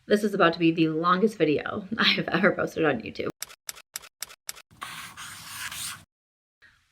This is about to be the longest video I have ever posted on YouTube.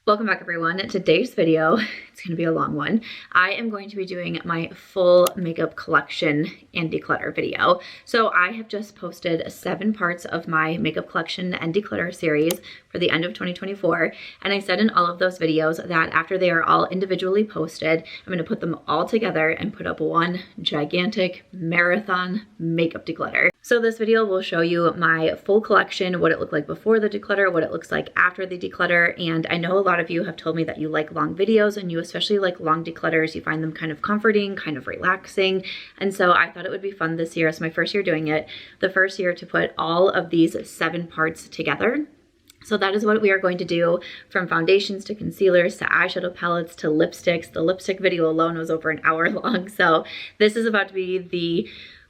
Welcome back everyone. Today's video, it's going to be a long one. I am going to be doing my full makeup collection and declutter video. So I have just posted 7 parts of my makeup collection and declutter series for the end of 2024. And I said in all of those videos that after they are all individually posted, I'm going to put them all together and put up one gigantic marathon makeup declutter. So this video will show you my full collection, what it looked like before the declutter, what it looks like after the declutter. And I know a lot of you have told me that you like long videos and you especially like long declutters. You find them kind of comforting, kind of relaxing. And so I thought it would be fun this year. It's my first year doing it. The first year to put all of these 7 parts together. So that is what we are going to do, from foundations to concealers to eyeshadow palettes to lipsticks. The lipstick video alone was over an hour long. So this is about to be the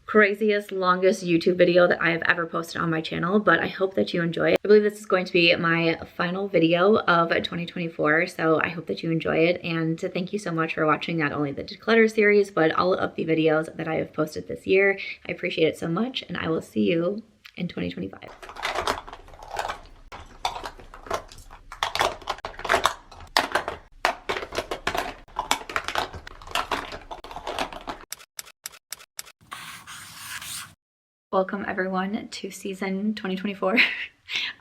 craziest, longest YouTube video that I have ever posted on my channel, but I hope that you enjoy it. I believe this is going to be my final video of 2024, so I hope that you enjoy it, and thank you so much for watching not only the declutter series, but all of the videos that I have posted this year. I appreciate it so much, and I will see you in 2025. Welcome everyone to season 2024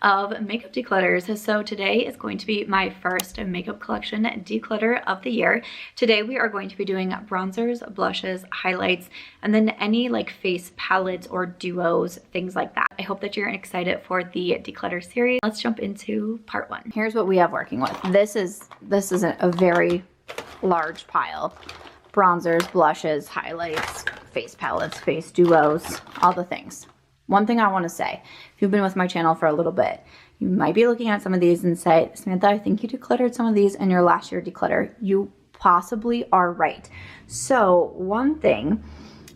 of Makeup Declutters. So today is going to be my first makeup collection declutter of the year. Today we are going to be doing bronzers, blushes, highlights, and then any like face palettes or duos, things like that. I hope that you're excited for the declutter series. Let's jump into part 1. Here's what we have working with. This is a very large pile. Bronzers, blushes, highlights, face palettes, face duos, all the things. One thing I want to say, if you've been with my channel for a little bit, you might be looking at some of these and say, Samantha, I think you decluttered some of these in your last year declutter. You possibly are right. So one thing,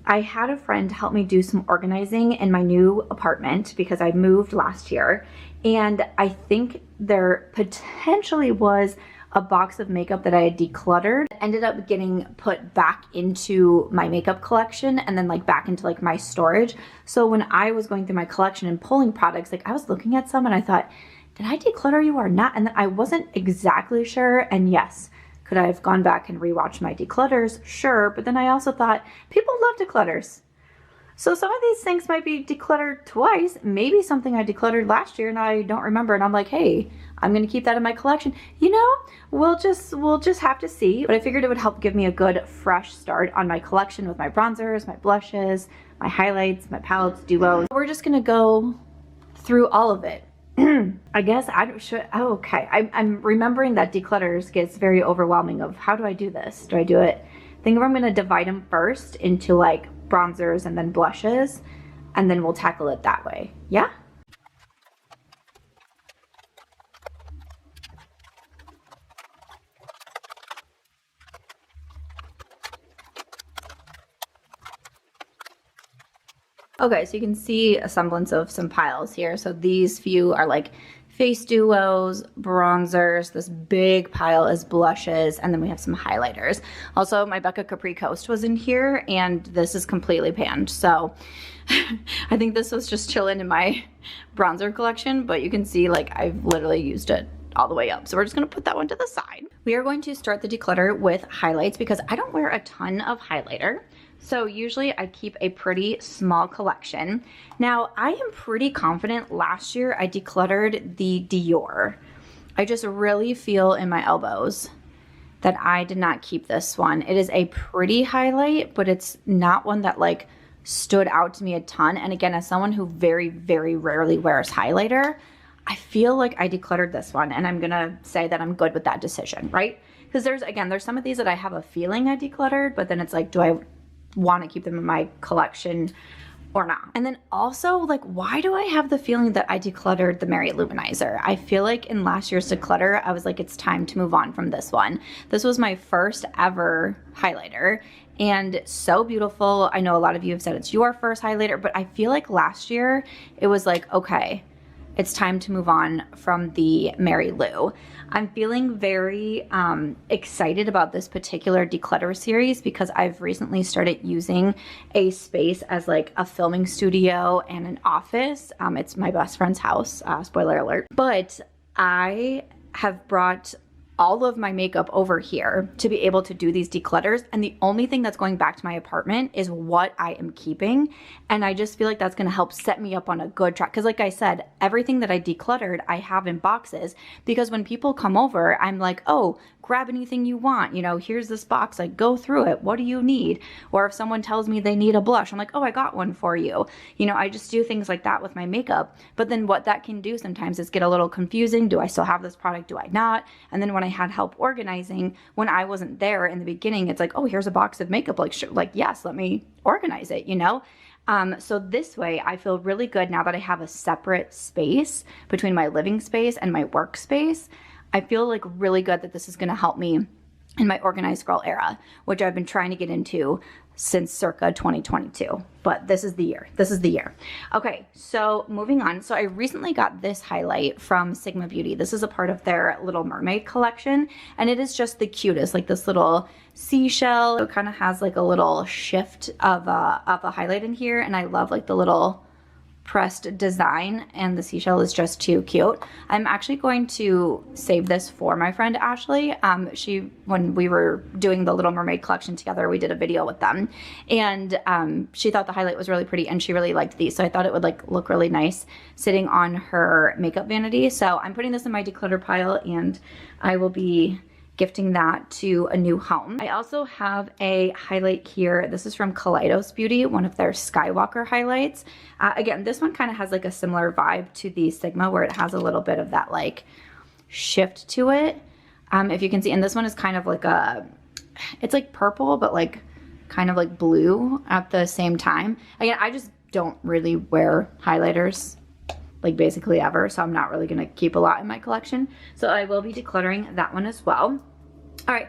I had a friend help me do some organizing in my new apartment because I moved last year. And I think there potentially was a box of makeup that I had decluttered, ended up getting put back into my makeup collection and then like back into like my storage. So when I was going through my collection and pulling products, like I was looking at some and I thought, did I declutter you or not? And then I wasn't exactly sure. And yes, could I have gone back and rewatched my declutters? Sure. But then I also thought people love declutters. So some of these things might be decluttered twice. Maybe something I decluttered last year and I don't remember. And I'm like, hey, I'm going to keep that in my collection. You know, we'll just have to see. But I figured it would help give me a good fresh start on my collection with my bronzers, my blushes, my highlights, my palettes, duos. We're just going to go through all of it. I guess I should. Oh, okay. I'm remembering that declutters gets very overwhelming of how do I do this? Do I do it? I think I'm going to divide them first into like bronzers and then blushes, and then we'll tackle it that way. Yeah? Okay, so you can see a semblance of some piles here. So these few are like face duos, bronzers, this big pile is blushes, and then we have some highlighters. Also, my Becca Capri Coast was in here, and this is completely panned. So I think this was just chilling in my bronzer collection, but you can see like I've literally used it all the way up. So we're just gonna put that one to the side. We are going to start the declutter with highlights because I don't wear a ton of highlighter. So usually I keep a pretty small collection. Now I am pretty confident last year I decluttered the Dior. I just really feel in my elbows that I did not keep this one. It is a pretty highlight, but it's not one that like stood out to me a ton. And again, as someone who very, very rarely wears highlighter, I feel like I decluttered this one, and I'm gonna say that I'm good with that decision, right? Because there's some of these that I have a feeling I decluttered, but then it's like, do I want to keep them in my collection or not? And then also, like, why do I have the feeling that I decluttered the Mary Luminizer? I feel like in last year's declutter, I was like, it's time to move on from this one. This was my first ever highlighter and so beautiful. I know a lot of you have said it's your first highlighter, but I feel like last year it was like, okay, it's time to move on from the Mary Lou. I'm feeling very excited about this particular declutter series because I've recently started using a space as like a filming studio and an office. It's my best friend's house, spoiler alert. But I have brought all of my makeup over here to be able to do these declutters, and the only thing that's going back to my apartment is what I am keeping. And I just feel like that's gonna help set me up on a good track, because like I said, everything that I decluttered I have in boxes, because when people come over I'm like, oh, grab anything you want, you know, here's this box, like go through it, what do you need? Or if someone tells me they need a blush, I'm like, oh, I got one for you. You know, I just do things like that with my makeup. But then what that can do sometimes is get a little confusing. Do I still have this product? Do I not? And then when I had help organizing, when I wasn't there in the beginning, it's like, oh, here's a box of makeup, like yes, let me organize it, you know? So this way I feel really good now that I have a separate space between my living space and my workspace. I feel like really good that this is going to help me in my organized girl era, which I've been trying to get into since circa 2022. But this is the year. This is the year. Okay, so moving on. So I recently got this highlight from Sigma Beauty. This is a part of their Little Mermaid collection, and it is just the cutest, like this little seashell. It kind of has like a little shift of a highlight in here, and I love like the little pressed design, and the seashell is just too cute. I'm actually going to save this for my friend Ashley. When we were doing the Little Mermaid collection together, we did a video with them, and she thought the highlight was really pretty and she really liked these, so I thought it would like look really nice sitting on her makeup vanity. So I'm putting this in my declutter pile, and I will be gifting that to a new home. I also have a highlight here. This is from Kaleidos Beauty, one of their Skywalker highlights. Again, this one kind of has like a similar vibe to the Sigma, where it has a little bit of that like shift to it. If you can see, and this one is kind of like it's like purple, but like kind of like blue at the same time. Again, I just don't really wear highlighters like basically ever, so I'm not really gonna keep a lot in my collection. So I will be decluttering that one as well. All right,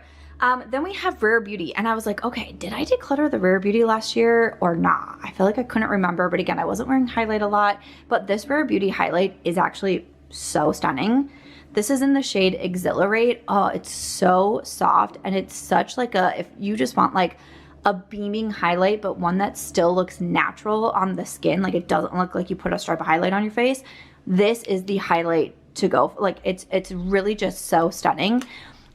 then we have Rare Beauty, and I was like, okay, did I declutter the Rare Beauty last year or not? I feel like I couldn't remember, but again, I wasn't wearing highlight a lot, but this Rare Beauty highlight is actually so stunning. This is in the shade Exhilarate. Oh, it's so soft, and it's such like if you just want like a beaming highlight, but one that still looks natural on the skin, like it doesn't look like you put a stripe of highlight on your face, this is the highlight to go for. Like it's really just so stunning.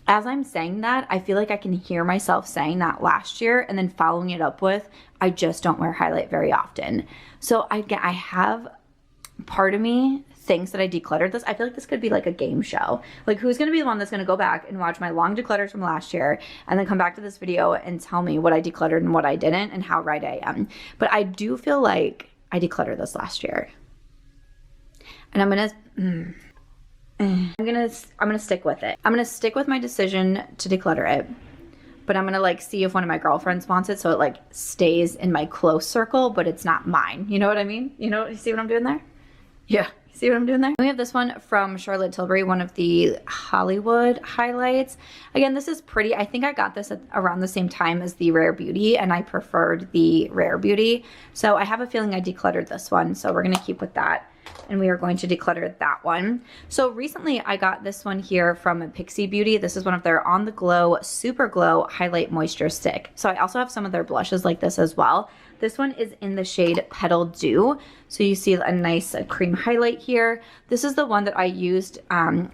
As I'm saying that, I feel like I can hear myself saying that last year and then following it up with, I just don't wear highlight very often. So I have, part of me thinks that I decluttered this. I feel like this could be like a game show. Like, who's going to be the one that's going to go back and watch my long declutters from last year and then come back to this video and tell me what I decluttered and what I didn't and how right I am. But I do feel like I decluttered this last year. And I'm gonna stick with it. I'm gonna stick with my decision to declutter it, but I'm gonna like see if one of my girlfriends wants it, so it like stays in my close circle, but it's not mine. You know what I mean? You see what I'm doing there? Yeah, you see what I'm doing there? We have this one from Charlotte Tilbury, one of the Hollywood highlights. Again, this is pretty. I think I got this at around the same time as the Rare Beauty, and I preferred the Rare Beauty. So I have a feeling I decluttered this one, so we're gonna keep with that, and we are going to declutter that one. So recently I got this one here from Pixi Beauty. This is one of their On The Glow Super Glow Highlight Moisture Stick. So I also have some of their blushes like this as well. This one is in the shade Petal Dew. So you see a nice cream highlight here. This is the one that I used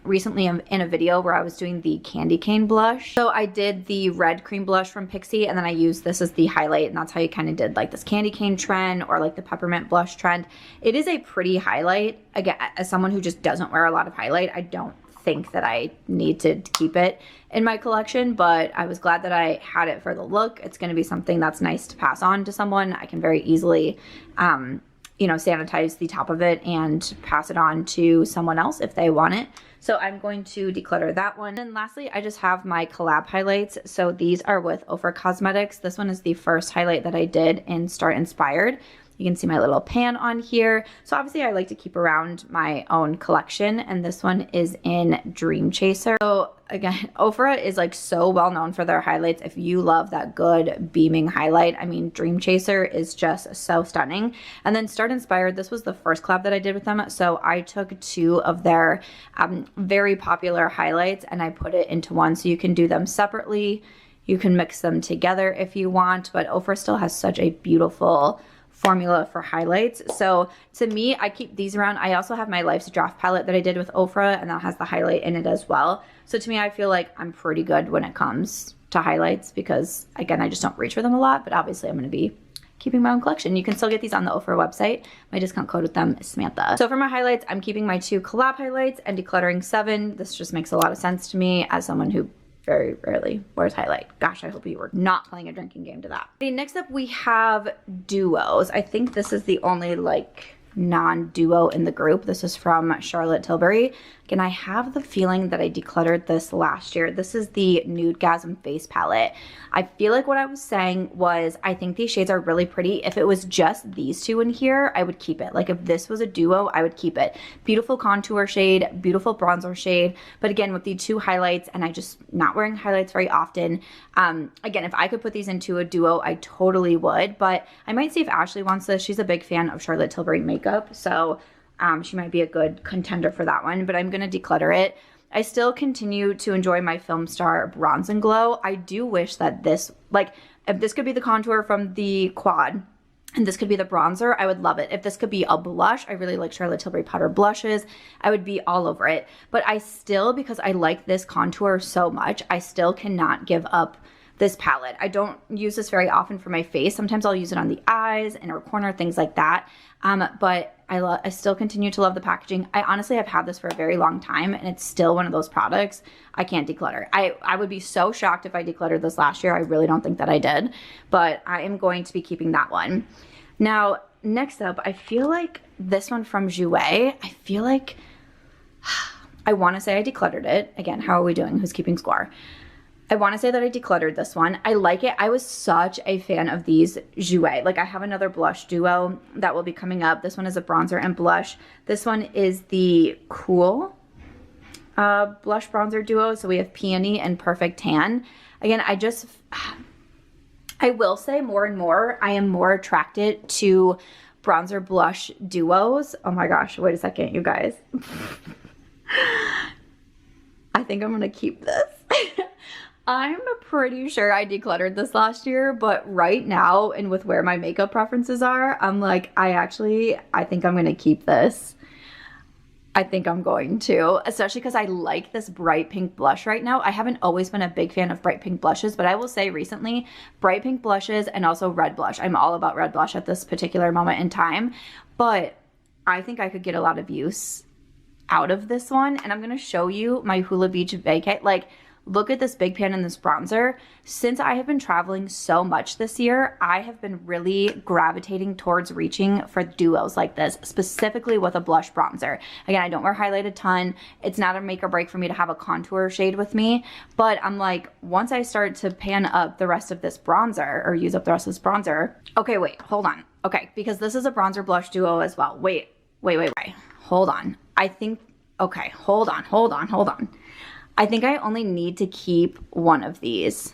recently in a video where I was doing the candy cane blush. So I did the red cream blush from Pixi, and then I used this as the highlight, and that's how you kind of did like this candy cane trend or like the peppermint blush trend. It is a pretty highlight. Again, as someone who just doesn't wear a lot of highlight, I don't think that I need to keep it in my collection, but I was glad that I had it for the look. It's going to be something that's nice to pass on to someone. I can very easily, you know, sanitize the top of it and pass it on to someone else if they want it. So I'm going to declutter that one. And lastly, I just have my collab highlights. So these are with Ofra Cosmetics. This one is the first highlight that I did in Start Inspired. You can see my little pan on here. So obviously I like to keep around my own collection, and this one is in Dream Chaser. So again, Ofra is like so well known for their highlights. If you love that good beaming highlight, I mean, Dream Chaser is just so stunning. And then Start Inspired, this was the first collab that I did with them. So I took 2 of their very popular highlights and I put it into one. So you can do them separately. You can mix them together if you want, but Ofra still has such a beautiful formula for highlights. So to me, I keep these around. I also have my Life's Draft palette that I did with Ofra, and that has the highlight in it as well. So to me, I feel like I'm pretty good when it comes to highlights because, again, I just don't reach for them a lot, but obviously I'm going to be keeping my own collection. You can still get these on the Ofra website. My discount code with them is Samantha. So for my highlights, I'm keeping my 2 collab highlights and Decluttering 7. This just makes a lot of sense to me as someone who very rarely wears highlight. Gosh, I hope you were not playing a drinking game to that. Okay, next up we have duos. I think this is the only like non-duo in the group. This is from Charlotte Tilbury. Again, I have the feeling that I decluttered this last year. This is the Nudegasm Face Palette. I feel like what I was saying was I think these shades are really pretty. If it was just these 2 in here, I would keep it. Like if this was a duo, I would keep it. Beautiful contour shade, beautiful bronzer shade. But again, with the 2 highlights, and I just not wearing highlights very often. Again, if I could put these into a duo, I totally would. But I might see if Ashley wants this. She's a big fan of Charlotte Tilbury makeup. So she might be a good contender for that one, but I'm going to declutter it. I still continue to enjoy my Film Star Bronze and Glow. I do wish that this, like, if this could be the contour from the quad and this could be the bronzer, I would love it. If this could be a blush, I really like Charlotte Tilbury powder blushes. I would be all over it. But I still, because I like this contour so much, I still cannot give up this palette. I don't use this very often for my face. Sometimes I'll use it on the eyes, inner corner, things like that. But I still continue to love the packaging. I honestly have had this for a very long time, and it's still one of those products I can't declutter. I would be so shocked if I decluttered this last year. I really don't think that I did, but I am going to be keeping that one. Now, next up, I feel like this one from Jouer, I feel like, I want to say I decluttered it. Again, how are we doing? Who's keeping score? I want to say that I decluttered this one. I like it. I was such a fan of these Jouer. Like I have another blush duo that will be coming up. This one is a bronzer and blush. This one is the Cool blush bronzer duo. So we have Peony and Perfect Tan. Again, I will say more and more, I am more attracted to bronzer blush duos. Oh my gosh, wait a second, you guys. I think I'm going to keep this. I'm pretty sure I decluttered this last year, but right now and with where my makeup preferences are, I'm like, I think I'm going to keep this. I think I'm going to, especially because I like this bright pink blush right now. I haven't always been a big fan of bright pink blushes, but I will say recently, bright pink blushes and also red blush. I'm all about red blush at this particular moment in time, but I think I could get a lot of use out of this one. And I'm going to show you my Hula Beach Vacay. Like, look at this big pan and this bronzer. Since I have been traveling so much this year, I have been really gravitating towards reaching for duos like this, specifically with a blush bronzer. Again, I don't wear highlight a ton. It's not a make or break for me to have a contour shade with me, but I'm like, once I start to pan up the rest of this bronzer or use up the rest of this bronzer. Okay, wait, hold on. Okay, because this is a bronzer blush duo as well. Wait. Hold on. I think, okay, hold on. I think I only need to keep one of these,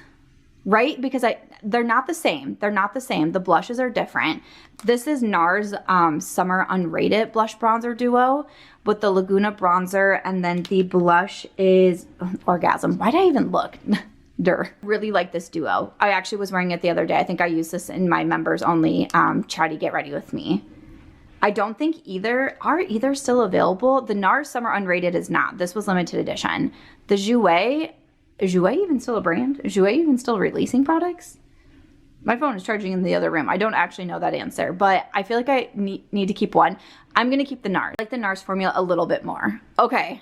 right? Because they're not the same. They're not the same. The blushes are different. This is NARS Summer Unrated Blush Bronzer Duo with the Laguna Bronzer, and then the blush is Orgasm. Why did I even look? Really like this duo. I actually was wearing it the other day. I think I used this in my members only Chatty Get Ready With Me. I don't think are either still available. The NARS Summer Unrated is not. This was limited edition. The Jouer, is Jouer even still a brand? Is Jouer even still releasing products? My phone is charging in the other room. I don't actually know that answer, but I feel like I need to keep one. I'm going to keep the NARS. I like the NARS formula a little bit more. Okay.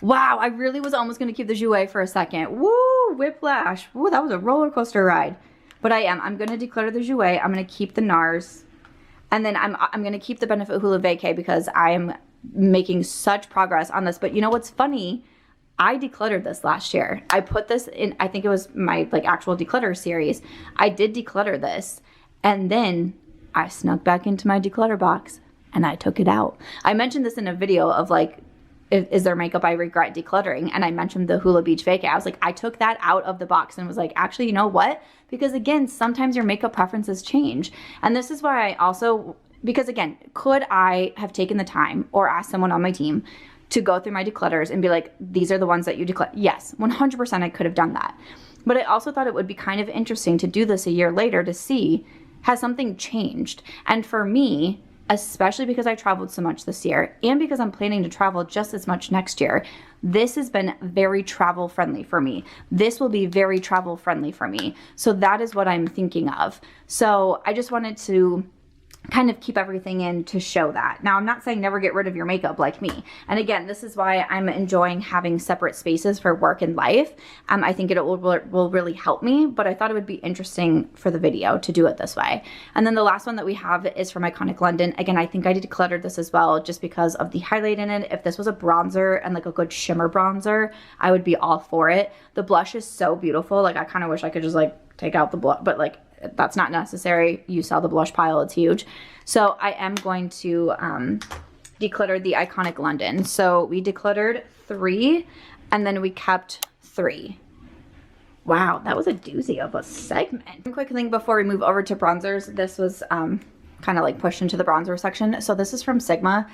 Wow, I really was almost going to keep the Jouer for a second. Woo, whiplash. Woo, that was a roller coaster ride. But I'm going to declutter the Jouer. I'm going to keep the NARS. And then I'm going to keep the Benefit Hula Vacay because I am making such progress on this. But you know what's funny? I decluttered this last year. I put this in, I think it was my like actual declutter series. I did declutter this. And then I snuck back into my declutter box and I took it out. I mentioned this in a video of like, is there makeup I regret decluttering? And I mentioned the Hula Beach Vacay. I was like, I took that out of the box and was like, actually, you know what? Because again, sometimes your makeup preferences change. And this is why I also, because again, could I have taken the time or asked someone on my team to go through my declutters and be like, these are the ones that you declutter? Yes, 100% I could have done that. But I also thought it would be kind of interesting to do this a year later to see, has something changed? And for me, especially because I traveled so much this year and because I'm planning to travel just as much next year, this has been very travel friendly for me. This will be very travel friendly for me. So that is what I'm thinking of. So I just wanted to kind of keep everything in to show that. Now, I'm not saying never get rid of your makeup like me. And again, this is why I'm enjoying having separate spaces for work and life. I think it will really help me, but I thought it would be interesting for the video to do it this way. And then the last one that we have is from Iconic London. Again, I think I decluttered this as well just because of the highlight in it. If this was a bronzer and like a good shimmer bronzer, I would be all for it. The blush is so beautiful. Like I kind of wish I could just like take out the blush, but like that's not necessary. You saw the blush pile, it's huge. So I am going to declutter the Iconic London. So we decluttered 3 and then we kept 3. Wow, that was a doozy of a segment. One quick thing before we move over to bronzers. This was kind of like pushed into the bronzer section. So this is from Sigma.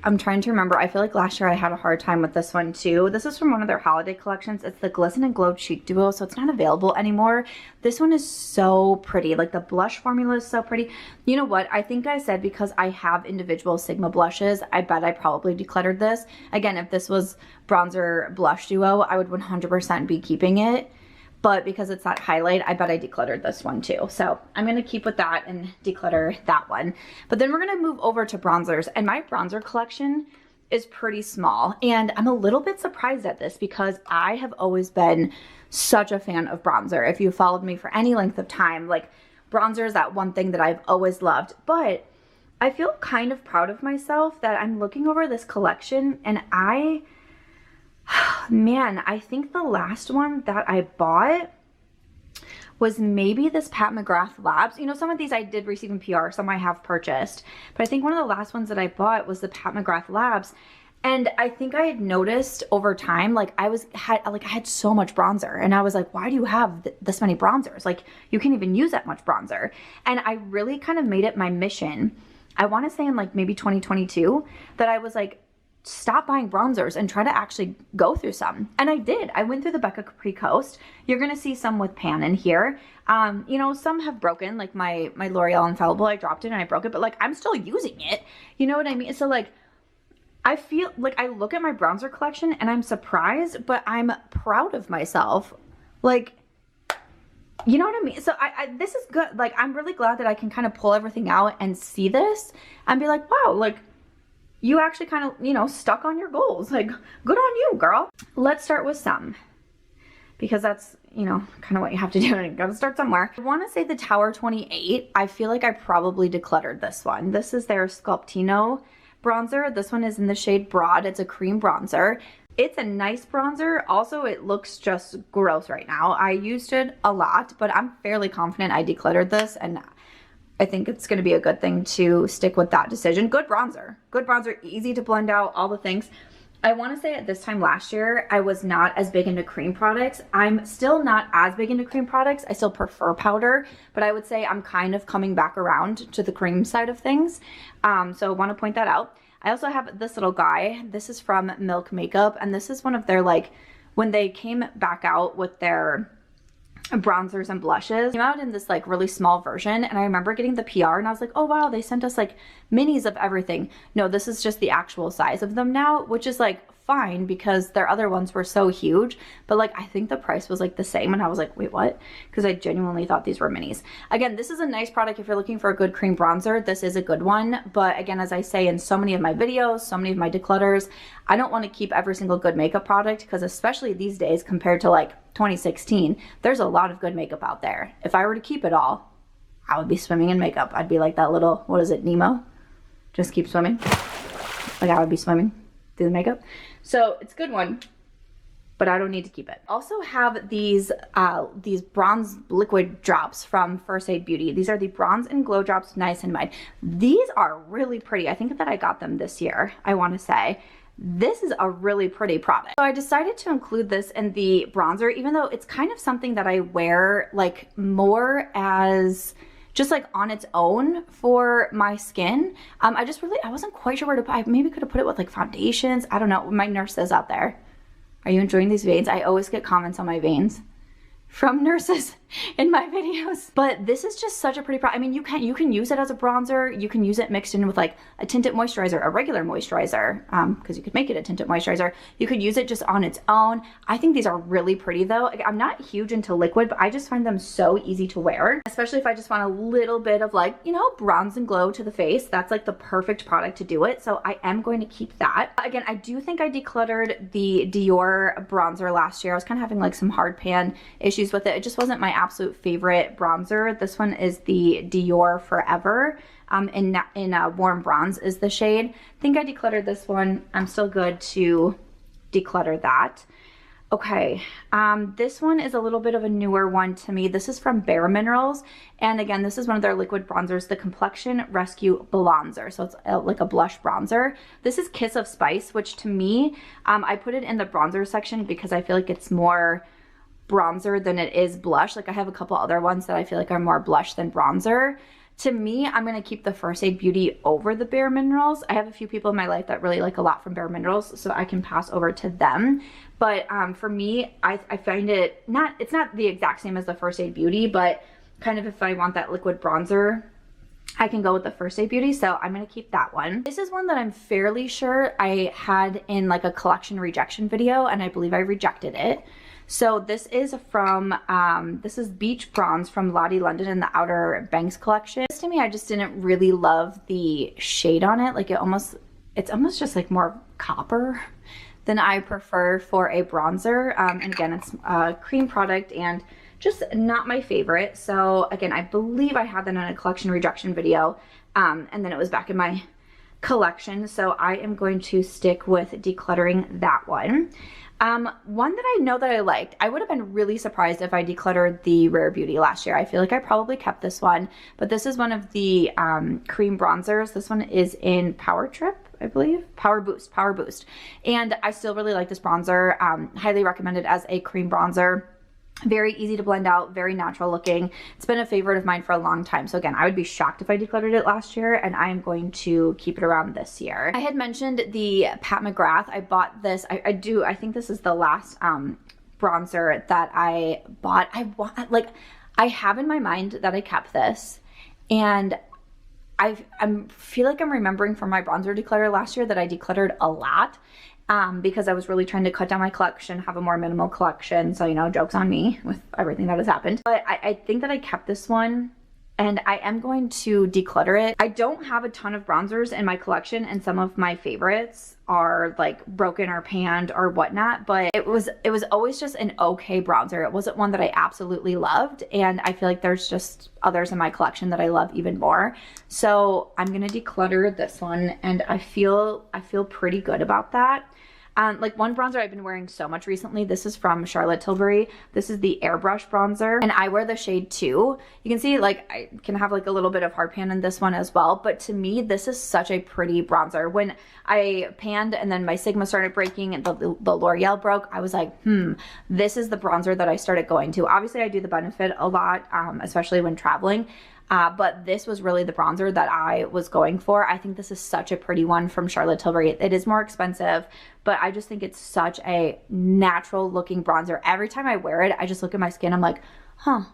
I'm trying to remember. I feel like last year I had a hard time with this one too. This is from one of their holiday collections. It's the Glisten and Glow Cheek Duo, so it's not available anymore. This one is so pretty. Like the blush formula is so pretty. You know what? I think I said because I have individual Sigma blushes, I bet I probably decluttered this. Again, if this was bronzer blush duo, I would 100% be keeping it. But because it's that highlight, I bet I decluttered this one too. So I'm going to keep with that and declutter that one. But then we're going to move over to bronzers. And my bronzer collection is pretty small. And I'm a little bit surprised at this because I have always been such a fan of bronzer. If you followed me for any length of time, like bronzer is that one thing that I've always loved. But I feel kind of proud of myself that I'm looking over this collection and man, I think the last one that I bought was maybe this Pat McGrath Labs. You know, some of these I did receive in PR, some I have purchased. But I think one of the last ones that I bought was the Pat McGrath Labs. And I think I had noticed over time, like I had so much bronzer. And I was like, why do you have this many bronzers? Like you can't even use that much bronzer. And I really kind of made it my mission. I want to say in like maybe 2022 that I was like, stop buying bronzers and try to actually go through some. And I did. I went through the Becca Capri Coast. You're going to see some with pan in here. You know, some have broken, like my L'Oreal Infallible, I dropped it and I broke it, but like I'm still using it. You know what I mean? So like, I feel like I look at my bronzer collection and I'm surprised, but I'm proud of myself. Like, you know what I mean? So this is good. Like, I'm really glad that I can kind of pull everything out and see this and be like, wow, like, you actually kind of, you know, stuck on your goals. Like, good on you, girl. Let's start with some. Because that's, you know, kind of what you have to do. And you gotta start somewhere. I want to say the Tower 28. I feel like I probably decluttered this one. This is their Sculptino bronzer. This one is in the shade Broad. It's a cream bronzer. It's a nice bronzer. Also, it looks just gross right now. I used it a lot, but I'm fairly confident I decluttered this. And I think it's going to be a good thing to stick with that decision. Good bronzer, easy to blend out, all the things. I want to say at this time last year, I was not as big into cream products. I'm still not as big into cream products. I still prefer powder, but I would say I'm kind of coming back around to the cream side of things. So I want to point that out. I also have this little guy. This is from Milk Makeup, and this is one of their, like, when they came back out with their bronzers and blushes, came out in this like really small version. And I remember getting the PR and I was like, oh wow, they sent us like minis of everything. No, this is just the actual size of them now, which is like fine because their other ones were so huge, but like I think the price was like the same and I was like, wait, what? Because I genuinely thought these were minis. Again, this is a nice product if you're looking for a good cream bronzer. This is a good one, but again, as I say in so many of my videos, so many of my declutters, I don't want to keep every single good makeup product because especially these days compared to like 2016, there's a lot of good makeup out there. If I were to keep it all, I would be swimming in makeup. I'd be like that little, what is it, Nemo? Just keep swimming. Like I would be swimming through the makeup. So it's a good one. but I don't need to keep it. Also have these bronze liquid drops from First Aid Beauty. These are the Bronze and Glow Drops Niacinamide. These are really pretty. I think that I got them this year, I want to say. This is a really pretty product. So I decided to include this in the bronzer, even though it's kind of something that I wear like more as just like on its own for my skin. I wasn't quite sure where to put. I maybe could have put it with like foundations. I don't know. My nurses out there, are you enjoying these veins? I always get comments on my veins from nurses in my videos. But this is just such a pretty product. I mean, you can use it as a bronzer. You can use it mixed in with like a tinted moisturizer, a regular moisturizer, because you could make it a tinted moisturizer. You could use it just on its own. I think these are really pretty though. I'm not huge into liquid, but I just find them so easy to wear, especially if I just want a little bit of like, you know, bronze and glow to the face. That's like the perfect product to do it. So I am going to keep that. Again, I do think I decluttered the Dior bronzer last year. I was kind of having like some hard pan issues with it. It just wasn't my absolute favorite bronzer. This one is the Dior Forever in warm bronze is the shade. I think I decluttered this one. I'm still good to declutter that. Okay, this one is a little bit of a newer one to me. This is from Bare Minerals, and again, this is one of their liquid bronzers, the Complexion Rescue Bronzer. So it's like a blush bronzer. This is Kiss of Spice, which to me, I put it in the bronzer section because I feel like it's more bronzer than it is blush. Like I have a couple other ones that I feel like are more blush than bronzer. To me, I'm going to keep the First Aid Beauty over the Bare Minerals. I have a few people in my life that really like a lot from Bare Minerals, so I can pass over to them. But for me, I find it's not the exact same as the First Aid Beauty, but kind of if I want that liquid bronzer, I can go with the First Aid Beauty, so I'm going to keep that one. This is one that I'm fairly sure I had in like a collection rejection video, and I believe I rejected it. So this is from, this is Beach Bronze from Lottie London in the Outer Banks collection. This to me, I just didn't really love the shade on it. Like it's almost just like more copper than I prefer for a bronzer. And again, it's a cream product and just not my favorite. So again, I believe I had that in a collection rejection video. And then it was back in my collection. So I am going to stick with decluttering that one. One that I know that I liked, I would have been really surprised if I decluttered the Rare Beauty last year. I feel like I probably kept this one, but this is one of the cream bronzers. This one is in Power Trip, I believe. Power Boost. And I still really like this bronzer. Highly recommended as a cream bronzer. Very easy to blend out, very natural looking. It's been a favorite of mine for a long time. So again, I would be shocked if I decluttered it last year, and I am going to keep it around this year. I had mentioned the Pat McGrath. I bought this. I think this is the last bronzer that I bought. I have in my mind that I kept this, and I feel like I'm remembering from my bronzer declutter last year that I decluttered a lot. Because I was really trying to cut down my collection, have a more minimal collection. So, you know, joke's on me with everything that has happened. But I think that I kept this one, and I am going to declutter it. I don't have a ton of bronzers in my collection, and some of my favorites are like broken or panned or whatnot, but it was always just an okay bronzer. It wasn't one that I absolutely loved, and I feel like there's just others in my collection that I love even more. So I'm gonna declutter this one, and I feel pretty good about that. Like one bronzer I've been wearing so much recently, this is from Charlotte Tilbury. This is the Airbrush bronzer, and I wear the shade 2. You can see like I can have like a little bit of hard pan in this one as well, but to me this is such a pretty bronzer. When I panned and then my Sigma started breaking and the L'Oreal broke, I was like, this is the bronzer that I started going to. Obviously I do the Benefit a lot, especially when traveling. But this was really the bronzer that I was going for. I think this is such a pretty one from Charlotte Tilbury. It is more expensive, but I just think it's such a natural looking bronzer. Every time I wear it, I just look at my skin, I'm like, huh,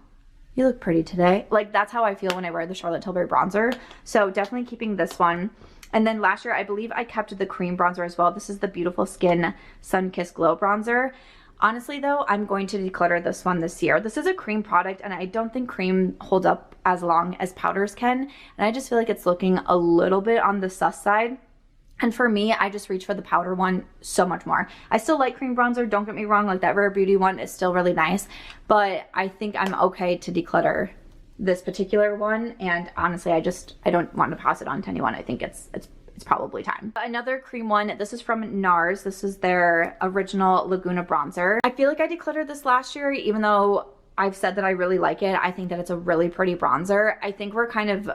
you look pretty today. Like that's how I feel when I wear the Charlotte Tilbury bronzer. So definitely keeping this one. And then last year, I believe I kept the cream bronzer as well. This is the Beautiful Skin Sun Kissed Glow bronzer. Honestly though, I'm going to declutter this one this year. This is a cream product, and I don't think cream holds up as long as powders can. And I just feel like it's looking a little bit on the sus side. And for me, I just reach for the powder one so much more. I still like cream bronzer, don't get me wrong, like that Rare Beauty one is still really nice, but I think I'm okay to declutter this particular one. And honestly, I don't want to pass it on to anyone. I think it's it's probably time. Another cream one, this is from NARS. This is their original Laguna bronzer. I feel like I decluttered this last year, even though I've said that I really like it. I think that it's a really pretty bronzer. I think we're kind of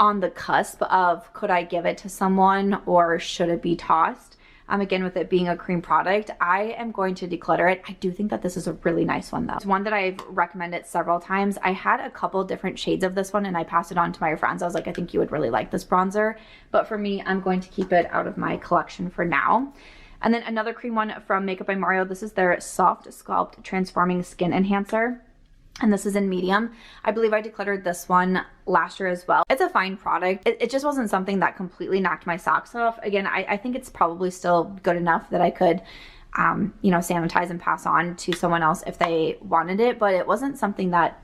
on the cusp of, could I give it to someone or should it be tossed? Again, with it being a cream product, I am going to declutter it. I do think that this is a really nice one though. It's one that I've recommended several times. I had a couple different shades of this one and I passed it on to my friends. I was like, I think you would really like this bronzer. But for me, I'm going to keep it out of my collection for now. And then another cream one from Makeup by Mario. This is their Soft Sculpt Transforming Skin Enhancer. And this is in medium. I believe I decluttered this one last year as well. It's a fine product. It just wasn't something that completely knocked my socks off. Again, I think it's probably still good enough that I could, you know, sanitize and pass on to someone else if they wanted it, but it wasn't something that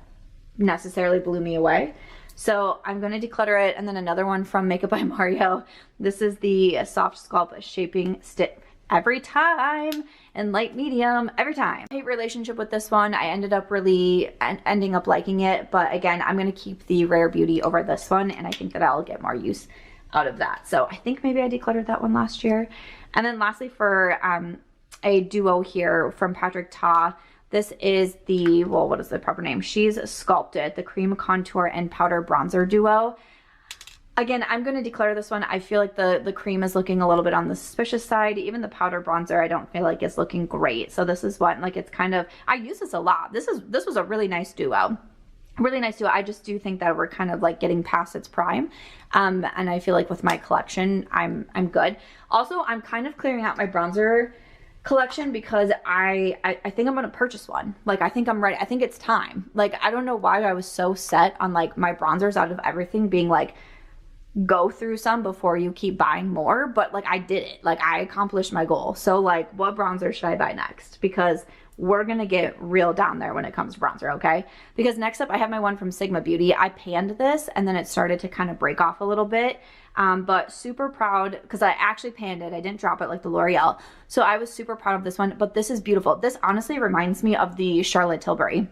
necessarily blew me away. So I'm going to declutter it. And then another one from Makeup by Mario. This is the Soft Sculpt Shaping Stick. Every time, in light medium, every time. Hate relationship with this one. I ended up really ending up liking it, but again, I'm going to keep the Rare Beauty over this one, and I think that I'll get more use out of that. So I think maybe I decluttered that one last year. And then lastly, for a duo here from Patrick Ta, this is the, well, what is the proper name? She's Sculpted, the Cream Contour and Powder Bronzer Duo. Again, I'm going to declare this one. I feel like the cream is looking a little bit on the suspicious side. Even the powder bronzer, I don't feel like is looking great. So this is one, like, it's kind of, I use this a lot. This was a really nice duo. Really nice duo. I just do think that we're kind of like getting past its prime. And I feel like with my collection, I'm good. Also, I'm kind of clearing out my bronzer collection because I think I'm gonna purchase one. Like, I think I'm ready. I think it's time. Like, I don't know why I was so set on like my bronzers out of everything being like, go through some before you keep buying more, but like I did it. Like, I accomplished my goal. So like, what bronzer should I buy next? Because we're gonna get real down there when it comes to bronzer, okay? Because next up I have my one from Sigma Beauty. I panned this and then it started to kind of break off a little bit, but super proud because I actually panned it. I didn't drop it like the L'Oreal. So I was super proud of this one, but this is beautiful. This honestly reminds me of the Charlotte Tilbury,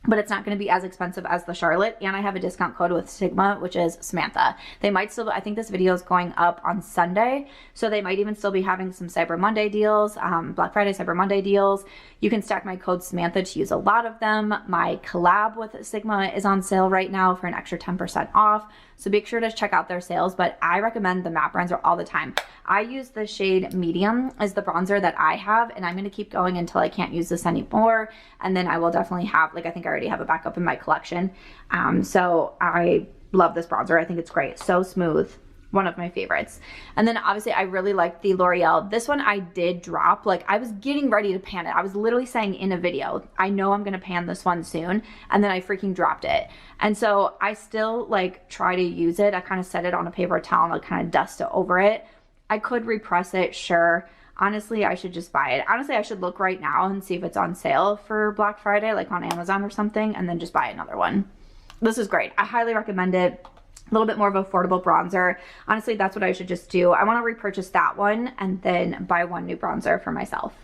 but it's not going to be as expensive as the Charlotte. And I have a discount code with Sigma, which is Samantha. They might still, I think this video is going up on Sunday, so they might even still be having some Cyber Monday deals, Black Friday, Cyber Monday deals. You can stack my code Samantha to use a lot of them. My collab with Sigma is on sale right now for an extra 10% off. So make sure to check out their sales, but I recommend the matte bronzer all the time. I use the shade Medium as the bronzer that I have, and I'm going to keep going until I can't use this anymore. And then I will definitely have, like, I think I already have a backup in my collection. So I love this bronzer. I think it's great. So smooth. One of my favorites. And then obviously I really like the L'Oreal. This one I did drop. Like, I was getting ready to pan it. I was literally saying in a video, I know I'm going to pan this one soon. And then I freaking dropped it. And so I still like try to use it. I kind of set it on a paper towel and like kind of dust it over it. I could repress it, sure. Honestly, I should just buy it. Honestly, I should look right now and see if it's on sale for Black Friday, like on Amazon or something, and then just buy another one. This is great. I highly recommend it. A little bit more of affordable bronzer. Honestly, that's what I should just do. I want to repurchase that one and then buy one new bronzer for myself.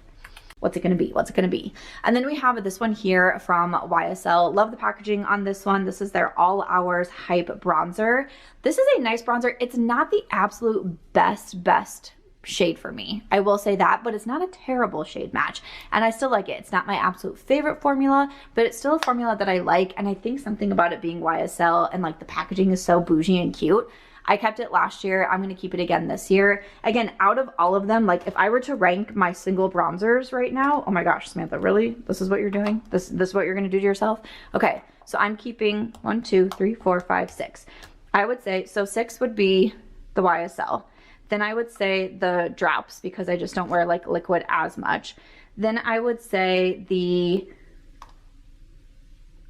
What's it going to be? What's it going to be? And then we have this one here from YSL. Love the packaging on this one. This is their All Hours Hype Bronzer. This is a nice bronzer. It's not the absolute best shade for me, I will say that, but it's not a terrible shade match, and I still like it. It's not my absolute favorite formula, but it's still a formula that I like, and I think something about it being YSL and like the packaging is so bougie and cute. I kept it last year. I'm going to keep it again this year. Again, out of all of them, like if I were to rank my single bronzers right now, oh my gosh, Samantha, really? This is what you're doing? This is what you're going to do to yourself? Okay, so I'm keeping 1, 2, 3, 4, 5, 6. I would say, so 6 would be the YSL. Then I would say the drops because I just don't wear like liquid as much. Then I would say the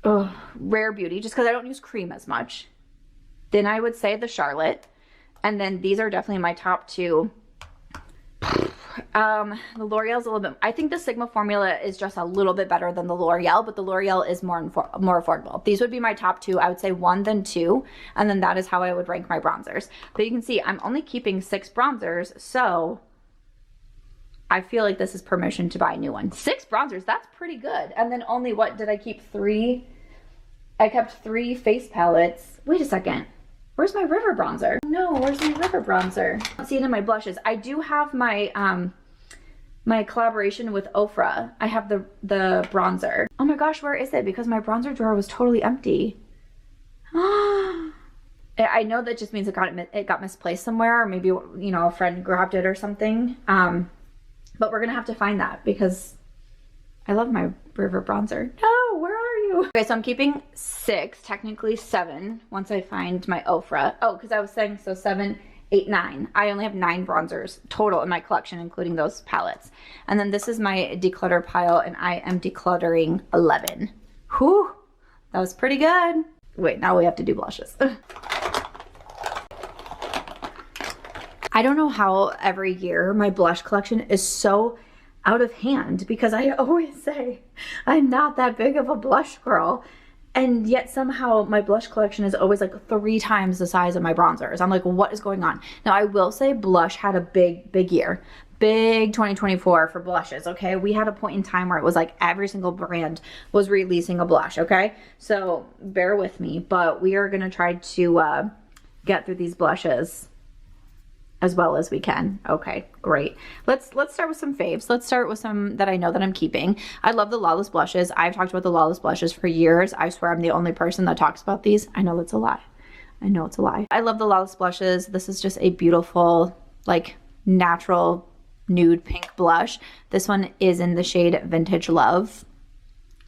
Rare Beauty just because I don't use cream as much. Then I would say the Charlotte. And then these are definitely my top two. The L'Oreal's a little bit, I think the Sigma formula is just a little bit better than the L'Oreal, but the L'Oreal is more affordable. These would be my top two. I would say 1, then 2, and then that is how I would rank my bronzers. But you can see I'm only keeping 6 bronzers, so I feel like this is permission to buy a new one. 6 bronzers, that's pretty good. And then only, what did I keep? 3? I kept 3 face palettes. Wait a second. Where's my River bronzer? No, where's my River bronzer? I don't see it in my blushes. I do have my my collaboration with Ofra. I have the bronzer. Oh my gosh, where is it? Because my bronzer drawer was totally empty. I know that just means it got misplaced somewhere, or maybe, you know, a friend grabbed it or something. But we're gonna have to find that because I love my River bronzer. No, where are you? Okay, so I'm keeping 6, technically 7, once I find my Ofra. Oh, because I was saying, so 7, 8, 9. I only have 9 bronzers total in my collection, including those palettes. And then this is my declutter pile, and I am decluttering 11. Whew, that was pretty good. Wait, now we have to do blushes. I don't know how every year my blush collection is so out of hand, because I always say I'm not that big of a blush girl, and yet somehow my blush collection is always like 3 times the size of my bronzers. I'm like, what is going on? Now I will say blush had a big year. Big 2024 for blushes, okay? We had a point in time where it was like every single brand was releasing a blush, okay? So bear with me, but we are gonna try to get through these blushes as well as we can. Okay, great. Let's start with some faves. Let's start with some that I know that I'm keeping. I love the Lawless Blushes. I've talked about the Lawless Blushes for years. I swear I'm the only person that talks about these. I know that's a lie. I know it's a lie. I love the Lawless Blushes. This is just a beautiful, like, natural nude pink blush. This one is in the shade Vintage Love.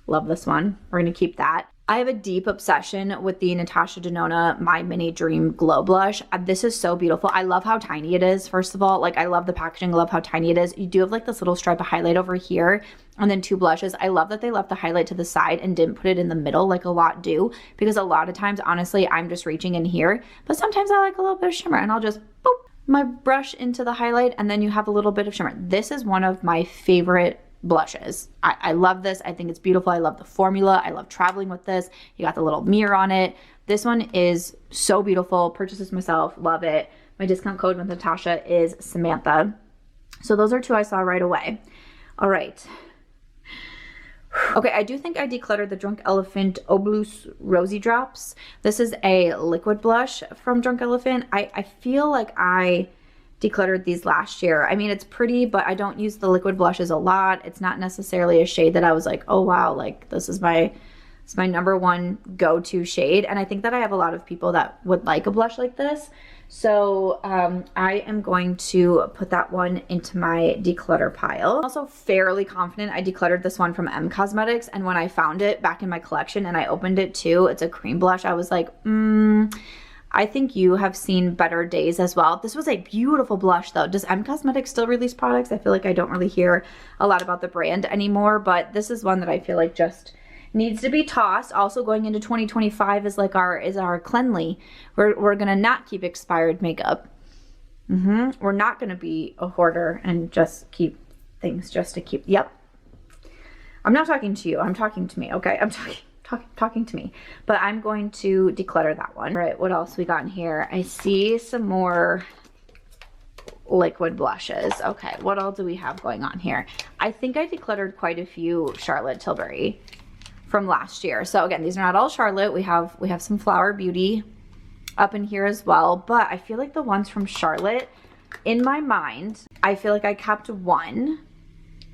Love this one. We're gonna keep that. I have a deep obsession with the Natasha Denona My Mini Dream Glow Blush. This is so beautiful. I love how tiny it is, first of all. Like, I love the packaging. I love how tiny it is. You do have like this little stripe of highlight over here and then 2 blushes. I love that they left the highlight to the side and didn't put it in the middle like a lot do, because a lot of times, honestly, I'm just reaching in here. But sometimes I like a little bit of shimmer, and I'll just boop my brush into the highlight, and then you have a little bit of shimmer. This is one of my favorite blushes. I love this. I think it's beautiful. I love the formula. I love traveling with this. You got the little mirror on it. This one is so beautiful. Purchased this myself. Love it. My discount code with Natasha is Samantha. So those are 2 I saw right away. All right. Okay, I do think I decluttered the Drunk Elephant Oblus Rosy Drops. This is a liquid blush from Drunk Elephant. I feel like I decluttered these last year. I mean, it's pretty, but I don't use the liquid blushes a lot. It's not necessarily a shade that I was like, oh wow, like this is my number one go-to shade. And I think that I have a lot of people that would like a blush like this. So I am going to put that one into my declutter pile. I'm also fairly confident I decluttered this one from M Cosmetics, and when I found it back in my collection and I opened it too, it's a cream blush, I was like, I think you have seen better days as well. This was a beautiful blush though. Does M Cosmetics still release products? I feel like I don't really hear a lot about the brand anymore, but this is one that I feel like just needs to be tossed. Also going into 2025 is like our cleanly. We're gonna not keep expired makeup. We're not gonna be a hoarder and just keep things just to keep. Yep. I'm not talking to you. I'm talking to me. Okay. I'm talking to me. But I'm going to declutter that one. All right. What else we got in here? I see some more liquid blushes. Okay. What all do we have going on here? I think I decluttered quite a few Charlotte Tilbury from last year. So again, these are not all Charlotte. We have some Flower Beauty up in here as well, but I feel like the ones from Charlotte, in my mind, I feel like I kept one,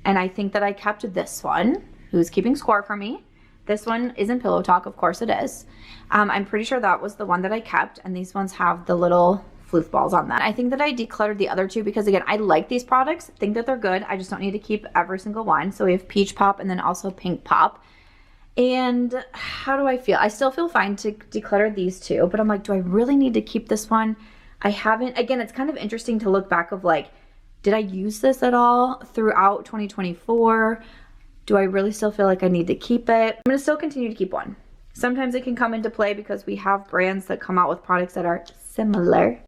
and I think that I kept this one. Who's keeping score for me? This one isn't Pillow Talk, of course it is. I'm pretty sure that was the one that I kept, and these ones have the little floof balls on that. I think that I decluttered the other 2 because again, I like these products, think that they're good. I just don't need to keep every single one. So we have Peach Pop and then also Pink Pop. And how do I feel? I still feel fine to declutter these 2, but I'm like, do I really need to keep this one? I haven't. Again, it's kind of interesting to look back of like, did I use this at all throughout 2024? Do I really still feel like I need to keep it? I'm gonna still continue to keep one. Sometimes it can come into play because we have brands that come out with products that are similar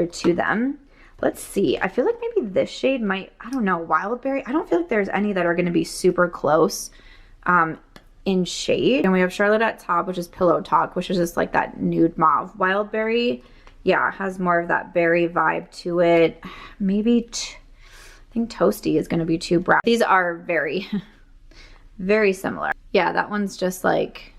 to them. Let's see. I feel like maybe this shade might, I don't know, Wildberry. I don't feel like there's any that are gonna be super close in shade. And we have Charlotte at top, which is Pillow Talk, which is just like that nude mauve. Wildberry, yeah, has more of that berry vibe to it. Maybe, I think Toasty is gonna be too brown. These are very, very similar. Yeah, that one's just like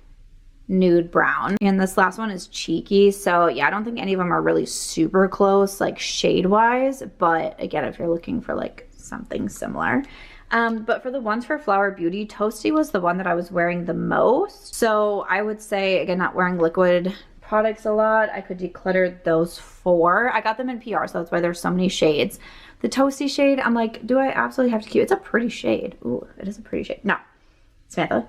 nude brown. And this last one is cheeky. So yeah, I don't think any of them are really super close, like shade wise. But again, if you're looking for like something similar. But for the ones for Flower Beauty, Toasty was the one that I was wearing the most. So I would say, again, not wearing liquid products a lot, I could declutter those 4. I got them in PR, so that's why there's so many shades. The Toasty shade, I'm like, do I absolutely have to keep? It's a pretty shade. Ooh, it is a pretty shade. No, Samantha,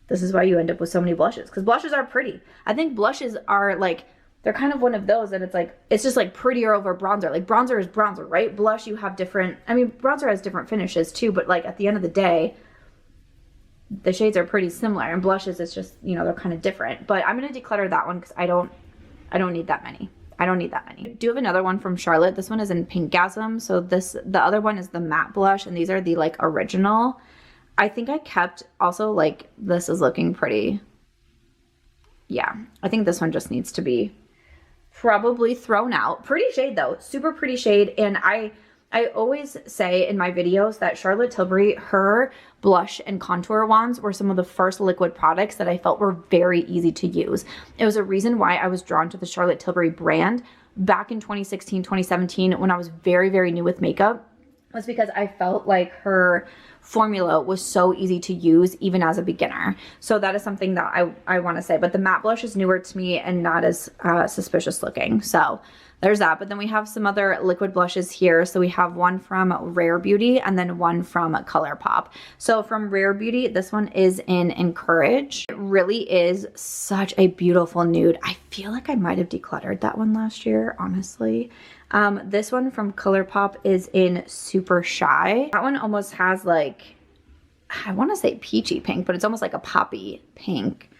this is why you end up with so many blushes, because blushes are pretty. I think blushes are like, they're kind of one of those that it's like, it's just like prettier over bronzer. Like bronzer is bronzer, right? Blush, you have different, I mean, bronzer has different finishes too, but like at the end of the day, the shades are pretty similar, and blushes, it's just, you know, they're kind of different. But I'm going to declutter that one because I don't need that many. I don't need that many. I do have another one from Charlotte. This one is in Pinkgasm. So the other one is the matte blush, and these are the like original. I think I kept also like, this is looking pretty. Yeah, I think this one just needs to be probably thrown out. Pretty shade though, super pretty shade. And I always say in my videos that Charlotte Tilbury, her blush and contour wands were some of the first liquid products that I felt were very easy to use. It was a reason why I was drawn to the Charlotte Tilbury brand back in 2016, 2017, when I was very, very new with makeup, was because I felt like her formula was so easy to use even as a beginner. So that is something that I want to say. But the matte blush is newer to me and not as suspicious looking. So there's that. But then we have some other liquid blushes here. So we have one from Rare Beauty and then one from ColourPop. So from Rare Beauty, this one is in Encourage. It really is such a beautiful nude. I feel like I might have decluttered that one last year, honestly. This one from ColourPop is in Super Shy. That one almost has like, I want to say peachy pink, but it's almost like a poppy pink.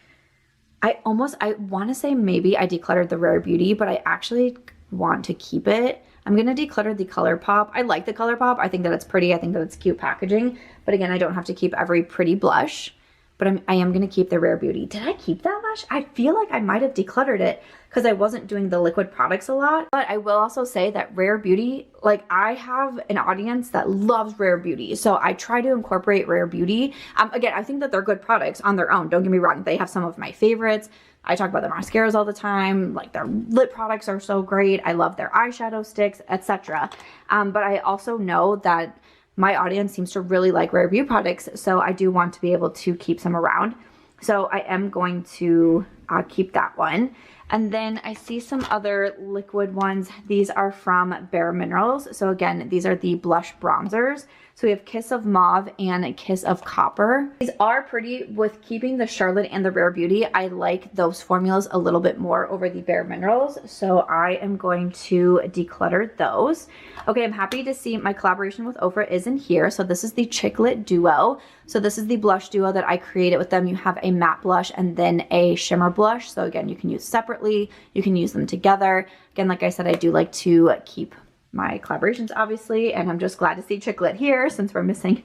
I want to say maybe I decluttered the Rare Beauty, but I actually want to keep it. I'm going to declutter the ColourPop. I like the ColourPop. I think that it's pretty. I think that it's cute packaging. But again, I don't have to keep every pretty blush. But I am going to keep the Rare Beauty. Did I keep that blush? I feel like I might have decluttered it because I wasn't doing the liquid products a lot. But I will also say that Rare Beauty, like I have an audience that loves Rare Beauty. So I try to incorporate Rare Beauty. Again, I think that they're good products on their own. Don't get me wrong. They have some of my favorites. I talk about their mascaras all the time. Like their lip products are so great. I love their eyeshadow sticks, etc. But I also know that my audience seems to really like Rare Beauty products, so I do want to be able to keep some around. So I am going to keep that one. And then I see some other liquid ones. These are from Bare Minerals. So again, these are the blush bronzers. So we have Kiss of Mauve and Kiss of Copper. These are pretty. With keeping the Charlotte and the Rare Beauty, I like those formulas a little bit more over the Bare Minerals. So I am going to declutter those. Okay, I'm happy to see my collaboration with Ofra is in here. So this is the Chicklet Duo. So this is the blush duo that I created with them. You have a matte blush and then a shimmer blush. So again, you can use separately. You can use them together. Again, like I said, I do like to keep my collaborations, obviously, and I'm just glad to see Chicklet here since we're missing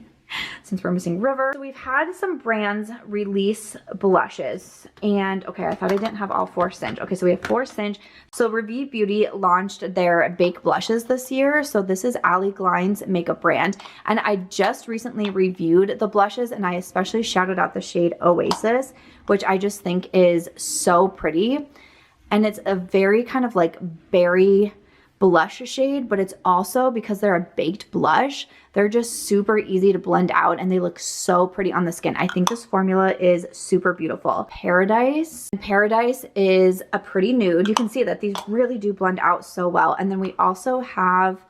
River. So we've had some brands release blushes, and okay, I thought I didn't have all 4 Singe. Okay, so we have 4 Singe. So Revie Beauty launched their Bake blushes this year. So this is Ali Glein's makeup brand, and I just recently reviewed the blushes, and I especially shouted out the shade Oasis, which I just think is so pretty, and it's a very kind of like berry blush shade, but it's also, because they're a baked blush, they're just super easy to blend out and they look so pretty on the skin. I think this formula is super beautiful. Paradise is a pretty nude. You can see that these really do blend out so well. And then we also have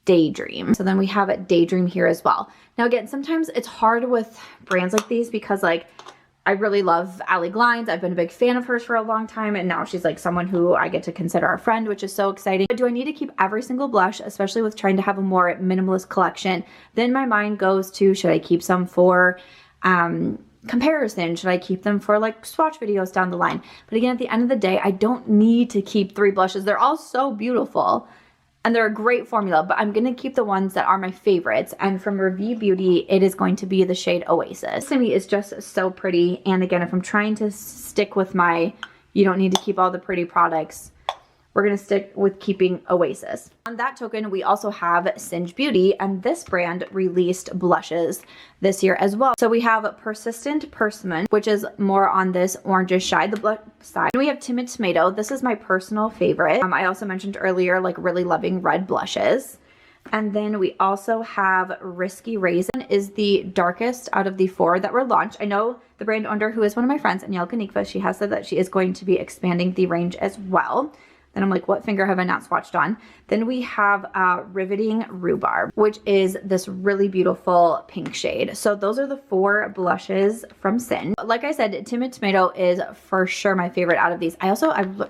Daydream. So then we have Daydream here as well. Now again, sometimes it's hard with brands like these because like I really love Ali Glein's. I've been a big fan of hers for a long time, and now she's like someone who I get to consider a friend, which is so exciting. But do I need to keep every single blush, especially with trying to have a more minimalist collection? Then my mind goes to, should I keep some for comparison? Should I keep them for like swatch videos down the line? But again, at the end of the day, I don't need to keep 3 blushes. They're all so beautiful. And they're a great formula, but I'm going to keep the ones that are my favorites. And from Revie Beauty, it is going to be the shade Oasis. To me, is just so pretty. And again, if I'm trying to stick with my, you don't need to keep all the pretty products, we're going to stick with keeping Oasis. On that token, we also have Singe Beauty, and this brand released blushes this year as well. So we have Persistent Persimmon, which is more on this orangish side, the blush side. And we have Timid Tomato. This is my personal favorite. I also mentioned earlier, like really loving red blushes. And then we also have Risky Raisin is the darkest out of the 4 that were launched. I know the brand owner, who is one of my friends, Aniel Kanikva, she has said that she is going to be expanding the range as well. Then I'm like, what finger have I not swatched on? Then we have Riveting Rhubarb, which is this really beautiful pink shade. So those are the 4 blushes from Sin. Like I said, Timid Tomato is for sure my favorite out of these. I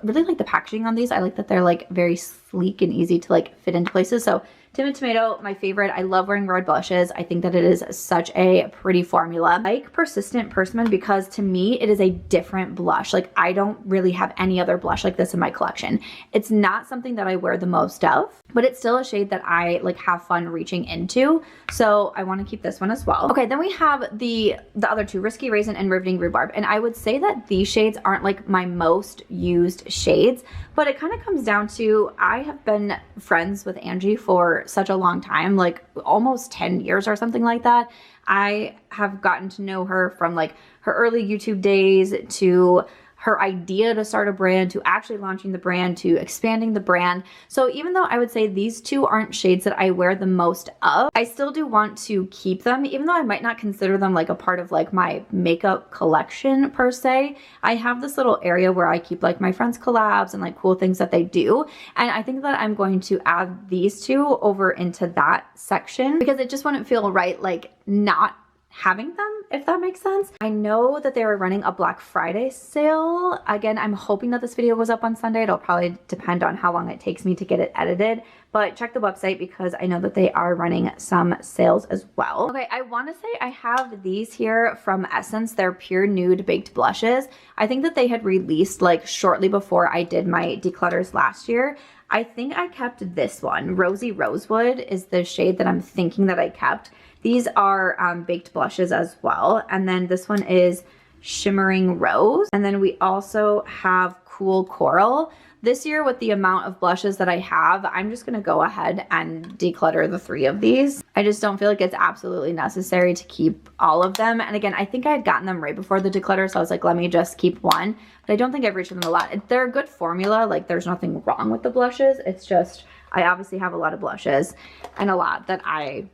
really like the packaging on these. I like that they're like very sleek and easy to like fit into places. So Timid Tomato, my favorite. I love wearing red blushes. I think that it is such a pretty formula. I like Persistent Persimmon because to me, it is a different blush. Like I don't really have any other blush like this in my collection. It's not something that I wear the most of, but it's still a shade that I like have fun reaching into. So I want to keep this one as well. Okay, then we have the other 2, Risky Raisin and Riveting Rhubarb. And I would say that these shades aren't like my most used shades, but it kind of comes down to, I have been friends with Angie for such a long time, like almost 10 years or something like that. I have gotten to know her from like her early YouTube days to her idea to start a brand, to actually launching the brand, to expanding the brand. So even though I would say these 2 aren't shades that I wear the most of, I still do want to keep them, even though I might not consider them like a part of like my makeup collection per se. I have this little area where I keep like my friends' collabs and like cool things that they do. And I think that I'm going to add these 2 over into that section because it just wouldn't feel right like not having them, if that makes sense. I know that they were running a Black Friday sale. Again, I'm hoping that this video was up on Sunday. It'll probably depend on how long it takes me to get it edited, but check the website because I know that they are running some sales as well. Okay, I want to say I have these here from Essence. They're Pure Nude Baked Blushes. I think that they had released like shortly before I did my declutters last year. I think I kept this one. Rosy Rosewood is the shade that I'm thinking that I kept. These are baked blushes as well. And then this one is Shimmering Rose. And then we also have Cool Coral. This year, with the amount of blushes that I have, I'm just going to go ahead and declutter the 3 of these. I just don't feel like it's absolutely necessary to keep all of them. And again, I think I had gotten them right before the declutter, so I was like, let me just keep one. But I don't think I've reached them a lot. They're a good formula. Like, there's nothing wrong with the blushes. It's just, I obviously have a lot of blushes and a lot that I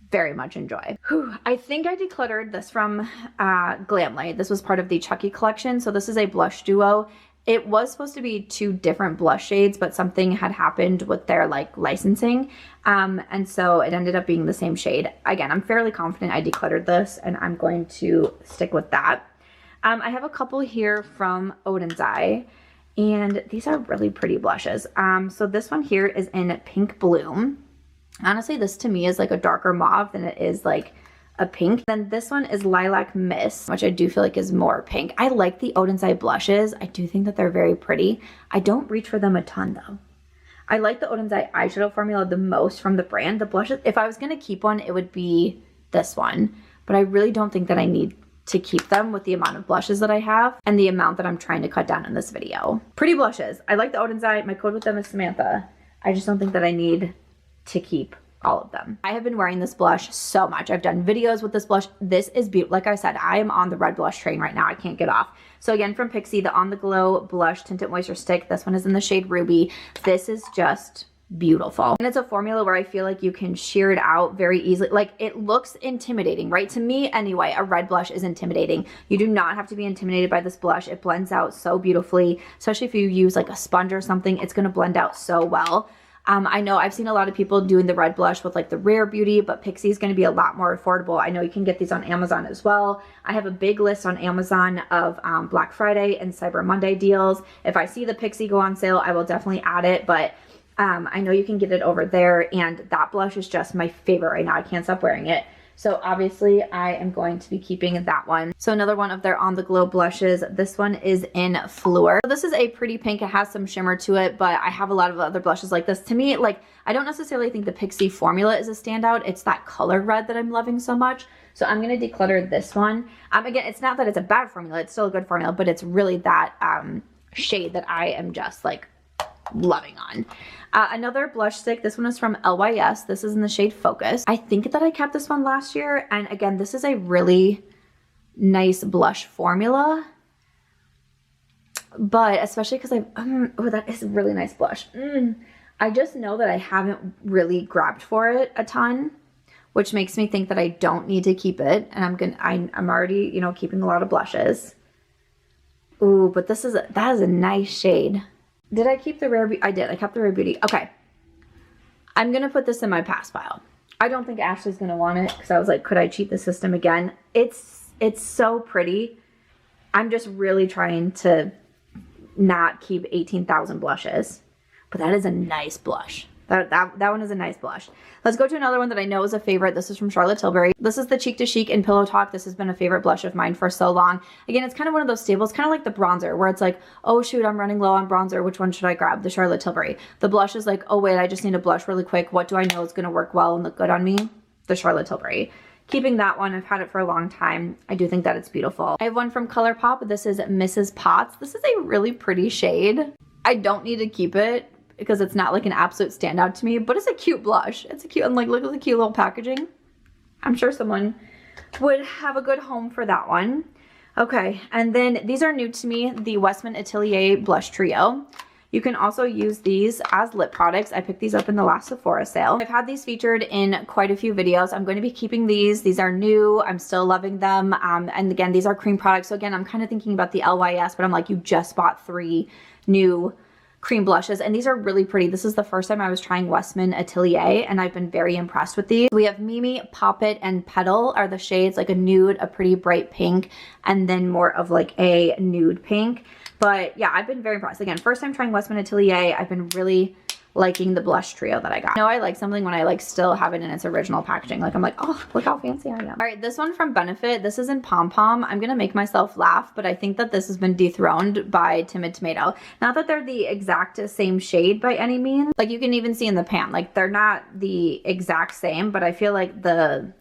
very much enjoy. Whew. I think I decluttered this from Glamlight. This was part of the Chucky collection. So this is a blush duo. It was supposed to be 2 different blush shades, but something had happened with their like licensing. And so it ended up being the same shade. Again, I'm fairly confident I decluttered this and I'm going to stick with that. I have a couple here from Odin's Eye, and these are really pretty blushes. So this one here is in Pink Bloom. Honestly, this to me is like a darker mauve than it is like a pink. Then this one is Lilac Mist, which I do feel like is more pink. I like the Odin's Eye blushes. I do think that they're very pretty. I don't reach for them a ton though. I like the Odin's Eye eyeshadow formula the most from the brand. The blushes, if I was going to keep one, it would be this one. But I really don't think that I need to keep them with the amount of blushes that I have and the amount that I'm trying to cut down in this video. Pretty blushes. I like the Odin's Eye. My code with them is Samantha. I just don't think that I need to keep all of them. I have been wearing this blush so much. I've done videos with this blush. This is beautiful. Like I said, I am on the red blush train right now. I can't get off. So again, from Pixi, the On The Glow Blush Tinted Moisture Stick. This one is in the shade Ruby. This is just beautiful. And it's a formula where I feel like you can sheer it out very easily. Like, it looks intimidating, right? To me anyway, a red blush is intimidating. You do not have to be intimidated by this blush. It blends out so beautifully, especially if you use like a sponge or something. It's going to blend out so well. I know I've seen a lot of people doing the red blush with like the Rare Beauty, but Pixi is going to be a lot more affordable. I know you can get these on Amazon as well. I have a big list on Amazon of Black Friday and Cyber Monday deals. If I see the Pixi go on sale, I will definitely add it, but I know you can get it over there, and that blush is just my favorite right now. I can't stop wearing it. So obviously I am going to be keeping that one. So another one of their On The Glow blushes. This one is in Fleur. So this is a pretty pink. It has some shimmer to it, but I have a lot of other blushes like this. To me, like, I don't necessarily think the Pixi formula is a standout. It's that color red that I'm loving so much. So I'm going to declutter this one. Again, it's not that it's a bad formula. It's still a good formula, but it's really that shade that I am just like loving on. Another blush stick. This one is from LYS. This is in the shade Focus. I think that I kept this one last year. And again, this is a really nice blush formula. But especially because oh, that is a really nice blush. I just know that I haven't really grabbed for it a ton, which makes me think that I don't need to keep it. And I'm already, you know, keeping a lot of blushes. Ooh, but that is a nice shade. Did I keep the Rare Beauty? I did. I kept the Rare Beauty. Okay. I'm going to put this in my pass pile. I don't think Ashley's going to want it because I was like, could I cheat the system again? It's so pretty. I'm just really trying to not keep 18,000 blushes. But that is a nice blush. That one is a nice blush. Let's go to another one that I know is a favorite. This is from Charlotte Tilbury. This is the Cheek to Chic in Pillow Talk. This has been a favorite blush of mine for so long. Again, it's kind of one of those staples, kind of like the bronzer, where it's like, oh shoot, I'm running low on bronzer. Which one should I grab? The Charlotte Tilbury. The blush is like, oh wait, I just need a blush really quick. What do I know is going to work well and look good on me? The Charlotte Tilbury. Keeping that one. I've had it for a long time. I do think that it's beautiful. I have one from ColourPop. This is Mrs. Potts. This is a really pretty shade. I don't need to keep it because it's not like an absolute standout to me, but it's a cute blush. It's a cute, and like, look at the cute little packaging. I'm sure someone would have a good home for that one. Okay, and then these are new to me, the Westman Atelier Blush Trio. You can also use these as lip products. I picked these up in the last Sephora sale. I've had these featured in quite a few videos. I'm going to be keeping these. These are new. I'm still loving them. And again, these are cream products. So again, I'm kind of thinking about the LYS, but I'm like, you just bought 3 new cream blushes, and these are really pretty. This is the first time I was trying Westman Atelier, and I've been very impressed with these. We have Mimi, Pop It, and Petal are the shades, like a nude, a pretty bright pink, and then more of like a nude pink. But yeah, I've been very impressed. Again, first time trying Westman Atelier. I've been really liking the blush trio that I got. I know I like something when I like still have it in its original packaging. Like I'm like, oh, look how fancy I am. All right, this one from Benefit. This is in Pom Pom. I'm gonna make myself laugh, but I think that this has been dethroned by Timid Tomato. Not that they're the exact same shade by any means. Like you can even see in the pan, like they're not the exact same, but I feel like the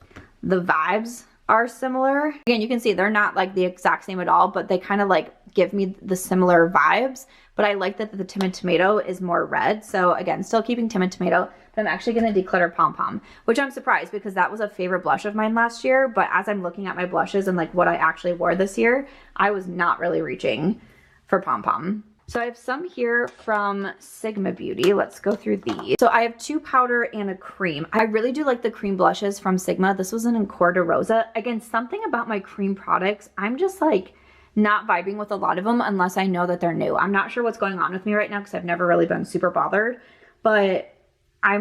vibes are similar. Again, you can see they're not like the exact same at all, but they kind of like give me the similar vibes. But I like that the Timid Tomato is more red. So again, still keeping Timid Tomato, but I'm actually going to declutter Pom Pom, which I'm surprised because that was a favorite blush of mine last year. But as I'm looking at my blushes and like what I actually wore this year, I was not really reaching for Pom Pom. So I have some here from Sigma Beauty. Let's go through these. So I have 2 powder and a cream. I really do like the cream blushes from Sigma. This was an Encore de Rosa. Again, something about my cream products, I'm just like not vibing with a lot of them unless I know that they're new. I'm not sure what's going on with me right now because I've never really been super bothered, but I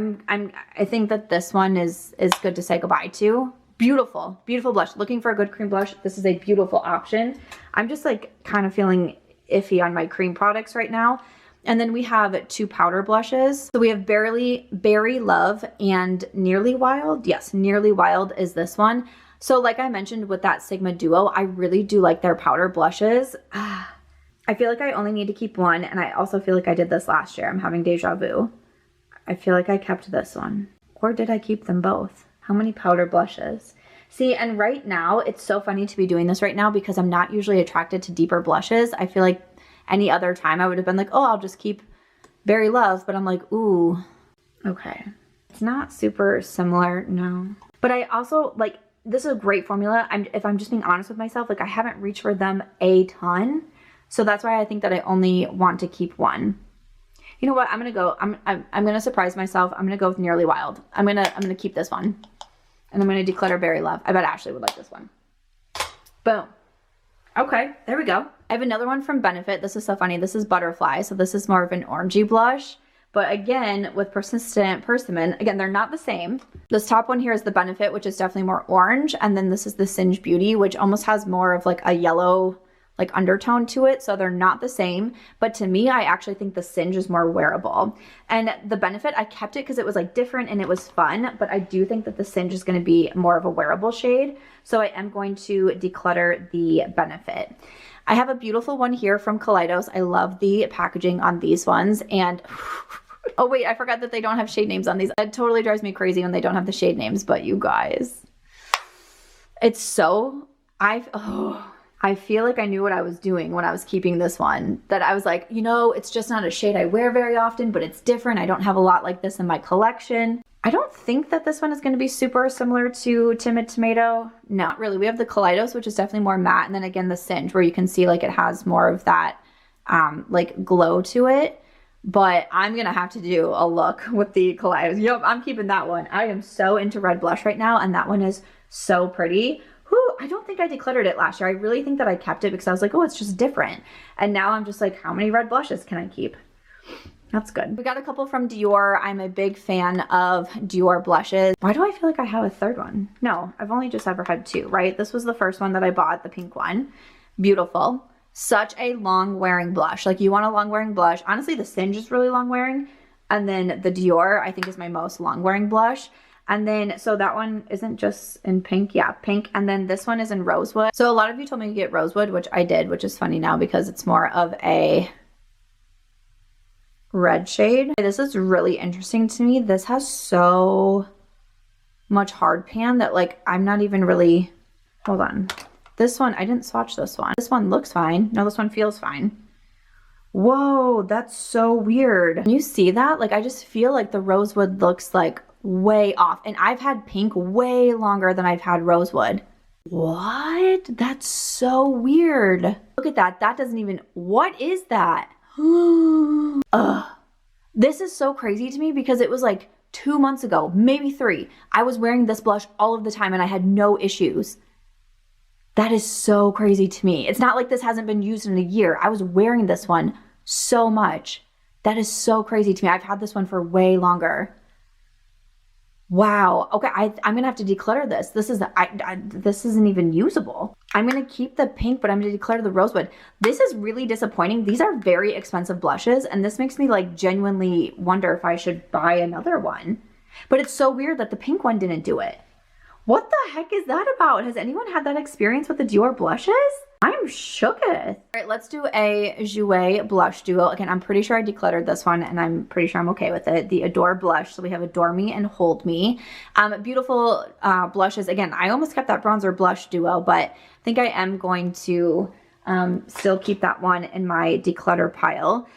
think that this one is good to say goodbye to. Beautiful, beautiful blush. Looking for a good cream blush, this is a beautiful option. I'm just like kind of feeling iffy on my cream products right now. And then we have 2 powder blushes. So we have Berry Love and Nearly Wild. Yes, Nearly Wild is this one. So like I mentioned with that Sigma Duo, I really do like their powder blushes. I feel like I only need to keep one, and I also feel like I did this last year. I'm having deja vu. I feel like I kept this one. Or did I keep them both? How many powder blushes? See, and right now, it's so funny to be doing this right now because I'm not usually attracted to deeper blushes. I feel like any other time I would have been like, oh, I'll just keep Berry Love, but I'm like, ooh, okay. It's not super similar, no. But I also, like, this is a great formula. If I'm just being honest with myself, like I haven't reached for them a ton. So that's why I think that I only want to keep one. You know what? I'm gonna surprise myself. I'm gonna go with Nearly Wild. I'm gonna keep this one. And I'm going to declutter Berry Love. I bet Ashley would like this one. Boom. Okay, there we go. I have another one from Benefit. This is so funny. This is Butterfly. So this is more of an orangey blush. But again, with Persistent Persimmon, again, they're not the same. This top one here is the Benefit, which is definitely more orange. And then this is the Singe Beauty, which almost has more of like a yellow like undertone to it. So they're not the same. But to me, I actually think the Singe is more wearable. And the Benefit, I kept it because it was like different and it was fun. But I do think that the Singe is going to be more of a wearable shade. So I am going to declutter the Benefit. I have a beautiful one here from Kaleidos. I love the packaging on these ones. And oh wait, I forgot that they don't have shade names on these. It totally drives me crazy when they don't have the shade names. But you guys, it's so, I feel like I knew what I was doing when I was keeping this one. That I was like, you know, it's just not a shade I wear very often, but it's different. I don't have a lot like this in my collection. I don't think that this one is going to be super similar to Timid Tomato. No, not really. We have the Kaleidos, which is definitely more matte. And then again, the Singe, where you can see like it has more of that like glow to it. But I'm going to have to do a look with the Kaleidos. Yep, I'm keeping that one. I am so into red blush right now. And that one is so pretty. Whew, I don't think I decluttered it last year. I really think that I kept it because I was like, oh, it's just different. And now I'm just like, how many red blushes can I keep? That's good. We got a couple from Dior. I'm a big fan of Dior blushes. Why do I feel like I have a third one? No, I've only just ever had two, right? This was the first one that I bought, the pink one. Beautiful. Such a long wearing blush. Like you want a long wearing blush. Honestly, the Singe is really long wearing. And then the Dior, I think, is my most long wearing blush. And then, so that one isn't just in pink. Yeah, pink. And then this one is in Rosewood. So a lot of you told me to get Rosewood, which I did, which is funny now because it's more of a red shade. This is really interesting to me. This has so much hard pan that like I'm not even really, hold on. This one, I didn't swatch this one. This one looks fine. No, this one feels fine. Whoa, that's so weird. Can you see that? Like I just feel like the Rosewood looks like way off. And I've had pink way longer than I've had Rosewood. What? That's so weird. Look at that. That doesn't even, what is that? Ugh. This is so crazy to me because it was like 2 months ago, maybe 3. I was wearing this blush all of the time and I had no issues. That is so crazy to me. It's not like this hasn't been used in a year. I was wearing this one so much. That is so crazy to me. I've had this one for way longer. Wow. Okay, I'm gonna have to declutter this. This is this isn't even usable. I'm gonna keep the pink, but I'm gonna declutter the Rosewood. This is really disappointing. These are very expensive blushes, and this makes me like genuinely wonder if I should buy another one. But it's so weird that the pink one didn't do it. What the heck is that about? Has anyone had that experience with the Dior blushes? I'm shooketh. All right, let's do a Jouer blush duo. Again, I'm pretty sure I decluttered this one and I'm pretty sure I'm okay with it. The Adore blush. So we have Adore Me and Hold Me. Beautiful blushes. Again, I almost kept that bronzer blush duo, but I think I am going to still keep that one in my declutter pile.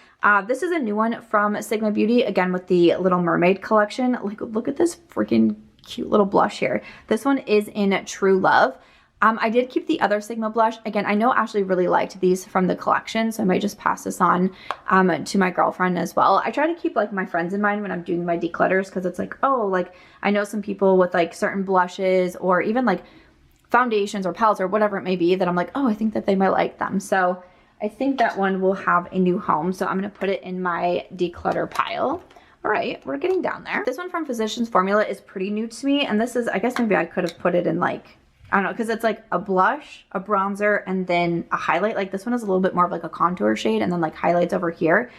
This is a new one from Sigma Beauty, again with the Little Mermaid collection. Like, look at this freaking cute little blush here. This one is in True Love. I did keep the other Sigma blush. Again, I know Ashley really liked these from the collection, so I might just pass this on to my girlfriend as well. I try to keep like my friends in mind when I'm doing my declutters because it's like, oh, like I know some people with like certain blushes or even like foundations or palettes or whatever it may be that I'm like, oh, I think that they might like them. So I think that one will have a new home. So I'm going to put it in my declutter pile. All right, we're getting down there. This one from Physicians Formula is pretty new to me. And this is, I guess maybe I could have put it in like, I don't know, because it's like a blush, a bronzer, and then a highlight. Like this one is a little bit more of like a contour shade and then like highlights over here.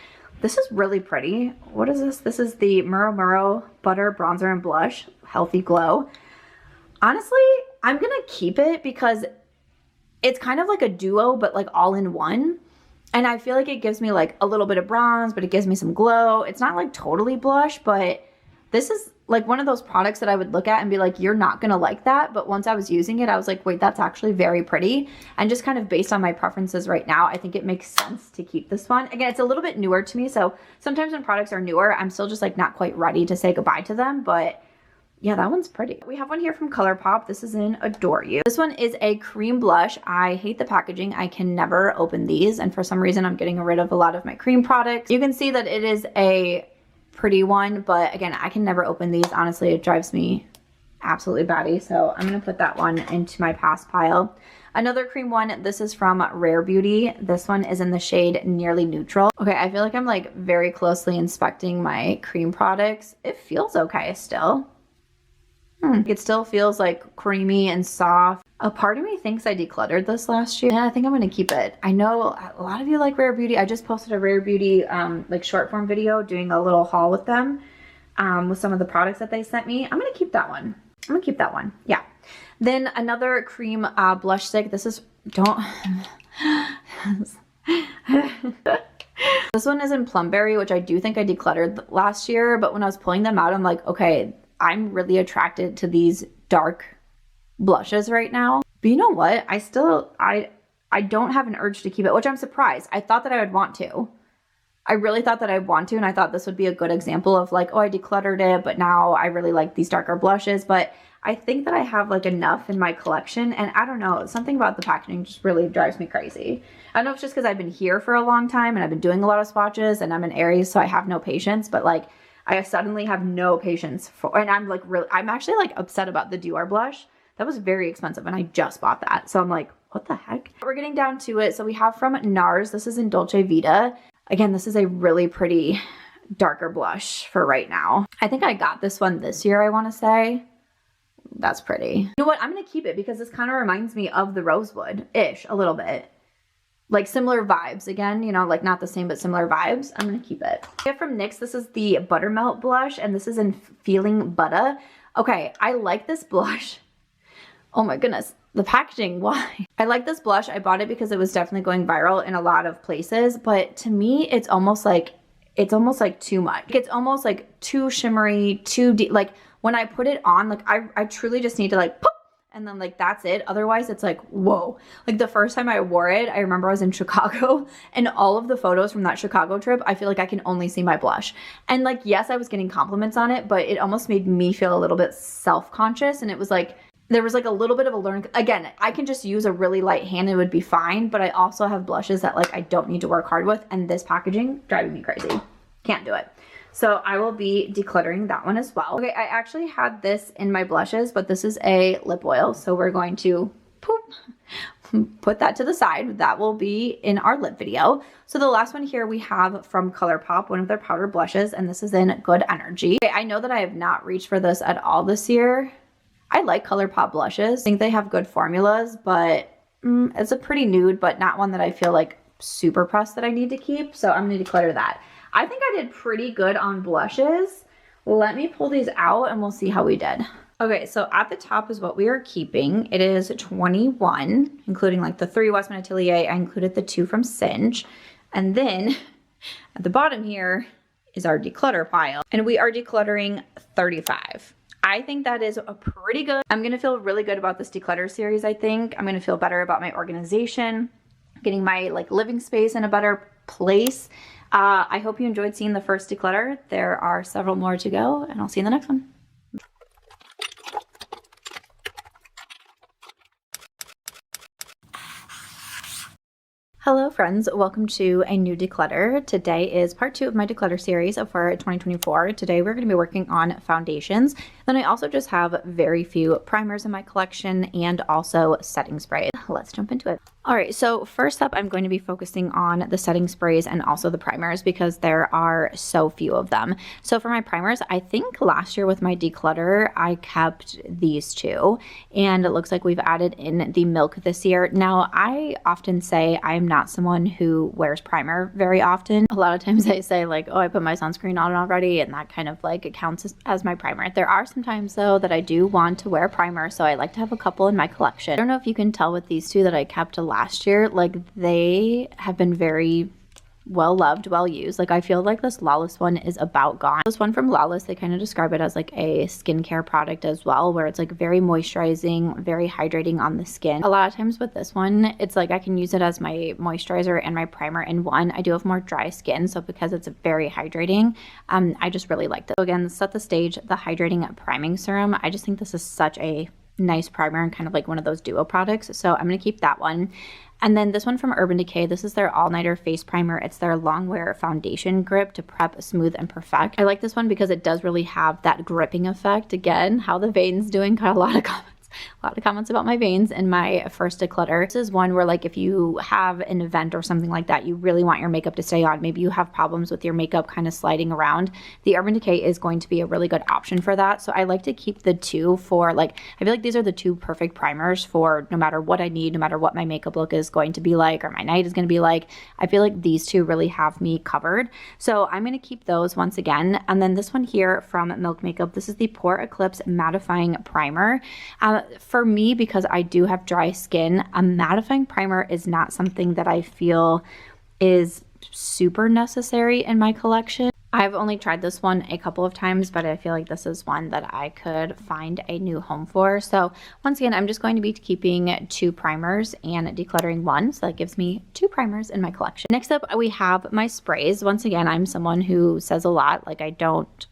This is really pretty. What is this? This is the Muro Muro Butter Bronzer and Blush Healthy Glow. Honestly, I'm going to keep it because it's kind of like a duo, but like all in one. And I feel like it gives me like a little bit of bronze, but it gives me some glow. It's not like totally blush, but this is like one of those products that I would look at and be like, you're not going to like that. But once I was using it, I was like, wait, that's actually very pretty. And just kind of based on my preferences right now, I think it makes sense to keep this one. Again, it's a little bit newer to me. So sometimes when products are newer, I'm still just like not quite ready to say goodbye to them. But yeah, that one's pretty. We have one here from ColourPop. This is in Adore You. This one is a cream blush. I hate the packaging. I can never open these. And for some reason, I'm getting rid of a lot of my cream products. You can see that it is a pretty one, but again, I can never open these. Honestly, it drives me absolutely batty. So I'm going to put that one into my pass pile. Another cream one, this is from Rare Beauty. This one is in the shade Nearly Neutral. Okay, I feel like I'm like very closely inspecting my cream products. It feels okay still. It still feels like creamy and soft. A part of me thinks I decluttered this last year. Yeah, I think I'm going to keep it. I know a lot of you like Rare Beauty. I just posted a Rare Beauty like short form video doing a little haul with them with some of the products that they sent me. I'm going to keep that one. I'm going to keep that one. Yeah. Then another cream blush stick. This is, This one is in Plumberry, which I do think I decluttered last year. But when I was pulling them out, I'm like, okay, I'm really attracted to these dark blushes right now. But you know what? I I don't have an urge to keep it, which I'm surprised. I thought that I would want to. I really thought that I'd want to, and I thought this would be a good example of like, oh, I decluttered it, but now I really like these darker blushes. But I think that I have like enough in my collection, and I don't know, something about the packaging just really drives me crazy. I don't know if it's just because I've been here for a long time and I've been doing a lot of swatches and I'm an Aries, so I have no patience, but like I suddenly have no patience for, and I'm like really, I'm actually like upset about the Dior blush. That was very expensive and I just bought that. So I'm like, what the heck? We're getting down to it. So we have from NARS, this is in Dolce Vita. Again, this is a really pretty darker blush for right now. I think I got this one this year, I want to say. That's pretty. You know what? I'm going to keep it because this kind of reminds me of the Rosewood-ish a little bit. Like similar vibes. Again, you know, like not the same, but similar vibes. I'm going to keep it. We have from NYX, this is the Buttermelt blush, and this is in Feeling Butta. Okay, I like this blush. Oh my goodness. The packaging, why? I like this blush. I bought it because it was definitely going viral in a lot of places, but to me, it's almost like too much. It's almost like too shimmery, too deep. Like when I put it on, like I truly just need to like pop, and then like that's it. Otherwise it's like, whoa. Like the first time I wore it, I remember I was in Chicago, and all of the photos from that Chicago trip, I feel like I can only see my blush. And like, yes, I was getting compliments on it, but it almost made me feel a little bit self-conscious, and it was like, there was like a little bit of a learn. Again, I can just use a really light hand, it would be fine, but I also have blushes that like I don't need to work hard with, and this packaging driving me crazy. Can't do it. So I will be decluttering that one as well. Okay, I actually had this in my blushes, but this is a lip oil, so we're going to put that to the side. That will be in our lip video. So the last one here we have from ColourPop, one of their powder blushes, and this is in Good Energy. Okay, I know that I have not reached for this at all this year. I like ColourPop blushes. I think they have good formulas, but it's a pretty nude, but not one that I feel like super pressed that I need to keep. So I'm going to declutter that. I think I did pretty good on blushes. Let me pull these out and we'll see how we did. Okay, so at the top is what we are keeping. It is 21, including like the 3 Westman Atelier. I included the 2 from Singe. And then at the bottom here is our declutter pile. And we are decluttering 35. I think that is a pretty good. I'm going to feel really good about this declutter series, I think. I'm going to feel better about my organization, getting my like living space in a better place. I hope you enjoyed seeing the first declutter. There are several more to go, and I'll see you in the next one. Hello friends, welcome to a new declutter. Today is part 2 of my declutter series for 2024. Today we're going to be working on foundations. Then I also just have very few primers in my collection and also setting sprays. Let's jump into it. All right, so first up I'm going to be focusing on the setting sprays and also the primers because there are so few of them. So for my primers, I think last year with my declutter I kept these 2, and it looks like we've added in the Milk this year. Now I often say I'm not someone who wears primer very often. A lot of times I say like, oh, I put my sunscreen on already, and that kind of like counts as my primer. There are some times though that I do want to wear primer, so I like to have a couple in my collection. I don't know if you can tell with these 2 that I kept last year, like they have been very well loved, well used. Like I feel like this Lawless one is about gone. This one from Lawless, they kind of describe it as like a skincare product as well, where it's like very moisturizing, very hydrating on the skin. A lot of times with this one, it's like I can use it as my moisturizer and my primer in one. I do have more dry skin, so because it's very hydrating, I just really like this. So again, set the stage, the hydrating priming serum. I just think this is such a nice primer and kind of like one of those duo products, so I'm going to keep that one. And then this one from Urban Decay, this is their all-nighter face primer. It's their long wear foundation grip to prep, smooth, and perfect. I like this one because it does really have that gripping effect. Again, how the veins doing? Got a lot of comments about my veins in my first declutter. This is one where like if you have an event or something like that, you really want your makeup to stay on. Maybe you have problems with your makeup kind of sliding around. The Urban Decay is going to be a really good option for that. So I like to keep the 2 for like, I feel like these are the 2 perfect primers for no matter what I need, no matter what my makeup look is going to be like or my night is going to be like. I feel like these 2 really have me covered. So I'm going to keep those once again. And then this one here from Milk Makeup, this is the Pore Eclipse Mattifying Primer. For me, because I do have dry skin, a mattifying primer is not something that I feel is super necessary in my collection. I've only tried this one a couple of times, but I feel like this is one that I could find a new home for. So once again, I'm just going to be keeping 2 primers and decluttering 1. So that gives me 2 primers in my collection. Next up, we have my sprays. Once again, I'm someone who says a lot, like I don't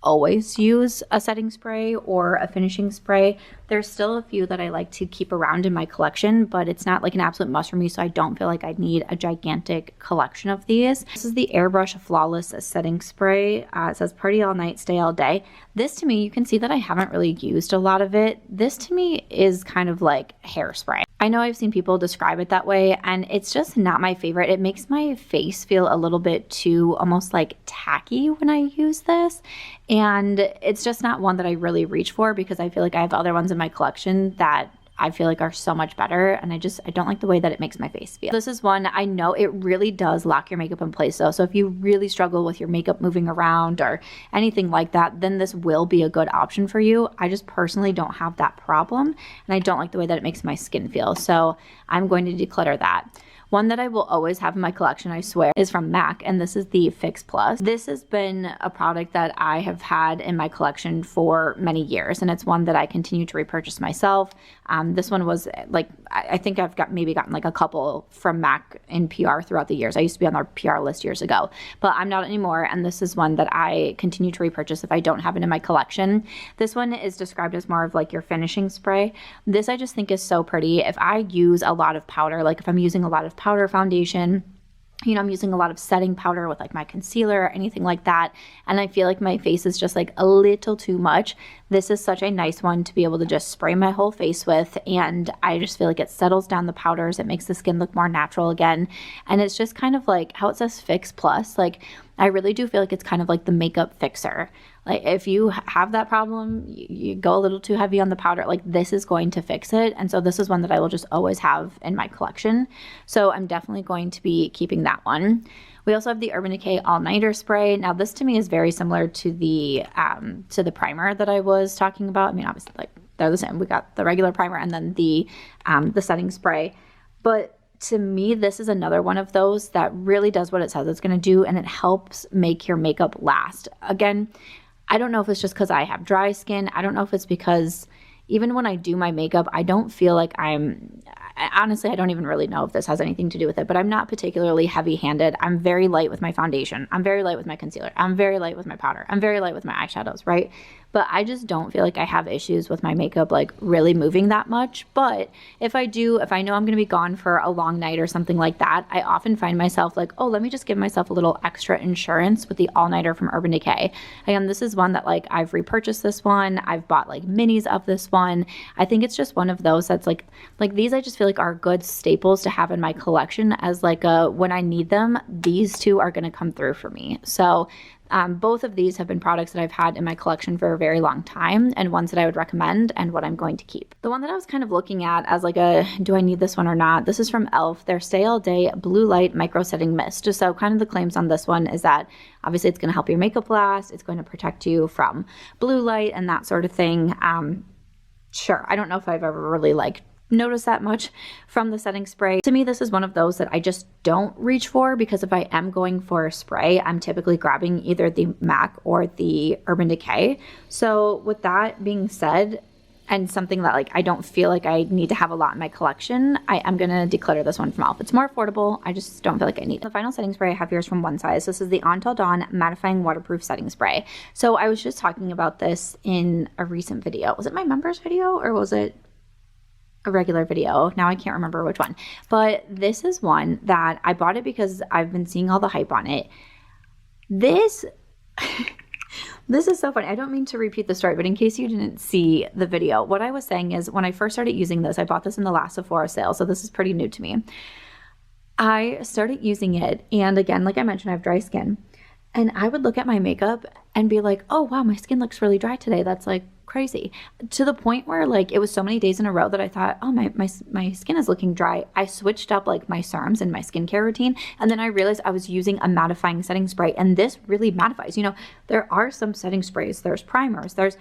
always use a setting spray or a finishing spray. There's still a few that I like to keep around in my collection, but it's not like an absolute must for me, so I don't feel like I need a gigantic collection of these. This is the Airbrush Flawless Setting Spray. It says party all night, stay all day. This to me, you can see that I haven't really used a lot of it. This to me is kind of like hairspray. I know I've seen people describe it that way, and it's just not my favorite. It makes my face feel a little bit too almost like tacky when I use this, and it's just not one that I really reach for because I feel like I have other ones in my collection that I feel like are so much better, and I don't like the way that it makes my face feel. This is one I know it really does lock your makeup in place though, so if you really struggle with your makeup moving around or anything like that, then this will be a good option for you. I just personally don't have that problem, and I don't like the way that it makes my skin feel, so I'm going to declutter that. One that I will always have in my collection, I swear, is from MAC, and this is the Fix Plus. This has been a product that I have had in my collection for many years, and it's one that I continue to repurchase myself. This one was like, I think I've gotten like a couple from MAC in PR throughout the years. I used to be on their PR list years ago, but I'm not anymore, and this is one that I continue to repurchase if I don't have it in my collection. This one is described as more of like your finishing spray. This I just think is so pretty. If I use a lot of powder, like if I'm using a lot of powder foundation, you know, I'm using a lot of setting powder with like my concealer or anything like that, and I feel like my face is just like a little too much, this is such a nice one to be able to just spray my whole face with, and I just feel like it settles down the powders, it makes the skin look more natural again, and it's just kind of like how it says Fix Plus, like I really do feel like it's kind of like the makeup fixer. Like if you have that problem, you go a little too heavy on the powder, like this is going to fix it. And so this is one that I will just always have in my collection. So I'm definitely going to be keeping that one. We also have the Urban Decay All Nighter Spray. Now this to me is very similar to the primer that I was talking about. I mean, obviously like they're the same. We got the regular primer and then the setting spray. But to me, this is another one of those that really does what it says it's going to do, and it helps make your makeup last. Again, I don't know if it's just because I have dry skin. I don't know if it's because even when I do my makeup, I don't feel like honestly, I don't even really know if this has anything to do with it, but I'm not particularly heavy-handed. I'm very light with my foundation. I'm very light with my concealer. I'm very light with my powder. I'm very light with my eyeshadows, right? But I just don't feel like I have issues with my makeup like really moving that much. But if I know I'm going to be gone for a long night or something like that, I often find myself like, oh, let me just give myself a little extra insurance with the All Nighter from Urban Decay. Again, this is one that like I've repurchased this one. I've bought like minis of this one. I think it's just one of those that's like these I just feel like are good staples to have in my collection as like when I need them, these two are going to come through for me. So both of these have been products that I've had in my collection for a very long time and ones that I would recommend and what I'm going to keep. The one that I was kind of looking at as like do I need this one or not? This is from e.l.f. Their Stay All Day Blue Light Micro Setting Mist. Just so kind of the claims on this one is that obviously it's going to help your makeup last. It's going to protect you from blue light and that sort of thing. Sure, I don't know if I've ever really like notice that much from the setting spray. To me, this is one of those that I just don't reach for because if I am going for a spray, I'm typically grabbing either the MAC or the Urban Decay. So with that being said, and something that like I don't feel like I need to have a lot in my collection, I am going to declutter this one from e.l.f. It's more affordable. I just don't feel like I need it. The final setting spray I have here is from One Size. This is the Until Dawn Mattifying Waterproof Setting Spray. So I was just talking about this in a recent video. Was it my members video or was it a regular video? Now I can't remember which one, but this is one that I bought it because I've been seeing all the hype on it. This is so funny. I don't mean to repeat the story, but in case you didn't see the video, what I was saying is when I first started using this, I bought this in the last Sephora sale, so this is pretty new to me. I started using it, and again, like I mentioned, I have dry skin, and I would look at my makeup and be like, oh wow, my skin looks really dry today. That's like crazy, to the point where like it was so many days in a row that I thought, oh, my skin is looking dry. I switched up like my serums and my skincare routine, and then I realized I was using a mattifying setting spray, and this really mattifies. You know, there are some setting sprays, there's primers, there's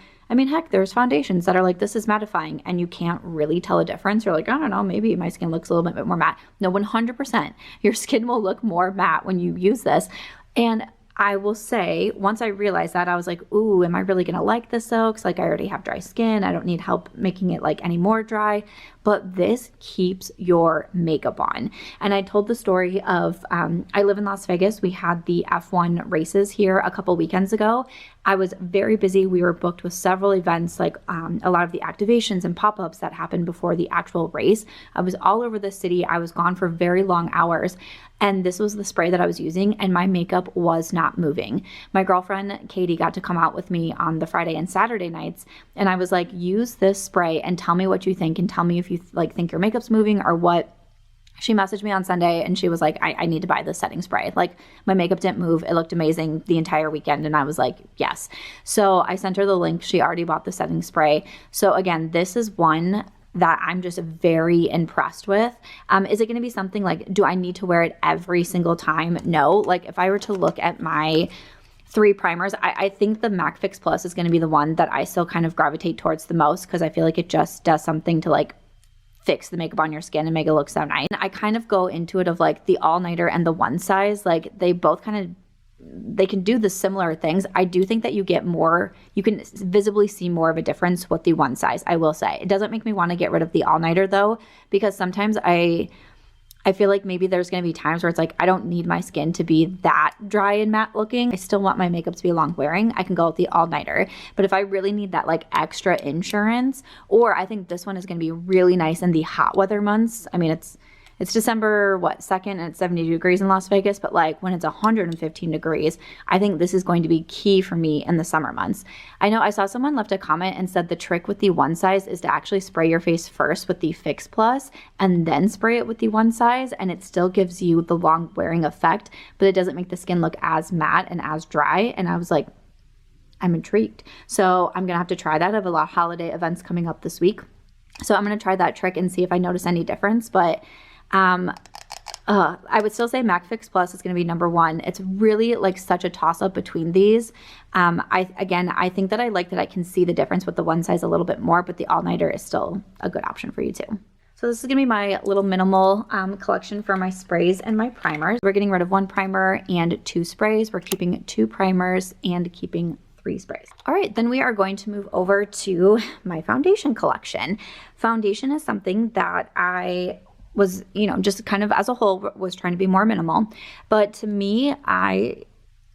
foundations that are like, this is mattifying, and you can't really tell a difference. You're like, I don't know, maybe my skin looks a little bit more matte. No, 100%, your skin will look more matte when you use this. And I will say, once I realized that, I was like, ooh, am I really gonna like this though? Because like I already have dry skin. I don't need help making it like any more dry. But this keeps your makeup on. And I told the story of, I live in Las Vegas. We had the F1 races here a couple weekends ago. I was very busy. We were booked with several events, like a lot of the activations and pop-ups that happened before the actual race. I was all over the city. I was gone for very long hours. And this was the spray that I was using, and my makeup was not moving. My girlfriend, Katie, got to come out with me on the Friday and Saturday nights, and I was like, use this spray and tell me what you think, and tell me if you like think your makeup's moving or what. She messaged me on Sunday, and she was like, I need to buy this setting spray. Like, my makeup didn't move. It looked amazing the entire weekend, and I was like, yes. So I sent her the link. She already bought the setting spray. So again, this is one that I'm just very impressed with. Is it going to be something like, do I need to wear it every single time? No. Like, if I were to look at my 3 primers, I think the MAC Fix Plus is going to be the one that I still kind of gravitate towards the most, because I feel like it just does something to like fix the makeup on your skin and make it look so nice. I kind of go into it of like the all-nighter and the one size, like they both kind of, they can do the similar things. I do think that you get more, you can visibly see more of a difference with the one size, I will say. It doesn't make me want to get rid of the all-nighter though, because sometimes I feel like maybe there's going to be times where it's like, I don't need my skin to be that dry and matte looking. I still want my makeup to be long wearing. I can go with the all-nighter. But if I really need that like extra insurance, or I think this one is going to be really nice in the hot weather months. I mean, it's December, 2nd, and it's 70 degrees in Las Vegas, but like when it's 115 degrees, I think this is going to be key for me in the summer months. I know I saw someone left a comment and said the trick with the one size is to actually spray your face first with the Fix Plus and then spray it with the one size, and it still gives you the long wearing effect, but it doesn't make the skin look as matte and as dry. And I was like, I'm intrigued. So I'm gonna have to try that. I have a lot of holiday events coming up this week. So I'm gonna try that trick and see if I notice any difference, but I would still say MAC Fix Plus is going to be number 1. It's really like such a toss up between these. I think that I like that I can see the difference with the one size a little bit more, but the all-nighter is still a good option for you too. So this is going to be my little minimal collection for my sprays and my primers. We're getting rid of 1 primer and 2 sprays. We're keeping 2 primers and keeping 3 sprays. All right, then we are going to move over to my foundation collection. Foundation is something that I was, just kind of as a whole was trying to be more minimal. But to me,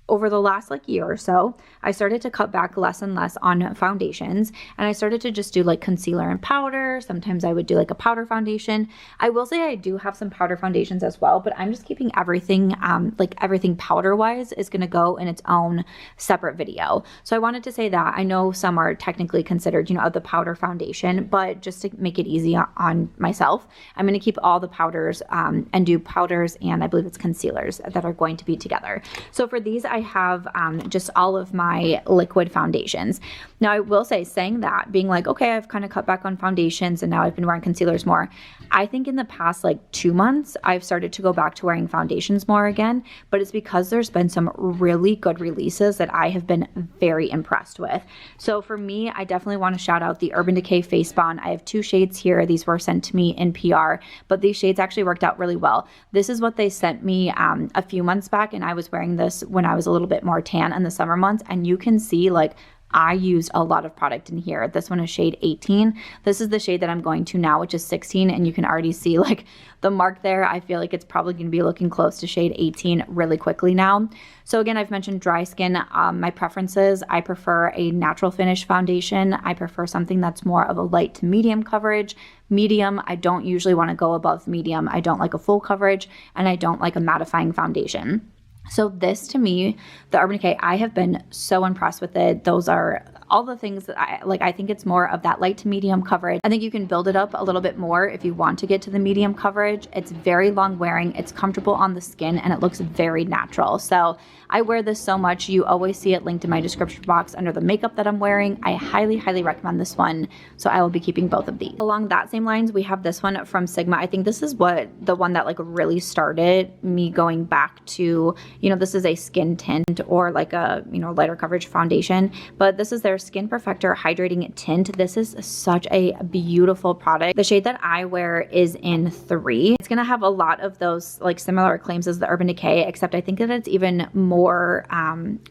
over the last like year or so, I started to cut back less and less on foundations, and I started to just do like concealer and powder. Sometimes I would do like a powder foundation. I will say I do have some powder foundations as well, but I'm just keeping everything, like everything powder wise is going to go in its own separate video. So I wanted to say that. I know some are technically considered, the powder foundation, but just to make it easy on myself, I'm going to keep all the powders and do powders, and I believe it's concealers that are going to be together. So for these, I have just all of my liquid foundations. Now I will say, saying that, being like, okay, I've kind of cut back on foundations and now I've been wearing concealers more. I think in the past like 2 months, I've started to go back to wearing foundations more again, but it's because there's been some really good releases that I have been very impressed with. So for me, I definitely want to shout out the Urban Decay Face Bond. I have 2 shades here. These were sent to me in PR, but these shades actually worked out really well. This is what they sent me a few months back, and I was wearing this when I was a little bit more tan in the summer months, and you can see like I used a lot of product in here. This one is shade 18. This is the shade that I'm going to now, which is 16, and you can already see like the mark there. I feel like it's probably going to be looking close to shade 18 really quickly now. So again, I've mentioned dry skin. My preferences, I prefer a natural finish foundation. I prefer something that's more of a light to medium coverage. Medium, I don't usually want to go above medium. I don't like a full coverage, and I don't like a mattifying foundation. So this, to me, the Urban Decay, I have been so impressed with it. Those are all the things that I like. I think it's more of that light to medium coverage. I think you can build it up a little bit more if you want to get to the medium coverage. It's very long wearing, it's comfortable on the skin, and it looks very natural. So I wear this so much. You always see it linked in my description box under the makeup that I'm wearing. I highly, highly recommend this one. So I will be keeping both of these. Along that same lines, we have this one from Sigma. I think this is the one that like really started me going back to, this is a skin tint or like a, lighter coverage foundation, but this is their Skin Perfector Hydrating Tint. This is such a beautiful product. The shade that I wear is in 3. It's gonna have a lot of those like similar claims as the Urban Decay, except I think that it's even more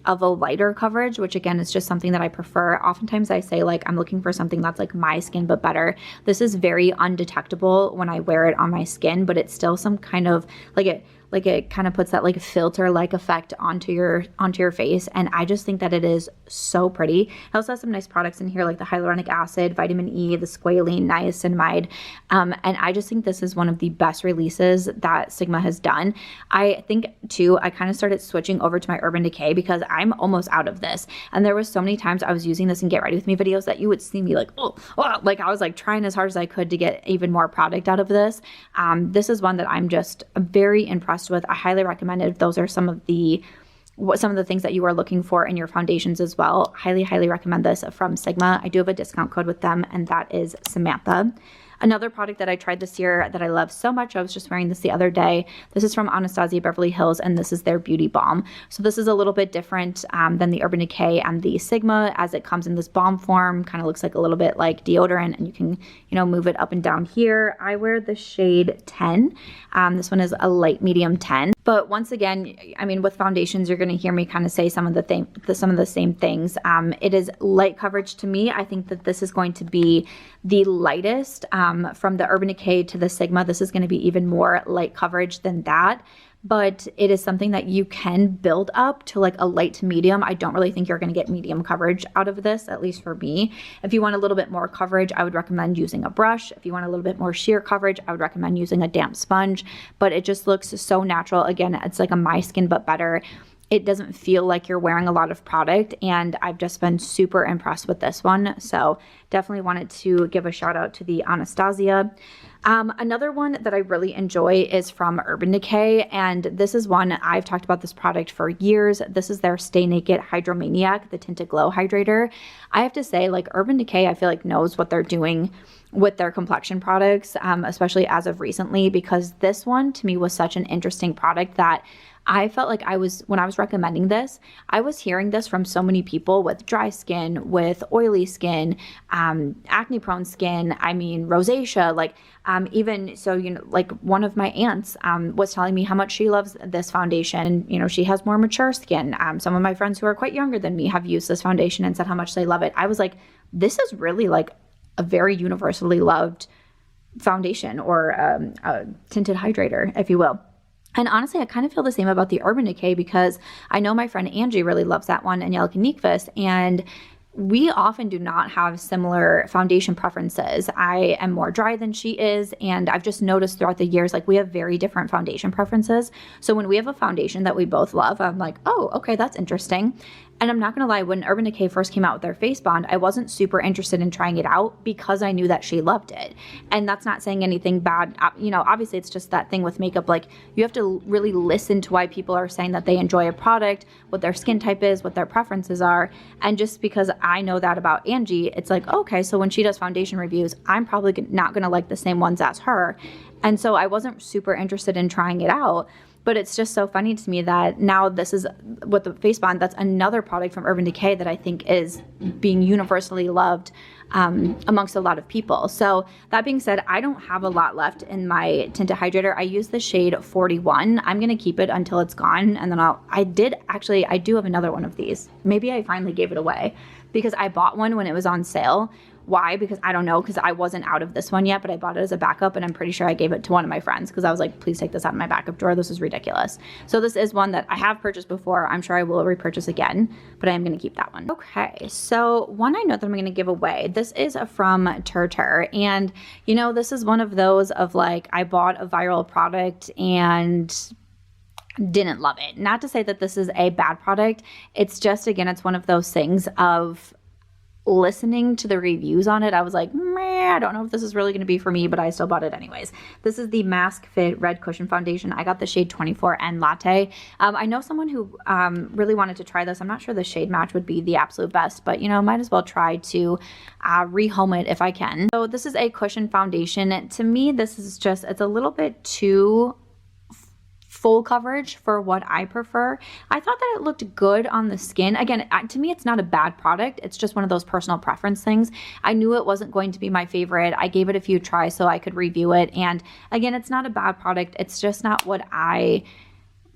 of a lighter coverage, which again is just something that I prefer. Oftentimes I say like I'm looking for something that's like my skin but better. This is very undetectable when I wear it on my skin, but it's still some kind of it kind of puts that like filter like effect onto your face, and I just think that it is so pretty. It also has some nice products in here like the hyaluronic acid, vitamin E, the squalene, niacinamide, and I just think this is one of the best releases that Sigma has done. I think too I kind of started switching over to my Urban Decay because I'm almost out of this, and there was so many times I was using this in Get Ready With Me videos that you would see me like like I was like trying as hard as I could to get even more product out of this. This is one that I'm just very impressed with. I highly recommend it if those are some of the things that you are looking for in your foundations as well. Highly recommend this from Sigma. I do have a discount code with them, and that is Samantha. Another product that I tried this year that I love so much, I was just wearing this the other day. This is from Anastasia Beverly Hills, and this is their Beauty Balm. So this is a little bit different than the Urban Decay and the Sigma, as it comes in this balm form. Kind of looks like a little bit like deodorant, and you can, move it up and down here. I wear the shade 10. This one is a light medium 10. But once again, I mean, with foundations, you're going to hear me kind of say some of the same things. It is light coverage to me. I think that this is going to be the lightest from the Urban Decay to the Sigma. This is going to be even more light coverage than that. But it is something that you can build up to like a light to medium. I don't really think you're going to get medium coverage out of this, at least for me. If you want a little bit more coverage, I would recommend using a brush. If you want a little bit more sheer coverage, I would recommend using a damp sponge. But it just looks so natural. Again, it's like a My Skin but better. It doesn't feel like you're wearing a lot of product, and I've just been super impressed with this one. So definitely wanted to give a shout out to the Anastasia. Another one that I really enjoy is from Urban Decay, and this is one I've talked about this product for years. This is their Stay Naked Hydromaniac, the Tinted Glow Hydrator. I have to say, like, Urban Decay, I feel like knows what they're doing with their complexion products, especially as of recently, because this one to me was such an interesting product that I felt like when I was recommending this, I was hearing this from so many people with dry skin, with oily skin, acne prone skin, I mean, rosacea, like, even so, like one of my aunts, was telling me how much she loves this foundation. And, she has more mature skin. Some of my friends who are quite younger than me have used this foundation and said how much they love it. I was like, this is really like a very universally loved foundation, or a tinted hydrator, if you will. And honestly, I kind of feel the same about the Urban Decay, because I know my friend Angie really loves that one, and Angelica Nikvist, and we often do not have similar foundation preferences. I am more dry than she is, and I've just noticed throughout the years, like, we have very different foundation preferences. So when we have a foundation that we both love, I'm like, oh, okay, that's interesting. And I'm not going to lie, when Urban Decay first came out with their Face Bond, I wasn't super interested in trying it out because I knew that she loved it. And that's not saying anything bad. Obviously it's just that thing with makeup. Like, you have to really listen to why people are saying that they enjoy a product, what their skin type is, what their preferences are. And just because I know that about Angie, it's like, okay, so when she does foundation reviews, I'm probably not going to like the same ones as her. And so I wasn't super interested in trying it out. But it's just so funny to me that now this is with the Face Bond, that's another product from Urban Decay that I think is being universally loved amongst a lot of people. So that being said, I don't have a lot left in my tinted hydrator. I use the shade 41. I'm going to keep it until it's gone. And then I do have another one of these. Maybe I finally gave it away because I bought one when it was on sale. Why? Because I don't know, because I wasn't out of this one yet, but I bought it as a backup, and I'm pretty sure I gave it to one of my friends because I was like, please take this out of my backup drawer. This is ridiculous. So this is one that I have purchased before. I'm sure I will repurchase again, but I am going to keep that one. Okay, so one I know that I'm going to give away. This is from Turtur, and this is one of those of like, I bought a viral product and didn't love it. Not to say that this is a bad product. It's just, again, it's one of those things of listening to the reviews on it, I was like, meh, I don't know if this is really going to be for me, but I still bought it anyways. This is the Mask Fit Red Cushion Foundation. I got the shade 24 and Latte. I know someone who really wanted to try this. I'm not sure the shade match would be the absolute best, but might as well try to rehome it if I can. So this is a cushion foundation. To me, this is just, it's a little bit too full coverage for what I prefer. I thought that it looked good on the skin. Again, to me, it's not a bad product. It's just one of those personal preference things. I knew it wasn't going to be my favorite. I gave it a few tries so I could review it. And again, it's not a bad product. It's just not what I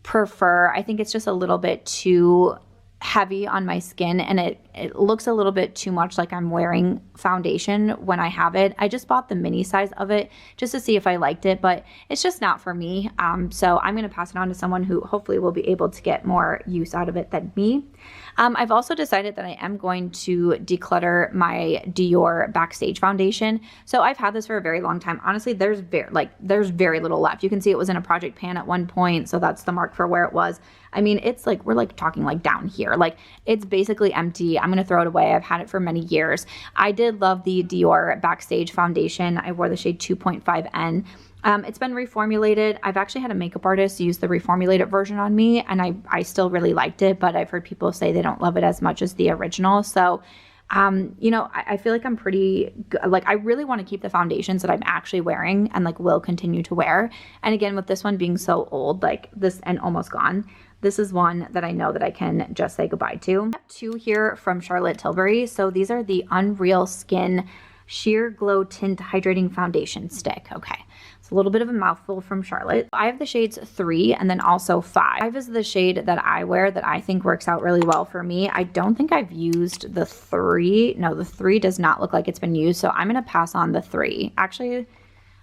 prefer. I think it's just a little bit too heavy on my skin, and it looks a little bit too much like I'm wearing foundation when I have it. I just bought the mini size of it just to see if I liked it, but it's just not for me. So I'm going to pass it on to someone who hopefully will be able to get more use out of it than me. I've also decided that I am going to declutter my Dior Backstage foundation. So I've had this for a very long time. Honestly, there's very little left. You can see it was in a project pan at one point, so that's the mark for where it was. I mean, it's like, we're like talking like down here. Like, it's basically empty. I'm going to throw it away. I've had it for many years. I did love the Dior Backstage foundation. I wore the shade 2.5N. It's been reformulated. I've actually had a makeup artist use the reformulated version on me, and I still really liked it, but I've heard people say they don't love it as much as the original. So, you know, I feel like I'm pretty good. Like, I really want to keep the foundations that I'm actually wearing and like will continue to wear. And again, with this one being so old, like this and almost gone, this is one that I know that I can just say goodbye to. I have two here from Charlotte Tilbury. So these are the Unreal Skin Sheer Glow Tint Hydrating Foundation Stick. Okay. It's a little bit of a mouthful from Charlotte. I have the shades 3 and then also 5. 5 is the shade that I wear that I think works out really well for me. I don't think I've used the 3. No, the 3 does not look like it's been used, so I'm going to pass on the 3. Actually,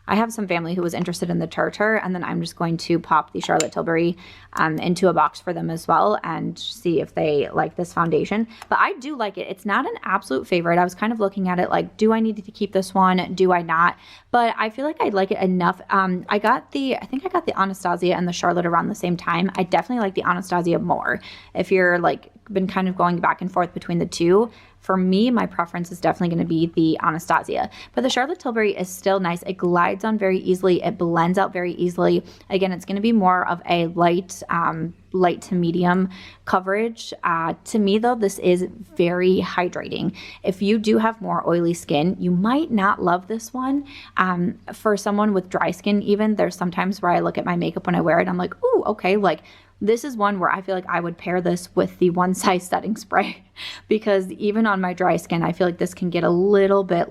I have some family who was interested in the Tartar, and then I'm just going to pop the Charlotte Tilbury into a box for them as well and see if they like this foundation. But I do like it. It's not an absolute favorite. I was kind of looking at it like, do I need to keep this one? Do I not? But I feel like I like it enough. I think I got the Anastasia and the Charlotte around the same time. I definitely like the Anastasia more. If you're like been kind of going back and forth between the two, for me, my preference is definitely going to be the Anastasia. But the Charlotte Tilbury is still nice. It glides on very easily. It blends out very easily. Again, it's going to be more of a light to medium coverage. To me, though, this is very hydrating. If you do have more oily skin, you might not love this one. For someone with dry skin, even, there's sometimes where I look at my makeup when I wear it, I'm like, ooh, okay, like, this is one where I feel like I would pair this with the One Size setting spray, because even on my dry skin, I feel like this can get a little bit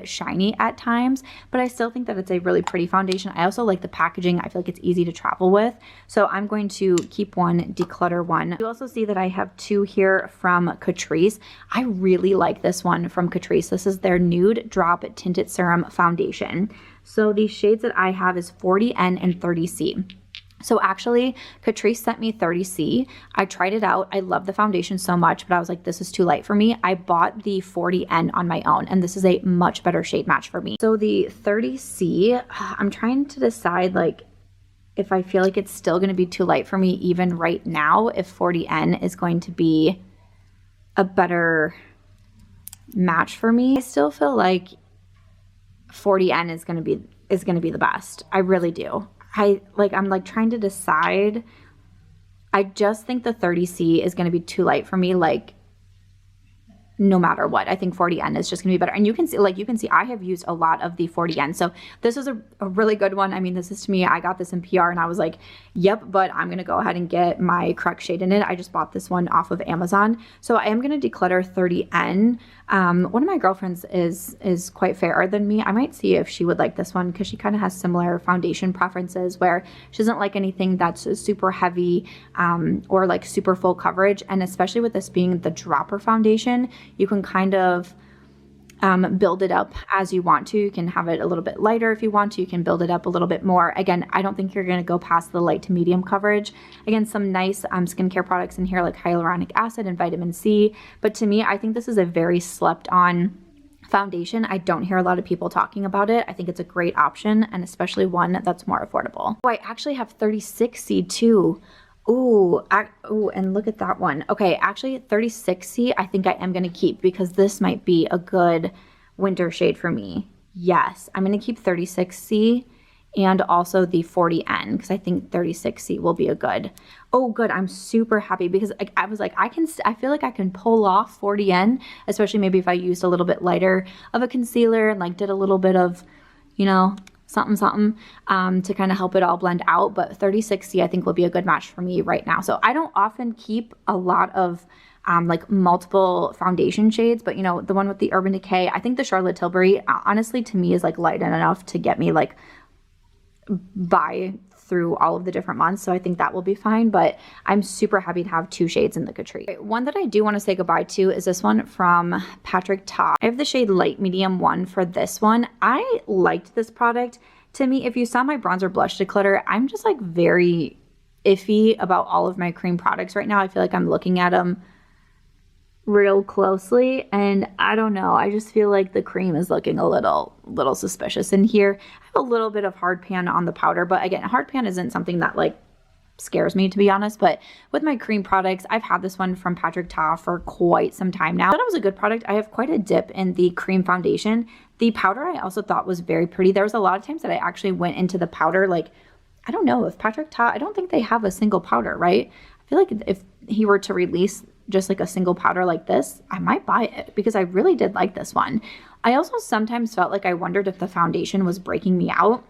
shiny at times, but I still think that it's a really pretty foundation. I also like the packaging. I feel like it's easy to travel with. So I'm going to keep one, declutter one. You also see that I have two here from Catrice. I really like this one from Catrice. This is their Nude Drop Tinted Serum Foundation. So the shades that I have is 40N and 30C. So actually, Catrice sent me 30C. I tried it out. I love the foundation so much, but I was like, this is too light for me. I bought the 40N on my own, and this is a much better shade match for me. So the 30C, I'm trying to decide like if I feel like it's still going to be too light for me even right now, if 40N is going to be a better match for me. I still feel like 40N is going to be the best. I really do. I'm like trying to decide. I just think the 30C is going to be too light for me, like no matter what. I think 40N is just going to be better. And you can see I have used a lot of the 40N. So this is a really good one. I mean, this is, to me, I got this in PR and I was like, yep, but I'm going to go ahead and get my correct shade in it. I just bought this one off of Amazon. So I am going to declutter 30N. One of my girlfriends is quite fairer than me. I might see if she would like this one, because she kind of has similar foundation preferences where she doesn't like anything that's super heavy or like super full coverage. And especially with this being the dropper foundation, you can kind of build it up as you want to. You can have it a little bit lighter if you want to. You can build it up a little bit more. Again, I don't think you're going to go past the light to medium coverage. Again, some nice skincare products in here like hyaluronic acid and vitamin C. But to me, I think this is a very slept on foundation. I don't hear a lot of people talking about it. I think it's a great option, and especially one that's more affordable. Oh, I actually have 36C too. Ooh, and look at that one. Okay, actually 36C I think I am going to keep, because this might be a good winter shade for me. Yes, I'm going to keep 36C and also the 40N, because I think 36C will be a good. Oh, good. I'm super happy, because I was like, I feel like I can pull off 40N, especially maybe if I used a little bit lighter of a concealer and like did a little bit of, you know, something something to kind of help it all blend out. But 3060 I think will be a good match for me right now. So I don't often keep a lot of like multiple foundation shades, but you know, the one with the Urban Decay, I think the Charlotte Tilbury honestly to me is like light enough to get me like by through all of the different months. So I think that will be fine, but I'm super happy to have 2 shades in the Catrice. One that I do want to say goodbye to is this one from Patrick Ta. I have the shade Light Medium 1 for this one. I liked this product. To me, if you saw my bronzer blush declutter, I'm just like very iffy about all of my cream products right now. I feel like I'm looking at them real closely and I don't know, I just feel like the cream is looking a little suspicious in here. I have a little bit of hard pan on the powder, but again, hard pan isn't something that like scares me, to be honest. But with my cream products, I've had this one from Patrick Ta for quite some time now. I thought it was a good product. I have quite a dip in the cream foundation. The powder I also thought was very pretty. There was a lot of times that I actually went into the powder, like, I don't know if Patrick Ta, I don't think they have a single powder, right? I feel like if he were to release just like a single powder like this, I might buy it because I really did like this one. I also sometimes felt like I wondered if the foundation was breaking me out,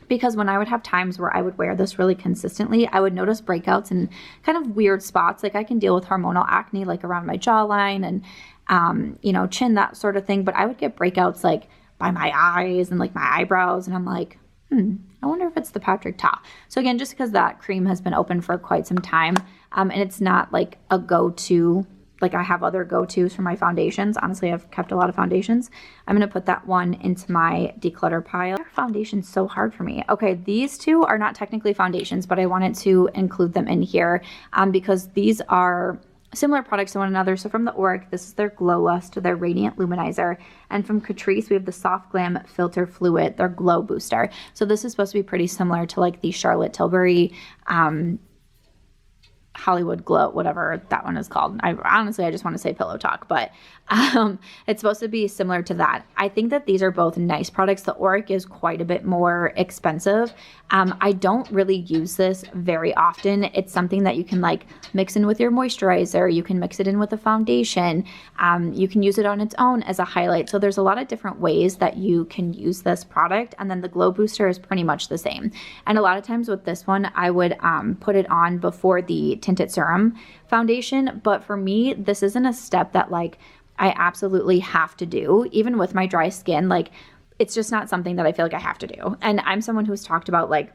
because when I would have times where I would wear this really consistently, I would notice breakouts and kind of weird spots. Like I can deal with hormonal acne, like around my jawline and, you know, chin, that sort of thing. But I would get breakouts like by my eyes and like my eyebrows. And I'm like, I wonder if it's the Patrick Ta. So again, just because that cream has been open for quite some time and it's not like a go-to, like I have other go-tos for my foundations. Honestly, I've kept a lot of foundations. I'm going to put that one into my declutter pile. Foundation's so hard for me. Okay, these two are not technically foundations, but I wanted to include them in here because these are similar products to one another. So from the Auric, this is their Glow Lust, their Radiant Luminizer. And from Catrice, we have the Soft Glam Filter Fluid, their Glow Booster. So this is supposed to be pretty similar to like the Charlotte Tilbury Hollywood Glow, whatever that one is called. Honestly, I just want to say Pillow Talk, but it's supposed to be similar to that. I think that these are both nice products. The Auric is quite a bit more expensive. I don't really use this very often. It's something that you can like mix in with your moisturizer. You can mix it in with a foundation. You can use it on its own as a highlight. So there's a lot of different ways that you can use this product. And then the Glow Booster is pretty much the same. And a lot of times with this one, I would put it on before the Tinted Serum foundation. But for me, this isn't a step that like I absolutely have to do. Even with my dry skin, like it's just not something that I feel like I have to do. And I'm someone who's talked about like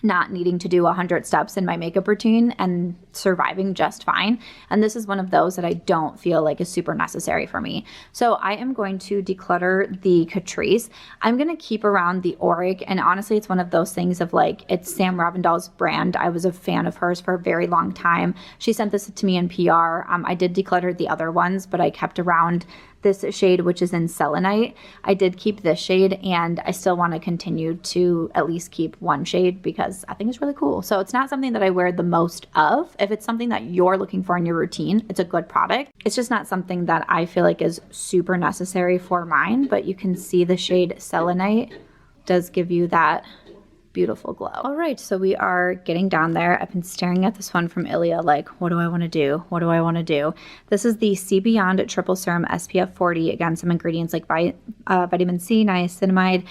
not needing to do 100 steps in my makeup routine and surviving just fine. And this is one of those that I don't feel like is super necessary for me. So I am going to declutter the Catrice. I'm going to keep around the Auric. And honestly, it's one of those things of like, it's Sam Ravindal's brand. I was a fan of hers for a very long time. She sent this to me in PR. I did declutter the other ones, but I kept around this shade, which is in Selenite. I did keep this shade and I still want to continue to at least keep one shade because I think it's really cool. So it's not something that I wear the most of. If it's something that you're looking for in your routine, it's a good product. It's just not something that I feel like is super necessary for mine, but you can see the shade Selenite does give you that beautiful glow. All right, so we are getting down there. I've been staring at this one from Ilia like, what do I want to do? What do I want to do? This is the C Beyond Triple Serum SPF 40. Again, some ingredients like vitamin C, niacinamide.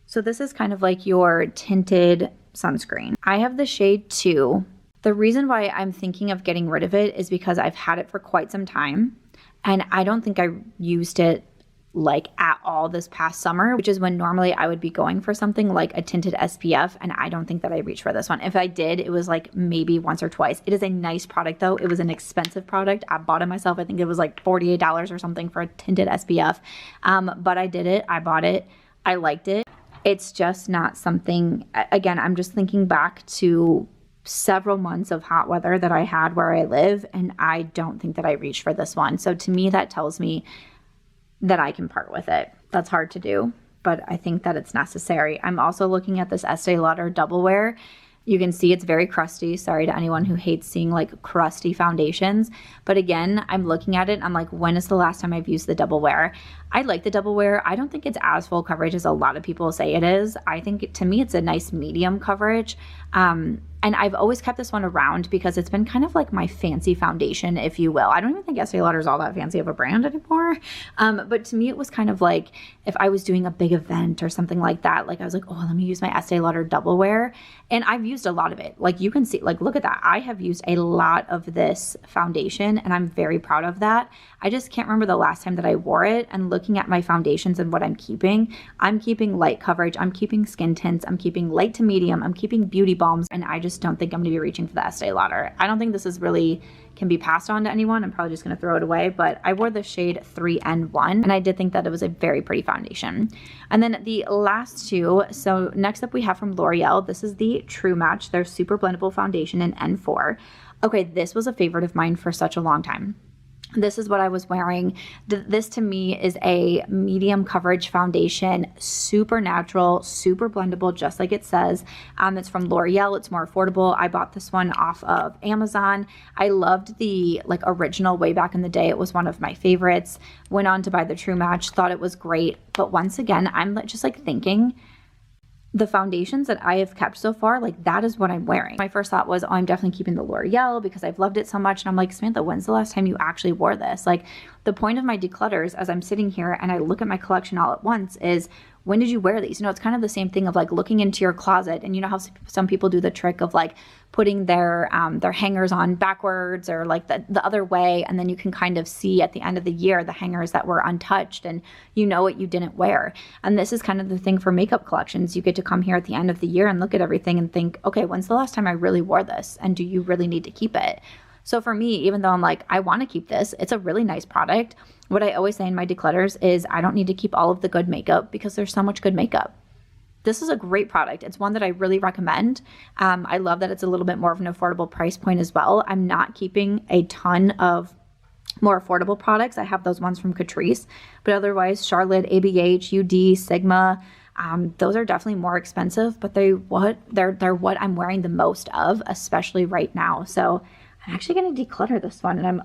So this is kind of like your tinted sunscreen. I have the shade 2. The reason why I'm thinking of getting rid of it is because I've had it for quite some time and I don't think I used it like at all this past summer, which is when normally I would be going for something like a tinted SPF, and I don't think that I reached for this one. If I did, it was like maybe once or twice. It is a nice product though. It was an expensive product. I bought it myself. I think it was like $48 or something for a tinted SPF. But I did it. I bought it. I liked it. It's just not something, again, I'm just thinking back to several months of hot weather that I had where I live, and I don't think that I reached for this one. So to me, that tells me that I can part with it. That's hard to do, but I think that it's necessary. I'm also looking at this Estee Lauder Double Wear. You can see it's very crusty. Sorry to anyone who hates seeing like crusty foundations. But again, I'm looking at it. I'm like, when is the last time I've used the Double Wear? I like the double wear. I don't think it's as full coverage as a lot of people say it is. I think to me it's a nice medium coverage. And I've always kept this one around because it's been kind of like my fancy foundation, if you will. I don't even think Estee Lauder is all that fancy of a brand anymore. But to me, it was kind of like if I was doing a big event or something like that, like I was like, oh, let me use my Estee Lauder double wear. And I've used a lot of it. Like you can see, like, look at that. I have used a lot of this foundation and I'm very proud of that. I just can't remember the last time that I wore it. And looking at my foundations and what I'm keeping light coverage, I'm keeping skin tints, I'm keeping light to medium, I'm keeping beauty balms, and I just don't think I'm gonna be reaching for the Estee Lauder. I don't think this is really can be passed on to anyone. I'm probably just gonna throw it away, but I wore the shade 3N1 and I did think that it was a very pretty foundation. And then the last two, so next up we have from L'Oreal, this is the True Match, their Super Blendable Foundation in N4. Okay, this was a favorite of mine for such a long time. This is what I was wearing. This to me is a medium coverage foundation, super natural, super blendable, just like it says. It's from L'Oreal. It's more affordable. I bought this one off of Amazon. I loved the like original way back in the day. It was one of my favorites. Went on to buy the True Match, thought it was great. But once again, I'm just like thinking, the foundations that I have kept so far, like that is what I'm wearing. My first thought was, oh, I'm definitely keeping the L'Oreal because I've loved it so much. And I'm like, Samantha, when's the last time you actually wore this? Like the point of my declutters as I'm sitting here and I look at my collection all at once is, when did you wear these? You know, it's kind of the same thing of like looking into your closet, and you know how some people do the trick of like putting their hangers on backwards or like the other way, and then you can kind of see at the end of the year the hangers that were untouched and you know what you didn't wear. And this is kind of the thing for makeup collections. You get to come here at the end of the year and look at everything and think, okay, when's the last time I really wore this? And do you really need to keep it? So for me, even though I'm like, I want to keep this, it's a really nice product. What I always say in my declutters is I don't need to keep all of the good makeup because there's so much good makeup. This is a great product. It's one that I really recommend. I love that it's a little bit more of an affordable price point as well. I'm not keeping a ton of more affordable products. I have those ones from Catrice, but otherwise Charlotte, ABH, UD, Sigma, those are definitely more expensive, but they're what I'm wearing the most of, especially right now. So I'm actually going to declutter this one and I'm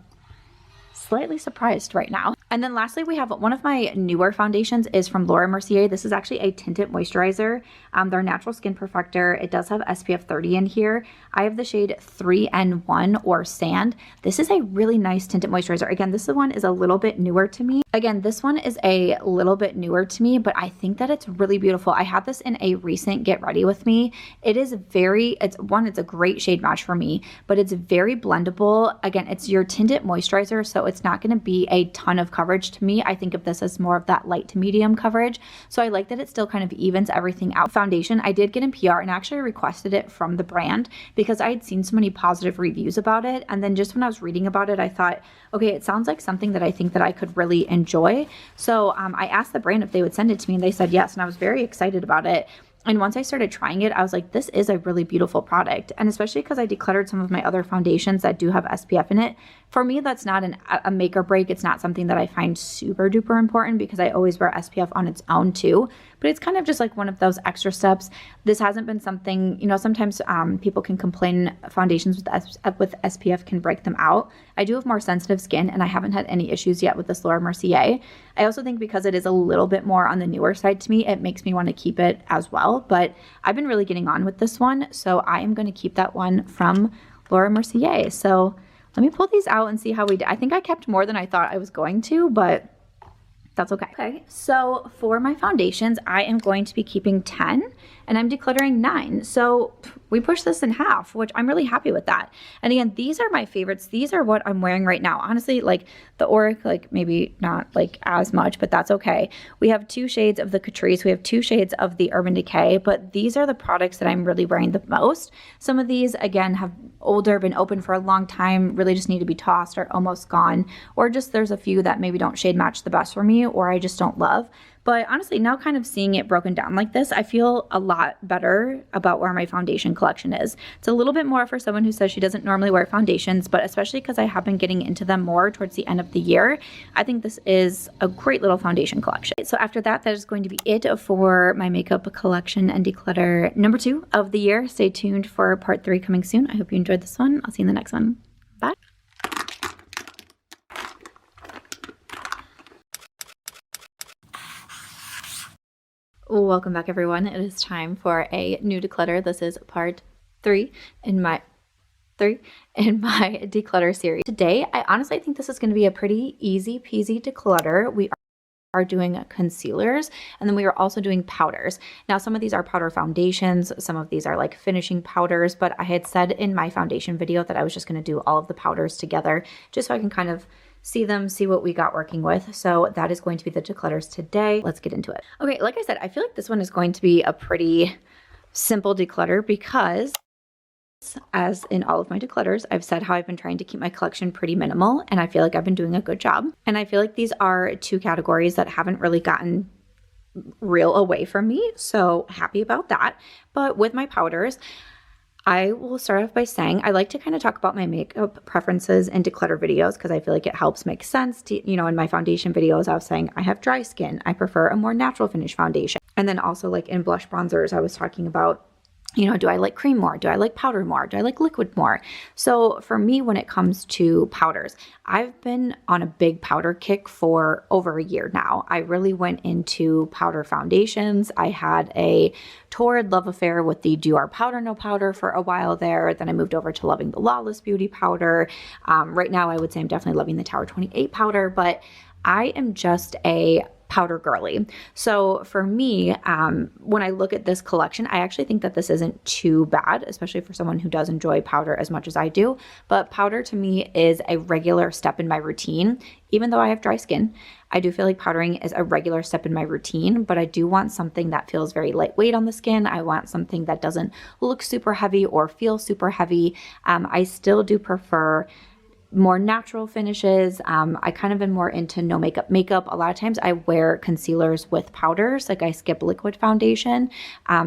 slightly surprised right now. And then lastly, we have one of my newer foundations is from Laura Mercier. This is actually a tinted moisturizer. Their Natural Skin Perfector. It does have SPF 30 in here. I have the shade 3N1 or Sand. This is a really nice tinted moisturizer. Again, this one is a little bit newer to me. but I think that it's really beautiful. I had this in a recent Get Ready With Me. It's a great shade match for me, but it's very blendable. Again, it's your tinted moisturizer, so it's not going to be a ton of coverage to me. I think of this as more of that light to medium coverage. So I like that it still kind of evens everything out. Foundation, I did get in PR and actually requested it from the brand because I had seen so many positive reviews about it. And then just when I was reading about it, I thought, okay, it sounds like something that I think that I could really enjoy. So I asked the brand if they would send it to me and they said yes. And I was very excited about it. And once I started trying it, I was like, this is a really beautiful product. And especially because I decluttered some of my other foundations that do have SPF in it. For me, that's not a make or break. It's not something that I find super duper important because I always wear SPF on its own too. But it's kind of just like one of those extra steps. This hasn't been something, sometimes people can complain foundations with SPF can break them out. I do have more sensitive skin and I haven't had any issues yet with this Laura Mercier. I also think because it is a little bit more on the newer side to me, it makes me want to keep it as well. But I've been really getting on with this one, so I am going to keep that one from Laura Mercier. So let me pull these out and see how we did. I think I kept more than I thought I was going to, but that's okay. Okay, so for my foundations, I am going to be keeping 10 and I'm decluttering 9. So we pushed this in half, which I'm really happy with that. And again, these are my favorites. These are what I'm wearing right now. Honestly, like the Auric, like maybe not like as much, but that's okay. We have 2 shades of the Catrice. We have 2 shades of the Urban Decay, but these are the products that I'm really wearing the most. Some of these, again, have been open for a long time, really just need to be tossed or almost gone, or just there's a few that maybe don't shade match the best for me or I just don't love. But honestly, now kind of seeing it broken down like this, I feel a lot better about where my foundation collection is. It's a little bit more for someone who says she doesn't normally wear foundations, but especially because I have been getting into them more towards the end of the year, I think this is a great little foundation collection. So after that, that is going to be it for my makeup collection and declutter number 2 of the year. Stay tuned for part 3 coming soon. I hope you enjoyed this one. I'll see you in the next one. Bye. Welcome back, everyone. It is time for a new declutter. This is part three in my declutter series. Today, I honestly think this is going to be a pretty easy peasy declutter. We are doing concealers, and then we are also doing powders. Now, some of these are powder foundations, some of these are like finishing powders, but I had said in my foundation video that I was just going to do all of the powders together just so I can kind of see them, see what we got working with. So that is going to be the declutters today. Let's get into it. Okay, like I said, I feel like this one is going to be a pretty simple declutter because, as in all of my declutters, I've said how I've been trying to keep my collection pretty minimal, and I feel like I've been doing a good job. And I feel like these are two categories that haven't really gotten real away from me, so happy about that. But with my powders, I will start off by saying I like to kind of talk about my makeup preferences in declutter videos because I feel like it helps make sense to, in my foundation videos, I was saying I have dry skin. I prefer a more natural finish foundation. And then also like in blush bronzers, I was talking about, do I like cream more? Do I like powder more? Do I like liquid more? So for me, when it comes to powders, I've been on a big powder kick for over a year now. I really went into powder foundations. I had a torrid love affair with the Do Our Powder No Powder for a while there. Then I moved over to loving the Lawless Beauty powder. Right now, I would say I'm definitely loving the Tower 28 powder, but I am just a powder girly. So for me, when I look at this collection, I actually think that this isn't too bad, especially for someone who does enjoy powder as much as I do. But powder to me is a regular step in my routine. Even though I have dry skin, I do feel like powdering is a regular step in my routine, but I do want something that feels very lightweight on the skin. I want something that doesn't look super heavy or feel super heavy. I still do prefer more natural finishes. I kind of am more into no makeup. A lot of times I wear concealers with powders, like I skip liquid foundation.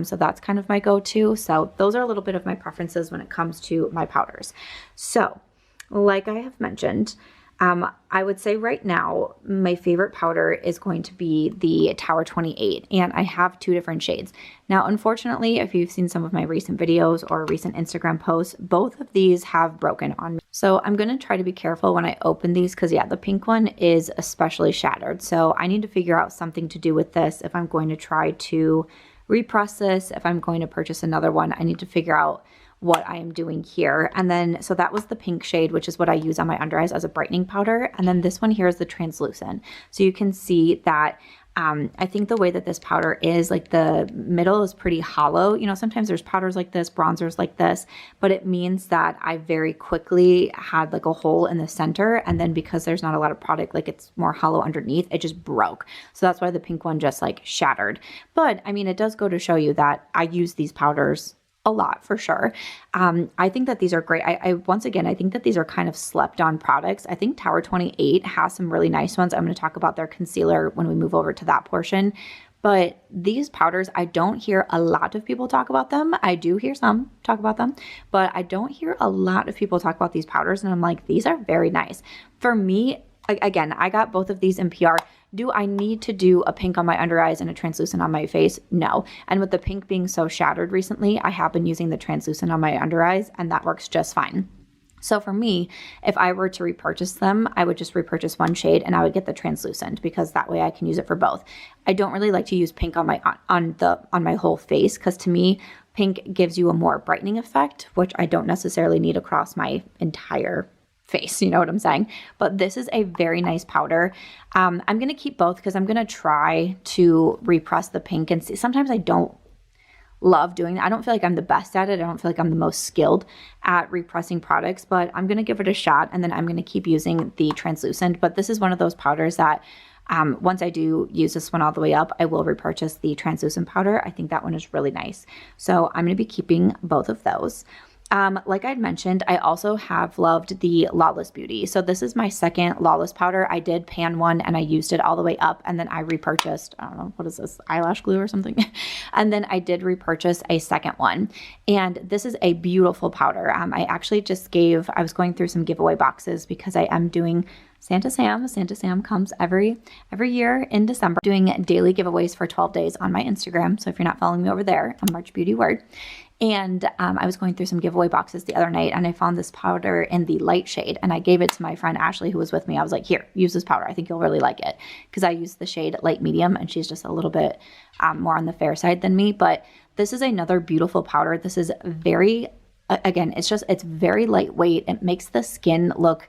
So that's kind of my go-to. So those are a little bit of my preferences when it comes to my powders. So like I have mentioned, I would say right now, my favorite powder is going to be the Tower 28, and I have two different shades. Now, unfortunately, if you've seen some of my recent videos or recent Instagram posts, both of these have broken on me. So I'm going to try to be careful when I open these because, yeah, the pink one is especially shattered. So I need to figure out something to do with this if I'm going to try to repress this. If I'm going to purchase another one, I need to figure out what I am doing here. And then, so that was the pink shade, which is what I use on my under eyes as a brightening powder. And then this one here is the translucent. So you can see that I think the way that this powder is, like the middle is pretty hollow. Sometimes there's powders like this, bronzers like this, but it means that I very quickly had like a hole in the center. And then because there's not a lot of product, like it's more hollow underneath, it just broke. So that's why the pink one just like shattered. But I mean, it does go to show you that I use these powders a lot for sure. I think that these are great. Once again, I think that these are kind of slept on products. I think Tower 28 has some really nice ones. I'm going to talk about their concealer when we move over to that portion. But these powders, I don't hear a lot of people talk about them. I do hear some talk about them, but I don't hear a lot of people talk about these powders. And I'm like, these are very nice. For me, again, I got both of these in PR. Do I need to do a pink on my under eyes and a translucent on my face? No. And with the pink being so shattered recently, I have been using the translucent on my under eyes, and that works just fine. So for me, if I were to repurchase them, I would just repurchase one shade and I would get the translucent because that way I can use it for both. I don't really like to use pink on my whole face because to me, pink gives you a more brightening effect, which I don't necessarily need across my entire face, you know what I'm saying? But this is a very nice powder. I'm going to keep both because I'm going to try to repress the pink and see. Sometimes I don't love doing that. I don't feel like I'm the best at it. I don't feel like I'm the most skilled at repressing products, but I'm going to give it a shot and then I'm going to keep using the translucent. But this is one of those powders that once I do use this one all the way up, I will repurchase the translucent powder. I think that one is really nice. So I'm going to be keeping both of those. Like I'd mentioned, I also have loved the Lawless Beauty. So this is my second Lawless powder. I did pan one and I used it all the way up and then I repurchased, I don't know, what is this, eyelash glue or something? And then I did repurchase a second one. And this is a beautiful powder. I actually just I was going through some giveaway boxes because I am doing Santa Sam. Santa Sam comes every year in December, doing daily giveaways for 12 days on my Instagram. So if you're not following me over there, I'm March Beauty Word. And I was going through some giveaway boxes the other night, and I found this powder in the light shade, and I gave it to my friend Ashley, who was with me. I was like, here, use this powder. I think you'll really like it, because I use the shade light medium, and she's just a little bit more on the fair side than me. But this is another beautiful powder. This is very, again, it's very lightweight. It makes the skin look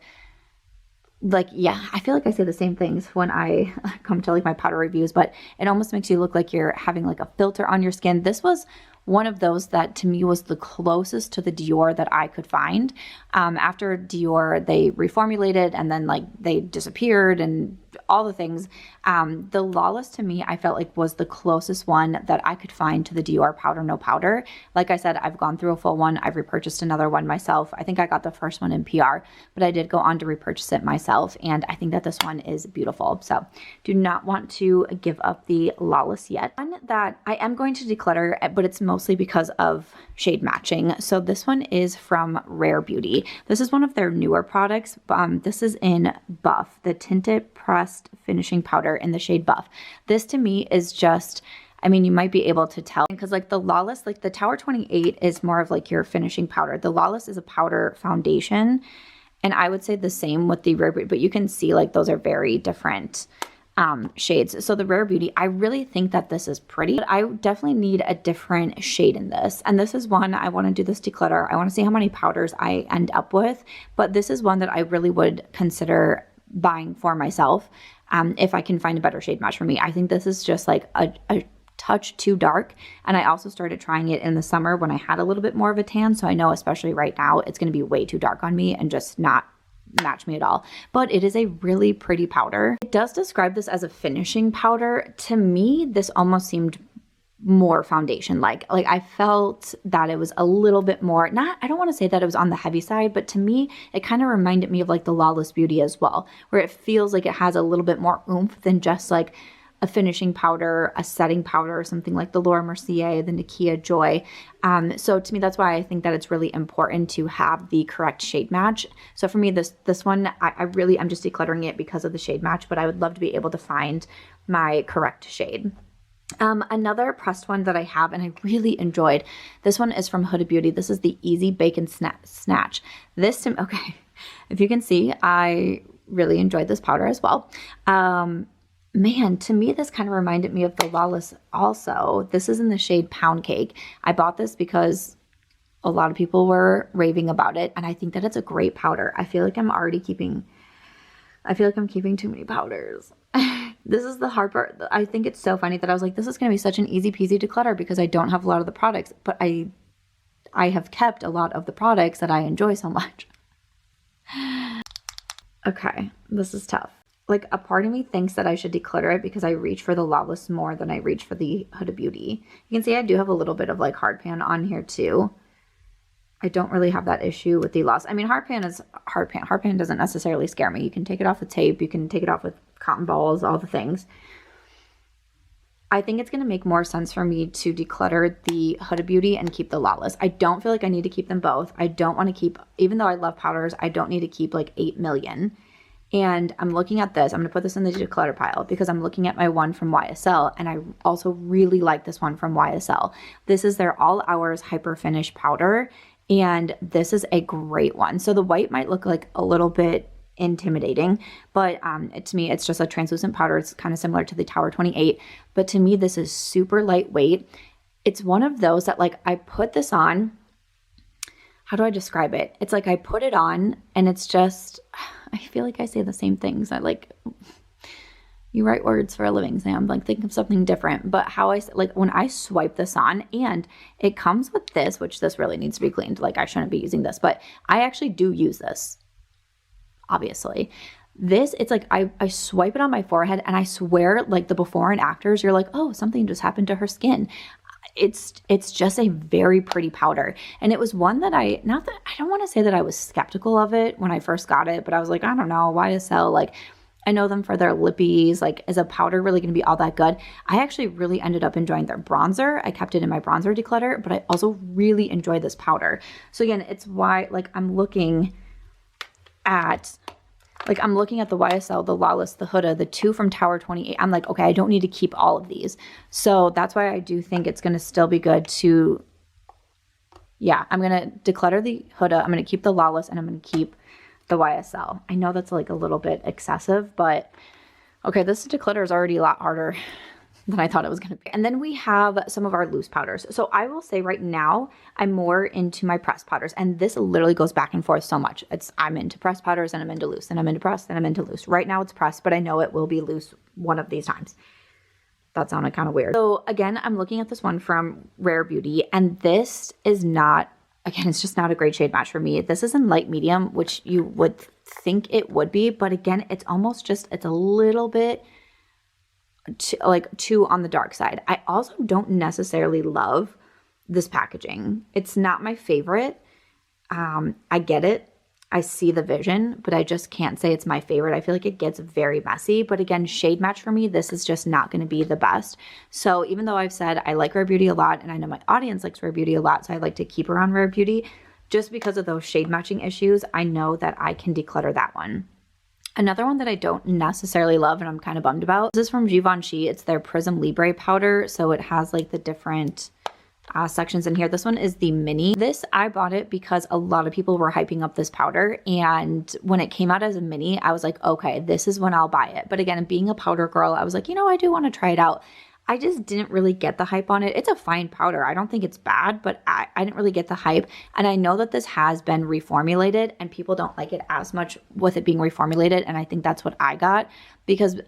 like, yeah, I feel like I say the same things when I come to like my powder reviews, but it almost makes you look like you're having like a filter on your skin. This was one of those that to me was the closest to the Dior that I could find. After Dior, they reformulated and then like they disappeared and all the things. The Lawless to me, I felt like was the closest one that I could find to the Dior Powder No Powder. Like I said, I've gone through a full one. I've repurchased another one myself. I think I got the first one in PR, but I did go on to repurchase it myself. And I think that this one is beautiful. So do not want to give up the Lawless yet. One that I am going to declutter, but it's mostly because of shade matching. So this one is from Rare Beauty. This is one of their newer products. This is in Buff, the Tinted Pressed Finishing Powder in the shade Buff. This to me is just, I mean, you might be able to tell because like the Lawless, like the Tower 28 is more of like your finishing powder. The Lawless is a powder foundation. And I would say the same with the Rare Beauty, but you can see like those are very different shades. So the Rare Beauty, I really think that this is pretty, but I definitely need a different shade in this. And this is one, I want to do this declutter. I want to see how many powders I end up with, but this is one that I really would consider buying for myself if I can find a better shade match for me. I think this is just like a touch too dark. And I also started trying it in the summer when I had a little bit more of a tan. So I know especially right now, it's going to be way too dark on me and just not match me at all. But it is a really pretty powder. It does describe this as a finishing powder. To me, this almost seemed more foundation like I felt that it was a little bit more, not, I don't want to say that it was on the heavy side, but to me it kind of reminded me of like the Lawless Beauty as well, where it feels like it has a little bit more oomph than just like a finishing powder, a setting powder, or something like the Laura Mercier, the Nakia Joy. So to me, that's why I think that it's really important to have the correct shade match. So for me, this one, I'm just decluttering it because of the shade match, but I would love to be able to find my correct shade. Another pressed one that I have and I really enjoyed, this one is from Huda Beauty. This is the Easy Bacon Snatch. This, okay, if you can see, I really enjoyed this powder as well. Man, to me, this kind of reminded me of the Lawless also. This is in the shade Pound Cake. I bought this because a lot of people were raving about it, and I think that it's a great powder. I feel like I'm keeping too many powders. This is the hard part. I think it's so funny that I was like, this is going to be such an easy peasy declutter because I don't have a lot of the products, but I have kept a lot of the products that I enjoy so much. Okay, this is tough. Like, a part of me thinks that I should declutter it because I reach for the Lawless more than I reach for the Huda Beauty. You can see I do have a little bit of like hard pan on here too. I don't really have that issue with the Lawless. I mean, hard pan is hard pan. Hard pan doesn't necessarily scare me. You can take it off with tape. You can take it off with cotton balls, all the things. I think it's going to make more sense for me to declutter the Huda Beauty and keep the Lawless. I don't feel like I need to keep them both. I don't want to keep, even though I love powders, I don't need to keep like 8 million. And I'm looking at this. I'm going to put this in the declutter pile because I'm looking at my one from YSL. And I also really like this one from YSL. This is their All Hours Hyper Finish Powder. And this is a great one. So the white might look like a little bit intimidating, but to me, it's just a translucent powder. It's kind of similar to the Tower 28. But to me, this is super lightweight. It's one of those that like I put this on. How do I describe it? It's like I put it on and it's just, I feel like I say the same things. I like, you write words for a living, Sam. Like, think of something different. But how I, like, when I swipe this on, and it comes with this, which this really needs to be cleaned. Like, I shouldn't be using this, but I actually do use this, obviously. This, it's like I swipe it on my forehead and I swear, like, the before and afters, you're like, oh, something just happened to her skin. It's just a very pretty powder. And it was one that I don't want to say that I was skeptical of it when I first got it, but I was like, I don't know, YSL, like, I know them for their lippies. Like, is a powder really going to be all that good? I actually really ended up enjoying their bronzer. I kept it in my bronzer declutter, but I also really enjoyed this powder. So again, it's why, like, I'm looking at Like, I'm looking at the YSL, the Lawless, the Huda, the 2 from Tower 28. I'm like, okay, I don't need to keep all of these. So that's why I do think it's going to still be good to, yeah, I'm going to declutter the Huda. I'm going to keep the Lawless, and I'm going to keep the YSL. I know that's like a little bit excessive, but okay, this declutter is already a lot harder than I thought it was going to be. And then we have some of our loose powders. So I will say right now, I'm more into my pressed powders, and this literally goes back and forth so much. I'm into pressed powders, and I'm into loose, and I'm into pressed, and I'm into loose. Right now it's pressed, but I know it will be loose one of these times. That sounded kind of weird. So again, I'm looking at this one from Rare Beauty, and this is not, again, it's just not a great shade match for me. This is in light medium, which you would think it would be, but again, it's almost just, it's a little bit too on the dark side. I also don't necessarily love this packaging. It's not my favorite. I get it. I see the vision, but I just can't say it's my favorite. I feel like it gets very messy, but again, shade match for me, this is just not going to be the best. So even though I've said I like Rare Beauty a lot, and I know my audience likes Rare Beauty a lot, so I like to keep her on Rare Beauty, just because of those shade matching issues, I know that I can declutter that one. Another one that I don't necessarily love and I'm kind of bummed about, this is from Givenchy. It's their Prism Libre powder. So it has like the different sections in here. This one is the mini. This, I bought it because a lot of people were hyping up this powder. And when it came out as a mini, I was like, okay, this is when I'll buy it. But again, being a powder girl, I was like, you know, I do want to try it out. I just didn't really get the hype on it. It's a fine powder. I don't think it's bad, but I didn't really get the hype. And I know that this has been reformulated and people don't like it as much with it being reformulated. And I think that's what I got, because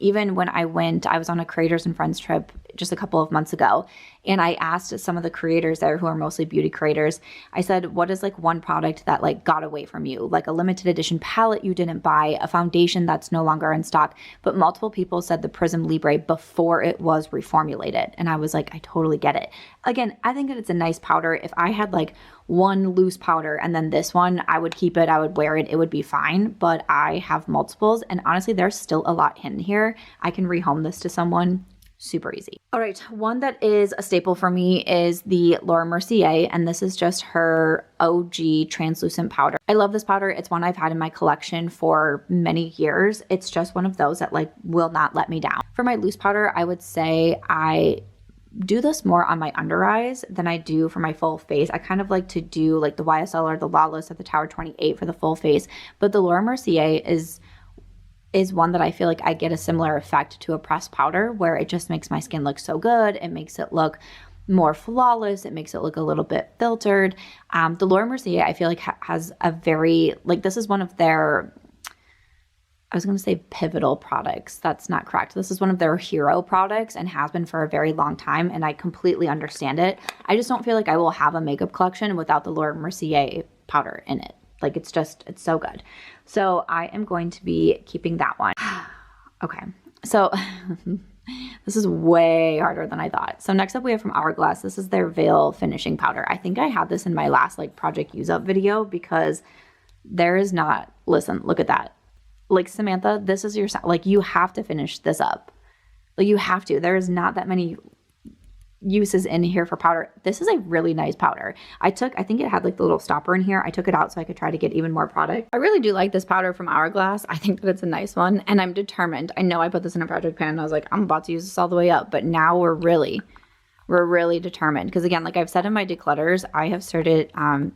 even when I was on a creators and friends trip just a couple of months ago, and I asked some of the creators there who are mostly beauty creators, I said, what is like one product that like got away from you? Like a limited edition palette you didn't buy, a foundation that's no longer in stock. But multiple people said the Prism Libre before it was reformulated. And I was like, I totally get it. Again, I think that it's a nice powder. If I had like one loose powder and then this one, I would keep it, I would wear it, it would be fine. But I have multiples, and honestly, there's still a lot hidden here. I can rehome this to someone super easy. All right, one that is a staple for me is the Laura Mercier, and this is just her OG translucent powder. I love this powder. It's one I've had in my collection for many years. It's just one of those that like will not let me down. For my loose powder, I would say I do this more on my under eyes than I do for my full face. I kind of like to do like the YSL or the Lawless or the Tower 28 for the full face, but the Laura Mercier is one that I feel like I get a similar effect to a pressed powder, where it just makes my skin look so good. It makes it look more flawless. It makes it look a little bit filtered. The Laura Mercier, I feel like has a very, like, this is one of their, I was going to say pivotal products. That's not correct. This is one of their hero products and has been for a very long time, and I completely understand it. I just don't feel like I will have a makeup collection without the Laura Mercier powder in it. Like, it's so good. So I am going to be keeping that one. Okay, so this is way harder than I thought. So next up we have from Hourglass. This is their Veil Finishing Powder. I think I had this in my last like project use up video, because there is not, listen, look at that. Like, Samantha, this is your, like, you have to finish this up. Like, you have to. There is not that many uses in here for powder. This is a really nice powder. I think it had like the little stopper in here. I took it out so I could try to get even more product. I really do like this powder from Hourglass. I think that it's a nice one, and I'm determined. I know I put this in a project pan and I was like, I'm about to use this all the way up, but now we're really determined. Because again, like I've said in my declutters, I have started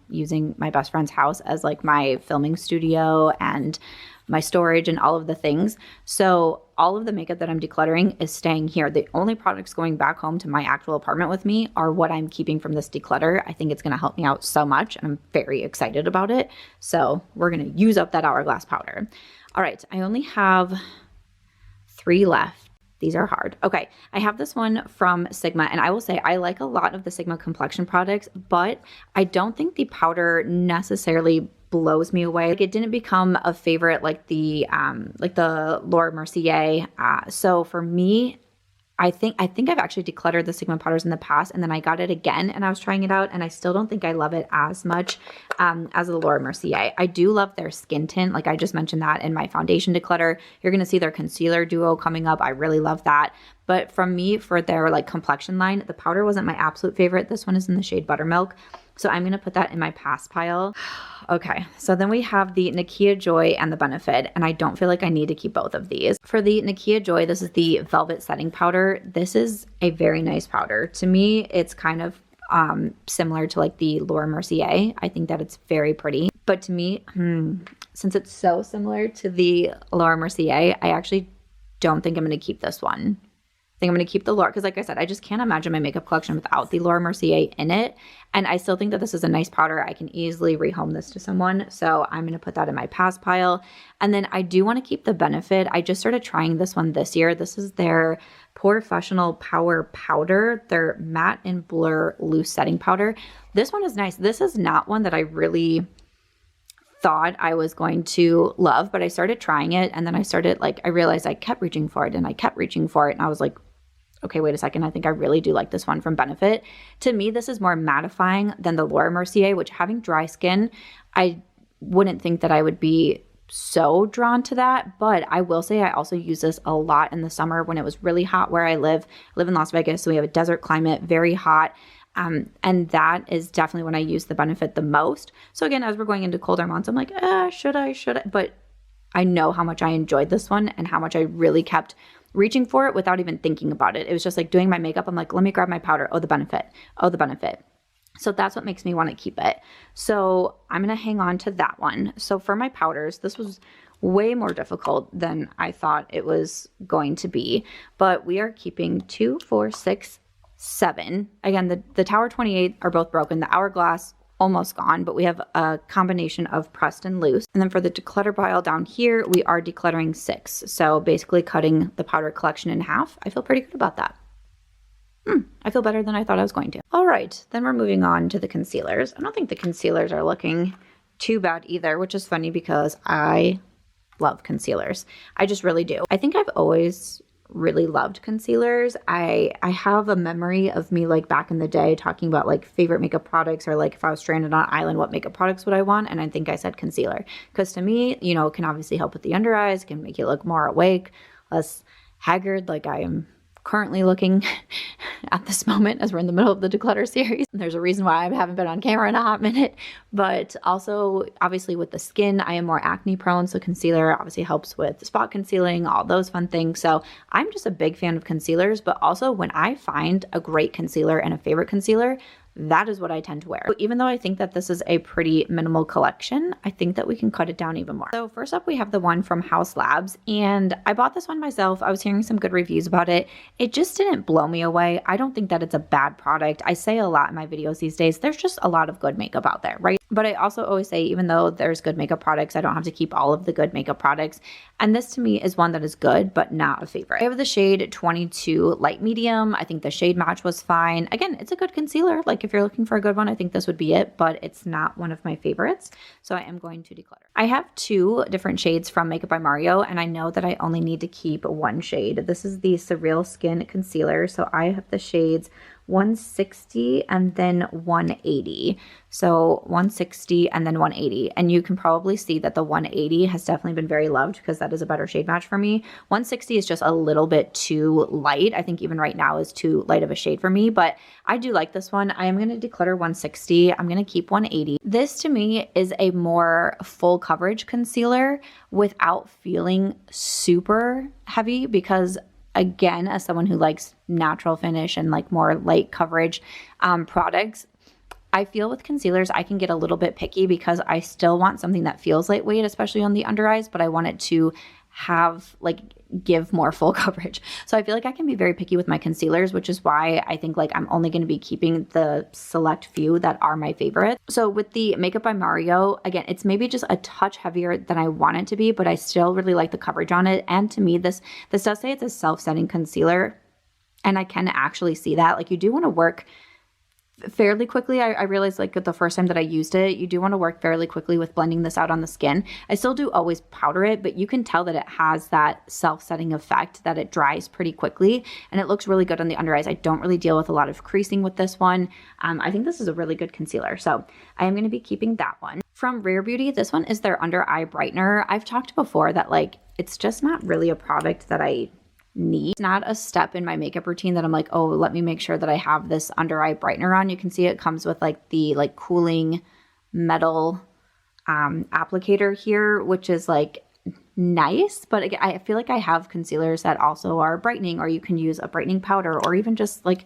using my best friend's house as like my filming studio and my storage and all of the things. So all of the makeup that I'm decluttering is staying here. The only products going back home to my actual apartment with me are what I'm keeping from this declutter. I think it's going to help me out so much, and I'm very excited about it. So we're going to use up that Hourglass powder. All right, I only have 3 left. These are hard. Okay, I have this one from Sigma, and I will say I like a lot of the Sigma complexion products, but I don't think the powder necessarily blows me away. Like, it didn't become a favorite like the Laura Mercier. So for me, I think I've actually decluttered the Sigma powders in the past, and then I got it again and I was trying it out, and I still don't think I love it as much as the Laura Mercier. I do love their skin tint. Like I just mentioned that in my foundation declutter. You're going to see their concealer duo coming up. I really love that. But from me, for their like complexion line, the powder wasn't my absolute favorite. This one is in the shade Buttermilk. So I'm going to put that in my pass pile. Okay, so then we have the Nakia Joy and the Benefit, and I don't feel like I need to keep both of these. For the Nakia Joy, this is the Velvet Setting Powder. This is a very nice powder. To me, it's kind of similar to like the Laura Mercier. I think that it's very pretty. But to me, since it's so similar to the Laura Mercier, I actually don't think I'm going to keep this one. I think I'm going to keep the Laura, because like I said, I just can't imagine my makeup collection without the Laura Mercier in it. And I still think that this is a nice powder. I can easily rehome this to someone. So I'm going to put that in my pass pile. And then I do want to keep the Benefit. I just started trying this one this year. This is their Professional Power Powder, their Matte and Blur Loose Setting Powder. This one is nice. This is not one that I really thought I was going to love, but I started trying it, and then I realized I kept reaching for it, and I kept reaching for it, and I was like, okay, wait a second, I think I really do like this one from Benefit. To me, this is more mattifying than the Laura Mercier, which, having dry skin, I wouldn't think that I would be so drawn to that, but I will say I also use this a lot in the summer when it was really hot where I live. I live in Las Vegas, so we have a desert climate, very hot. And that is definitely when I use the Benefit the most. So again, as we're going into colder months, I'm like, should I? But I know how much I enjoyed this one and how much I really kept reaching for it without even thinking about it. It was just like doing my makeup. I'm like, let me grab my powder. Oh, the Benefit. Oh, the Benefit. So that's what makes me want to keep it. So I'm going to hang on to that one. So for my powders, this was way more difficult than I thought it was going to be. But we are keeping 2, 4, 6, 7. Again, the Tower 28 are both broken. The Hourglass almost gone, but we have a combination of pressed and loose. And then for the declutter pile down here, we are decluttering 6. So basically cutting the powder collection in half. I feel pretty good about that. I feel better than I thought I was going to. All right, then we're moving on to the concealers. I don't think the concealers are looking too bad either, which is funny because I love concealers. I just really do. I think I've always really loved concealers. I have a memory of me like back in the day talking about like favorite makeup products, or like if I was stranded on an island, what makeup products would I want? And I think I said concealer, because to me, you know, it can obviously help with the under eyes, can make you look more awake, less haggard like I am currently looking at this moment as we're in the middle of the declutter series. There's a reason why I haven't been on camera in a hot minute, but also obviously with the skin, I am more acne prone. So concealer obviously helps with spot concealing, all those fun things. So I'm just a big fan of concealers, but also when I find a great concealer and a favorite concealer, that is what I tend to wear. So even though I think that this is a pretty minimal collection, I think that we can cut it down even more. So first up, we have the one from Haus Labs, and I bought this one myself. I was hearing some good reviews about it. It just didn't blow me away. I don't think that it's a bad product. I say a lot in my videos these days, there's just a lot of good makeup out there, right? But I also always say, even though there's good makeup products, I don't have to keep all of the good makeup products. And this to me is one that is good, but not a favorite. I have the shade 22 Light Medium. I think the shade match was fine. Again, it's a good concealer. Like if you're looking for a good one, I think this would be it, but it's not one of my favorites. So I am going to declutter. I have 2 different shades from Makeup by Mario, and I know that I only need to keep one shade. This is the Surreal Skin Concealer. So I have the shades 160 and then 180. So 160 and then 180. And you can probably see that the 180 has definitely been very loved because that is a better shade match for me. 160 is just a little bit too light. I think even right now is too light of a shade for me, but I do like this one. I am going to declutter 160. I'm going to keep 180. This to me is a more full coverage concealer without feeling super heavy, because again, as someone who likes natural finish and like more light coverage products, I feel with concealers, I can get a little bit picky because I still want something that feels lightweight, especially on the under eyes, but I want it to have like give more full coverage. So I feel like I can be very picky with my concealers, which is why I think like I'm only going to be keeping the select few that are my favorite. So with the Makeup by Mario, again, it's maybe just a touch heavier than I want it to be, but I still really like the coverage on it. And to me, this does say it's a self-setting concealer, and I can actually see that. Like you do want to work fairly quickly. I realized like the first time that I used it, you do want to work fairly quickly with blending this out on the skin. I still do always powder it, but you can tell that it has that self-setting effect, that it dries pretty quickly and it looks really good on the under eyes. I don't really deal with a lot of creasing with this one. I think this is a really good concealer. So I am going to be keeping that one. From Rare Beauty, this one is their under eye brightener. I've talked before that like, it's just not really a product that I need. It's not a step in my makeup routine that I'm like, oh, let me make sure that I have this under eye brightener on. You can see it comes with like the cooling metal applicator here, which is like nice, but again, I feel like I have concealers that also are brightening, or you can use a brightening powder, or even just like,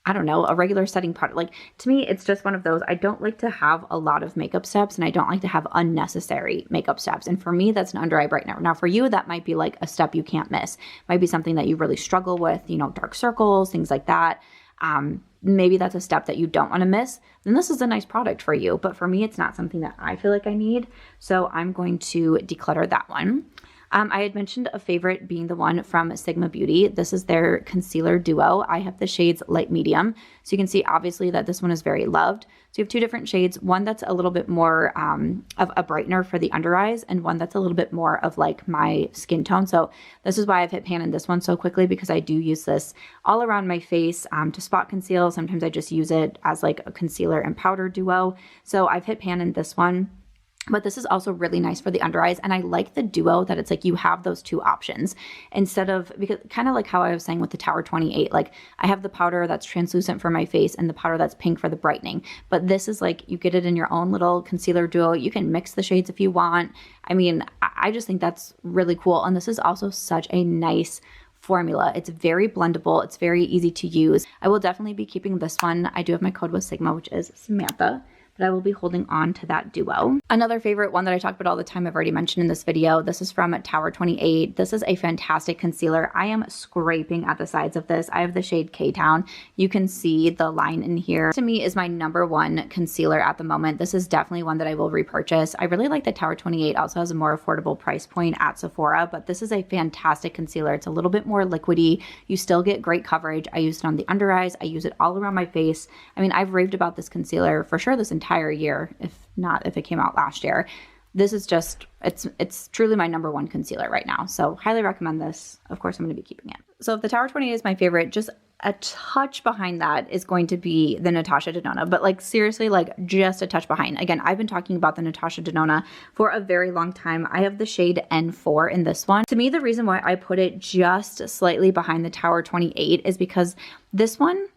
I don't know, a regular setting powder. Like, to me, it's just one of those. I don't like to have a lot of makeup steps, and I don't like to have unnecessary makeup steps. And for me, that's an under eye brightener. Now, for you, that might be like a step you can't miss. Might be something that you really struggle with, you know, dark circles, things like that. Maybe that's a step that you don't want to miss. Then this is a nice product for you. But for me, it's not something that I feel like I need. So I'm going to declutter that one. I had mentioned a favorite being the one from Sigma Beauty. This is their concealer duo. I have the shades light medium. So you can see obviously that this one is very loved. So you have two different shades, one that's a little bit more of a brightener for the under eyes, and one that's a little bit more of like my skin tone. So this is why I've hit pan in this one so quickly, because I do use this all around my face to spot conceal. Sometimes I just use it as like a concealer and powder duo. So I've hit pan in this one. But this is also really nice for the under eyes. And I like the duo that it's like you have those two options instead of, because kind of like how I was saying with the Tower 28, like I have the powder that's translucent for my face and the powder that's pink for the brightening. But this is like you get it in your own little concealer duo. You can mix the shades if you want. I mean, I just think that's really cool. And this is also such a nice formula. It's very blendable. It's very easy to use. I will definitely be keeping this one. I do have my code with Sigma, which is Samantha. But I will be holding on to that duo. Another favorite one that I talk about all the time, I've already mentioned in this video, this is from Tower 28. This is a fantastic concealer. I am scraping at the sides of this. I have the shade K-Town. You can see the line in here. To me is my #1 concealer at the moment. This is definitely one that I will repurchase. I really like that Tower 28 also has a more affordable price point at Sephora, but this is a fantastic concealer. It's a little bit more liquidy. You still get great coverage. I use it on the under eyes. I use it all around my face. I mean, I've raved about this concealer for sure this entire year, if it came out last year. This is just, it's truly my #1 concealer right now. So highly recommend this. Of course, I'm going to be keeping it. So if the Tower 28 is my favorite, just a touch behind that is going to be the Natasha Denona, but like seriously, like just a touch behind. Again, I've been talking about the Natasha Denona for a very long time. I have the shade N4 in this one. To me, the reason why I put it just slightly behind the Tower 28 is because this one,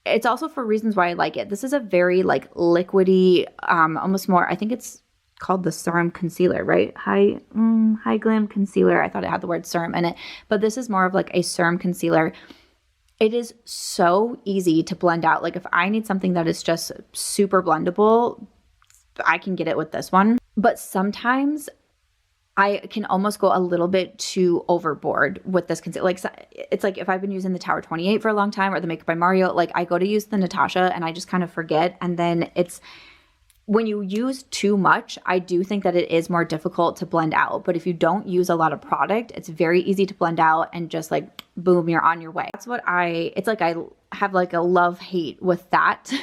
it's also for reasons why I like it. This is a very like liquidy, almost more, I think it's called the serum concealer, right? High glam concealer. I thought it had the word serum in it, but this is more of like a serum concealer. It is so easy to blend out. Like if I need something that is just super blendable, I can get it with this one. But sometimes I can almost go a little bit too overboard with this concealer. Like it's like if I've been using the Tower 28 for a long time or the Makeup by Mario, like I go to use the Natasha and I just kind of forget. And then it's, when you use too much, I do think that it is more difficult to blend out. But if you don't use a lot of product, it's very easy to blend out and just like, boom, you're on your way. That's what it's like I have like a love-hate with that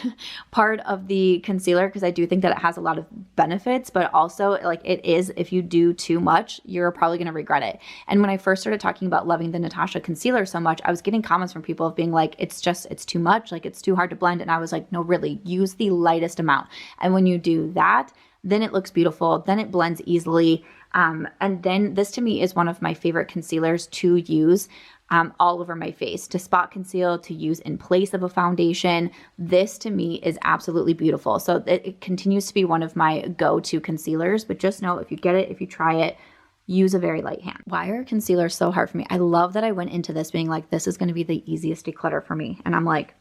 part of the concealer, because I do think that it has a lot of benefits, but also like it is, if you do too much, you're probably going to regret it. And when I first started talking about loving the Natasha concealer so much, I was getting comments from people of being like, it's too much, like it's too hard to blend. And I was like, no, really, use the lightest amount. And when you do that, then it looks beautiful, then it blends easily. And then this to me is one of my favorite concealers to use all over my face, to spot conceal, to use in place of a foundation. This to me is absolutely beautiful. So it continues to be one of my go-to concealers, but just know if you get it, if you try it, use a very light hand. Why are concealers so hard for me? I love that I went into this being like, this is going to be the easiest declutter for me. And I'm like,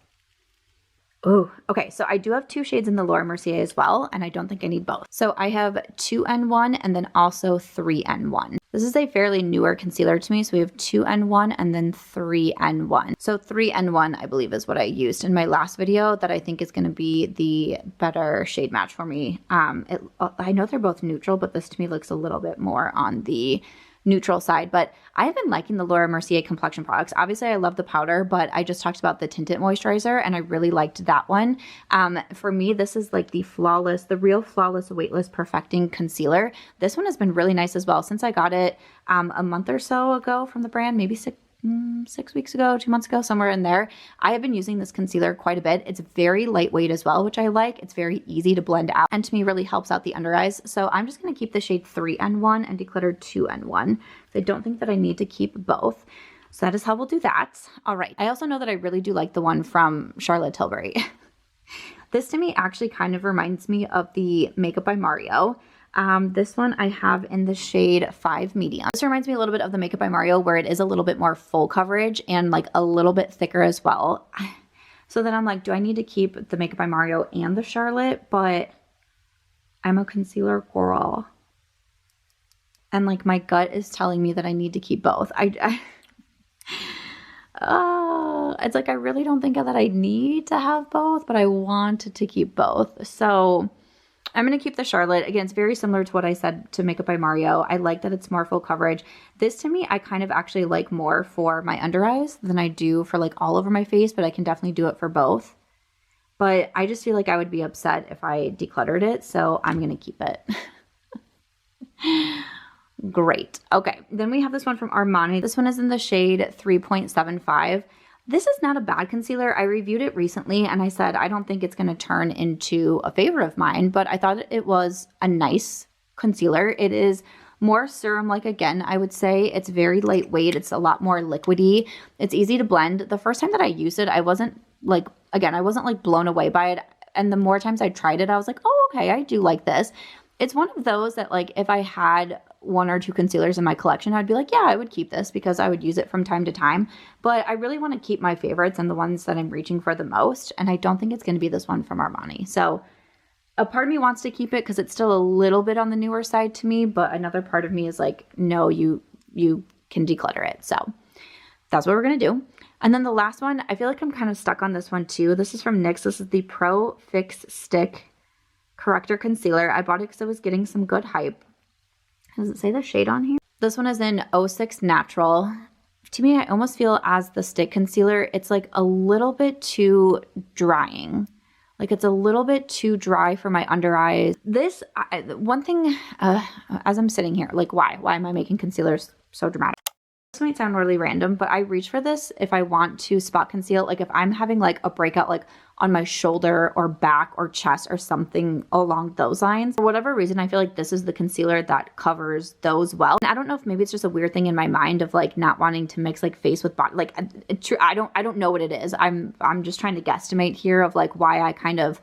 oh, okay. So I do have 2 shades in the Laura Mercier as well, and I don't think I need both. So I have 2N1 and then also 3N1. This is a fairly newer concealer to me. So we have 2N1 and then 3N1. So 3N1, I believe, is what I used in my last video that I think is going to be the better shade match for me. I know they're both neutral, but this to me looks a little bit more on the neutral side. But I have been liking the Laura Mercier complexion products. Obviously, I love the powder, but I just talked about the tinted moisturizer and I really liked that one. For me, this is like the Real Flawless Weightless Perfecting Concealer. This one has been really nice as well since I got it a month or so ago from the brand, maybe 6 weeks ago, 2 months ago, somewhere in there. I have been using this concealer quite a bit. It's very lightweight as well, which I like. It's very easy to blend out and to me really helps out the under eyes. So I'm just going to keep the shade 3N1 and Declutter 2N1. I don't think that I need to keep both. So that is how we'll do that. All right. I also know that I really do like the one from Charlotte Tilbury. This to me actually kind of reminds me of the Makeup by Mario. This one I have in the shade 5 Medium. This reminds me a little bit of the Makeup by Mario, where it is a little bit more full coverage and like a little bit thicker as well. So then I'm like, do I need to keep the Makeup by Mario and the Charlotte? But I'm a concealer girl. And like my gut is telling me that I need to keep both. It's like I really don't think that I need to have both, but I wanted to keep both. So I'm going to keep the Charlotte. Again, it's very similar to what I said to Makeup by Mario. I like that it's more full coverage. This to me, I kind of actually like more for my under eyes than I do for like all over my face, but I can definitely do it for both. But I just feel like I would be upset if I decluttered it, so I'm going to keep it. Great. Okay, then we have this one from Armani. This one is in the shade 3.75. This is not a bad concealer. I reviewed it recently and I said I don't think it's going to turn into a favorite of mine, but I thought it was a nice concealer. It is more serum-like again, I would say. It's very lightweight. It's a lot more liquidy. It's easy to blend. The first time that I used it, I wasn't like blown away by it. And the more times I tried it, I was like, oh, okay, I do like this. It's one of those that like if I had 1 or 2 concealers in my collection, I'd be like, yeah, I would keep this because I would use it from time to time. But I really want to keep my favorites and the ones that I'm reaching for the most. And I don't think it's going to be this one from Armani. So a part of me wants to keep it because it's still a little bit on the newer side to me. But another part of me is like, no, you can declutter it. So that's what we're going to do. And then the last one, I feel like I'm kind of stuck on this one too. This is from NYX. This is the Pro Fix Stick Corrector Concealer. I bought it because I was getting some good hype. Does it say the shade on here? This one is in 06 Natural. To me, I almost feel as the stick concealer, it's like a little bit too drying. Like it's a little bit too dry for my under eyes. This, one thing, as I'm sitting here, like why? Why am I making concealers so dramatic? This might sound really random, but I reach for this if I want to spot conceal. Like if I'm having like a breakout like on my shoulder or back or chest or something along those lines. For whatever reason, I feel like this is the concealer that covers those well. And I don't know if maybe it's just a weird thing in my mind of like not wanting to mix like face with body. Like I don't know what it is. I'm just trying to guesstimate here of like why I kind of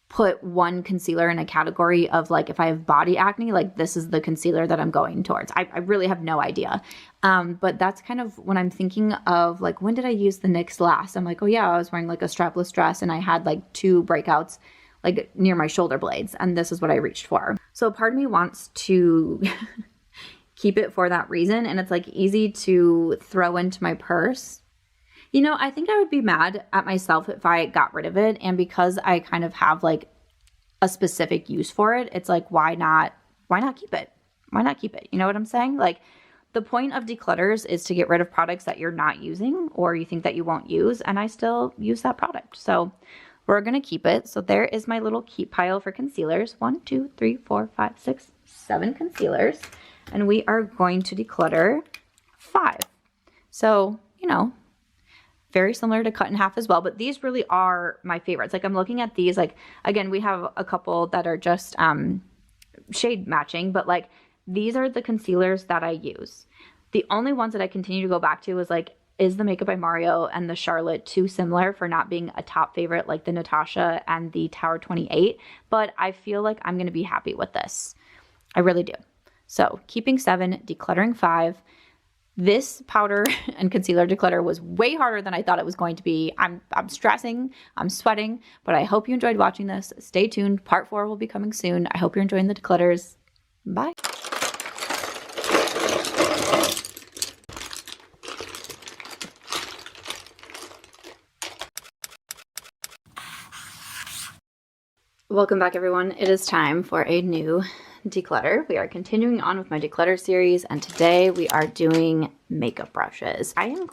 put one concealer in a category of like if I have body acne, like this is the concealer that I'm going towards. I really have no idea. But that's kind of when I'm thinking of like, when did I use the NYX last? I'm like, oh yeah, I was wearing like a strapless dress and I had like 2 breakouts like near my shoulder blades, and this is what I reached for. So part of me wants to keep it for that reason, and it's like easy to throw into my purse. You know, I think I would be mad at myself if I got rid of it, and because I kind of have like a specific use for it, it's like, why not keep it? Why not keep it? You know what I'm saying? Like, the point of declutters is to get rid of products that you're not using or you think that you won't use, and I still use that product. So we're going to keep it. So there is my little keep pile for concealers. 1, 2, 3, 4, 5, 6, 7 concealers. And we are going to declutter 5. So, you know, very similar to Cut in Half as well, but these really are my favorites. Like I'm looking at these, like, again, we have a couple that are just shade matching, but like these are the concealers that I use. The only ones that I continue to go back to is like, is the Makeup by Mario and the Charlotte too similar for not being a top favorite like the Natasha and the Tower 28? But I feel like I'm going to be happy with this. I really do. So keeping 7, decluttering 5. This powder and concealer declutter was way harder than I thought it was going to be. I'm stressing, I'm sweating, but I hope you enjoyed watching this. Stay tuned. Part 4 will be coming soon. I hope you're enjoying the declutters. Bye. Welcome back, everyone. It is time for a new declutter. We are continuing on with my declutter series, and today we are doing makeup brushes. I'm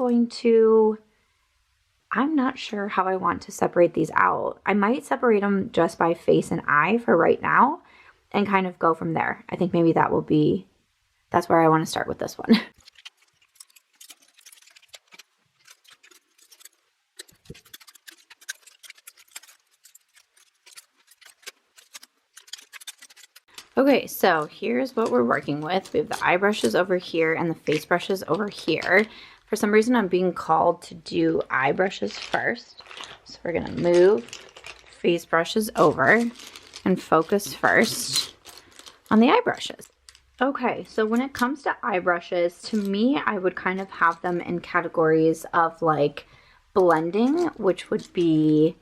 not sure how I want to separate these out. I might separate them just by face and eye for right now and kind of go from there. I think maybe that's where I want to start with this one. Okay, so here's what we're working with. We have the eye brushes over here and the face brushes over here. For some reason, I'm being called to do eye brushes first. So we're going to move face brushes over and focus first on the eye brushes. Okay, so when it comes to eye brushes, to me, I would kind of have them in categories of like blending, which would be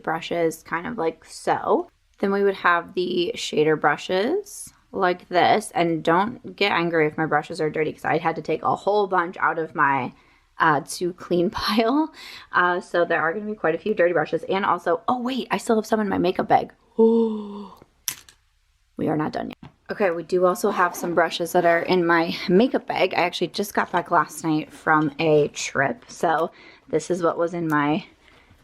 brushes kind of like so. Then we would have the shader brushes like this, and don't get angry if my brushes are dirty because I had to take a whole bunch out of my to clean pile. So there are going to be quite a few dirty brushes, and also, oh wait, I still have some in my makeup bag. Oh, we are not done yet. Okay, we do also have some brushes that are in my makeup bag. I actually just got back last night from a trip, so this is what was in my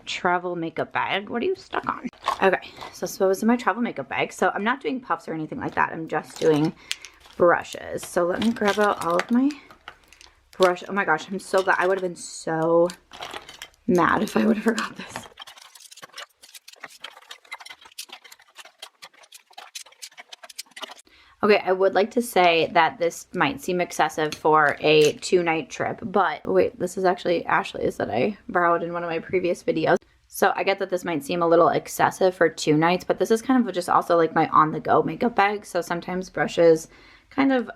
travel makeup bag. What are you stuck on? Okay, so this is what was in my travel makeup bag. So I'm not doing puffs or anything like that. I'm just doing brushes. So let me grab out all of my brush. Oh my gosh, I'm so glad. I would have been so mad if I would have forgot this. Okay, I would like to say that this might seem excessive for a 2-night trip, but wait, this is actually Ashley's that I borrowed in one of my previous videos. So I get that this might seem a little excessive for 2 nights, but this is kind of just also like my on-the-go makeup bag. So sometimes brushes kind of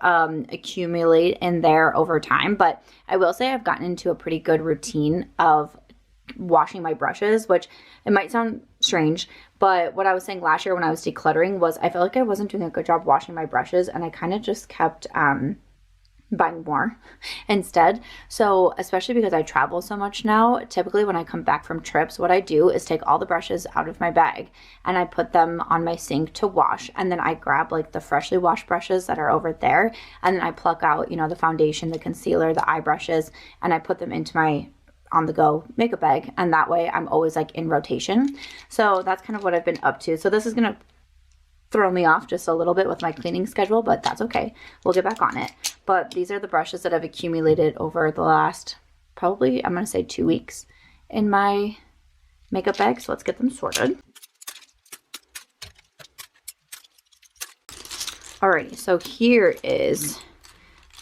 accumulate in there over time, but I will say I've gotten into a pretty good routine of washing my brushes, which it might sound strange, but what I was saying last year when I was decluttering was I felt like I wasn't doing a good job washing my brushes, and I kind of just kept buying more instead. So especially because I travel so much now, typically when I come back from trips, what I do is take all the brushes out of my bag and I put them on my sink to wash, and then I grab like the freshly washed brushes that are over there, and then I pluck out, you know, the foundation, the concealer, the eye brushes, and I put them into my on-the-go makeup bag, and that way I'm always like in rotation. So that's kind of what I've been up to. So this is gonna throw me off just a little bit with my cleaning schedule, but that's okay. We'll get back on it. But these are the brushes that I've accumulated over the last probably, I'm gonna say 2 weeks in my makeup bag. So let's get them sorted. Alrighty, so here is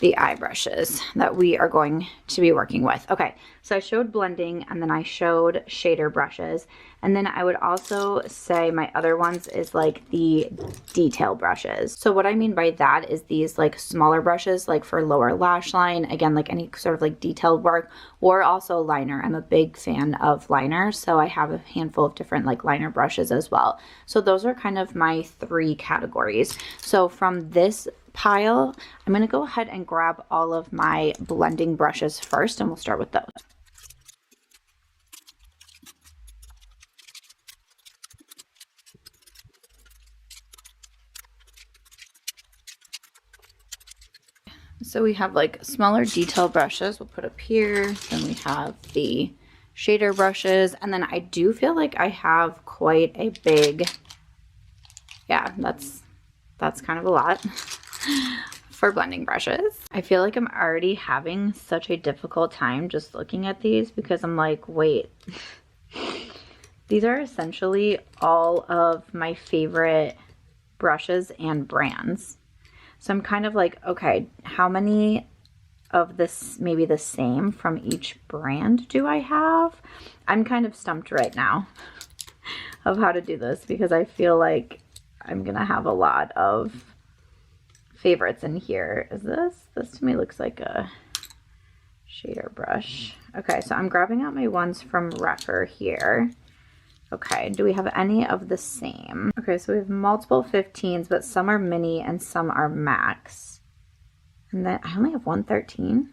the eye brushes that we are going to be working with. Okay, so I showed blending, and then I showed shader brushes, and then I would also say my other ones is like the detail brushes. So what I mean by that is these like smaller brushes, like for lower lash line, again, like any sort of like detailed work, or also liner. I'm a big fan of liner, so I have a handful of different like liner brushes as well. So those are kind of my 3 categories. So from this pile, I'm going to go ahead and grab all of my blending brushes first, and we'll start with those. So we have like smaller detail brushes we'll put up here, then we have the shader brushes, and then I do feel like I have quite a big, yeah, that's kind of a lot for blending brushes. I feel like I'm already having such a difficult time just looking at these because I'm like, wait, these are essentially all of my favorite brushes and brands. So I'm kind of like, okay, how many of this, maybe the same from each brand do I have? I'm kind of stumped right now of how to do this because I feel like I'm gonna have a lot of favorites in here. Is this to me looks like a shader brush. Okay, so I'm grabbing out my ones from Refer here. Okay, do we have any of the same? Okay, so we have multiple 15s, but some are mini and some are max. And then I only have one 13.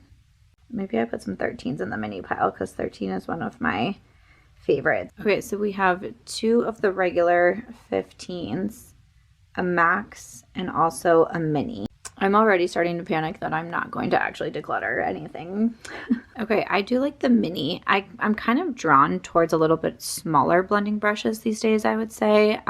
Maybe I put some 13s in the mini pile because 13 is one of my favorites. Okay, so we have 2 of the regular 15s, a max, and also a mini. I'm already starting to panic that I'm not going to actually declutter anything. Okay, I do like the mini. I'm kind of drawn towards a little bit smaller blending brushes these days, I would say.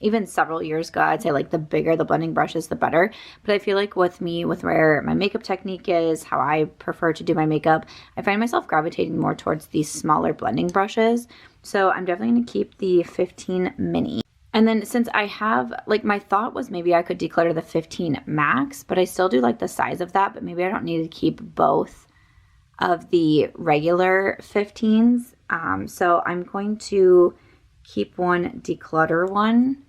Even several years ago, I'd say like the bigger the blending brushes, the better. But I feel like with me, with where my makeup technique is, how I prefer to do my makeup, I find myself gravitating more towards these smaller blending brushes. So I'm definitely going to keep the 15 mini. And then since I have, like, my thought was maybe I could declutter the 15 max, but I still do like the size of that, but maybe I don't need to keep both of the regular 15s. So I'm going to keep one Declutter one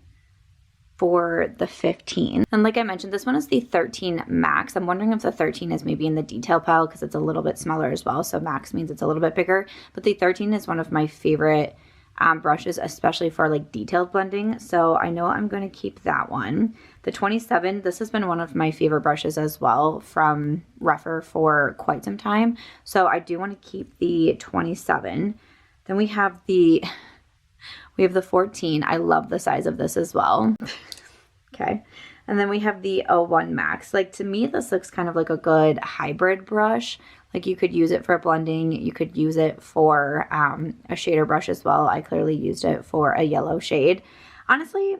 for the 15. And like I mentioned, this one is the 13 Max. I'm wondering if the 13 is maybe in the detail pile because it's a little bit smaller as well. So Max means it's a little bit bigger. But the 13 is one of my favorite brushes, especially for like detailed blending. So I know I'm going to keep that one. The 27, this has been one of my favorite brushes as well from Refer for quite some time. So I do want to keep the 27. Then we have the 14. I love the size of this as well. Okay. And then we have the 01 Max. Like, to me, this looks kind of like a good hybrid brush. Like, you could use it for blending. You could use it for a shader brush as well. I clearly used it for a yellow shade. Honestly,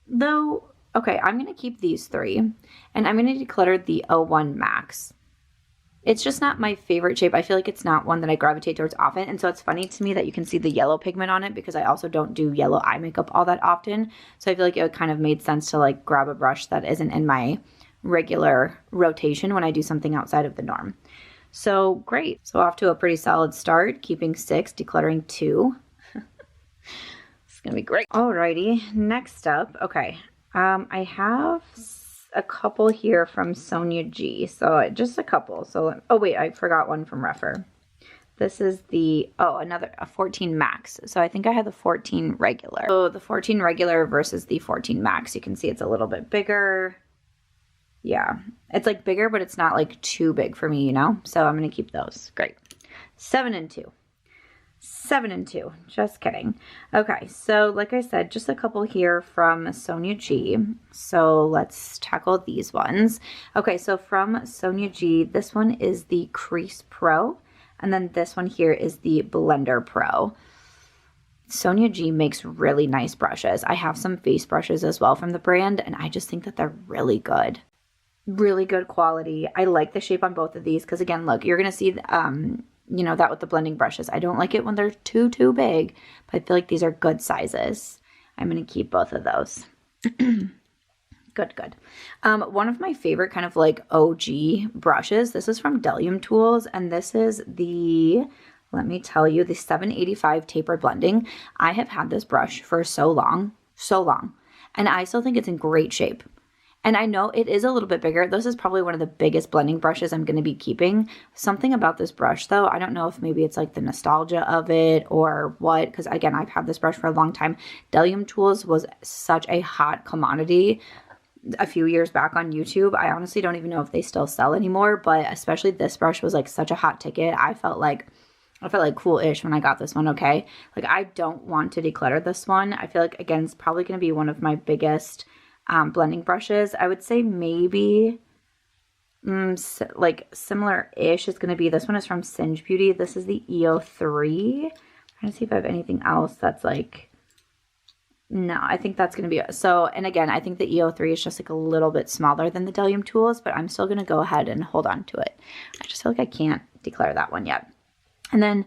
though, okay, I'm going to keep these three. And I'm going to declutter the 01 Max. It's just not my favorite shape. I feel like it's not one that I gravitate towards often. And so it's funny to me that you can see the yellow pigment on it because I also don't do yellow eye makeup all that often. So I feel like it kind of made sense to like grab a brush that isn't in my regular rotation when I do something outside of the norm. So great. So off to a pretty solid start, keeping 6, decluttering 2. It's going to be great. Alrighty, next up. Okay, I have a couple here from Sonia G. So just a couple. So, oh wait, I forgot one from Refer. This is the, a 14 Max. So I think I had the 14 regular. So the 14 regular versus the 14 Max. You can see it's a little bit bigger. Yeah, it's like bigger, but it's not like too big for me, you know? So I'm going to keep those. Great. 7 and 2. 7 and 2. Just kidding. Okay, so like I said, just a couple here from Sonia G. So let's tackle these ones. Okay, so from Sonia G, this one is the Crease Pro. And then this one here is the Blender Pro. Sonia G makes really nice brushes. I have some face brushes as well from the brand, and I just think that they're really good. Really good quality. I like the shape on both of these because, again, look, you're going to see you know, that with the blending brushes. I don't like it when they're too big, but I feel like these are good sizes. I'm going to keep both of those. Good. One of my favorite kind of like OG brushes, this is from Delium Tools, and this is the, let me tell you, the 785 Tapered Blending. I have had this brush for so long, and I still think it's in great shape. And I know it is a little bit bigger. This is probably one of the biggest blending brushes I'm going to be keeping. Something about this brush, though, I don't know if maybe it's like the nostalgia of it or what, because again, I've had this brush for a long time. Delium Tools was such a hot commodity a few years back on YouTube. I honestly don't even know if they still sell anymore, but especially this brush was like such a hot ticket. I felt like cool-ish when I got this one, okay? Like, I don't want to declutter this one. I feel like, again, it's probably going to be one of my biggest blending brushes. I would say maybe like similar-ish is going to be, this one is from Singe Beauty. This is the EO3. I'm trying to see if I have anything else that's like, no, I think that's going to be, so, and again, I think the EO3 is just like a little bit smaller than the Delium Tools, but I'm still going to go ahead and hold on to it. I just feel like I can't declare that one yet. And then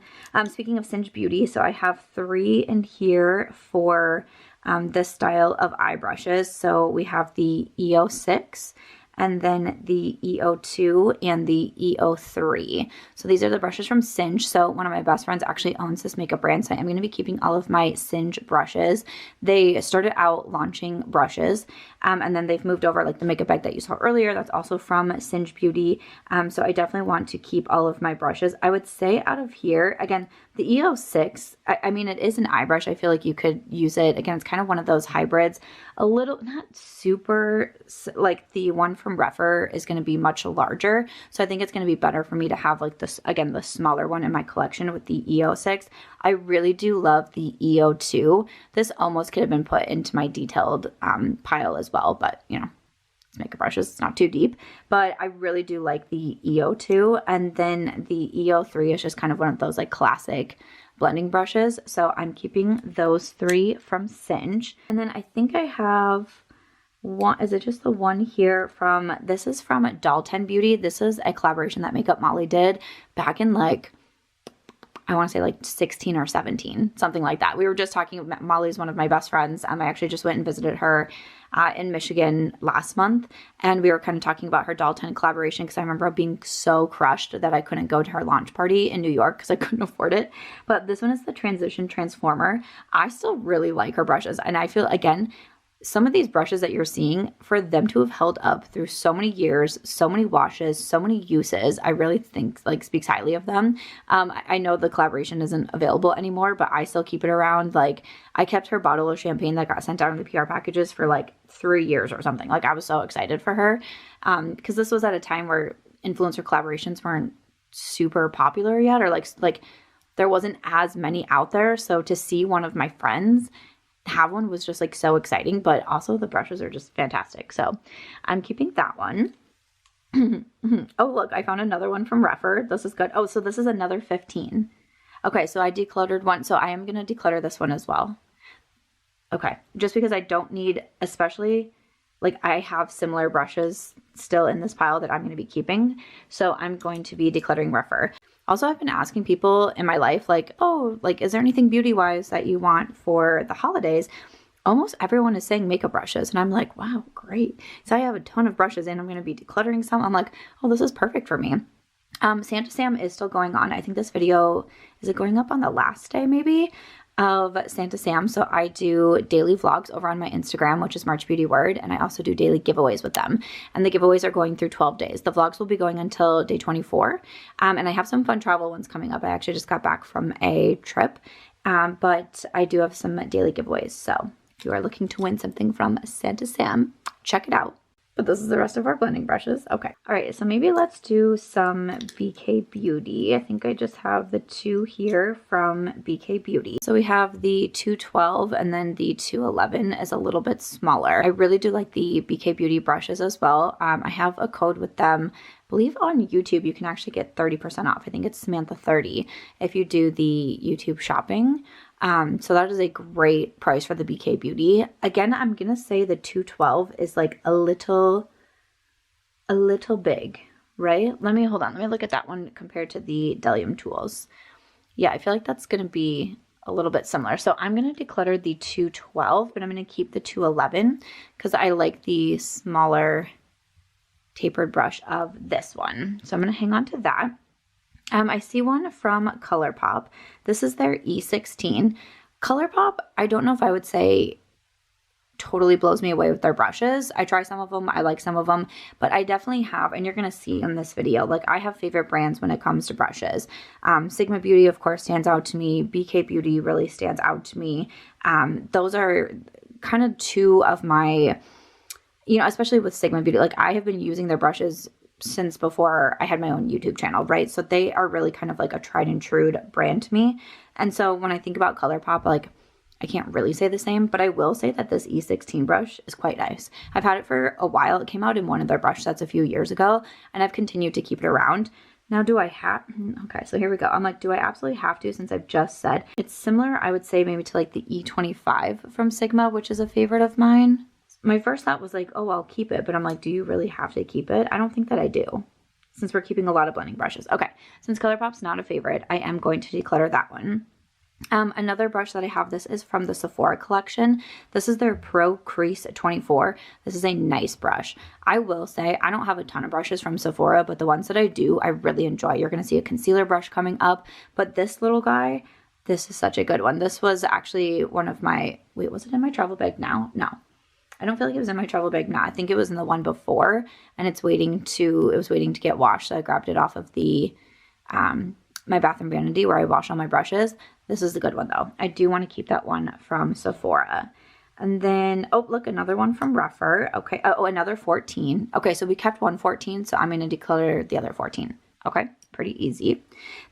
speaking of Singe Beauty, so I have 3 in here for this style of eye brushes. So we have the EO6, and then the EO2 and the EO3. So these are the brushes from Singe. So one of my best friends actually owns this makeup brand, so I'm going to be keeping all of my Singe brushes. They started out launching brushes, and then they've moved over, like the makeup bag that you saw earlier, that's also from Singe Beauty. So I definitely want to keep all of my brushes. I would say out of here, again, the EO6, I mean, it is an eye brush. I feel like you could use it. Again, it's kind of one of those hybrids. A little, not super, like the one from Refer is going to be much larger. So I think it's going to be better for me to have like this, again, the smaller one in my collection with the EO6. I really do love the EO2. This almost could have been put into my detailed pile as well, but you know, makeup brushes, it's not too deep, but I really do like the EO2. And then the EO3 is just kind of one of those like classic blending brushes. So I'm keeping those 3 from Singe. And then I think I have one, is it just the one here from, this is from Doll 10 Beauty. This is a collaboration that Makeup Molly did back in like, I want to say like 16 or 17, something like that. We were just talking, Molly's one of my best friends. I actually just went and visited her in Michigan last month, and we were kind of talking about her Doll 10 collaboration because I remember being so crushed that I couldn't go to her launch party in New York because I couldn't afford it. But this one is the Transition Transformer. I still really like her brushes, and I feel, again, some of these brushes that you're seeing, for them to have held up through so many years, so many washes, so many uses, I really think like speaks highly of them. I know the collaboration isn't available anymore, but I still keep it around. Like, I kept her bottle of champagne that got sent out in the PR packages for like 3 years or something. Like, I was so excited for her because this was at a time where influencer collaborations weren't super popular yet, or like there wasn't as many out there. So to see one of my friends have one was just like so exciting, but also the brushes are just fantastic. So I'm keeping that one. Oh, look, I found another one from Refer. This is good. Oh, so this is another 15. Okay, so I decluttered one. So I am going to declutter this one as well. Okay, just because I don't need, especially like I have similar brushes still in this pile that I'm going to be keeping. So I'm going to be decluttering Refer. Also, I've been asking people in my life, like, oh, like, is there anything beauty-wise that you want for the holidays? Almost everyone is saying makeup brushes. And I'm like, wow, great. So I have a ton of brushes and I'm going to be decluttering some. I'm like, oh, this is perfect for me. Santa Sam is still going on. I think this video, is it going up on the last day maybe of Santa Sam? So I do daily vlogs over on my Instagram, which is March Beauty Word, and I also do daily giveaways with them. And the giveaways are going through 12 days. The vlogs will be going until day 24. And I have some fun travel ones coming up. I actually just got back from a trip, but I do have some daily giveaways. So if you are looking to win something from Santa Sam, check it out. But this is the rest of our blending brushes. Okay. All right. So maybe let's do some BK Beauty. I think I just have the 2 here from BK Beauty. So we have the 212 and then the 211 is a little bit smaller. I really do like the BK Beauty brushes as well. I have a code with them. I believe on YouTube you can actually get 30% off. I think it's Samantha 30 if you do the YouTube shopping. So that is a great price for the BK Beauty. Again, I'm going to say the 212 is like a little big, right? Hold on. Let me look at that one compared to the Delium Tools. Yeah, I feel like that's going to be a little bit similar. So I'm going to declutter the 212, but I'm going to keep the 211 because I like the smaller tapered brush of this one. So I'm going to hang on to that. I see one from ColourPop. This is their E16. ColourPop, I don't know if I would say totally blows me away with their brushes. I try some of them, I like some of them, but I definitely have, and you're going to see in this video, like I have favorite brands when it comes to brushes. Sigma Beauty, of course, stands out to me. BK Beauty really stands out to me. Those are kind of 2 of my, you know, especially with Sigma Beauty, like I have been using their brushes since before I had my own YouTube channel, right? So they are really kind of like a tried and true brand to me. And so when I think about ColourPop, like I can't really say the same, but I will say that this E16 brush is quite nice. I've had it for a while. It came out in one of their brush sets a few years ago, and I've continued to keep it around. Now, do I have, okay, so here we go. I'm like, do I absolutely have to, since I've just said it's similar, I would say maybe to like the E25 from Sigma, which is a favorite of mine. My first thought was like, oh, I'll keep it. But I'm like, do you really have to keep it? I don't think that I do, since we're keeping a lot of blending brushes. Okay, since ColourPop's not a favorite, I am going to declutter that one. Another brush that I have, this is from the Sephora collection. This is their Pro Crease 24. This is a nice brush. I will say, I don't have a ton of brushes from Sephora, but the ones that I do, I really enjoy. You're going to see a concealer brush coming up. But this little guy, this is such a good one. This was actually one of my, wait, was it in my travel bag now? No. I don't feel like it was in my travel bag now. I think it was in the one before, and it was waiting to get washed. So I grabbed it off of the my Bath & Vanity where I wash all my brushes. This is a good one though. I do want to keep that one from Sephora. And then, oh, look, another one from Refer. Okay. Oh, another 14. Okay, so we kept one 14, so I'm going to declutter the other 14. Okay, pretty easy.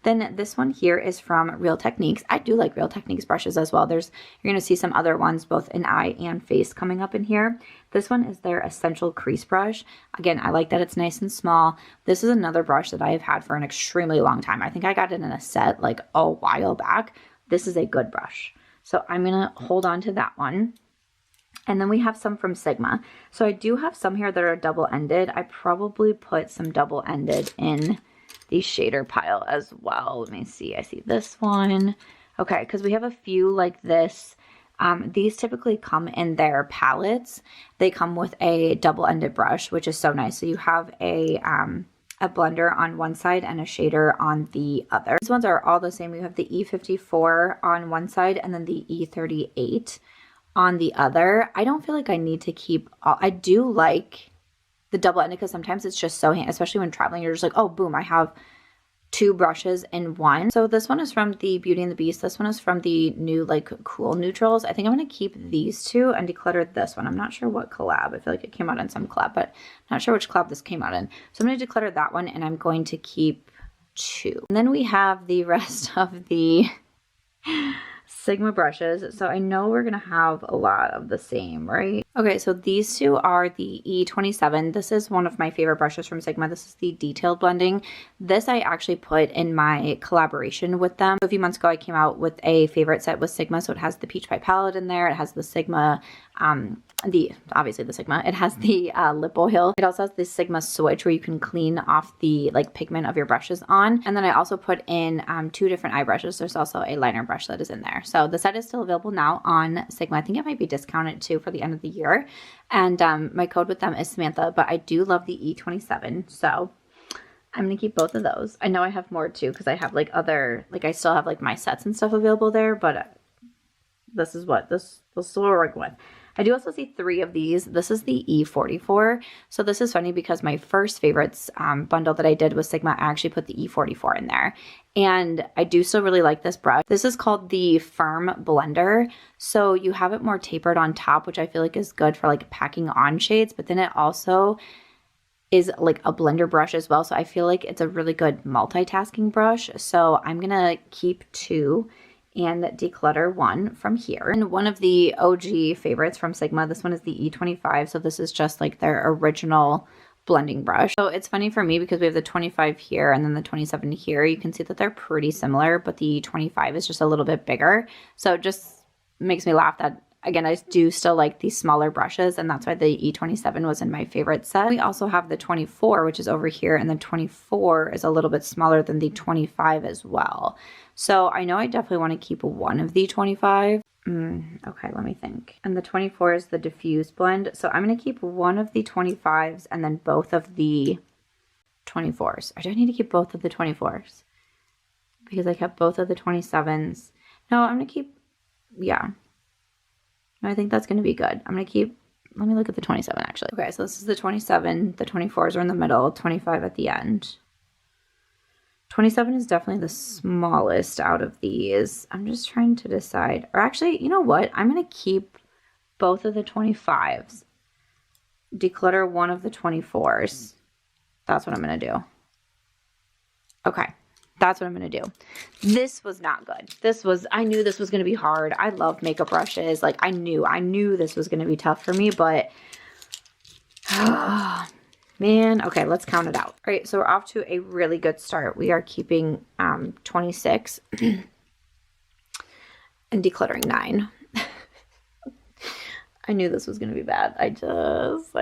Then this one here is from Real Techniques. I do like Real Techniques brushes as well. You're going to see some other ones, both in eye and face, coming up in here. This one is their Essential Crease Brush. Again, I like that it's nice and small. This is another brush that I have had for an extremely long time. I think I got it in a set like a while back. This is a good brush. So I'm going to hold on to that one. And then we have some from Sigma. So I do have some here that are double-ended. I probably put some double-ended in the shader pile as well. Let me see. I see this one. Okay, because we have a few like this. These typically come in their palettes. They come with a double-ended brush, which is so nice. So you have a blender on one side and a shader on the other. These ones are all the same. You have the E54 on one side and then the E38 on the other. I don't feel like I need to keep all, I do like the double-ended because sometimes it's just so handy, especially when traveling. You're just like, oh, boom, I have 2 brushes in one. So this one is from the Beauty and the Beast. This one is from the new like cool neutrals. I think I'm going to keep these 2 and declutter this one. I'm not sure what collab. I feel like it came out in some collab, but I'm not sure which collab this came out in. So I'm going to declutter that one and I'm going to keep 2. And then we have the rest of the Sigma brushes. So I know we're going to have a lot of the same, right? Okay, so these 2 are the E27. This is one of my favorite brushes from Sigma. This is the detailed blending. This I actually put in my collaboration with them. A few months ago, I came out with a favorite set with Sigma. So it has the Peach Pie palette in there. It has the Sigma, obviously the Sigma. It has the lip oil. It also has the Sigma switch where you can clean off the like pigment of your brushes on. And then I also put in 2 different eye brushes. There's also a liner brush that is in there. So the set is still available now on Sigma. I think it might be discounted too for the end of the year. And my code with them is Samantha, but I do love the E27. So I'm going to keep both of those. I know I have more too because I have like other, like I still have like my sets and stuff available there, but this is what this is what we're working with. I do also see 3 of these. This is the E44. So this is funny because my first favorites bundle that I did with Sigma, I actually put the E44 in there. And I do still really like this brush. This is called the Firm Blender. So you have it more tapered on top, which I feel like is good for like packing on shades. But then it also is like a blender brush as well. So I feel like it's a really good multitasking brush. So I'm going to keep 2 and declutter 1 from here. And one of the OG favorites from Sigma, this one is the E25. So this is just like their original blending brush. So it's funny for me because we have the 25 here and then the 27 here. You can see that they're pretty similar, but the 25 is just a little bit bigger. So it just makes me laugh that, again, I do still like these smaller brushes, and that's why the E27 was in my favorite set. We also have the 24, which is over here, and the 24 is a little bit smaller than the 25 as well. So I know I definitely want to keep 1 of the 25. Okay, let me think. And the 24 is the diffuse blend. So I'm going to keep 1 of the 25s and then both of the 24s. Or do I need to keep both of the 24s? Because I kept both of the 27s. No, I'm going to keep, yeah. I think that's going to be good. I'm going to keep, let me look at the 27 actually. Okay, so this is the 27. The 24s are in the middle, 25 at the end. 27 is definitely the smallest out of these. I'm just trying to decide. Or actually, you know what? I'm going to keep both of the 25s. Declutter 1 of the 24s. That's what I'm going to do. Okay. That's what I'm going to do. This was not good. I knew this was going to be hard. I love makeup brushes. Like I knew this was going to be tough for me, but man. Okay, let's count it out. All right, so we're off to a really good start. We are keeping 26 and decluttering 9. I knew this was going to be bad. I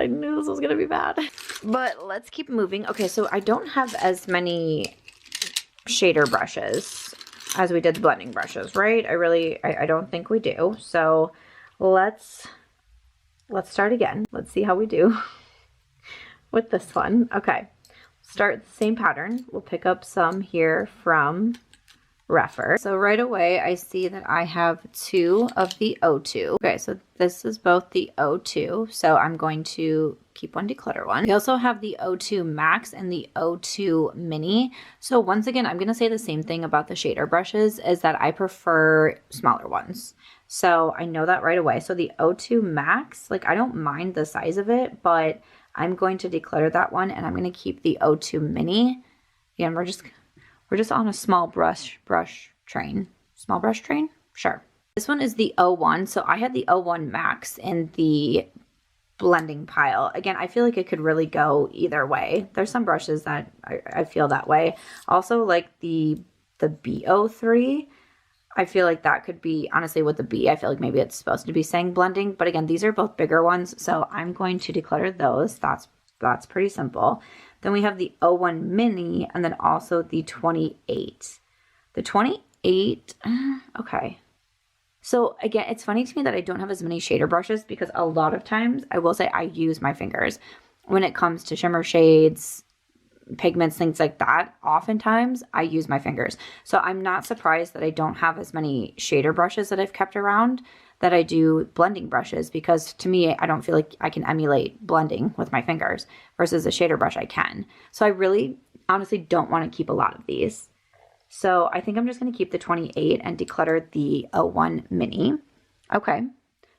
knew this was going to be bad. But let's keep moving. Okay, so I don't have as many shader brushes as we did the blending brushes, right? I don't think we do. So let's start again. Let's see how we do with this one. Okay, start the same pattern. We'll pick up some here from Refer. So right away, I see that I have 2 of the O2. Okay, so this is both the O2. So I'm going to keep 1, declutter 1. We also have the O2 Max and the O2 Mini. So once again, I'm going to say the same thing about the shader brushes, is that I prefer smaller ones. So I know that right away. So the O2 Max, like I don't mind the size of it, but I'm going to declutter that one and I'm going to keep the O2 Mini. Again, we're just on a small brush train. Small brush train? Sure. This one is the O1. So I had the O1 Max in the blending pile. Again, I feel like it could really go either way. There's some brushes that I feel that way. Also, like the B03, I feel like that could be, honestly, with the B, I feel like maybe it's supposed to be saying blending. But again, these are both bigger ones. So I'm going to declutter those. That's pretty simple. Then we have the 01 Mini, and then also the 28. The 28, okay. So again, it's funny to me that I don't have as many shader brushes because a lot of times, I will say, I use my fingers. When it comes to shimmer shades, pigments, things like that, oftentimes I use my fingers. So I'm not surprised that I don't have as many shader brushes that I've kept around that I do blending brushes, because to me, I don't feel like I can emulate blending with my fingers versus a shader brush I can. So I really honestly don't want to keep a lot of these. So I think I'm just going to keep the 28 and declutter the 01 Mini. Okay,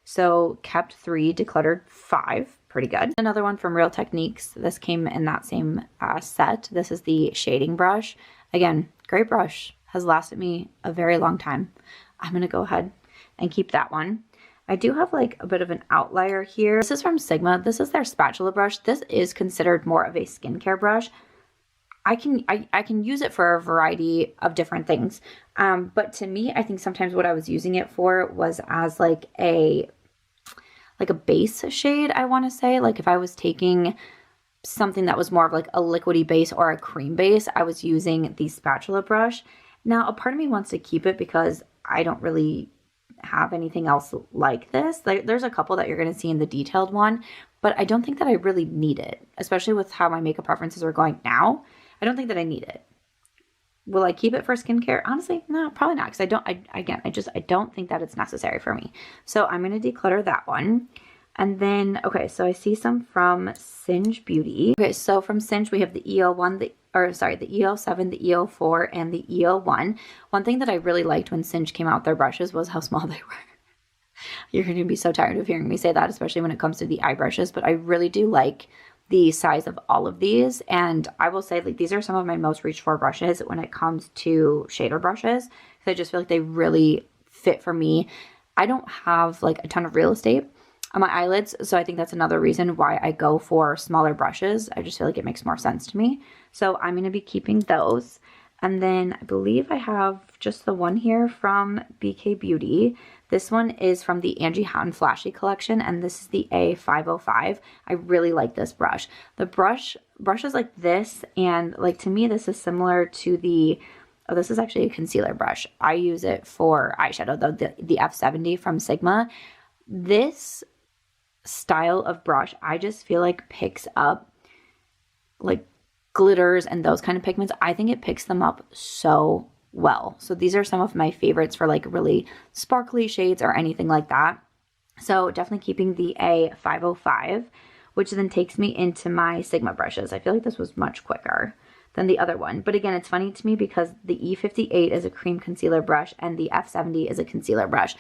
so kept 3, decluttered 5. Pretty good. Another one from Real Techniques. This came in that same set. This is the shading brush. Again, great brush. Has lasted me a very long time. I'm going to go ahead and keep that one. I do have like a bit of an outlier here. This is from Sigma. This is their spatula brush. This is considered more of a skincare brush. I can use it for a variety of different things. But to me, I think sometimes what I was using it for was as like a base shade, I want to say. Like if I was taking something that was more of like a liquidy base or a cream base, I was using the spatula brush. Now, a part of me wants to keep it because I don't really have anything else like this. Like, there's a couple that you're going to see in the detailed one, but I don't think that I really need it, especially with how my makeup preferences are going now. I don't think that I need it. Will I keep it for skincare? Honestly, no, probably not, because I don't think that it's necessary for me. So I'm going to declutter that one. And then, okay, so I see some from Singe Beauty. Okay, so from Singe, we have the EO1, the EO7, the EO4, and the EO1. One thing that I really liked when Singe came out with their brushes was how small they were. You're going to be so tired of hearing me say that, especially when it comes to the eye brushes, but I really do like the size of all of these. And I will say, like, these are some of my most reached for brushes when it comes to shader brushes, because I just feel like they really fit for me. I don't have like a ton of real estate on my eyelids, so I think that's another reason why I go for smaller brushes. I just feel like it makes more sense to me. So I'm going to be keeping those. And then I believe I have just the one here from BK Beauty. This one is from the Angie Houghton Flashy collection, and this is the A505. I really like this brush. The brushes like this, and like to me, this is similar to the, oh, this is actually a concealer brush. I use it for eyeshadow, though, the F70 from Sigma. This style of brush, I just feel like picks up like glitters and those kind of pigments. I think it picks them up so well. So these are some of my favorites for like really sparkly shades or anything like that. So definitely keeping the A505, which then takes me into my Sigma brushes. I feel like this was much quicker than the other one. But again, it's funny to me because the E58 is a cream concealer brush and the F70 is a concealer brush.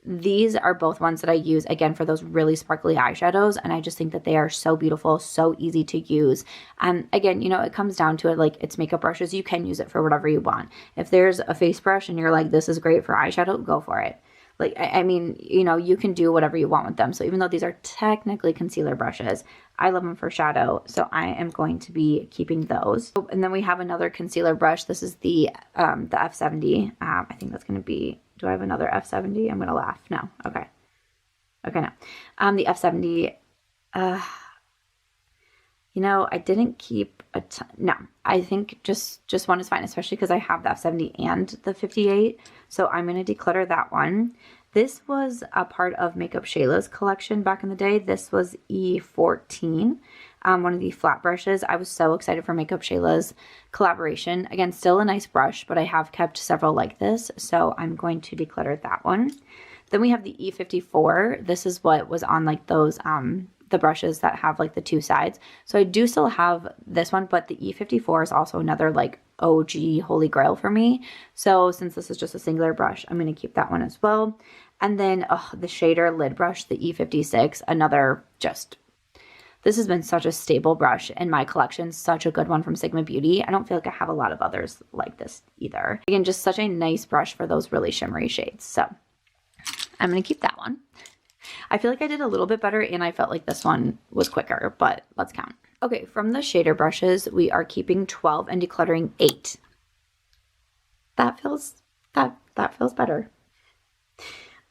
These are both ones that I use, again, for those really sparkly eyeshadows, and I just think that they are so beautiful, so easy to use. Again, you know, it comes down to it, like, it's makeup brushes. You can use it for whatever you want. If there's a face brush and you're like, this is great for eyeshadow, go for it. Like, I mean, you know, you can do whatever you want with them. So even though these are technically concealer brushes, I love them for shadow, so I am going to be keeping those. And then we have another concealer brush. This is the F70. I think that's going to be, do I have another F70? I'm going to laugh. No. Okay. Okay, no. The F70, you know, I didn't keep a ton. No, I think just one is fine, especially because I have the F70 and the 58. So I'm going to declutter that one. This was a part of Makeup Shayla's collection back in the day. This was E14, one of the flat brushes. I was so excited for Makeup Shayla's collaboration. Again, still a nice brush, but I have kept several like this, so I'm going to declutter that one. Then we have the E54. This is what was on like those, the brushes that have like the two sides. So I do still have this one, but the E54 is also another like OG holy grail for me. So since this is just a singular brush, I'm going to keep that one as well. And then the shader lid brush, the E56, another just, this has been such a stable brush in my collection, such a good one from Sigma Beauty. I don't feel like I have a lot of others like this either. Again, just such a nice brush for those really shimmery shades. So I'm going to keep that one. I feel like I did a little bit better and I felt like this one was quicker, but let's count. Okay, from the shader brushes, we are keeping 12 and decluttering 8. That feels better.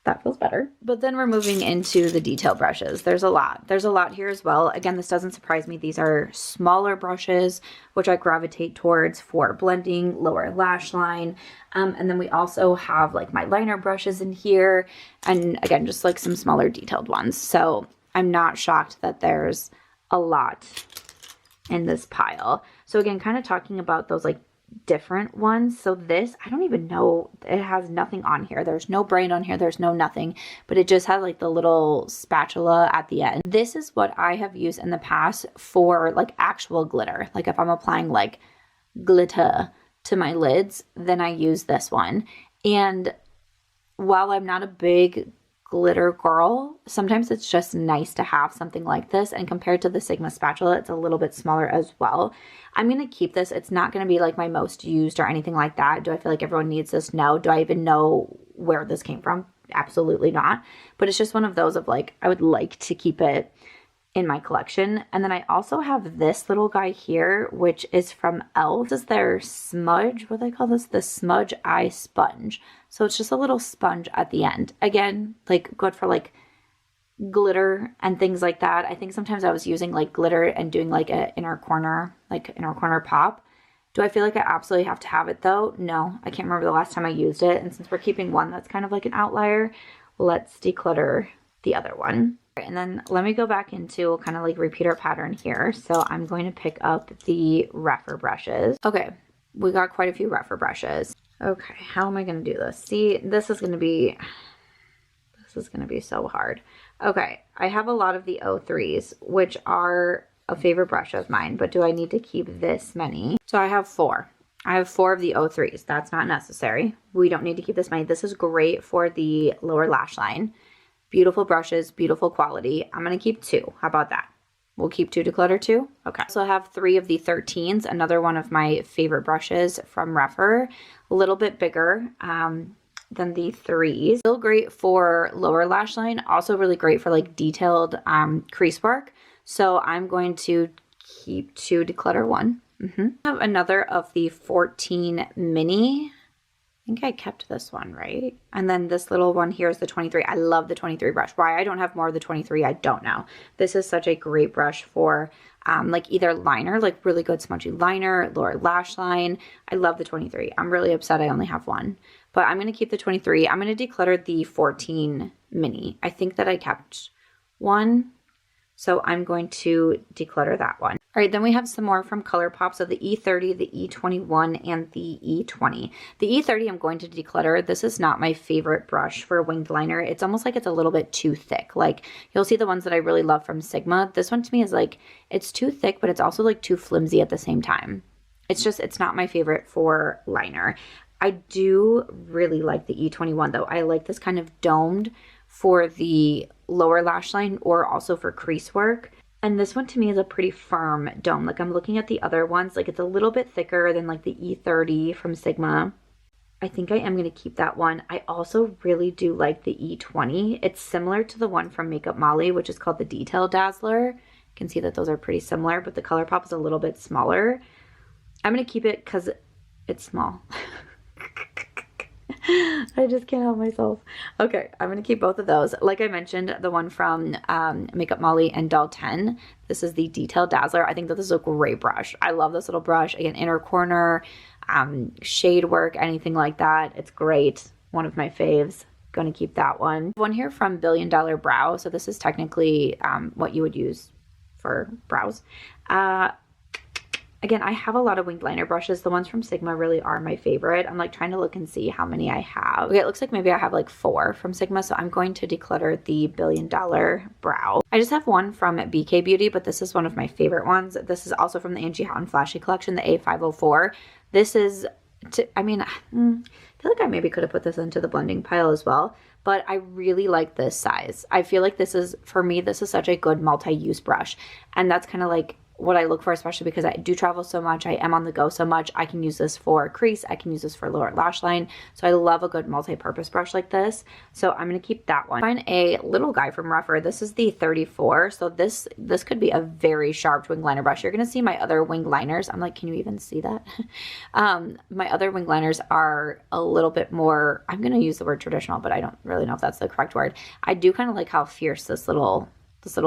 That feels better. But then we're moving into the detail brushes. There's a lot. There's a lot here as well. Again, this doesn't surprise me. These are smaller brushes, which I gravitate towards for blending, lower lash line. And then we also have like my liner brushes in here. And again, just like some smaller detailed ones. So I'm not shocked that there's a lot in this pile. So again, kind of talking about those like different ones. So this, I don't even know, it has nothing on here. There's no brand on here. There's no nothing, but it just has like the little spatula at the end. This is what I have used in the past for like actual glitter. Like if I'm applying like glitter to my lids, then I use this one. And while I'm not a big glitter girl, sometimes it's just nice to have something like this. And compared to the Sigma spatula, it's a little bit smaller as well. I'm going to keep this. It's not going to be like my most used or anything like that. Do I feel like everyone needs this? No. Do I even know where this came from? Absolutely not. But it's just one of those of like, I would like to keep it in my collection. And then I also have this little guy here, which is from e.l.f. This is their smudge. What do they call this? The Smudge Eye Sponge. So it's just a little sponge at the end. Again, like good for like glitter and things like that. I think sometimes I was using like glitter and doing like an inner corner pop. Do I feel like I absolutely have to have it though? No, I can't remember the last time I used it. And since we're keeping one that's kind of like an outlier, let's declutter the other one. And then let me go back into kind of like repeat our pattern here. So I'm going to pick up the rougher brushes. Okay, we got quite a few rougher brushes. Okay, how am I going to do this? See, this is going to be so hard. Okay, I have a lot of the 03s, which are a favorite brush of mine, but do I need to keep this many? So I have 4. I have 4 of the 03s. That's not necessary. We don't need to keep this many. This is great for the lower lash line. Beautiful brushes, beautiful quality. I'm going to keep 2. How about that? We'll keep 2 Declutter too. Okay. So I have 3 of the 13s, another one of my favorite brushes from Refer. A little bit bigger than the 3s. Still great for lower lash line. Also really great for like detailed crease work. So I'm going to keep 2 Declutter 1. I have another of the 14 mini. I think I kept this one, right? And then this little one here is the 23. I love the 23 brush. Why I don't have more of the 23, I don't know. This is such a great brush for like either liner, like really good smudgy liner, lower lash line. I love the 23. I'm really upset I only have one. But I'm going to keep the 23. I'm going to declutter the 14 mini. I think that I kept one. So I'm going to declutter that one. All right, then we have some more from ColourPop. So the E30, the E21, and the E20. The E30 I'm going to declutter. This is not my favorite brush for winged liner. It's almost like it's a little bit too thick. Like you'll see the ones that I really love from Sigma. This one to me is like, it's too thick, but it's also like too flimsy at the same time. It's not my favorite for liner. I do really like the E21 though. I like this kind of domed for the lower lash line or also for crease work. And this one to me is a pretty firm dome. Like I'm looking at the other ones, like it's a little bit thicker than like the E30 from Sigma. I think I am going to keep that one. I also really do like the E20. It's similar to the one from Makeup Molly, which is called the Detail Dazzler. You can see that those are pretty similar, but the ColourPop is a little bit smaller. I'm going to keep it because it's small. I just can't help myself. Okay, I'm going to keep both of those. Like I mentioned, the one from Makeup Molly and Doll 10. This is the Detail Dazzler. I think that this is a great brush. I love this little brush. Again, inner corner, shade work, anything like that. It's great. One of my faves. Going to keep that one. One here from Billion Dollar Brow. So this is technically what you would use for brows. Again, I have a lot of winged liner brushes. The ones from Sigma really are my favorite. I'm like trying to look and see how many I have. Okay, it looks like maybe I have like 4 from Sigma, so I'm going to declutter the Billion Dollar Brow. I just have one from BK Beauty, but this is one of my favorite ones. This is also from the Angie Houghton Flashy collection, the A504. This is, I feel like I maybe could have put this into the blending pile as well, but I really like this size. I feel like this is, for me, this is such a good multi-use brush. And that's kind of like what I look for, especially because I do travel so much. I am on the go so much. I can use this for crease. I can use this for lower lash line. So I love a good multi-purpose brush like this. So I'm going to keep that one. Find a little guy from Rougher. This is the 34. So this could be a very sharp wing liner brush. You're going to see my other wing liners. I'm like, can you even see that? My other wing liners are a little bit more, I'm going to use the word traditional, but I don't really know if that's the correct word. I do kind of like how fierce this little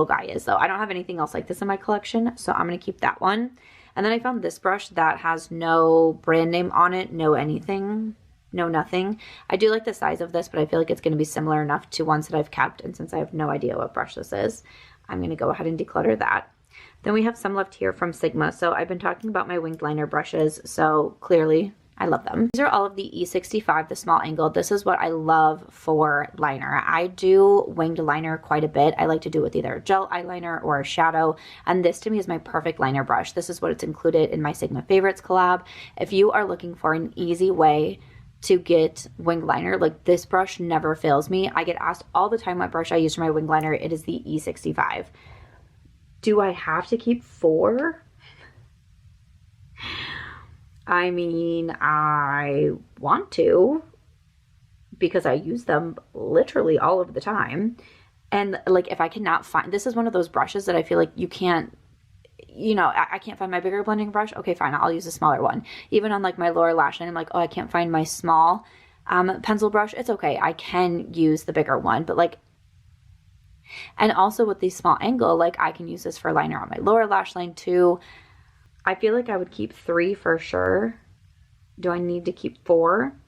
guy is though. I don't have anything else like this in my collection, so I'm going to keep that one. And then I found this brush that has no brand name on it, no anything, no nothing. I do like the size of this, but I feel like it's going to be similar enough to ones that I've kept, and since I have no idea what brush this is, I'm going to go ahead and declutter that. Then we have some left here from Sigma. So I've been talking about my winged liner brushes, so clearly I love them. These are all of the E65, the small angle. This is what I love for liner. I do winged liner quite a bit. I like to do it with either a gel eyeliner or a shadow. And this to me is my perfect liner brush. This is what it's included in my Sigma Favorites collab. If you are looking for an easy way to get winged liner, like this brush never fails me. I get asked all the time what brush I use for my winged liner. It is the E65. Do I have to keep 4? I mean, I want to because I use them literally all of the time. And like if I cannot find, this is one of those brushes that I feel like you can't, you know, I can't find my bigger blending brush. Okay, fine, I'll use a smaller one. Even on like my lower lash line, I'm like, oh, I can't find my small pencil brush. It's okay, I can use the bigger one. But like, and also with the small angle, like I can use this for liner on my lower lash line too. I feel like I would keep 3 for sure. Do I need to keep 4?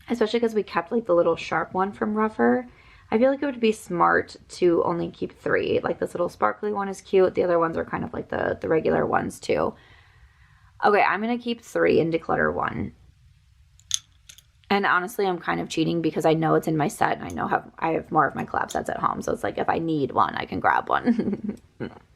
Especially because we kept like the little sharp one from Rougher. I feel like it would be smart to only keep 3. Like this little sparkly one is cute. The other ones are kind of like the regular ones too. Okay, I'm going to keep 3 and declutter 1. And honestly, I'm kind of cheating because I know it's in my set and I know I have more of my collab sets at home. So it's like if I need one, I can grab one.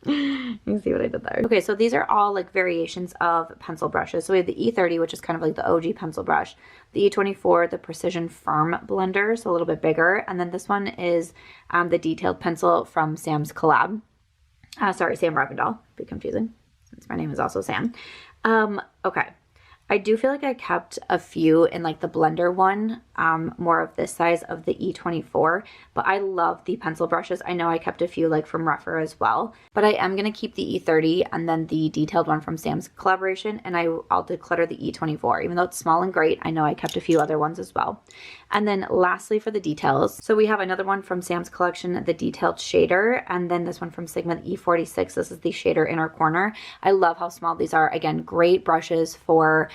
You see what I did there? Okay, so these are all like variations of pencil brushes. So we have the E30, which is kind of like the OG pencil brush. The E24, the Precision Firm Blender, so a little bit bigger. And then this one is the detailed pencil from Sam's collab. Sorry, Sam Ravendall. Be confusing since my name is also Sam. Okay. I do feel like I kept a few in like the blender one, more of this size of the E24, but I love the pencil brushes. I know I kept a few like from Rougher as well, but I am going to keep the E30 and then the detailed one from Sam's collaboration, and I'll declutter the E24. Even though it's small and great, I know I kept a few other ones as well. And then lastly for the details, so we have another one from Sam's collection, the detailed shader, and then this one from Sigma, the E46. This is the shader inner corner. I love how small these are. Again, great brushes for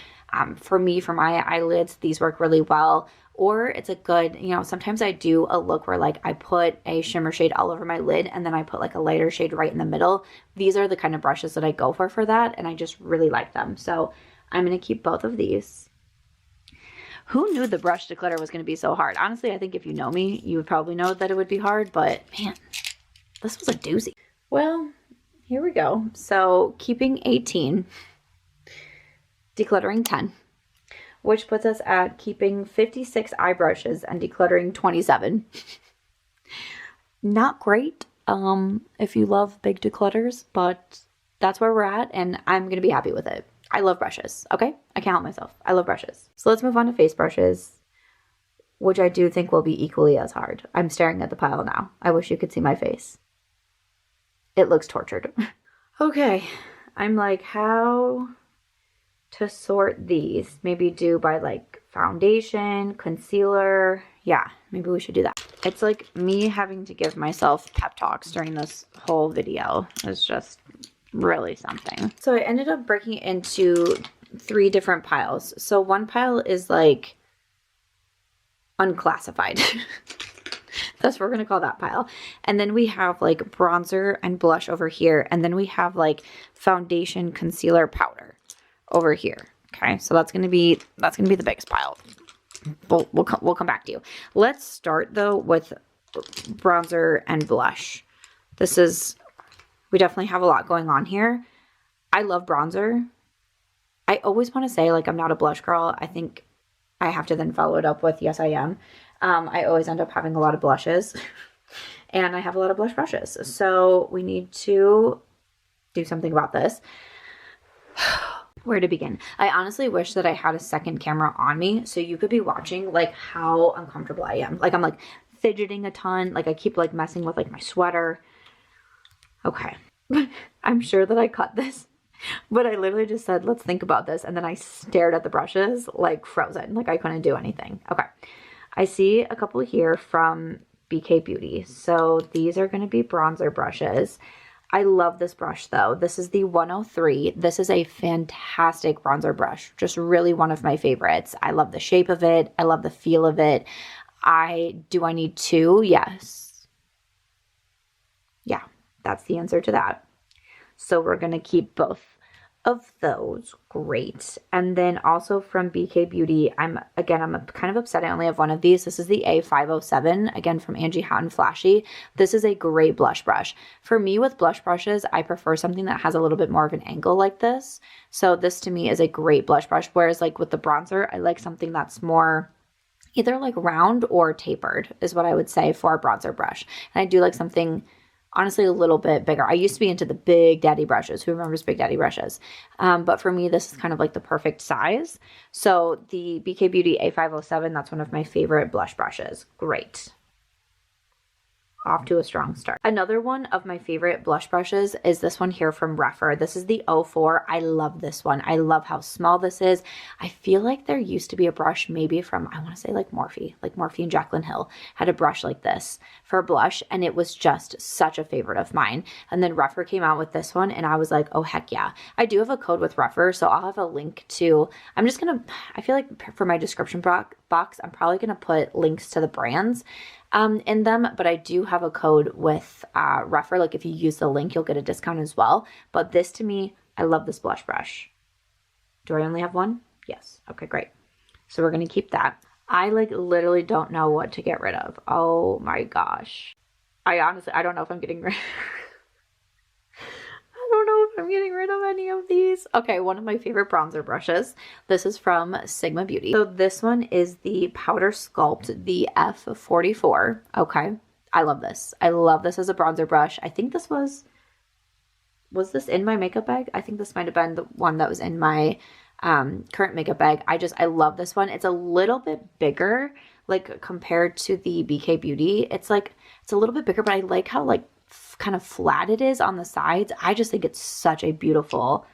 me, for my eyelids. These work really well. Or it's a good, you know, sometimes I do a look where like I put a shimmer shade all over my lid and then I put like a lighter shade right in the middle. These are the kind of brushes that I go for that, and I just really like them. So I'm going to keep both of these. Who knew the brush declutter was going to be so hard? Honestly, I think if you know me, you would probably know that it would be hard, but man, this was a doozy. Well, here we go. So keeping 18, decluttering 10, which puts us at keeping 56 eye brushes and decluttering 27. Not great if you love big declutters, but that's where we're at, and I'm going to be happy with it. I love brushes, okay? I can't help myself. I love brushes. So let's move on to face brushes, which I do think will be equally as hard. I'm staring at the pile now. I wish you could see my face. It looks tortured. Okay, I'm like, how to sort these? Maybe do by like foundation, concealer. Yeah, maybe we should do that. It's like me having to give myself pep talks during this whole video. It's just really something. So I ended up breaking it into 3 different piles. So one pile is like unclassified. That's what we're gonna call that pile. And then we have like bronzer and blush over here, and then we have like foundation, concealer, powder over here. Okay, so that's gonna be the biggest pile. We'll come back to you. Let's start though with bronzer and blush. We definitely have a lot going on here. I love bronzer. I always want to say like I'm not a blush girl. I think I have to then follow it up with yes I am. I always end up having a lot of blushes and I have a lot of blush brushes. So we need to do something about this. Where to begin? I honestly wish that I had a second camera on me so you could be watching like how uncomfortable I am. Like I'm like fidgeting a ton. Like I keep like messing with like my sweater. Okay. I'm sure that I cut this, but I literally just said, let's think about this. And then I stared at the brushes like frozen. Like I couldn't do anything. Okay. I see a couple here from BK Beauty. So these are going to be bronzer brushes. I love this brush though. This is the 103. This is a fantastic bronzer brush. Just really one of my favorites. I love the shape of it. I love the feel of it. Do I need two? Yes. Yeah, that's the answer to that. So we're going to keep both of those. Great. And then also from BK Beauty, I'm kind of upset I only have one of these. This is the A507, again from Angie Hot and Flashy. This is a great blush brush. For me with blush brushes, I prefer something that has a little bit more of an angle like this. So this to me is a great blush brush. Whereas like with the bronzer, I like something that's more either like round or tapered is what I would say for a bronzer brush. And I do like something honestly a little bit bigger. I used to be into the Big Daddy brushes. Who remembers Big Daddy brushes? But for me, this is kind of like the perfect size. So the BK Beauty A507, that's one of my favorite blush brushes. Great. Off to a strong start. Another one of my favorite blush brushes is this one here from Rephr. This is the 04. I love this one. I love how small this is. I feel like there used to be a brush maybe from, I want to say like Morphe and Jaclyn Hill had a brush like this for a blush, and it was just such a favorite of mine. And then Rephr came out with this one and I was like, oh heck yeah. I do have a code with Rephr, so I'll have a link to, I feel like for my description box, I'm probably going to put links to the brands in them, but I do have a code with Rephr. Like if you use the link, you'll get a discount as well. But this to me, I love this blush brush. Do I only have one? Yes. Okay, great. So we're going to keep that. I like literally don't know what to get rid of. Oh my gosh. I don't know if I'm getting rid I don't know if I'm getting rid of any of these. Okay, one of my favorite bronzer brushes. This is from Sigma Beauty. So this one is the Powder Sculpt, the F44. Okay, I love this. I love this as a bronzer brush. I think this was this in my makeup bag? I think this might have been the one that was in my current makeup bag. I love this one. It's a little bit bigger, like compared to the BK Beauty. It's a little bit bigger, but I like how like kind of flat it is on the sides. I just think it's such a beautiful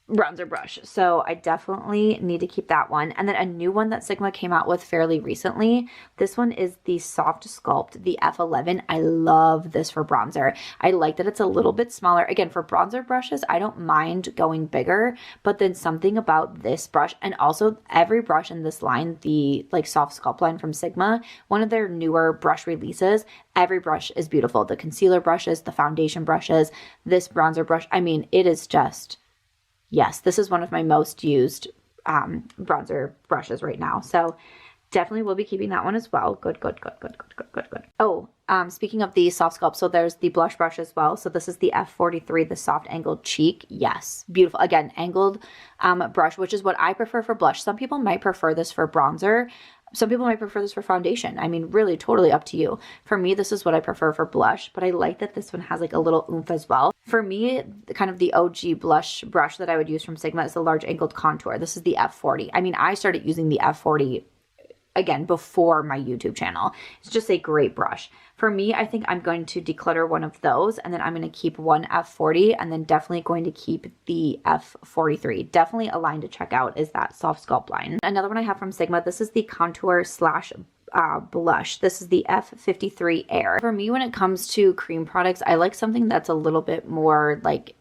bronzer brush. So I definitely need to keep that one. And then a new one that Sigma came out with fairly recently. This one is the Soft Sculpt, the F11. I love this for bronzer. I like that it's a little bit smaller. Again, for bronzer brushes, I don't mind going bigger, but then something about this brush, and also every brush in this line, the like Soft Sculpt line from Sigma, one of their newer brush releases, every brush is beautiful. The concealer brushes, the foundation brushes, this bronzer brush. I mean, it is just, yes, this is one of my most used bronzer brushes right now. So definitely will be keeping that one as well. Good. Oh, speaking of the soft sculpt, so there's the blush brush as well. So this is the F43, the soft angled cheek. Yes, beautiful. Again, angled brush, which is what I prefer for blush. Some people might prefer this for bronzer. Some people might prefer this for foundation. I mean, really totally up to you. For me, this is what I prefer for blush, but I like that this one has like a little oomph as well. For me, kind of the OG blush brush that I would use from Sigma is the large angled contour. This is the F40. I mean, I started using the F40 again before my YouTube channel. It's just a great brush. For me, I think I'm going to declutter one of those, and then I'm going to keep one F40, and then definitely going to keep the F43. Definitely a line to check out is that soft sculpt line. Another one I have from Sigma, this is the contour slash blush. This is the F53 Air. For me, when it comes to cream products, I like something that's a little bit more like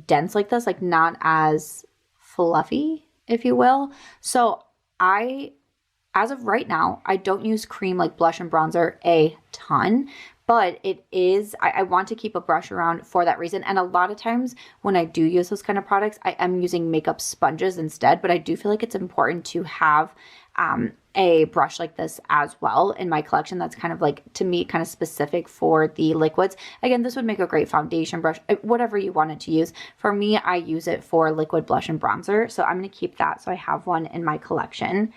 dense like this, like not as fluffy, if you will. So as of right now, I don't use cream like blush and bronzer a ton, but it is, I want to keep a brush around for that reason. And a lot of times when I do use those kind of products, I am using makeup sponges instead, but I do feel like it's important to have a brush like this as well in my collection. That's kind of like, to me, kind of specific for the liquids. Again, this would make a great foundation brush, whatever you wanted to use. For me, I use it for liquid blush and bronzer, so I'm going to keep that so I have one in my collection.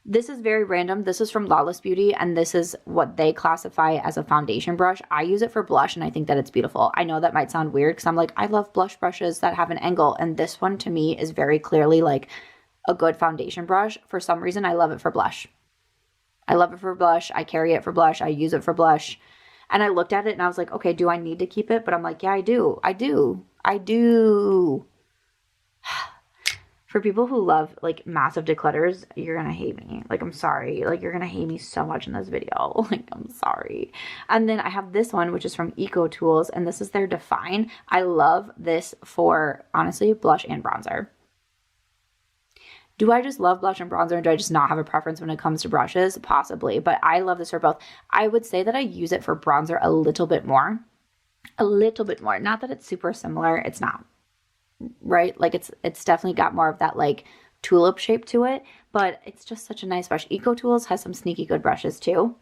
This is very random. This is from Lawless Beauty, and this is what they classify as a foundation brush. I use it for blush, and I think that it's beautiful. I know that might sound weird because I'm like, I love blush brushes that have an angle, and this one to me is very clearly like a good foundation brush. For some reason, I love it for blush. I love it for blush. I carry it for blush. I use it for blush. And I looked at it and I was like, okay, do I need to keep it? But I'm like, yeah, I do. I do. I do. For people who love like massive declutters, you're gonna hate me. Like, I'm sorry. Like, you're gonna hate me so much in this video. Like, I'm sorry. And then I have this one, which is from Eco Tools, and this is their Define. I love this for, honestly, blush and bronzer. Do I just love blush and bronzer, and do I just not have a preference when it comes to brushes? Possibly, but I love this for both. I would say that I use it for bronzer a little bit more. A little bit more. Not that it's super similar. It's not. Right? Like, it's definitely got more of that like tulip shape to it, but it's just such a nice brush. Eco Tools has some sneaky good brushes too.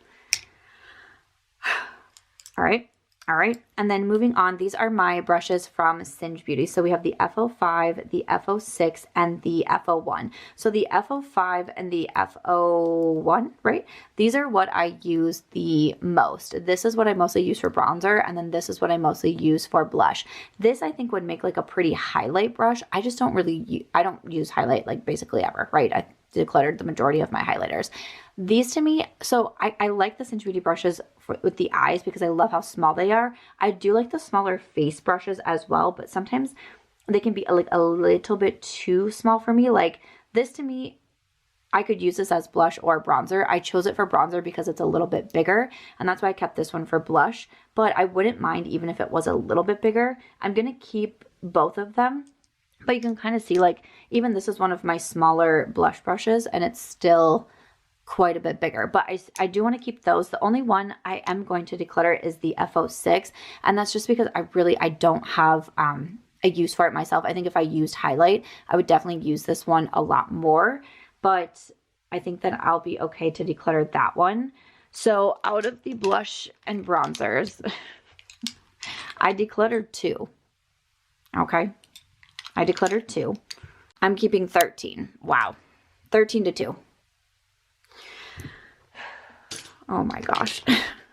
All right. All right. And then moving on, these are my brushes from Singe Beauty. So we have the F05, the F06, and the F01. So the F05 and the F01, right? These are what I use the most. This is what I mostly use for bronzer, and then this is what I mostly use for blush. This I think would make like a pretty highlight brush. I just don't really, I don't use highlight like basically ever, right? I decluttered the majority of my highlighters. These to me, so I like the Singe Beauty brushes with the eyes because I love how small they are. I do like the smaller face brushes as well, but sometimes they can be like a little bit too small for me. Like this to me, I could use this as blush or bronzer. I chose it for bronzer because it's a little bit bigger, and that's why I kept this one for blush, but I wouldn't mind even if it was a little bit bigger. I'm going to keep both of them. But you can kind of see, like, even this is one of my smaller blush brushes, and it's still quite a bit bigger. But I do want to keep those. The only one I am going to declutter is the F06, and that's just because I don't have a use for it myself. I think if I used highlight, I would definitely use this one a lot more. But I think that I'll be okay to declutter that one. So out of the blush and bronzers, I decluttered 2. Okay. I decluttered 2. I'm keeping 13. Wow. 13 to 2. Oh my gosh.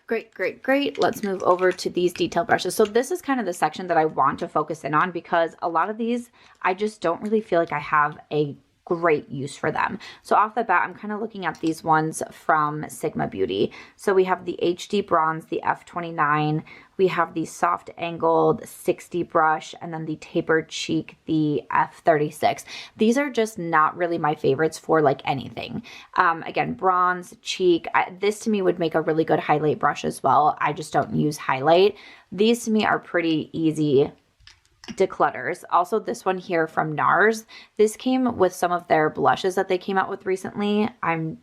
Great, great, great. Let's move over to these detail brushes. So this is kind of the section that I want to focus in on because a lot of these, I just don't really feel like I have a great use for them. So off the bat, I'm kind of looking at these ones from Sigma Beauty. So we have the HD Bronze, the F29, we have the Soft Angled 60 brush, and then the Tapered Cheek, the F36. These are just not really my favorites for like anything. Again, bronze, cheek, this to me would make a really good highlight brush as well. I just don't use highlight. These to me are pretty easy declutters. Also, this one here from NARS, this came with some of their blushes that they came out with recently. I'm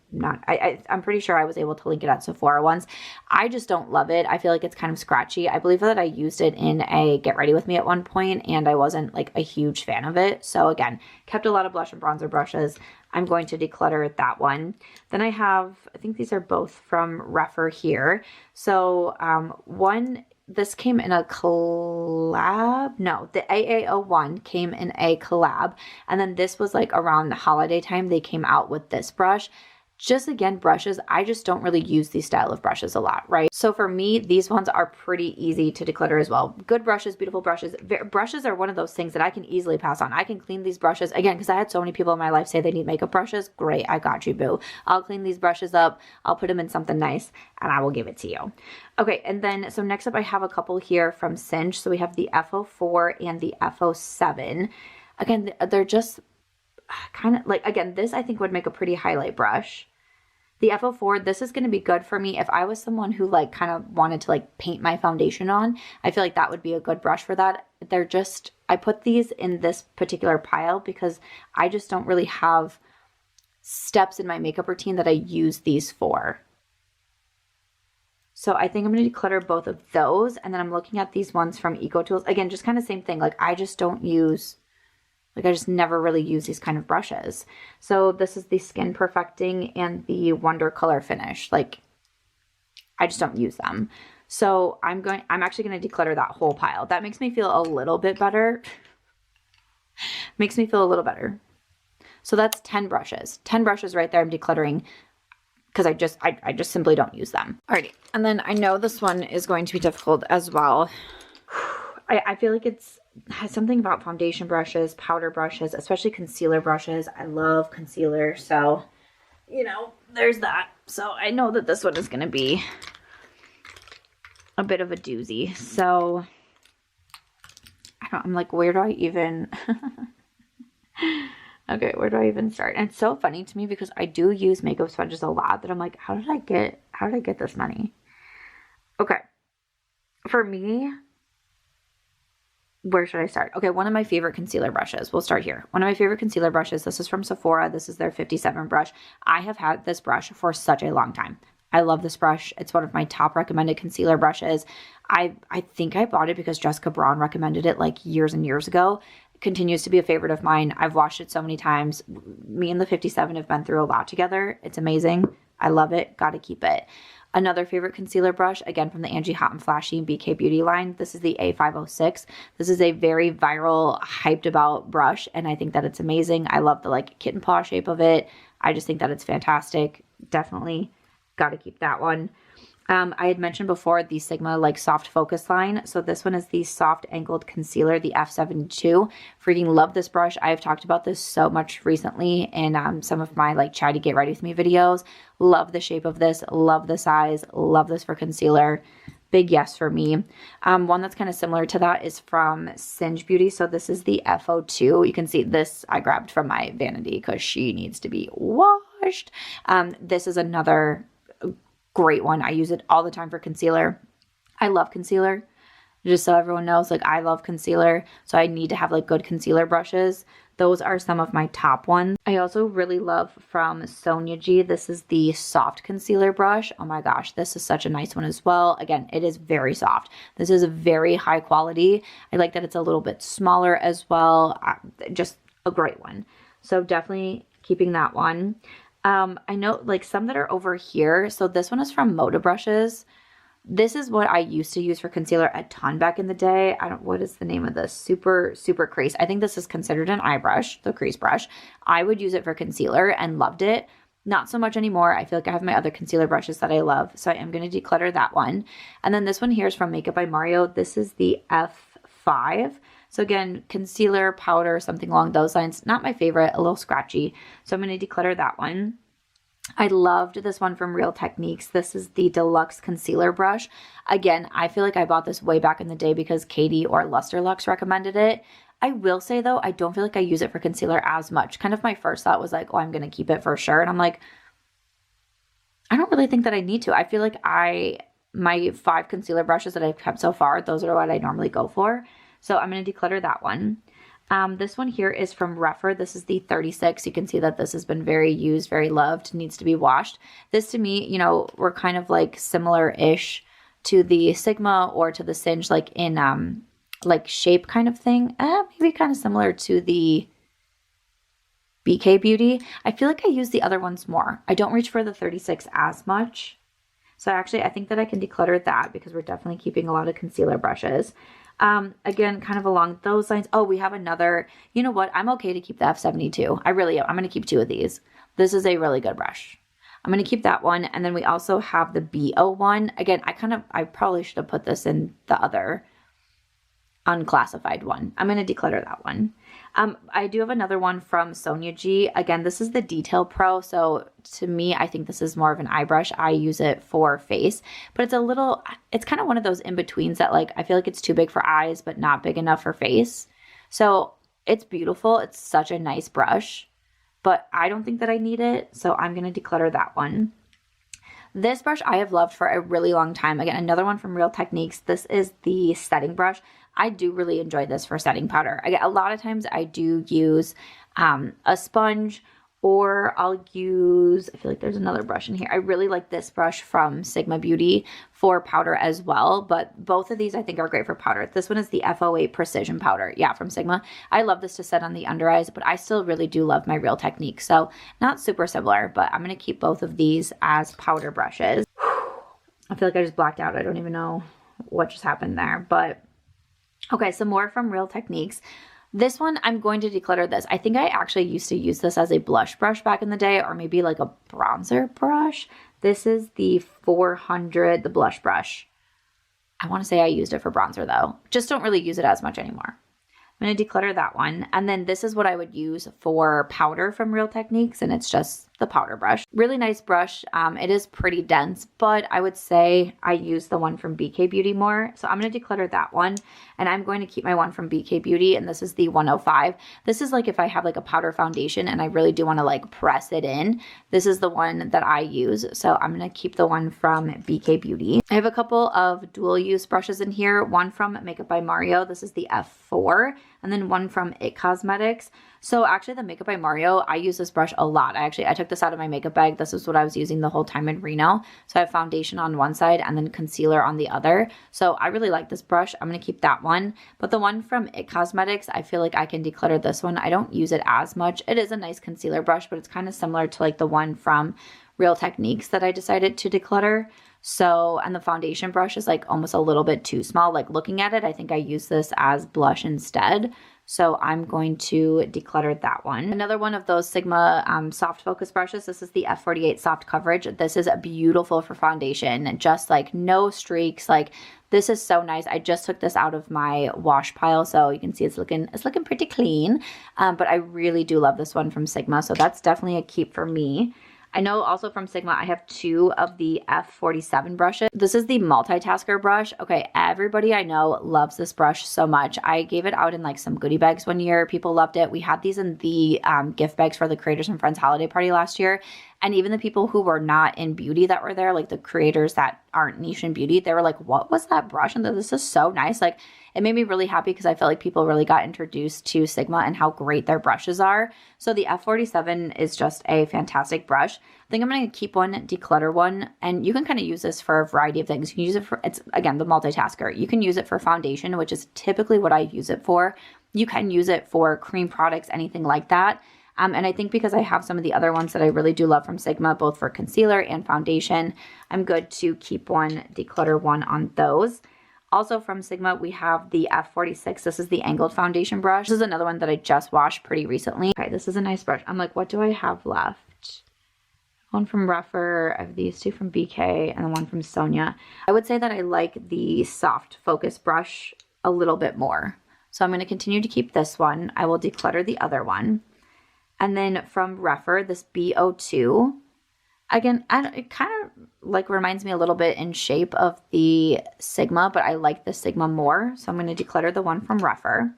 pretty sure I was able to link it at Sephora once. I just don't love it. I feel like it's kind of scratchy. I believe that I used it in a Get Ready With Me at one point, and I wasn't like a huge fan of it. So again, kept a lot of blush and bronzer brushes. I'm going to declutter that one. Then I have, I think these are both from Refer here. So this came in a collab. No, the AA01 came in a collab. And then this was like around the holiday time they came out with this brush. Just again, brushes, I just don't really use these style of brushes a lot, right? So for me, these ones are pretty easy to declutter as well. Good brushes, beautiful brushes. Brushes are one of those things that I can easily pass on. I can clean these brushes, again, because I had so many people in my life say they need makeup brushes. Great, I got you, boo. I'll clean these brushes up, I'll put them in something nice, and I will give it to you. Okay, and then, so next up I have a couple here from Singe. So we have the F04 and the F07. Again, they're just kind of like, again, this I think would make a pretty highlight brush. The F04, this is going to be good for me if I was someone who like kind of wanted to like paint my foundation on. I feel like that would be a good brush for that. They're just, I put these in this particular pile because I just don't really have steps in my makeup routine that I use these for. So I think I'm going to declutter both of those. And then I'm looking at these ones from Eco Tools. Again, just kind of same thing. Like I just don't use, like I just never really use these kind of brushes. So this is the Skin Perfecting and the Wonder Color Finish. Like I just don't use them. So I'm actually going to declutter that whole pile. That makes me feel a little bit better. Makes me feel a little better. So that's 10 brushes. 10 brushes right there I'm decluttering because I just simply don't use them. Alrighty, and then I know this one is going to be difficult as well. I feel like it's has something about foundation brushes, powder brushes, especially concealer brushes. I love concealer, so you know, there's that. So I know that this one is going to be a bit of a doozy. So I'm like, where do I even okay, where do I even start? And it's so funny to me because I do use makeup sponges a lot that I'm like, how did I get this many? Okay. For me, where should I start? Okay, one of my favorite concealer brushes. We'll start here. One of my favorite concealer brushes. This is from Sephora. This is their 57 brush. I have had this brush for such a long time. I love this brush. It's one of my top recommended concealer brushes. I think I bought it because Jessica Braun recommended it like years and years ago. It continues to be a favorite of mine. I've washed it so many times. Me and the 57 have been through a lot together. It's amazing. I love it. Got to keep it. Another favorite concealer brush, again from the Angie Hot and Flashy BK Beauty line. This is the A506. This is a very viral, hyped about brush, and I think that it's amazing. I love the like kitten paw shape of it. I just think that it's fantastic. Definitely got to keep that one. I had mentioned before the Sigma like soft focus line. So this one is the soft angled concealer, the F72. Freaking love this brush. I have talked about this so much recently in some of my like chatty get ready with me videos. Love the shape of this. Love the size. Love this for concealer. Big yes for me. One that's kind of similar to that is from Singe Beauty. So this is the FO2. You can see this I grabbed from my vanity because she needs to be washed. This is another great one. I use it all the time for concealer. I love concealer. Just so everyone knows, like I love concealer. So I need to have like good concealer brushes. Those are some of my top ones. I also really love from Sonia G. This is the soft concealer brush. Oh my gosh, this is such a nice one as well. Again, it is very soft. This is a very high quality. I like that it's a little bit smaller as well. Just a great one. So definitely keeping that one. I know like some that are over here. So this one is from Moda Brushes. This is what I used to use for concealer a ton back in the day. What is the name of this? Super Crease. I think this is considered an eye brush, the crease brush. I would use it for concealer and loved it. Not so much anymore. I feel like I have my other concealer brushes that I love. So I am going to declutter that one. And then this one here is from Makeup by Mario. This is the F5. So again, concealer, powder, something along those lines. Not my favorite, a little scratchy. So I'm going to declutter that one. I loved this one from Real Techniques. This is the Deluxe Concealer Brush. Again, I feel like I bought this way back in the day because Katie or Luster Lux recommended it. I will say though, I don't feel like I use it for concealer as much. Kind of my first thought was like, oh, I'm going to keep it for sure. And I'm like, I don't really think that I need to. I feel like my 5 concealer brushes that I've kept so far, those are what I normally go for. So I'm going to declutter that one. This one here is from Refer. This is the 36. You can see that this has been very used, very loved, needs to be washed. This to me, you know, we're kind of like similar-ish to the Sigma or to the Singe, like in like shape kind of thing. Maybe kind of similar to the BK Beauty. I feel like I use the other ones more. I don't reach for the 36 as much. So actually, I think that I can declutter that because we're definitely keeping a lot of concealer brushes. Again, kind of along those lines. Oh, we have another, you know what? I'm okay to keep the F72. I really am. I'm going to keep 2 of these. This is a really good brush. I'm going to keep that one. And then we also have the B01. Again, I probably should have put this in the other unclassified one. I'm going to declutter that one. I do have another one from Sonia G. Again, this is the Detail Pro. So to me, I think this is more of an eye brush. I use it for face, but it's kind of one of those in-betweens that like, I feel like it's too big for eyes, but not big enough for face. So it's beautiful. It's such a nice brush, but I don't think that I need it. So I'm going to declutter that one. This brush I have loved for a really long time. Again, another one from Real Techniques. This is the setting brush. I do really enjoy this for setting powder. A lot of times I do use a sponge, or I'll use, I feel like there's another brush in here. I really like this brush from Sigma Beauty for powder as well, but both of these I think are great for powder. This one is the F08 Precision Powder, yeah, from Sigma. I love this to set on the under eyes, but I still really do love my Real Technique. So not super similar, but I'm going to keep both of these as powder brushes. I feel like I just blacked out. I don't even know what just happened there, but okay, some more from Real Techniques. This one, I'm going to declutter this. I think I actually used to use this as a blush brush back in the day, or maybe like a bronzer brush. This is the 400, the blush brush. I want to say I used it for bronzer though. Just don't really use it as much anymore. I'm going to declutter that one. And then this is what I would use for powder from Real Techniques, and it's just the powder brush. Really nice brush. It is pretty dense, but I would say I use the one from BK Beauty more. So I'm going to declutter that one, and I'm going to keep my one from BK Beauty, and this is the 105. This is like if I have like a powder foundation and I really do want to like press it in. This is the one that I use. So I'm going to keep the one from BK Beauty. I have a couple of dual use brushes in here. One from Makeup by Mario. This is the F4. And then one from It Cosmetics. So actually the Makeup by Mario, I use this brush a lot. I took this out of my makeup bag. This is what I was using the whole time in Reno. So I have foundation on one side and then concealer on the other. So I really like this brush. I'm going to keep that one. But the one from It Cosmetics, I feel like I can declutter this one. I don't use it as much. It is a nice concealer brush, but it's kind of similar to like the one from Real Techniques that I decided to declutter. So, and the foundation brush is like almost a little bit too small. Like looking at it, I think I use this as blush instead. So I'm going to declutter that one. Another one of those Sigma soft focus brushes. This is the F48 soft coverage. This is beautiful for foundation. Just like no streaks. Like this is so nice. I just took this out of my wash pile, so you can see it's looking pretty clean. But I really do love this one from Sigma. So that's definitely a keep for me. I know also from Sigma, I have two of the F47 brushes. This is the multitasker brush. Okay, everybody I know loves this brush so much. I gave it out in like some goodie bags one year. People loved it. We had these in the gift bags for the Creators and Friends holiday party last year. And even the people who were not in beauty that were there, like the creators that aren't niche in beauty, they were like, what was that brush? And this is so nice. Like it made me really happy because I felt like people really got introduced to Sigma and how great their brushes are. So the F47 is just a fantastic brush. I think I'm going to keep one, declutter one, and you can kind of use this for a variety of things. You can use it for, it's again, the multitasker. You can use it for foundation, which is typically what I use it for. You can use it for cream products, anything like that. And I think because I have some of the other ones that I really do love from Sigma, both for concealer and foundation, I'm good to keep one, declutter one on those. Also from Sigma, we have the F46. This is the angled foundation brush. This is another one that I just washed pretty recently. Okay, this is a nice brush. I'm like, what do I have left? One from Rougher. I have these two from BK and the one from Sonia. I would say that I like the soft focus brush a little bit more. So I'm going to continue to keep this one. I will declutter the other one. And then from Rougher, this B02. Again, it kind of like reminds me a little bit in shape of the Sigma, but I like the Sigma more. So I'm going to declutter the one from Rougher.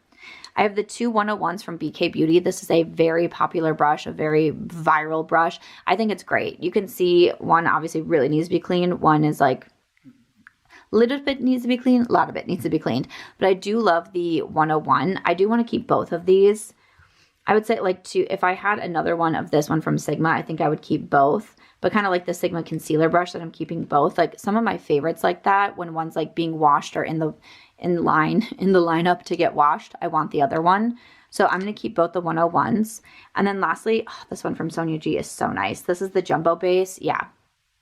I have the two 101s from BK Beauty. This is a very popular brush, a very viral brush. I think it's great. You can see one obviously really needs to be cleaned. One is like a little bit needs to be cleaned. A lot of it needs to be cleaned. But I do love the 101. I do want to keep both of these. I would say like if I had another one of this one from Sigma, I think I would keep both. But kind of like the Sigma concealer brush that I'm keeping both. Like some of my favorites like that, when one's like being washed or in the lineup to get washed, I want the other one. So I'm going to keep both the 101s. And then lastly, this one from Sonia G is so nice. This is the jumbo base. Yeah,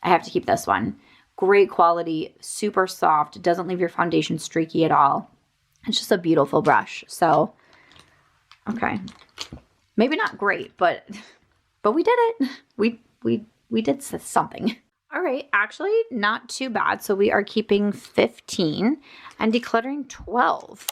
I have to keep this one. Great quality, super soft. It doesn't leave your foundation streaky at all. It's just a beautiful brush. So, okay. Maybe not great, but we did it. We did something. All right, actually not too bad. So we are keeping 15 and decluttering 12.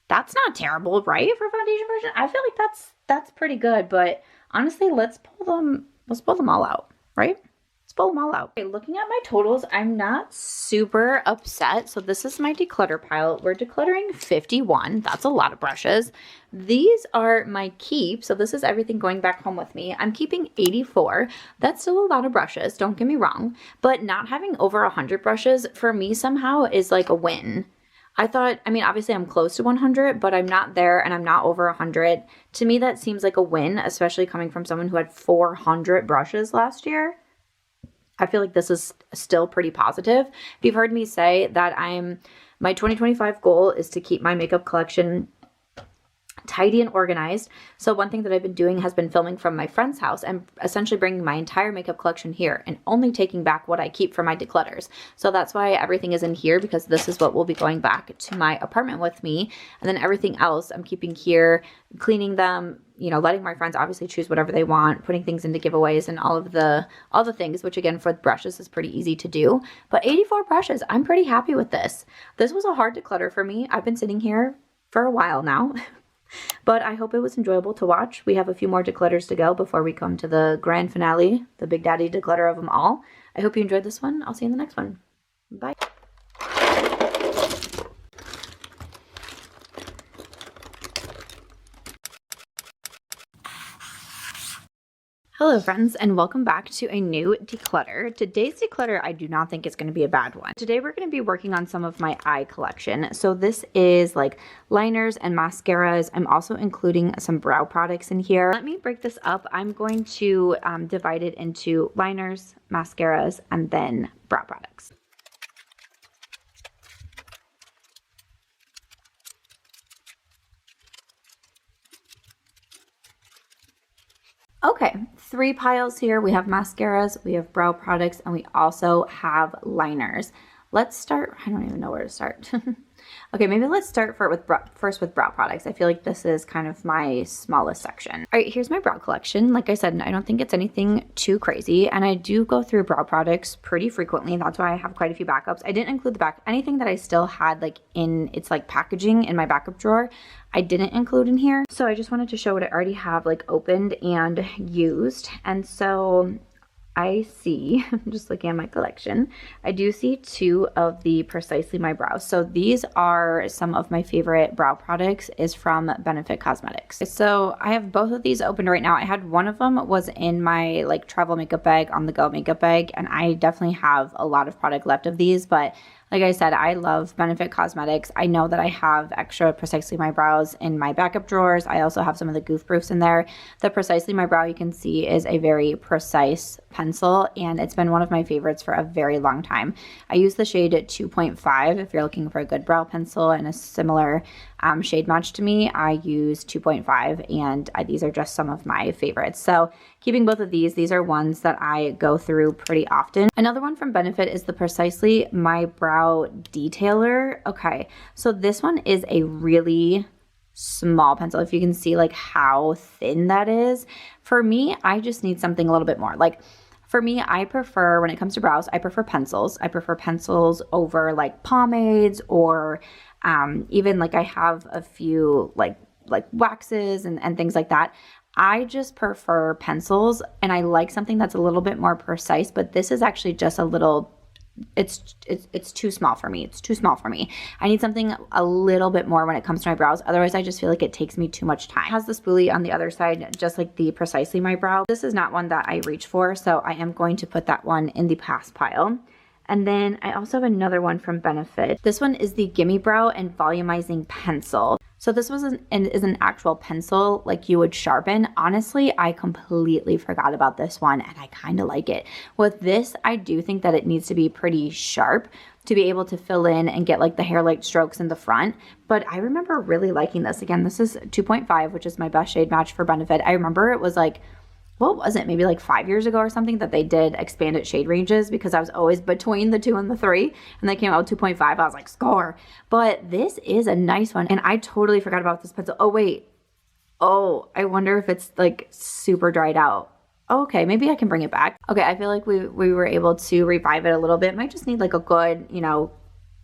That's not terrible, right? For foundation version. I feel like that's pretty good, but honestly, let's pull them all out, right? Let's pull them all out. Okay, looking at my totals, I'm not super upset. So this is my declutter pile. We're decluttering 51. That's a lot of brushes. These are my keep. So this is everything going back home with me. I'm keeping 84. That's still a lot of brushes, don't get me wrong. But not having over 100 brushes for me somehow is like a win. I mean, obviously I'm close to 100, but I'm not there and I'm not over 100. To me, that seems like a win, especially coming from someone who had 400 brushes last year. I feel like this is still pretty positive. If you've heard me say that my 2025 goal is to keep my makeup collection tidy and organized. So one thing that I've been doing has been filming from my friend's house and essentially bringing my entire makeup collection here and only taking back what I keep for my declutters. So that's why everything is in here, because this is what will be going back to my apartment with me. And then everything else I'm keeping here, cleaning them, you know, letting my friends obviously choose whatever they want, putting things into giveaways and all the things, which again for brushes is pretty easy to do. But 84 brushes, I'm pretty happy with this. This was a hard declutter for me. I've been sitting here for a while now. But I hope it was enjoyable to watch. We have a few more declutters to go before we come to the grand finale, the Big Daddy declutter of them all. I hope you enjoyed this one. I'll see you in the next one. Bye. Hello friends, and welcome back to a new declutter. Today's declutter I do not think is going to be a bad one. Today we're going to be working on some of my eye collection. So this is like liners and mascaras. I'm also including some brow products in here. Let me break this up. I'm going to divide it into liners, mascaras, and then brow products. Okay, 3 piles here. We have mascaras, we have brow products, and we also have liners. Let's start, I don't even know where to start. Okay, maybe let's start first with brow products. I feel like this is kind of my smallest section. All right, here's my brow collection. Like I said, I don't think it's anything too crazy, and I do go through brow products pretty frequently. That's why I have quite a few backups. I didn't include anything that I still had like in its like packaging in my backup drawer. I didn't include in here. So I just wanted to show what I already have like opened and used. And so I see, I'm just looking at my collection, I do see 2 of the Precisely My Brows. So these are some of my favorite brow products is from Benefit Cosmetics. So I have both of these opened right now. I had one of them was in my like travel makeup bag, on the go makeup bag, and I definitely have a lot of product left of these, but like I said, I love Benefit Cosmetics. I know that I have extra Precisely My Brows in my backup drawers. I also have some of the Goof Proofs in there. The Precisely My Brow, you can see, is a very precise pencil, and it's been one of my favorites for a very long time. I use the shade 2.5 if you're looking for a good brow pencil and a similar shade match to me. I use 2.5, and these are just some of my favorites. So keeping both of these are ones that I go through pretty often. Another one from Benefit is the Precisely My Brow Detailer. Okay, so this one is a really small pencil. If you can see like how thin that is. For me, I just need something a little bit more. Like for me, I prefer, when it comes to brows, I prefer pencils. I prefer pencils over like pomades, or even like I have a few like waxes and things like that. I just prefer pencils, and I like something that's a little bit more precise, but this is actually just a little, it's too small for me. It's too small for me. I need something a little bit more when it comes to my brows. Otherwise, I just feel like it takes me too much time. It has the spoolie on the other side, just like the Precisely My Brow. This is not one that I reach for, so I am going to put that one in the pass pile. And then I also have another one from Benefit. This one is the Gimme Brow and Volumizing Pencil. So this is an actual pencil like you would sharpen. Honestly, I completely forgot about this one, and I kind of like it. With this, I do think that it needs to be pretty sharp to be able to fill in and get like the hair-like strokes in the front. But I remember really liking this. Again, this is 2.5, which is my best shade match for Benefit. I remember it was like, what was it, maybe like 5 years ago or something, that they did expanded shade ranges, because I was always between the 2 and the 3, and they came out with 2.5. I was like, score. But this is a nice one, and I totally forgot about this pencil. Oh wait, oh, I wonder if it's like super dried out. Okay, maybe I can bring it back. Okay, I feel like we were able to revive it a little bit. Might just need like a good, you know,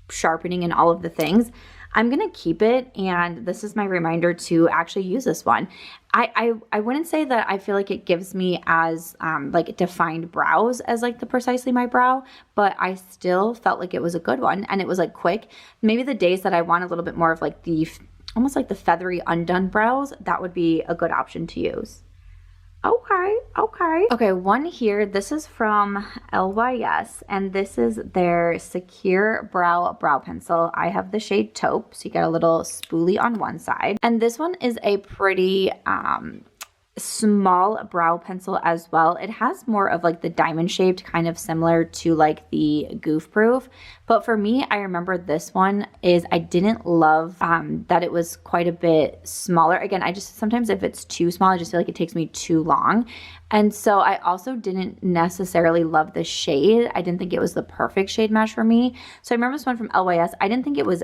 sharpening and all of the things. I'm gonna keep it, and this is my reminder to actually use this one. I wouldn't say that I feel like it gives me as like defined brows as like the Precisely My Brow, but I still felt like it was a good one, and it was like quick. Maybe the days that I want a little bit more of like the almost like the feathery undone brows, that would be a good option to use. Okay, one here, this is from LYS, and this is their Secure Brow Pencil. I have the shade Taupe, so you get a little spoolie on one side. And this one is a pretty small brow pencil as well. It has more of like the diamond shaped, kind of similar to like the Goof Proof. But for me, I remember this one is I didn't love that it was quite a bit smaller. Again, I just sometimes if it's too small, I just feel like it takes me too long. And so I also didn't necessarily love the shade. I didn't think it was the perfect shade match for me. So I remember this one from LYS. I didn't think it was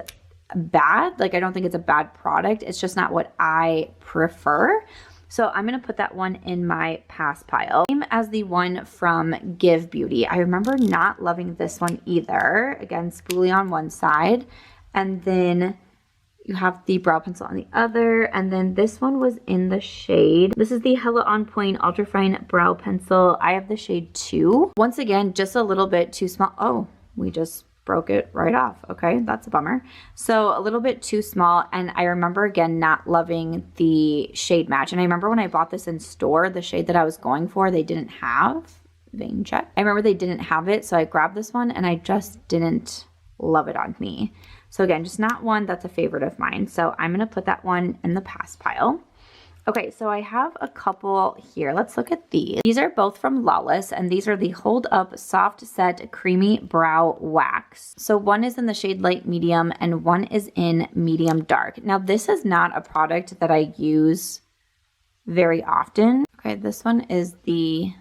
bad. Like I don't think it's a bad product. It's just not what I prefer. So I'm going to put that one in my pass pile. Same as the one from Give Beauty. I remember not loving this one either. Again, spoolie on one side. And then you have the brow pencil on the other. And then this one was in the shade. This is the Hella On Point Ultra Fine Brow Pencil. I have the shade 2. Once again, just a little bit too small. Oh, we just broke it right off. Okay, that's a bummer. So a little bit too small, and I remember again not loving the shade match. And I remember when I bought this in store, the shade that I was going for, they didn't have. Vein check. I remember they didn't have it, so I grabbed this one and I just didn't love it on me. So again, just not one that's a favorite of mine. So I'm gonna put that one in the pass pile. Okay, so I have a couple here. Let's look at these. These are both from Lawless, and these are the Hold Up Soft Set Creamy Brow Wax. So one is in the shade light medium, and one is in medium dark. Now, this is not a product that I use very often. Okay, this one is the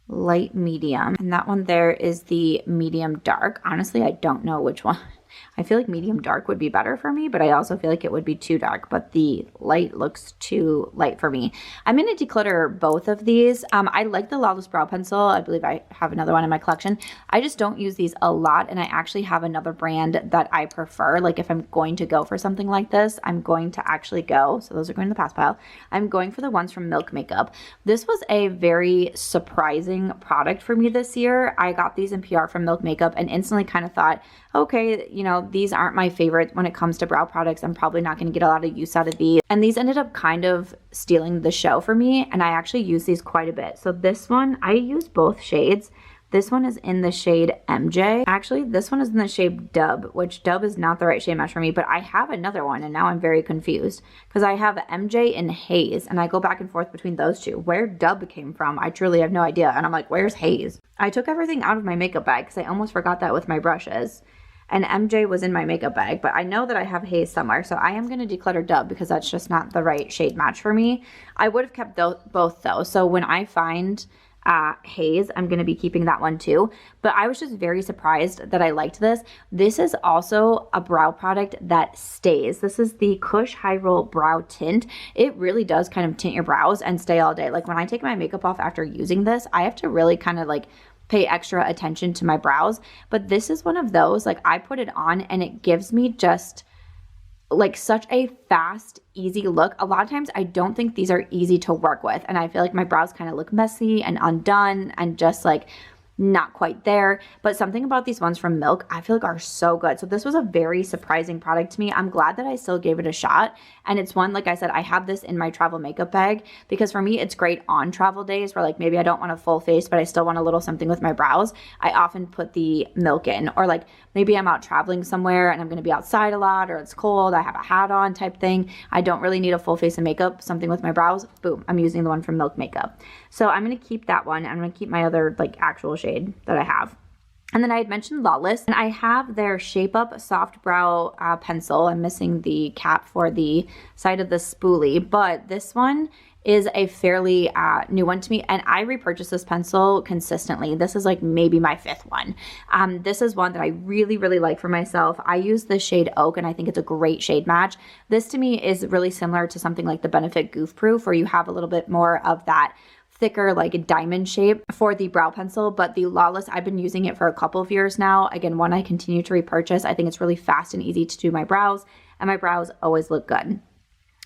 light medium, and that one there is the medium dark. Honestly, I don't know which one. I feel like medium dark would be better for me, but I also feel like it would be too dark, but the light looks too light for me. I'm going to declutter both of these. I like the Lawless Brow Pencil. I believe I have another one in my collection. I just don't use these a lot, and I actually have another brand that I prefer. Like if I'm going to go for something like this, I'm going to actually go, so those are going to the pass pile. I'm going for the ones from Milk Makeup. This was a very surprising product for me this year. I got these in PR from Milk Makeup and instantly kind of thought, okay, you know, these aren't my favorite when it comes to brow products. I'm probably not going to get a lot of use out of these. And these ended up kind of stealing the show for me. And I actually use these quite a bit. So this one, I use both shades. This one is in the shade MJ. Actually, this one is in the shade Dub, which Dub is not the right shade match for me, but I have another one and now I'm very confused because I have MJ and Haze and I go back and forth between those two. Where Dub came from, I truly have no idea. And I'm like, where's Haze? I took everything out of my makeup bag because I almost forgot that with my brushes. And MJ was in my makeup bag, but I know that I have Haze somewhere, so I am going to declutter Dub because that's just not the right shade match for me. I would have kept both though, so when I find Haze, I'm going to be keeping that one too. But I was just very surprised that I liked this. This is also a brow product that stays. This is the Kush High Roll Brow Tint. It really does kind of tint your brows and stay all day. Like when I take my makeup off after using this, I have to really kind of like pay extra attention to my brows. But this is one of those, like I put it on and it gives me just like such a fast, easy look. A lot of times I don't think these are easy to work with. And I feel like my brows kind of look messy and undone and just like not quite there. But something about these ones from Milk, I feel like are so good. So this was a very surprising product to me. I'm glad that I still gave it a shot. And it's one, like I said, I have this in my travel makeup bag because for me, it's great on travel days where like maybe I don't want a full face, but I still want a little something with my brows. I often put the Milk in, or like maybe I'm out traveling somewhere and I'm going to be outside a lot or it's cold, I have a hat on type thing. I don't really need a full face of makeup, something with my brows. Boom, I'm using the one from Milk Makeup. So I'm going to keep that one. I'm going to keep my other like actual shade that I have. And then I had mentioned Lawless, and I have their Shape Up Soft Brow Pencil. I'm missing the cap for the side of the spoolie, but this one is a fairly new one to me, and I repurchase this pencil consistently. This is like maybe my 5th one. This is one that I really, really like for myself. I use the shade Oak, and I think it's a great shade match. This to me is really similar to something like the Benefit Goof Proof, where you have a little bit more of that thicker like a diamond shape for the brow pencil, but the Lawless, I've been using it for a couple of years now. Again, one I continue to repurchase. I think it's really fast and easy to do my brows, and my brows always look good.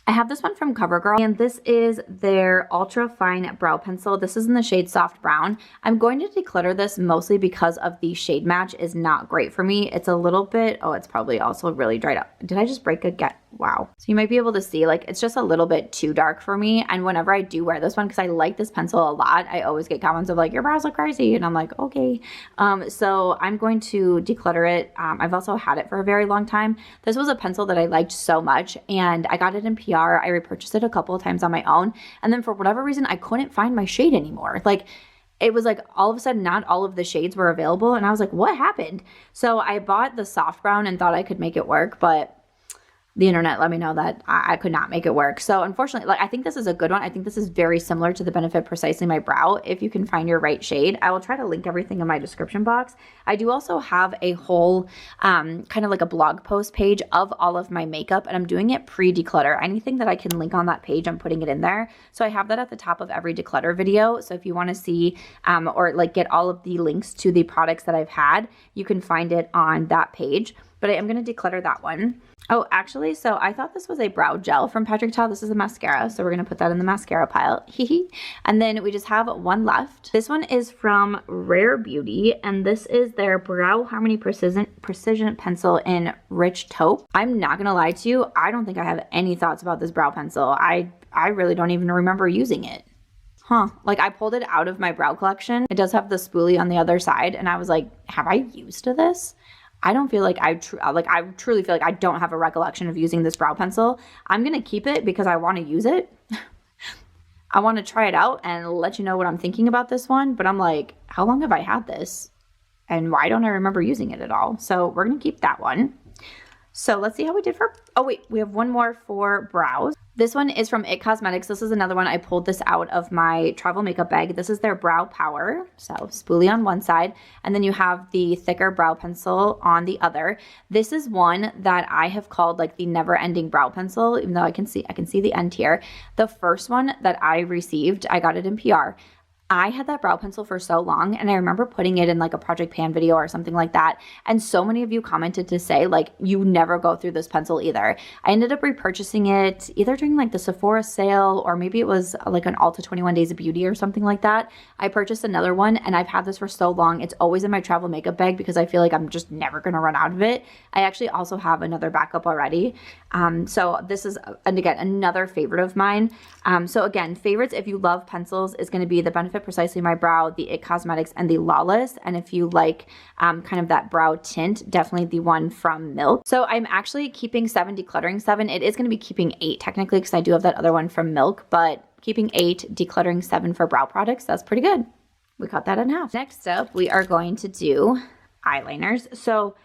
I have this one from CoverGirl, and this is their Ultra Fine Brow Pencil. This is in the shade Soft Brown. I'm going to declutter this mostly because of the shade match is not great for me. It's a little bit, oh, it's probably also really dried up. Did I just break a wow. So you might be able to see, like, it's just a little bit too dark for me. And whenever I do wear this one, because I like this pencil a lot, I always get comments of like, your brows look crazy. And I'm like, okay. So I'm going to declutter it. I've also had it for a very long time. This was a pencil that I liked so much, and I got it in PR. I repurchased it a couple of times on my own. And then for whatever reason, I couldn't find my shade anymore. Like, it was like all of a sudden not all of the shades were available, and I was like, what happened? So I bought the soft brown and thought I could make it work, but the internet let me know that I could not make it work. So unfortunately, like, I think this is a good one. I think this is very similar to the Benefit Precisely My Brow if you can find your right shade. I will try to link everything in my description box. I do also have a whole kind of like a blog post page of all of my makeup, and I'm doing it pre-declutter. Anything that I can link on that page, I'm putting it in there. So I have that at the top of every declutter video. So if you want to see or like get all of the links to the products that I've had, you can find it on that page. But I am going to declutter that one. Oh, actually, so I thought this was a brow gel from Patrick Ta. This is a mascara, so we're going to put that in the mascara pile. And then we just have one left. This one is from Rare Beauty, and this is their Brow Harmony Precision Pencil in Rich Taupe. I'm not going to lie to you, I don't think I have any thoughts about this brow pencil. I really don't even remember using it. Like, I pulled it out of my brow collection. It does have the spoolie on the other side, and I was like, have I used this? I don't feel like I truly feel like I don't have a recollection of using this brow pencil. I'm going to keep it because I want to use it. I want to try it out and let you know what I'm thinking about this one. But I'm like, how long have I had this? And why don't I remember using it at all? So we're going to keep that one. So let's see how we did for, oh wait, we have one more for brows. This one is from IT Cosmetics. This is another one. I pulled this out of my travel makeup bag. This is their Brow Power. So spoolie on one side, and then you have the thicker brow pencil on the other. This is one that I have called like the never ending brow pencil, even though I can see the end here. The first one that I received, I got it in PR. I had that brow pencil for so long, and I remember putting it in like a Project Pan video or something like that, and so many of you commented to say like, you never go through this pencil either. I ended up repurchasing it either during like the Sephora sale, or maybe it was like an Ulta 21 Days of Beauty or something like that. I purchased another one, and I've had this for so long. It's always in my travel makeup bag because I feel like I'm just never going to run out of it. I actually also have another backup already. So this is, and again, another favorite of mine. So again, favorites, if you love pencils, is going to be the Benefit Precisely My Brow, the IT Cosmetics, and the Lawless. And if you like kind of that brow tint, definitely the one from Milk. So I'm actually keeping 7, decluttering 7. It is going to be keeping 8 technically because I do have that other one from Milk, but keeping 8, decluttering 7 for brow products. That's pretty good. We cut that in half. Next up, we are going to do eyeliners. So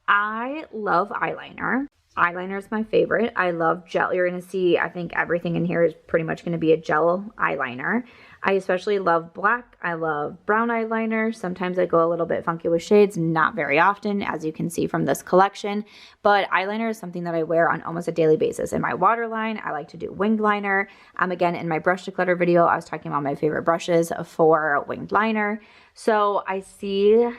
I love eyeliner. Eyeliner is my favorite. I love gel. You're going to see, I think everything in here is pretty much going to be a gel eyeliner. I especially love black. I love brown eyeliner. Sometimes I go a little bit funky with shades, not very often, as you can see from this collection. But eyeliner is something that I wear on almost a daily basis. In my waterline, I like to do winged liner. Again, in my brush declutter video, I was talking about my favorite brushes for winged liner. So I see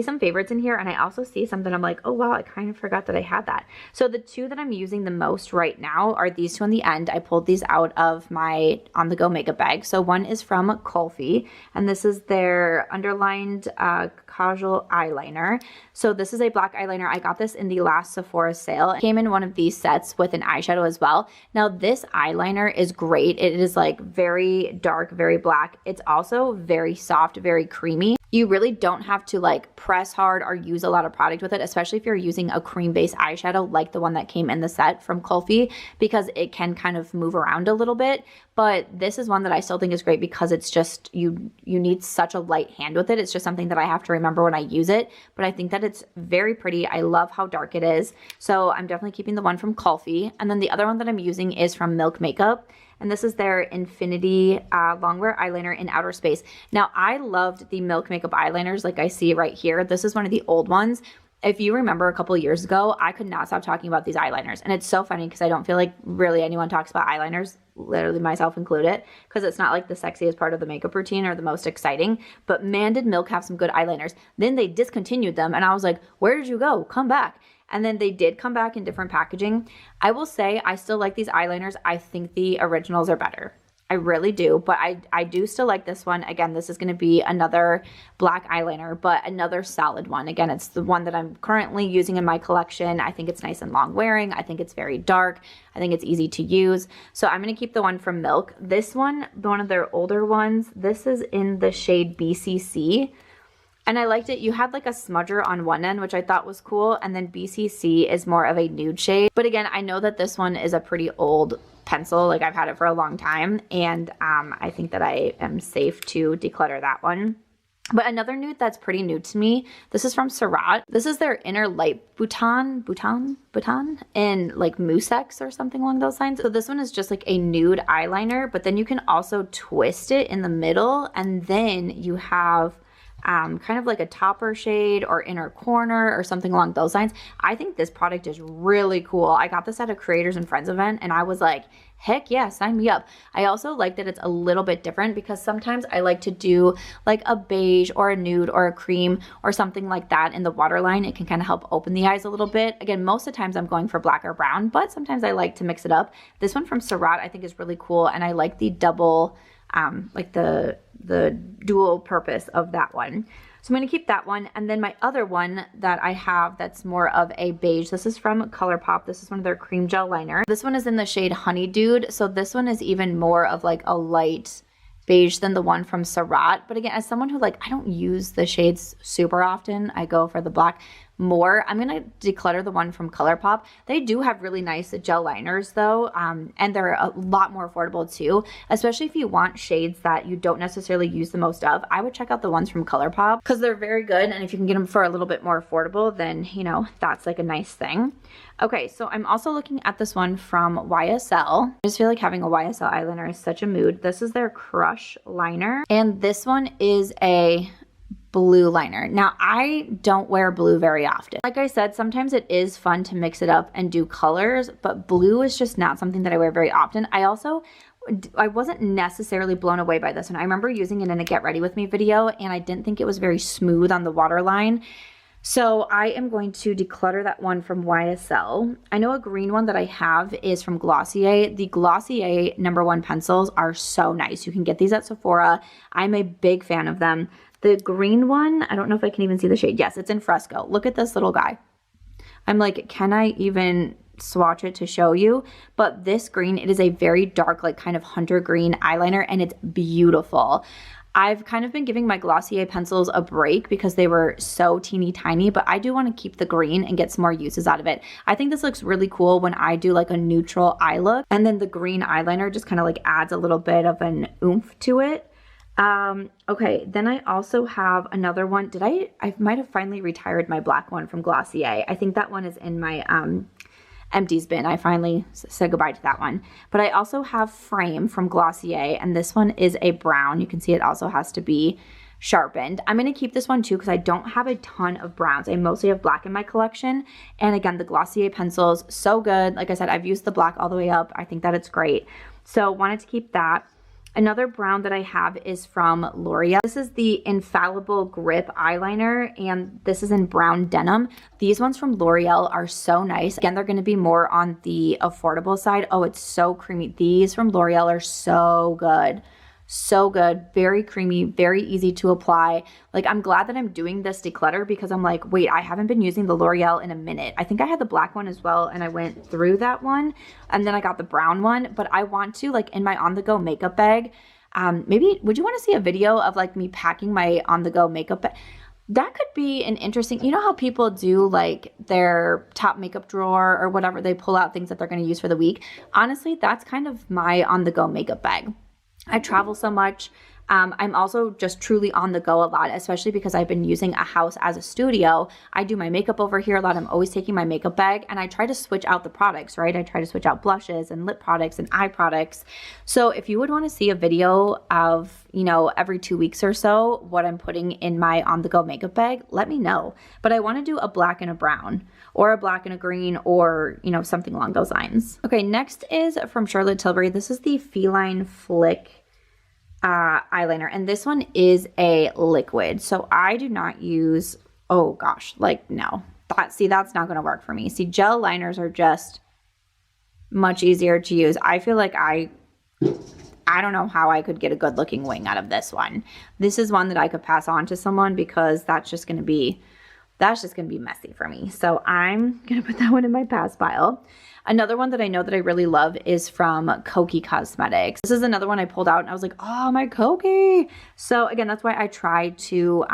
some favorites in here, and I also see something I'm like, oh wow, I kind of forgot that I had that. So the two that I'm using the most right now are these two on the end. I pulled these out of my on-the-go makeup bag. So one is from Kulfi, and this is their underlined casual eyeliner. So this is a black eyeliner. I got this in the last Sephora sale. It came in one of these sets with an eyeshadow as well. Now this eyeliner is great. It is like very dark, very black. It's also very soft, very creamy. You really don't have to like press hard or use a lot of product with it, especially if you're using a cream-based eyeshadow like the one that came in the set from Kulfi, because it can kind of move around a little bit. But this is one that I still think is great because it's just, you need such a light hand with it. It's just something that I have to remember when I use it. But I think that it's very pretty. I love how dark it is. So I'm definitely keeping the one from Kulfi. And then the other one that I'm using is from Milk Makeup. And this is their Infinity Longwear Eyeliner in Outer Space. Now, I loved the Milk Makeup eyeliners like I see right here. This is one of the old ones. If you remember a couple of years ago, I could not stop talking about these eyeliners. And it's so funny because I don't feel like really anyone talks about eyeliners, literally myself included, because it's not like the sexiest part of the makeup routine or the most exciting. But man, did Milk have some good eyeliners. Then they discontinued them, and I was like, where did you go? Come back. And then they did come back in different packaging. I will say I still like these eyeliners. I think the originals are better. I really do, but I do still like this one. Again, this is going to be another black eyeliner, but another solid one. Again, it's the one that I'm currently using in my collection. I think it's nice and long wearing. I think it's very dark. I think it's easy to use. So I'm going to keep the one from Milk. This one of their older ones, this is in the shade BCC. And I liked it. You had like a smudger on one end, which I thought was cool. And then BCC is more of a nude shade. But again, I know that this one is a pretty old pencil. Like I've had it for a long time. And I think that I am safe to declutter that one. But another nude that's pretty new to me, this is from Surratt. This is their Inner Light Bouton in like Musex or something along those lines. So this one is just like a nude eyeliner, but then you can also twist it in the middle. And then you have kind of like a topper shade or inner corner or something along those lines. I think this product is really cool. I got this at a Creators and Friends event and I was like, heck yeah, sign me up. I also like that it's a little bit different because sometimes I like to do like a beige or a nude or a cream or something like that in the waterline. It can kind of help open the eyes a little bit. Again, most of the times I'm going for black or brown, but sometimes I like to mix it up. This one from Surratt I think is really cool, and I like the double like the dual purpose of that one. So I'm going to keep that one. And then my other one that I have that's more of a beige, this is from ColourPop. This is one of their cream gel liner. This one is in the shade Honey Dude. So this one is even more of like a light beige than the one from Surratt. But again, as someone who like, I don't use the shades super often, I go for the black more. I'm going to declutter the one from ColourPop. They do have really nice gel liners though, and they're a lot more affordable too, especially if you want shades that you don't necessarily use the most of. I would check out the ones from ColourPop because they're very good, and if you can get them for a little bit more affordable, then you know, that's like a nice thing. Okay, so I'm also looking at this one from YSL. I just feel like having a YSL eyeliner is such a mood. This is their Crush liner, and this one is a blue liner. Now, I don't wear blue very often. Like I said, sometimes it is fun to mix it up and do colors, but blue is just not something that I wear very often. I wasn't necessarily blown away by this one. I remember using it in a Get Ready With Me video, and I didn't think it was very smooth on the waterline. So I am going to declutter that one from YSL. I know a green one that I have is from Glossier. The Glossier #1 pencils are so nice. You can get these at Sephora. I'm a big fan of them. The green one, I don't know if I can even see the shade. Yes, it's in Fresco. Look at this little guy. I'm like, can I even swatch it to show you? But this green, it is a very dark, like kind of hunter green eyeliner, and it's beautiful. I've kind of been giving my Glossier pencils a break because they were so teeny tiny, but I do want to keep the green and get some more uses out of it. I think this looks really cool when I do like a neutral eye look, and then the green eyeliner just kind of like adds a little bit of an oomph to it. Okay, then I also have another one. I might have finally retired my black one from Glossier. I think that one is in my empties bin. I finally said goodbye to that one. But I also have Frame from Glossier, and this one is a brown. You can see it also has to be sharpened. I'm going to keep this one too because I don't have a ton of browns. I mostly have black in my collection. And again, the Glossier pencils, so good. Like I said, I've used the black all the way up. I think that it's great. So wanted to keep that. Another brown that I have is from L'Oreal. This is the Infallible Grip eyeliner, and this is in brown denim. These ones from L'Oreal are so nice. Again, they're going to be more on the affordable side. Oh, it's so creamy. These from L'Oreal are so good. So good, very creamy, very easy to apply. Like, I'm glad that I'm doing this declutter because I'm like, wait, I haven't been using the L'Oreal in a minute. I think I had the black one as well, and I went through that one, and then I got the brown one, but I want to, like, in my on-the-go makeup bag, maybe, would you want to see a video of, like, me packing my on-the-go makeup bag? That could be an interesting, you know how people do like their top makeup drawer or whatever, they pull out things that they're going to use for the week. Honestly, that's kind of my on-the-go makeup bag. I travel so much. I'm also just truly on the go a lot, especially because I've been using a house as a studio. I do my makeup over here a lot. I'm always taking my makeup bag, and I try to switch out the products, right? I try to switch out blushes and lip products and eye products. So if you would want to see a video of, you know, every 2 weeks or so, what I'm putting in my on-the-go makeup bag, let me know. But I want to do a black and a brown, or a black and a green, or, you know, something along those lines. Okay, next is from Charlotte Tilbury. This is the Feline Flick eyeliner, and this one is a liquid, so I do not use, oh gosh, like, no, that's not going to work for me. See, gel liners are just much easier to use. I feel like I I don't know how I could get a good looking wing out of this one. This is one that I could pass on to someone because that's just going to be messy for me. So I'm going to put that one in my pass pile. Another one that I know that I really love is from Kokie Cosmetics. This is another one I pulled out and I was like, oh, my Kokie. So again, that's why I try to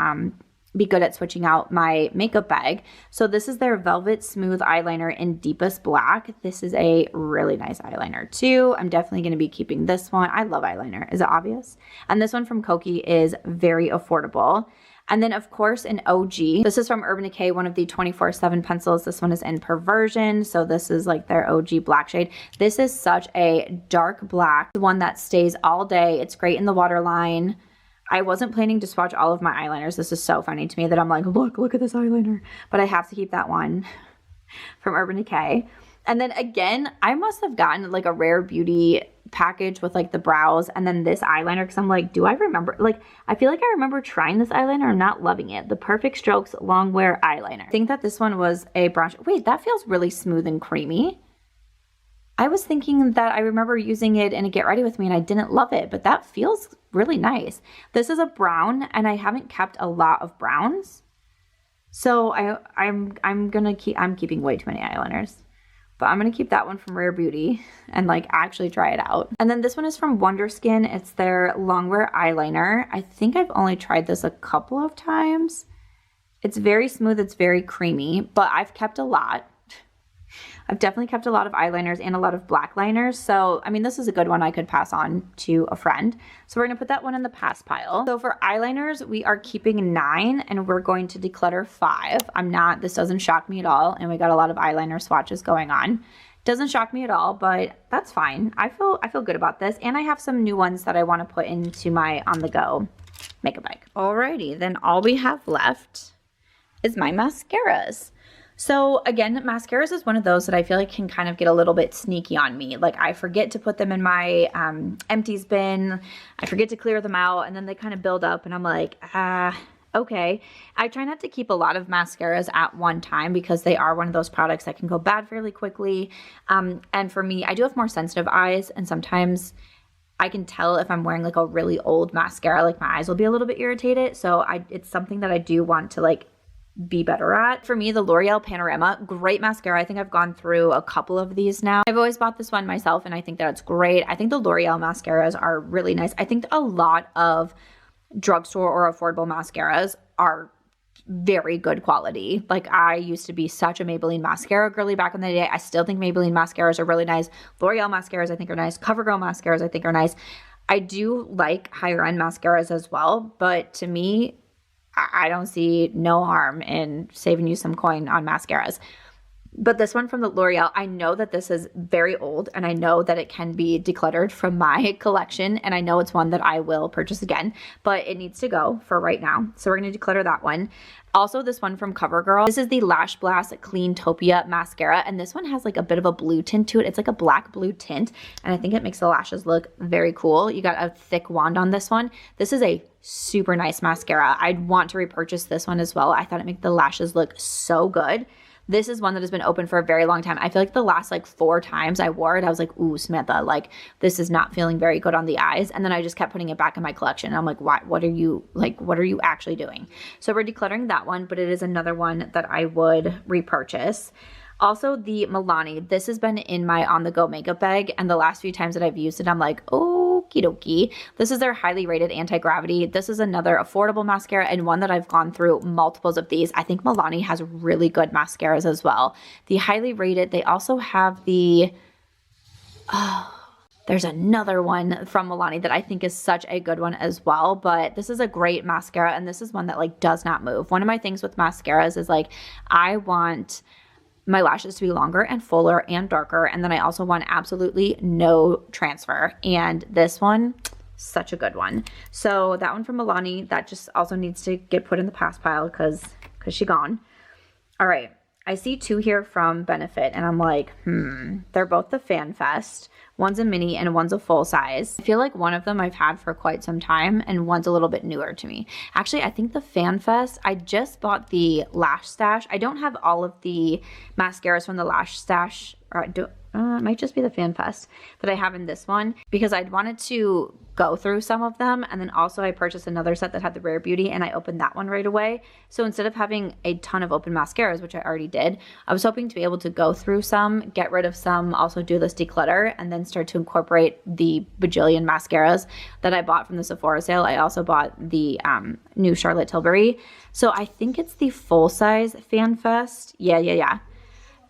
be good at switching out my makeup bag. So this is their Velvet Smooth Eyeliner in Deepest Black. This is a really nice eyeliner too. I'm definitely going to be keeping this one. I love eyeliner. Is it obvious? And this one from Kokie is very affordable. And then, of course, an OG. This is from Urban Decay, one of the 24/7 pencils. This one is in Perversion. So this is like their OG black shade. This is such a dark black, the one that stays all day. It's great in the waterline. I wasn't planning to swatch all of my eyeliners. This is so funny to me that I'm like, look at this eyeliner. But I have to keep that one from Urban Decay. And then again, I must have gotten like a Rare Beauty package with like the brows and then this eyeliner because I'm like, do I remember? Like, I feel like I remember trying this eyeliner. I'm not loving it. The Perfect Strokes Long Wear Eyeliner. I think that this one was a brown. Wait, that feels really smooth and creamy. I was thinking that I remember using it in a Get Ready With Me and I didn't love it, but that feels really nice. This is a brown and I haven't kept a lot of browns. So I'm keeping way too many eyeliners. But I'm going to keep that one from Rare Beauty and like actually try it out. And then this one is from Wonder Skin. It's their Longwear Eyeliner. I think I've only tried this a couple of times. It's very smooth. It's very creamy, but I've kept a lot. I've definitely kept a lot of eyeliners and a lot of black liners. So, I mean, this is a good one I could pass on to a friend. So we're going to put that one in the pass pile. So for eyeliners, we are keeping 9 and we're going to declutter 5. This doesn't shock me at all. And we got a lot of eyeliner swatches going on. Doesn't shock me at all, but that's fine. I feel good about this. And I have some new ones that I want to put into my on-the-go makeup bag. Alrighty, then all we have left is my mascaras. So again, mascaras is one of those that I feel like can kind of get a little bit sneaky on me. Like I forget to put them in my empties bin. I forget to clear them out and then they kind of build up and I'm like, okay. I try not to keep a lot of mascaras at one time because they are one of those products that can go bad fairly quickly. And for me, I do have more sensitive eyes and sometimes I can tell if I'm wearing like a really old mascara, like my eyes will be a little bit irritated. So it's something that I do want to like be better at. For me, the L'Oreal Panorama, great mascara. I think I've gone through a couple of these now. I've always bought this one myself and I think that it's great. I think the L'Oreal mascaras are really nice. I think a lot of drugstore or affordable mascaras are very good quality. Like I used to be such a Maybelline mascara girly back in the day. I still think Maybelline mascaras are really nice. L'Oreal mascaras I think are nice. CoverGirl mascaras I think are nice. I do like higher end mascaras as well, but to me, I don't see no harm in saving you some coin on mascaras. But this one from the L'Oreal, I know that this is very old and I know that it can be decluttered from my collection and I know it's one that I will purchase again, but it needs to go for right now. So we're going to declutter that one. Also, this one from CoverGirl. This is the Lash Blast Cleantopia Mascara, and this one has like a bit of a blue tint to it. It's like a black blue tint, and I think it makes the lashes look very cool. You got a thick wand on this one. This is a super nice mascara. I'd want to repurchase this one as well. I thought it made the lashes look so good. This is one that has been open for a very long time. I feel like the last like 4 times I wore it, I was like, ooh, Samantha, like this is not feeling very good on the eyes. And then I just kept putting it back in my collection. And I'm like, what are you actually doing? So we're decluttering that one, but it is another one that I would repurchase. Also, the Milani. This has been in my on-the-go makeup bag, and the last few times that I've used it, I'm like, okie dokie. This is their highly rated anti-gravity. This is another affordable mascara and one that I've gone through multiples of these. I think Milani has really good mascaras as well. The highly rated, they also have the... there's another one from Milani that I think is such a good one as well, but this is a great mascara, and this is one that like does not move. One of my things with mascaras is like, I want my lashes to be longer and fuller and darker, and then I also want absolutely no transfer, and this one, such a good one. So that one from Milani, that just also needs to get put in the pass pile because she's gone. All right, I see 2 here from Benefit, and I'm like, they're both the Fan Fest. One's a mini and one's a full size. I feel like one of them I've had for quite some time and one's a little bit newer to me. Actually, I think the Fan Fest, I just bought the Lash Stash. I don't have all of the mascaras from the Lash Stash. Or it might just be the Fan Fest that I have in this one, because I'd wanted to go through some of them. And then also I purchased another set that had the Rare Beauty and I opened that one right away. So instead of having a ton of open mascaras, which I already did, I was hoping to be able to go through some, get rid of some, also do this declutter, and then start to incorporate the bajillion mascaras that I bought from the Sephora sale. I also bought the new Charlotte Tilbury. So I think it's the full size Fan Fest. Yeah.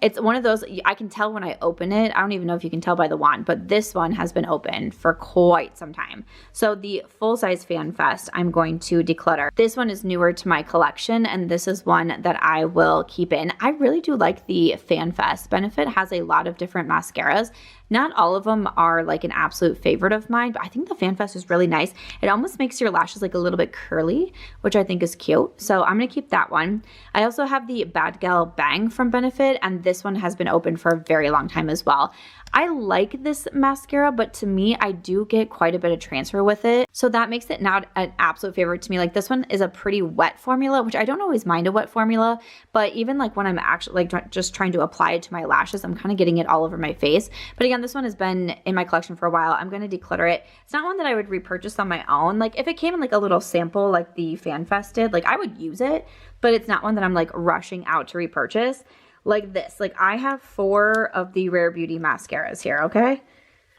It's one of those, I can tell when I open it. I don't even know if you can tell by the wand, but this one has been open for quite some time. So the full-size Fan Fest, I'm going to declutter. This one is newer to my collection, and this is one that I will keep in. I really do like the Fan Fest. Benefit has a lot of different mascaras. Not all of them are like an absolute favorite of mine, but I think the Fan Fest is really nice. It almost makes your lashes like a little bit curly, which I think is cute. So I'm going to keep that one. I also have the Bad Gal Bang from Benefit, and this one has been open for a very long time as well. I like this mascara, but to me, I do get quite a bit of transfer with it. So that makes it not an absolute favorite to me. Like this one is a pretty wet formula, which I don't always mind a wet formula, but even like when I'm actually like just trying to apply it to my lashes, I'm kind of getting it all over my face. But again, this one has been in my collection for a while. I'm going to declutter it. It's not one that I would repurchase on my own. Like if it came in like a little sample like the Fan Fest did, like I would use it, but it's not one that I'm like rushing out to repurchase. Like this, like I have 4 of the Rare Beauty mascaras here, okay?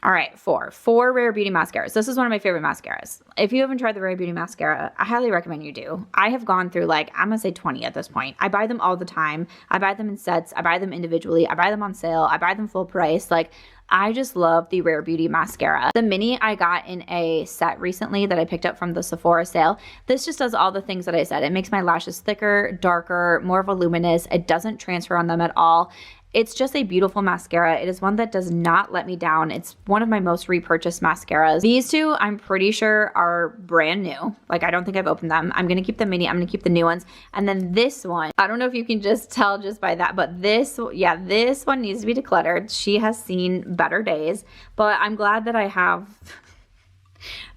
All right, 4 Rare Beauty mascaras. This is one of my favorite mascaras. If you haven't tried the Rare Beauty mascara, I highly recommend you do. I have gone through like, I'm gonna say 20 at this point. I buy them all the time. I buy them in sets. I buy them individually. I buy them on sale. I buy them full price. Like I just love the Rare Beauty mascara. The mini I got in a set recently that I picked up from the Sephora sale. This just does all the things that I said. It makes my lashes thicker, darker, more voluminous. It doesn't transfer on them at all. It's just a beautiful mascara. It is one that does not let me down. It's one of my most repurchased mascaras. These two, I'm pretty sure are brand new. Like, I don't think I've opened them. I'm going to keep the mini. I'm going to keep the new ones. And then this one, I don't know if you can just tell just by that, but this, yeah, this one needs to be decluttered. She has seen better days, but I'm glad that I have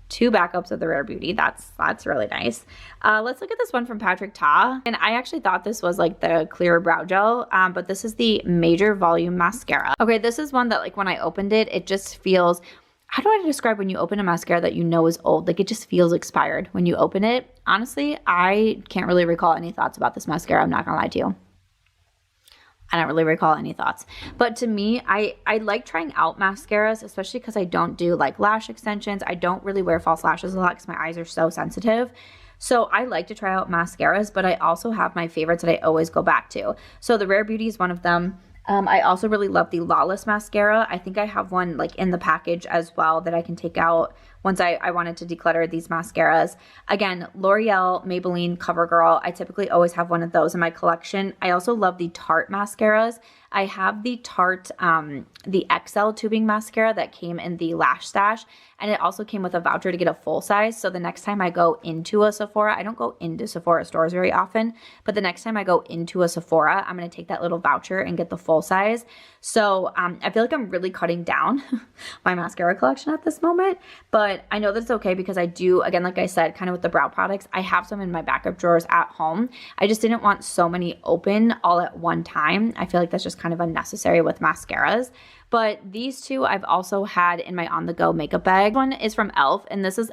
2 backups of the Rare Beauty. That's really nice. Let's look at this one from Patrick Ta. And I actually thought this was like the clear brow gel, but this is the Major Volume Mascara. Okay, this is one that like when I opened it, it just feels, how do I describe when you open a mascara that you know is old? Like it just feels expired when you open it. Honestly, I can't really recall any thoughts about this mascara. I'm not gonna lie to you. I don't really recall any thoughts. But to me, I like trying out mascaras, especially because I don't do like lash extensions. I don't really wear false lashes a lot because my eyes are so sensitive. So I like to try out mascaras, but I also have my favorites that I always go back to. So the Rare Beauty is one of them. I also really love the Lawless mascara. I think I have one like in the package as well that I can take out once I wanted to declutter these mascaras. Again, L'Oreal, Maybelline, CoverGirl. I typically always have one of those in my collection. I also love the Tarte mascaras. I have the Tarte, the XL tubing mascara that came in the Lash Stash, and it also came with a voucher to get a full size. So the next time I go into a Sephora, I don't go into Sephora stores very often, but the next time I go into a Sephora, I'm going to take that little voucher and get the full size. So I feel like I'm really cutting down my mascara collection at this moment, but I know that's okay because I do, again, like I said, kind of with the brow products, I have some in my backup drawers at home. I just didn't want so many open all at one time. I feel like that's just kind of unnecessary with mascaras. But these two I've also had in my on-the-go makeup bag. One is from e.l.f. and this is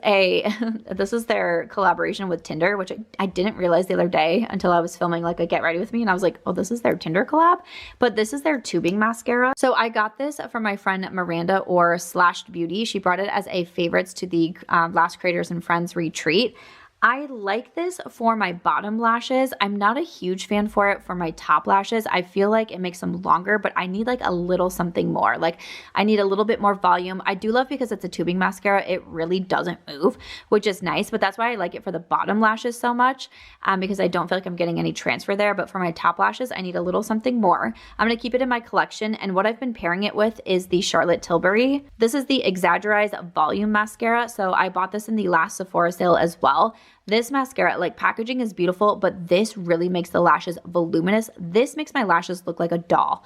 this is their collaboration with Tinder, which I didn't realize the other day until I was filming like a get ready with me, and I was like, oh, this is their Tinder collab. But this is their tubing mascara. So I got this from my friend Miranda, or Slashed Beauty. She brought it as a favorites to the Last Creators and Friends retreat. I like this for my bottom lashes. I'm not a huge fan for it for my top lashes. I feel like it makes them longer, but I need like a little something more. Like I need a little bit more volume. I do love because it's a tubing mascara. It really doesn't move, which is nice, but that's why I like it for the bottom lashes so much, because I don't feel like I'm getting any transfer there. But for my top lashes, I need a little something more. I'm going to keep it in my collection, and what I've been pairing it with is the Charlotte Tilbury. This is the Exaggerize Volume Mascara. So I bought this in the last Sephora sale as well. This mascara, like packaging is beautiful, but this really makes the lashes voluminous. This makes my lashes look like a doll.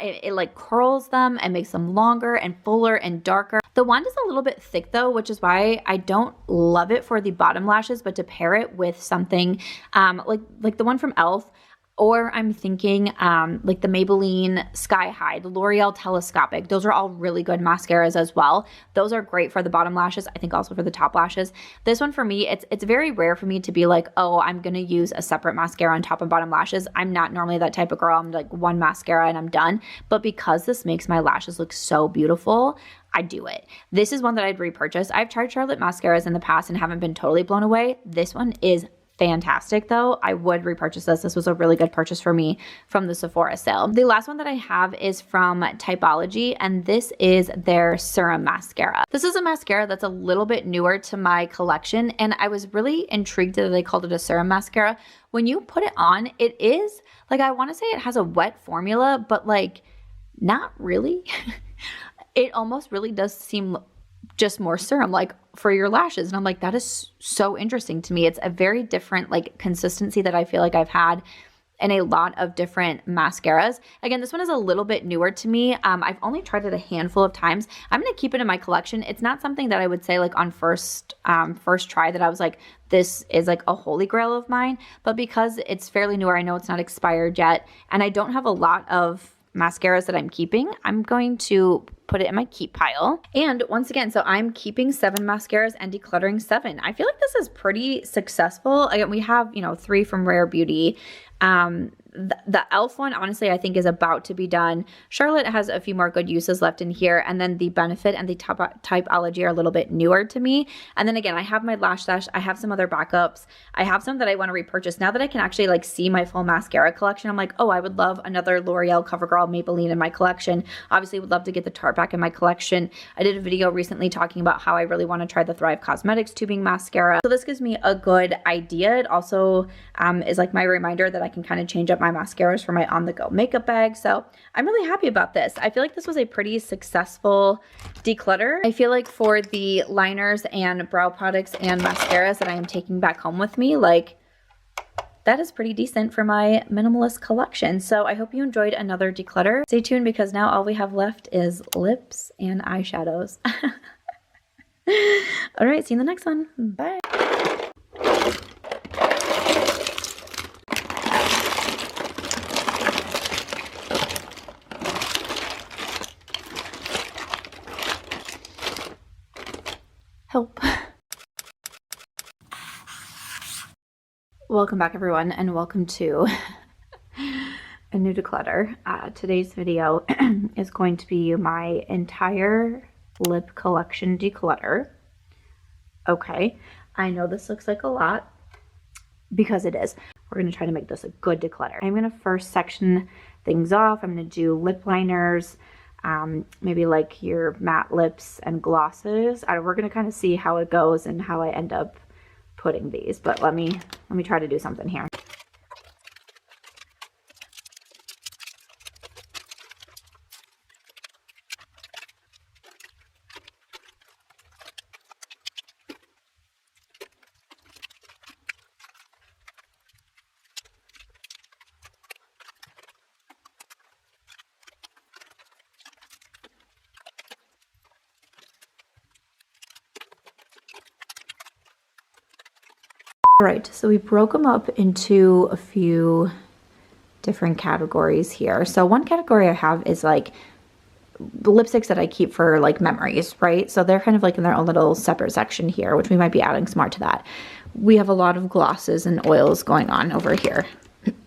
It like curls them and makes them longer and fuller and darker. The wand is a little bit thick though, which is why I don't love it for the bottom lashes, but to pair it with something like the one from e.l.f., Or I'm thinking like the Maybelline Sky High, the L'Oreal Telescopic. Those are all really good mascaras as well. Those are great for the bottom lashes. I think also for the top lashes. This one for me, it's very rare for me to be like, oh, I'm going to use a separate mascara on top and bottom lashes. I'm not normally that type of girl. I'm like one mascara and I'm done. But because this makes my lashes look so beautiful, I do it. This is one that I'd repurchase. I've tried Charlotte mascaras in the past and haven't been totally blown away. This one is fantastic though. I would repurchase this. This was a really good purchase for me from the Sephora sale. The last one that I have is from Typology, and this is their Serum Mascara. This is a mascara that's a little bit newer to my collection, and I was really intrigued that they called it a serum mascara. When you put it on, it is like, I want to say it has a wet formula, but like not really. It almost really does seem just more serum like for your lashes, and I'm like, that is so interesting to me. It's a very different like consistency that I feel like I've had in a lot of different mascaras. Again, this one is a little bit newer to me. I've only tried it a handful of times. I'm going to keep it in my collection. It's not something that I would say like on first try that I was like, this is like a holy grail of mine, but because it's fairly newer, I know it's not expired yet, and I don't have a lot of mascaras that I'm keeping, I'm going to put it in my keep pile. And once again, so I'm keeping 7 mascaras and decluttering 7. I feel like this is pretty successful. Again, we have, 3 from Rare Beauty. The e.l.f. one, honestly, I think is about to be done. Charlotte has a few more good uses left in here. And then the Benefit and the Typology are a little bit newer to me. And then again, I have my Lash Stash. I have some other backups. I have some that I want to repurchase. Now that I can actually like see my full mascara collection, I'm like, oh, I would love another L'Oreal CoverGirl Maybelline in my collection. Obviously, would love to get the Tarte back in my collection. I did a video recently talking about how I really want to try the Thrive Cosmetics tubing mascara. So this gives me a good idea. It also is like my reminder that I can kind of change up my mascaras for my on-the-go makeup bag. So I'm really happy about this. I feel like this was a pretty successful declutter. I feel like for the liners and brow products and mascaras that I am taking back home with me, like that is pretty decent for my minimalist collection. So I hope you enjoyed another declutter. Stay tuned because now all we have left is lips and eyeshadows. All right, see you in the next one. Bye. Help. Welcome back everyone, and welcome to a new declutter. Today's video is going to be my entire lip collection declutter. Okay, I know this looks like a lot because it is. We're going to try to make this a good declutter. I'm going to first section things off. I'm going to do lip liners, maybe like your matte lips and glosses. We're going to kind of see how it goes and how I end up putting these, but let me try to do something here. Right, so we broke them up into a few different categories here. So one category I have is like the lipsticks that I keep for like memories, right? So they're kind of like in their own little separate section here, which we might be adding some more to that. We have a lot of glosses and oils going on over here.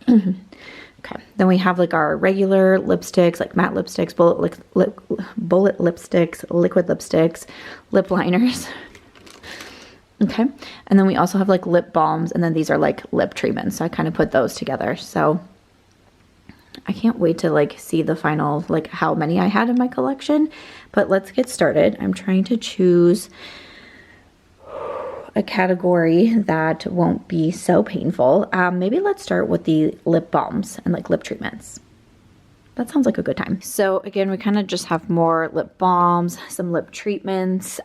Okay, then we have like our regular lipsticks, like matte lipsticks, bullet lipsticks, liquid lipsticks, lip liners. Okay, and then we also have like lip balms, and then these are like lip treatments. So I kind of put those together. So I can't wait to like see the final, like how many I had in my collection, but let's get started. I'm trying to choose a category that won't be so painful. Maybe let's start with the lip balms and like lip treatments. That sounds like a good time. So again, we kind of just have more lip balms, some lip treatments.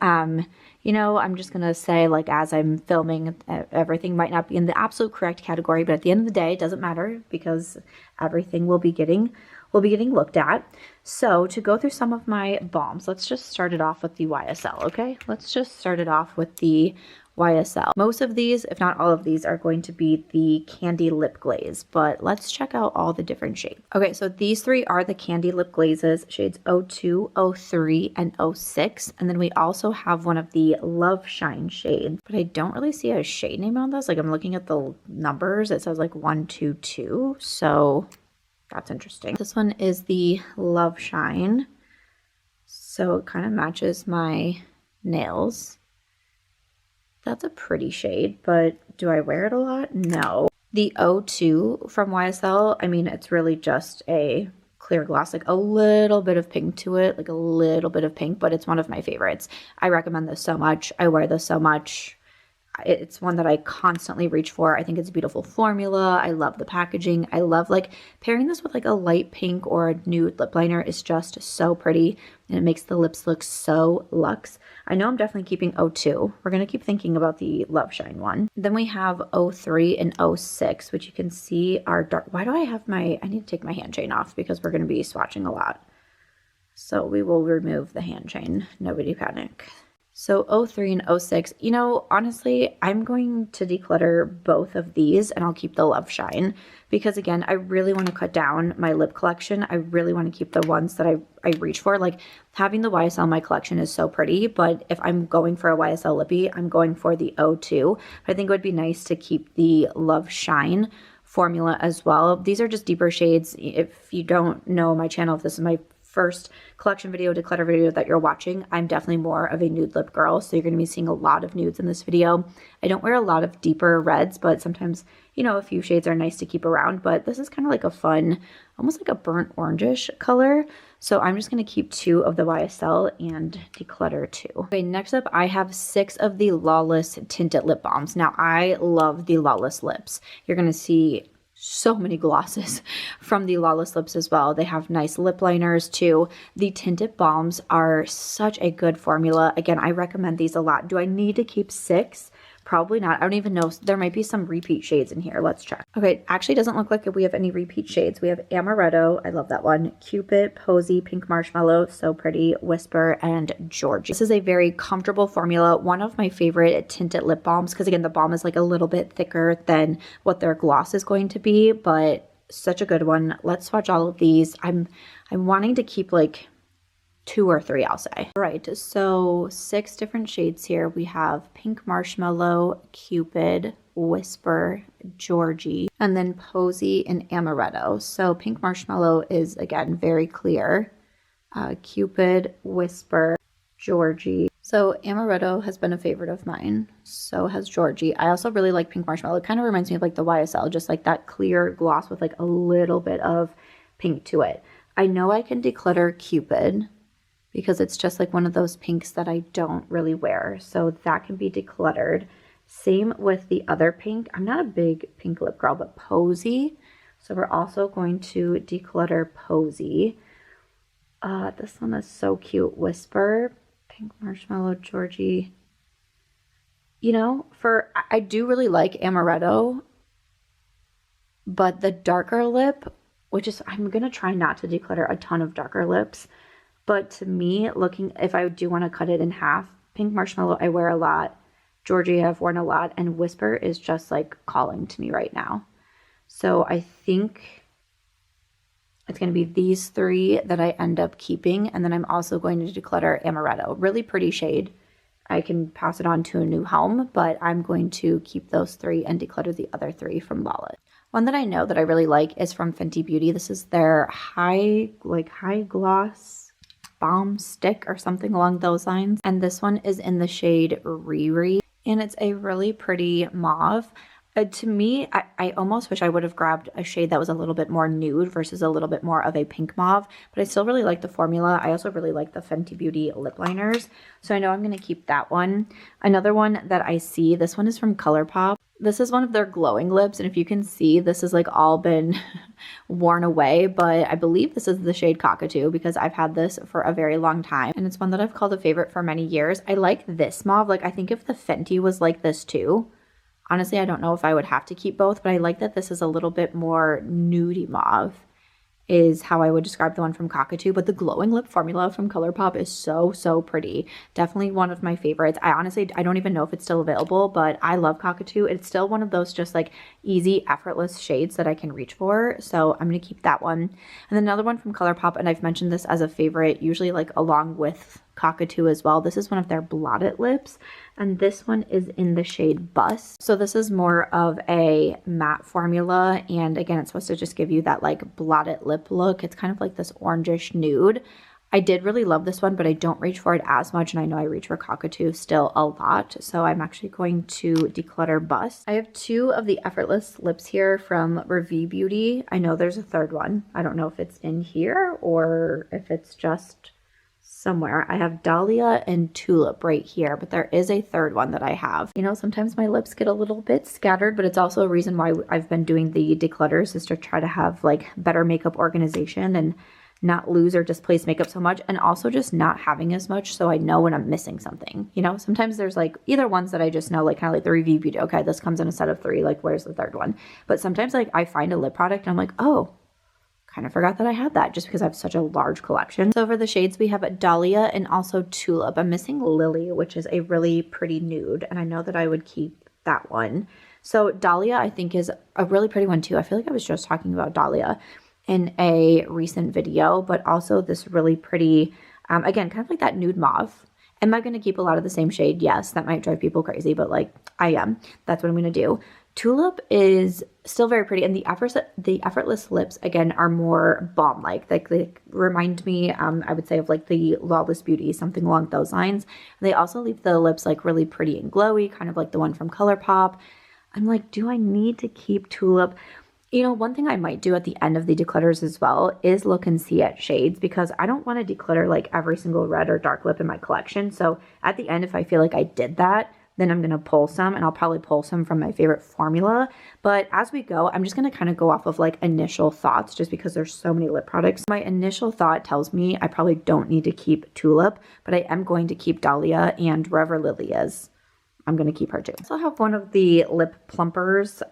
You know, I'm just going to say, like, as I'm filming, everything might not be in the absolute correct category, but at the end of the day, it doesn't matter because everything will be getting looked at. So to go through some of my balms, let's just start it off with the YSL, okay? Let's just start it off with the YSL. Most of these, if not all of these, are going to be the candy lip glaze, but let's check out all the different shades. Okay, so these three are the candy lip glazes, shades 02, 03, and 06. And then we also have one of the Love Shine shades, but I don't really see a shade name on this. Like, I'm looking at the numbers, it says like 122, so that's interesting. This one is the Love Shine, so it kind of matches my nails. That's a pretty shade, but do I wear it a lot? No. The 02 from YSL, I mean, it's really just a clear gloss, like a little bit of pink to it, like a little bit of pink, but it's one of my favorites. I recommend this so much. I wear this so much. It's one that I constantly reach for. I think it's a beautiful formula. I love the packaging. I love like pairing this with like a light pink or a nude lip liner is just so pretty, and it makes the lips look so luxe. I know I'm definitely keeping 02. We're going to keep thinking about the Love Shine one. Then we have 03 and 06, which you can see are dark. Why do I have I need to take my hand chain off because we're going to be swatching a lot. So we will remove the hand chain. Nobody panic. So 03 and 06, you know, honestly, I'm going to declutter both of these and I'll keep the Love Shine because, again, I really want to cut down my lip collection. I really want to keep the ones that I reach for. Like, having the YSL in my collection is so pretty, but if I'm going for a YSL lippy, I'm going for the 02. I think it would be nice to keep the Love Shine formula as well. These are just deeper shades. If you don't know my channel, if this is my first collection video, declutter video that you're watching, I'm definitely more of a nude lip girl, so you're going to be seeing a lot of nudes in this video. I don't wear a lot of deeper reds, but sometimes, you know, a few shades are nice to keep around, but this is kind of like a fun, almost like a burnt orangish color, so I'm just going to keep 2 of the YSL and declutter 2. Okay, next up, I have 6 of the Lawless tinted lip balms. Now, I love the Lawless lips. You're going to see so many glosses from the Lawless lips as well. They have nice lip liners too. The tinted balms are such a good formula. Again, I recommend these a lot. Do I need to keep 6? Probably not. I don't even know. There might be some repeat shades in here. Let's check. Okay, it actually doesn't look like we have any repeat shades. We have Amaretto. I love that one. Cupid, Posy, Pink Marshmallow, so pretty, Whisper, and Georgie. This is a very comfortable formula. One of my favorite tinted lip balms because, again, the balm is like a little bit thicker than what their gloss is going to be, but such a good one. Let's swatch all of these. I'm wanting to keep like 2 or 3, I'll say. All right, so 6 different shades here. We have Pink Marshmallow, Cupid, Whisper, Georgie, and then Posy and Amaretto. So Pink Marshmallow is, again, very clear. Cupid, Whisper, Georgie. So Amaretto has been a favorite of mine. So has Georgie. I also really like Pink Marshmallow. It kind of reminds me of like the YSL, just like that clear gloss with like a little bit of pink to it. I know I can declutter Cupid because it's just like one of those pinks that I don't really wear. So that can be decluttered. Same with the other pink. I'm not a big pink lip girl, but Posy. So we're also going to declutter Posy. This one is so cute. Whisper, Pink Marshmallow, Georgie. You know, I do really like Amaretto, but the darker lip, which is, I'm going to try not to declutter a ton of darker lips. But to me, if I do want to cut it in half, Pink Marshmallow I wear a lot, Georgie I've worn a lot, and Whisper is just like calling to me right now. So I think it's going to be these 3 that I end up keeping, and then I'm also going to declutter Amaretto. Really pretty shade. I can pass it on to a new home, but I'm going to keep those 3 and declutter the other 3 from Lawless. One that I know that I really like is from Fenty Beauty. This is their high gloss balm stick or something along those lines, and this one is in the shade Riri, and it's a really pretty mauve. To me, I almost wish I would have grabbed a shade that was a little bit more nude versus a little bit more of a pink mauve, but I still really like the formula. I also really like the Fenty Beauty lip liners, so I know I'm going to keep that one. Another one that I see, this one is from ColourPop. This is one of their glowing lips, and if you can see, this has like all been worn away, but I believe this is the shade Cockatoo because I've had this for a very long time, and it's one that I've called a favorite for many years. I like this mauve. Like, I think if the Fenty was like this too, honestly, I don't know if I would have to keep both, but I like that this is a little bit more nudie mauve. is how I would describe the one from Cockatoo, but the glowing lip formula from ColourPop is so, so pretty. Definitely one of my favorites. I don't even know if it's still available, but I love Cockatoo. It's still one of those just like easy, effortless shades that I can reach for. So I'm going to keep that one. And then another one from ColourPop, and I've mentioned this as a favorite, usually like along with Cockatoo as well. This is one of their blotted lips, and this one is in the shade Bust. So this is more of a matte formula, and again, it's supposed to just give you that like blotted lip look. It's kind of like this orangish nude. I did really love this one, but I don't reach for it as much, and I know I reach for Cockatoo still a lot, so I'm actually going to declutter Bust. I have two of the Effortless lips here from Revie Beauty. I know there's a third one. I don't know if it's in here or if it's just somewhere. I have Dahlia and Tulip right here, but there is a third one that I have. You know, sometimes my lips get a little bit scattered, but it's also a reason why I've been doing the declutters, is to try to have like better makeup organization and not lose or displace makeup so much, and also just not having as much so I know when I'm missing something. You know, sometimes there's like either ones that I just know, like kind of like the Review Beauty, okay, this comes in a set of 3, like where's the third one? But sometimes like I find a lip product and I'm like, oh, kind of forgot that I had that, just because I have such a large collection. So for the shades, we have Dahlia and also Tulip. I'm missing Lily, which is a really pretty nude, and I know that I would keep that one. So Dahlia, I think, is a really pretty one too. I feel like I was just talking about Dahlia in a recent video, but also this really pretty, again, kind of like that nude mauve. Am I going to keep a lot of the same shade? Yes, that might drive people crazy, but like I am. That's what I'm going to do. Tulip is still very pretty, and the Effortless lips, again, are more balm-like. Like they remind me, I would say, of like the Lawless Beauty, something along those lines. And they also leave the lips like really pretty and glowy, kind of like the one from ColourPop. I'm like, do I need to keep Tulip? You know, one thing I might do at the end of the declutters as well is look and see at shades, because I don't want to declutter like every single red or dark lip in my collection. So at the end, if I feel like I did that, then I'm going to pull some, and I'll probably pull some from my favorite formula. But as we go, I'm just going to kind of go off of like initial thoughts, just because there's so many lip products. My initial thought tells me I probably don't need to keep Tulip, but I am going to keep Dahlia, and wherever Lily is, I'm going to keep her too. I also have one of the lip plumpers, the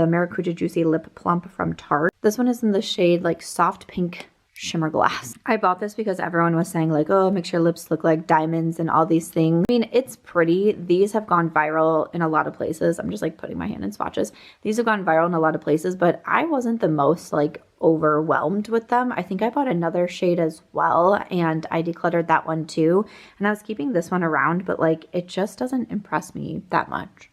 Maracuja Juicy Lip Plump from Tarte. This one is in the shade like Soft Pink Shimmer Glass. I bought this because everyone was saying like, oh, makes your lips look like diamonds and all these things. I mean, it's pretty. These have gone viral in a lot of places. I'm just like putting my hand in swatches. These have gone viral in a lot of places, but I wasn't the most like overwhelmed with them. I think I bought another shade as well, and I decluttered that one too. And I was keeping this one around, but like it just doesn't impress me that much.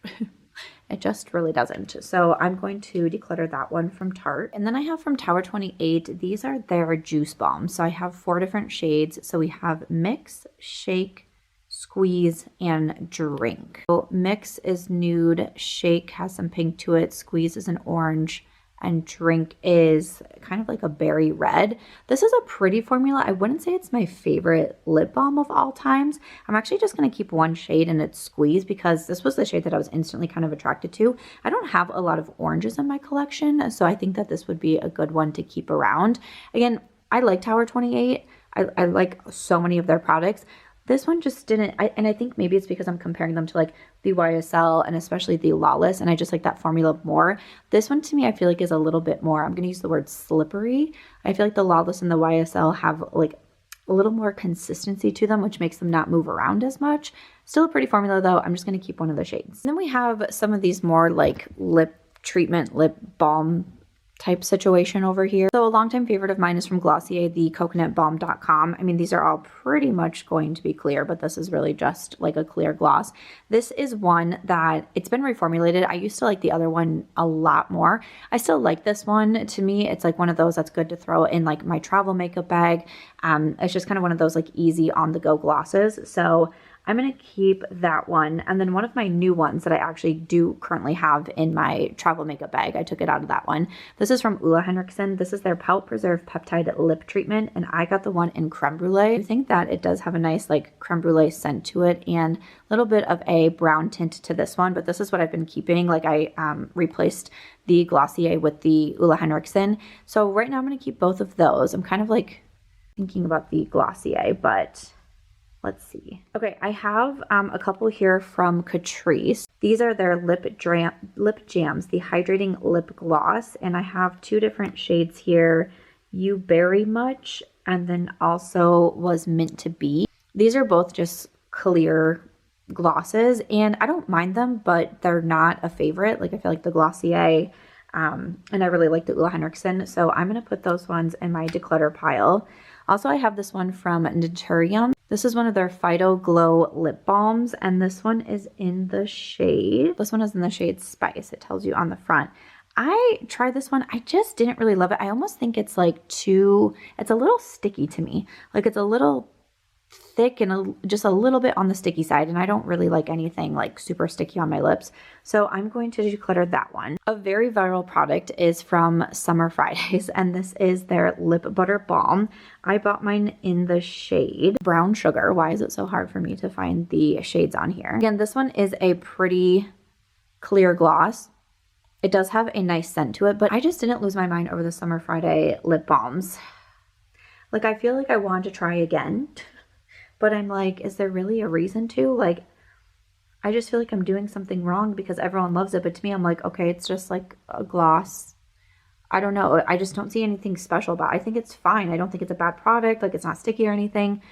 It just really doesn't. So I'm going to declutter that one from Tarte. And then I have from Tower 28, these are their juice bombs. So I have 4 different shades. So we have Mix, Shake, Squeeze, and Drink. So Mix is nude, Shake has some pink to it, Squeeze is an orange, and Drink is kind of like a berry red. This is a pretty formula. I wouldn't say it's my favorite lip balm of all times. I'm actually just going to keep one shade, and it's Squeeze, because this was the shade that I was instantly kind of attracted to. I don't have a lot of oranges in my collection, so I think that this would be a good one to keep around. Again, I like Tower 28. I like so many of their products. This one just didn't, and I think maybe it's because I'm comparing them to like the YSL and especially the Lawless, and I just like that formula more. This one to me, I feel like is a little bit more, I'm going to use the word slippery. I feel like the Lawless and the YSL have like a little more consistency to them, which makes them not move around as much. Still a pretty formula though. I'm just going to keep one of the shades. And then we have some of these more like lip treatment, lip balm type situation over here. So a longtime favorite of mine is from Glossier, the coconutbalm.com. I mean, these are all pretty much going to be clear, but this is really just like a clear gloss. This is one that it's been reformulated. I used to like the other one a lot more. I still like this one. To me, it's like one of those that's good to throw in like my travel makeup bag. It's just kind of one of those like easy on the go glosses. So I'm going to keep that one. And then one of my new ones that I actually do currently have in my travel makeup bag, I took it out of that one. This is from Ulla Henriksen. This is their Pout Preserve Peptide Lip Treatment, and I got the one in Creme Brulee. I think that it does have a nice like creme brulee scent to it and a little bit of a brown tint to this one, but this is what I've been keeping. Like I replaced the Glossier with the Ulla Henriksen. So right now I'm going to keep both of those. I'm kind of like thinking about the Glossier, but let's see. Okay, I have a couple here from Catrice. These are their lip jams, the hydrating lip gloss, and I have 2 different shades here You Berry Much, and then also was Mint to Be. These are both just clear glosses, and I don't mind them, but they're not a favorite. Like, I feel like the Glossier, and I really like the Ulla Henriksen, so I'm going to put those ones in my declutter pile. Also, I have this one from Naturium. This is one of their Phyto Glow lip balms, and this one is in the shade, this one is in the shade Spice. It tells you on the front. I tried this one. I just didn't really love it. I almost think it's like it's a little sticky to me. Like, it's a little thick and just a little bit on the sticky side, and I don't really like anything like super sticky on my lips, so I'm going to declutter that one. A very viral product is from Summer Fridays, and this is their lip butter balm. I bought mine in the shade Brown Sugar. Why is it so hard for me to find the shades on here? Again, this one is a pretty clear gloss. It does have a nice scent to it, but I just didn't lose my mind over the Summer Friday lip balms. Like, I feel like I want to try again, but I'm like, is there really a reason to? Like, I just feel like I'm doing something wrong because everyone loves it. But to me, I'm like, okay, it's just like a gloss. I don't know. I just don't see anything special about it. I think it's fine. I don't think it's a bad product. Like, it's not sticky or anything.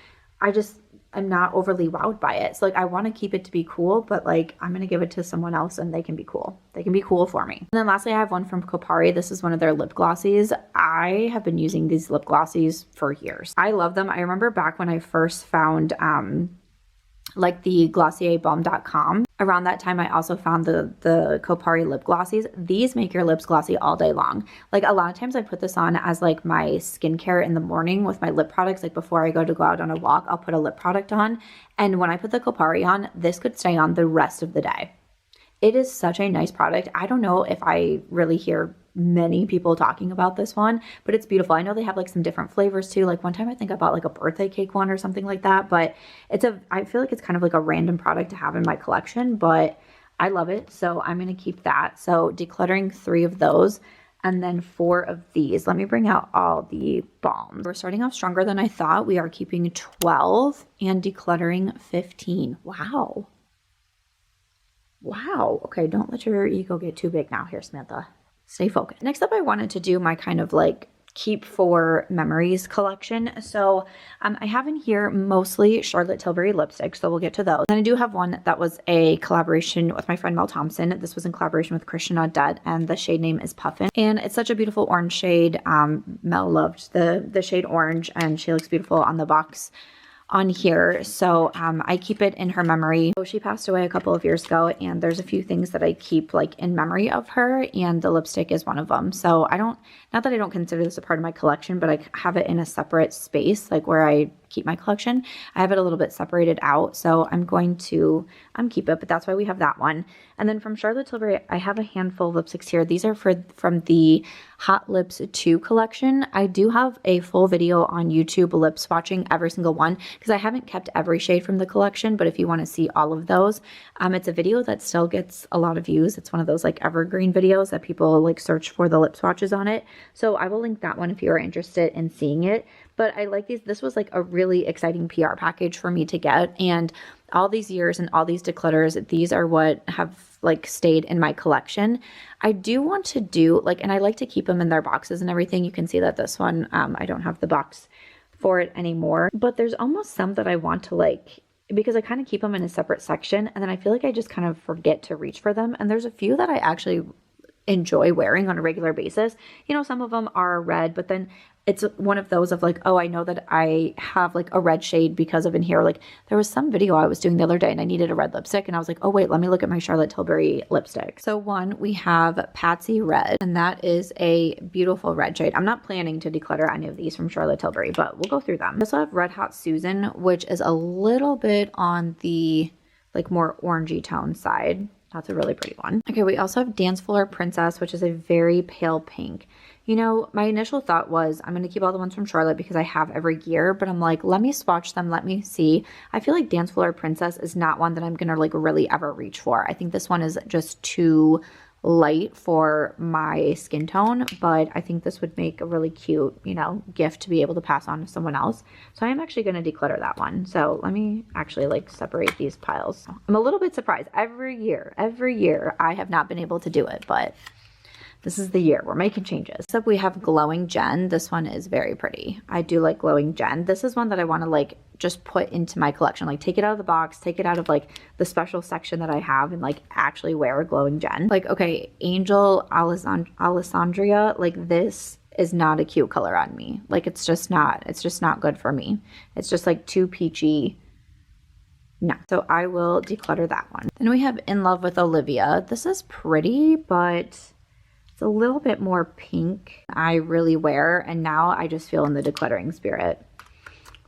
I'm not overly wowed by it. So, like, I want to keep it to be cool, but like, I'm going to give it to someone else and they can be cool. They can be cool for me. And then lastly, I have one from Kopari. This is one of their lip glossies. I have been using these lip glossies for years. I love them. I remember back when I first found, like the glossierbalm.com. Around that time, I also found the Kopari lip glossies. These make your lips glossy all day long. Like, a lot of times I put this on as like my skincare in the morning with my lip products. Like, before I go out on a walk, I'll put a lip product on. And when I put the Kopari on, this could stay on the rest of the day. It is such a nice product. I don't know if I really hear many people talking about this one, but it's beautiful. I know they have like some different flavors too. Like, one time I think I bought like a birthday cake one or something like that, but I feel like it's kind of like a random product to have in my collection, but I love it. So I'm going to keep that. So decluttering 3 of those and then 4 of these. Let me bring out all the balms. We're starting off stronger than I thought. We are keeping 12 and decluttering 15. Wow. Wow. Okay. Don't let your ego get too big now here, Samantha. Stay focused. Next up, I wanted to do my kind of like keep for memories collection. So I have in here mostly Charlotte Tilbury lipsticks, so we'll get to those. And I do have one that was a collaboration with my friend Mel Thompson. This was in collaboration with Christian Audet, and the shade name is Puffin. And it's such a beautiful orange shade. Mel loved the shade orange, and she looks beautiful on the box on here. So I keep it in her memory. So she passed away a couple of years ago, and there's a few things that I keep like in memory of her, and the lipstick is one of them. So not that I don't consider this a part of my collection, but I have it in a separate space, like where I keep my collection. I have it a little bit separated out, so I'm going to keep it, but that's why we have that one. And then from Charlotte Tilbury, I have a handful of lipsticks here. These are from the Hot Lips 2 collection. I do have a full video on YouTube lip swatching every single one because I haven't kept every shade from the collection, but if you want to see all of those, it's a video that still gets a lot of views. It's one of those like evergreen videos that people like search for the lip swatches on it. So I will link that one if you are interested in seeing it. But I like these. This was like a really exciting PR package for me to get. And all these years and all these declutters, these are what have like stayed in my collection. I do want to do like, and I like to keep them in their boxes and everything. You can see that this one, I don't have the box for it anymore. But there's almost some that I want to like, because I kind of keep them in a separate section. And then I feel like I just kind of forget to reach for them. And there's a few that I actually enjoy wearing on a regular basis. You know, some of them are red, but then it's one of those of like, oh, I know that I have like a red shade because of in here. Like, there was some video I was doing the other day and I needed a red lipstick, and I was like, oh wait, let me look at my Charlotte Tilbury lipstick. So one, we have Patsy Red, and that is a beautiful red shade. I'm not planning to declutter any of these from Charlotte Tilbury, but we'll go through them. I also have Red Hot Susan, which is a little bit on the like more orangey tone side. That's a really pretty one. Okay, we also have Dance Floor Princess, which is a very pale pink. You know, my initial thought was I'm going to keep all the ones from Charlotte because I have every year, but I'm like, let me swatch them. Let me see. I feel like Dance Floor Princess is not one that I'm going to like really ever reach for. I think this one is just too light for my skin tone, but I think this would make a really cute, you know, gift to be able to pass on to someone else. So I am actually going to declutter that one. So let me actually like separate these piles. I'm a little bit surprised. Every year, I have not been able to do it, but This is the year. We're making changes. Next up, we have Glowing Gen. This one is very pretty. I do like Glowing Gen. This is one that I want to like just put into my collection. Like take it out of the box, take it out of like the special section that I have and like actually wear a Glowing Gen. Like, okay, Angel Alessandria, like this is not a cute color on me. Like it's just not good for me. It's just like too peachy. No. So I will declutter that one. Then we have In Love with Olivia. This is pretty, but it's a little bit more pink. I really wear, and now I just feel in the decluttering spirit.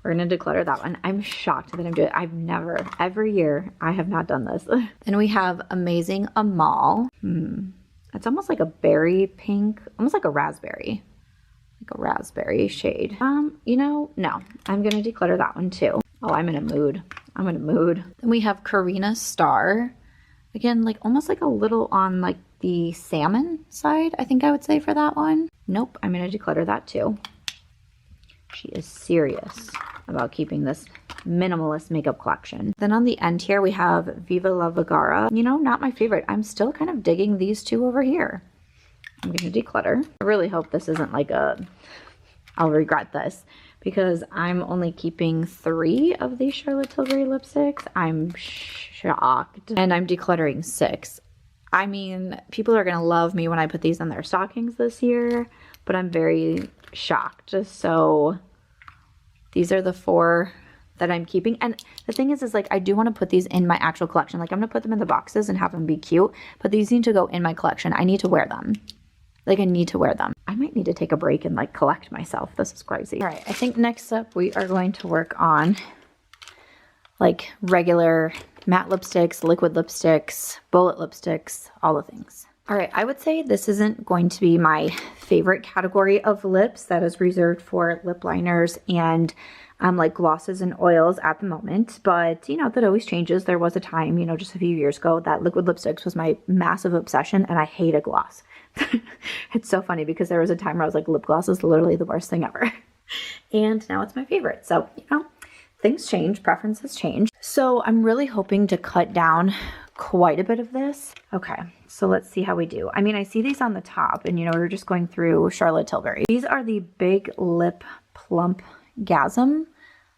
We're gonna declutter that one. I'm shocked that I'm doing it. I've never, every year, I have not done this. Then we have Amazing Amal. It's almost like a berry pink, almost like a raspberry shade. You know, no, I'm gonna declutter that one too. Oh, I'm in a mood. I'm in a mood. Then we have Karina Star. Again, like almost like a little on like the salmon side, I think I would say for that one. Nope, I'm gonna declutter that too. She is serious about keeping this minimalist makeup collection. Then on the end here, we have Viva La Vagara. You know, not my favorite. I'm still kind of digging these two over here. I'm gonna declutter. I really hope this isn't like I'll regret this, because I'm only keeping 3 of these Charlotte Tilbury lipsticks. I'm shocked. And I'm decluttering 6. I mean, people are gonna love me when I put these on their stockings this year, but I'm very shocked. So these are the 4 that I'm keeping. And the thing is like, I do want to put these in my actual collection. Like I'm gonna put them in the boxes and have them be cute, but these need to go in my collection. I need to wear them. Like I need to wear them. I might need to take a break and like collect myself. This is crazy. All right, I think next up we are going to work on like regular matte lipsticks, liquid lipsticks, bullet lipsticks, all the things. All right, I would say this isn't going to be my favorite category of lips. That is reserved for lip liners and like glosses and oils at the moment. But you know, that always changes. There was a time, you know, just a few years ago that liquid lipsticks was my massive obsession, and I hate a gloss. It's so funny because there was a time where I was like, lip gloss is literally the worst thing ever. And now it's my favorite. So, you know, things change, preferences change. So I'm really hoping to cut down quite a bit of this. Okay, so let's see how we do. I mean, I see these on the top, and you know, we're just going through Charlotte Tilbury. These are the Big Lip Plump Gasm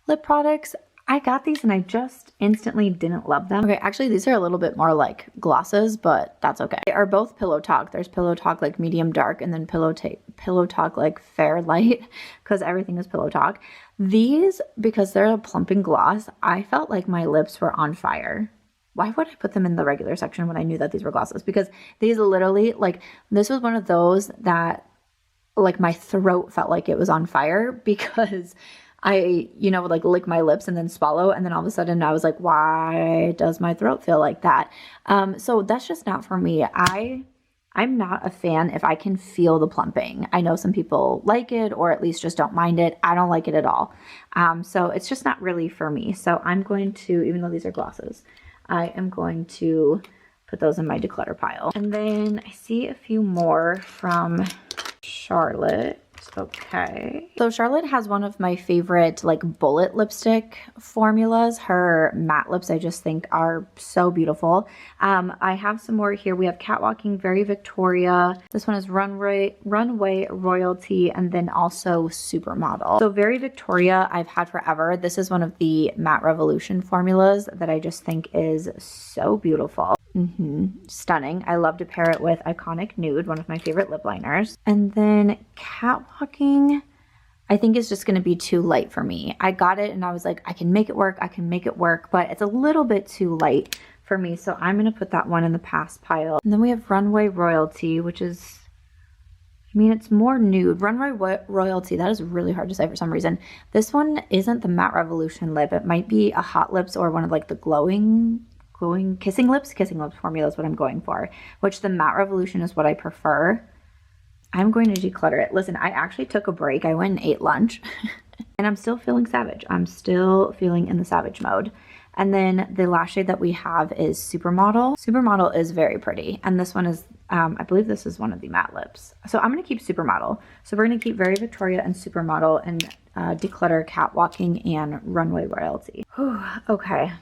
lip products. I got these and I just instantly didn't love them. Okay, actually these are a little bit more like glosses, but that's okay. They are both Pillow Talk. There's Pillow Talk like medium dark, and then Pillow Talk like fair light, because everything is Pillow Talk. These, because they're a plumping gloss, I felt like my lips were on fire. Why would I put them in the regular section when I knew that these were glosses? Because these literally, like, this was one of those that like my throat felt like it was on fire, because I, you know, would like lick my lips and then swallow, and then all of a sudden I was like, why does my throat feel like that? So that's just not for me. I'm not a fan if I can feel the plumping. I know some people like it, or at least just don't mind it. I don't like it at all. So it's just not really for me. So I'm going to, even though these are glosses, I am going to put those in my declutter pile. And then I see a few more from Charlotte. Okay. So Charlotte has one of my favorite like bullet lipstick formulas. Her matte lips I just think are so beautiful. I have some more here. We have Catwalking, Very Victoria. This one is Runway Royalty, and then also Supermodel. So Very Victoria I've had forever. This is one of the Matte Revolution formulas that I just think is so beautiful. Stunning. I love to pair it with Iconic Nude, one of my favorite lip liners. And then Catwalking, I think is just going to be too light for me. I got it and I was like, I can make it work, but it's a little bit too light for me. So I'm going to put that one in the pass pile. And then we have Runway Royalty, which is, I mean, it's more nude. Runway Royalty, that is really hard to say for some reason. This one isn't the Matte Revolution lip. It might be a Hot Lips or one of like the glowing Kissing Lips formula is what I'm going for, which the Matte Revolution is what I prefer. I'm going to declutter it. Listen, I actually took a break. I went and ate lunch and I'm still feeling savage. I'm still feeling in the savage mode. And then the last shade that we have is Supermodel. Supermodel is very pretty. And this one is, I believe this is one of the matte lips. So I'm going to keep Supermodel. So we're going to keep Very Victoria and Supermodel, and declutter Catwalking and Runway Royalty. Whew, okay.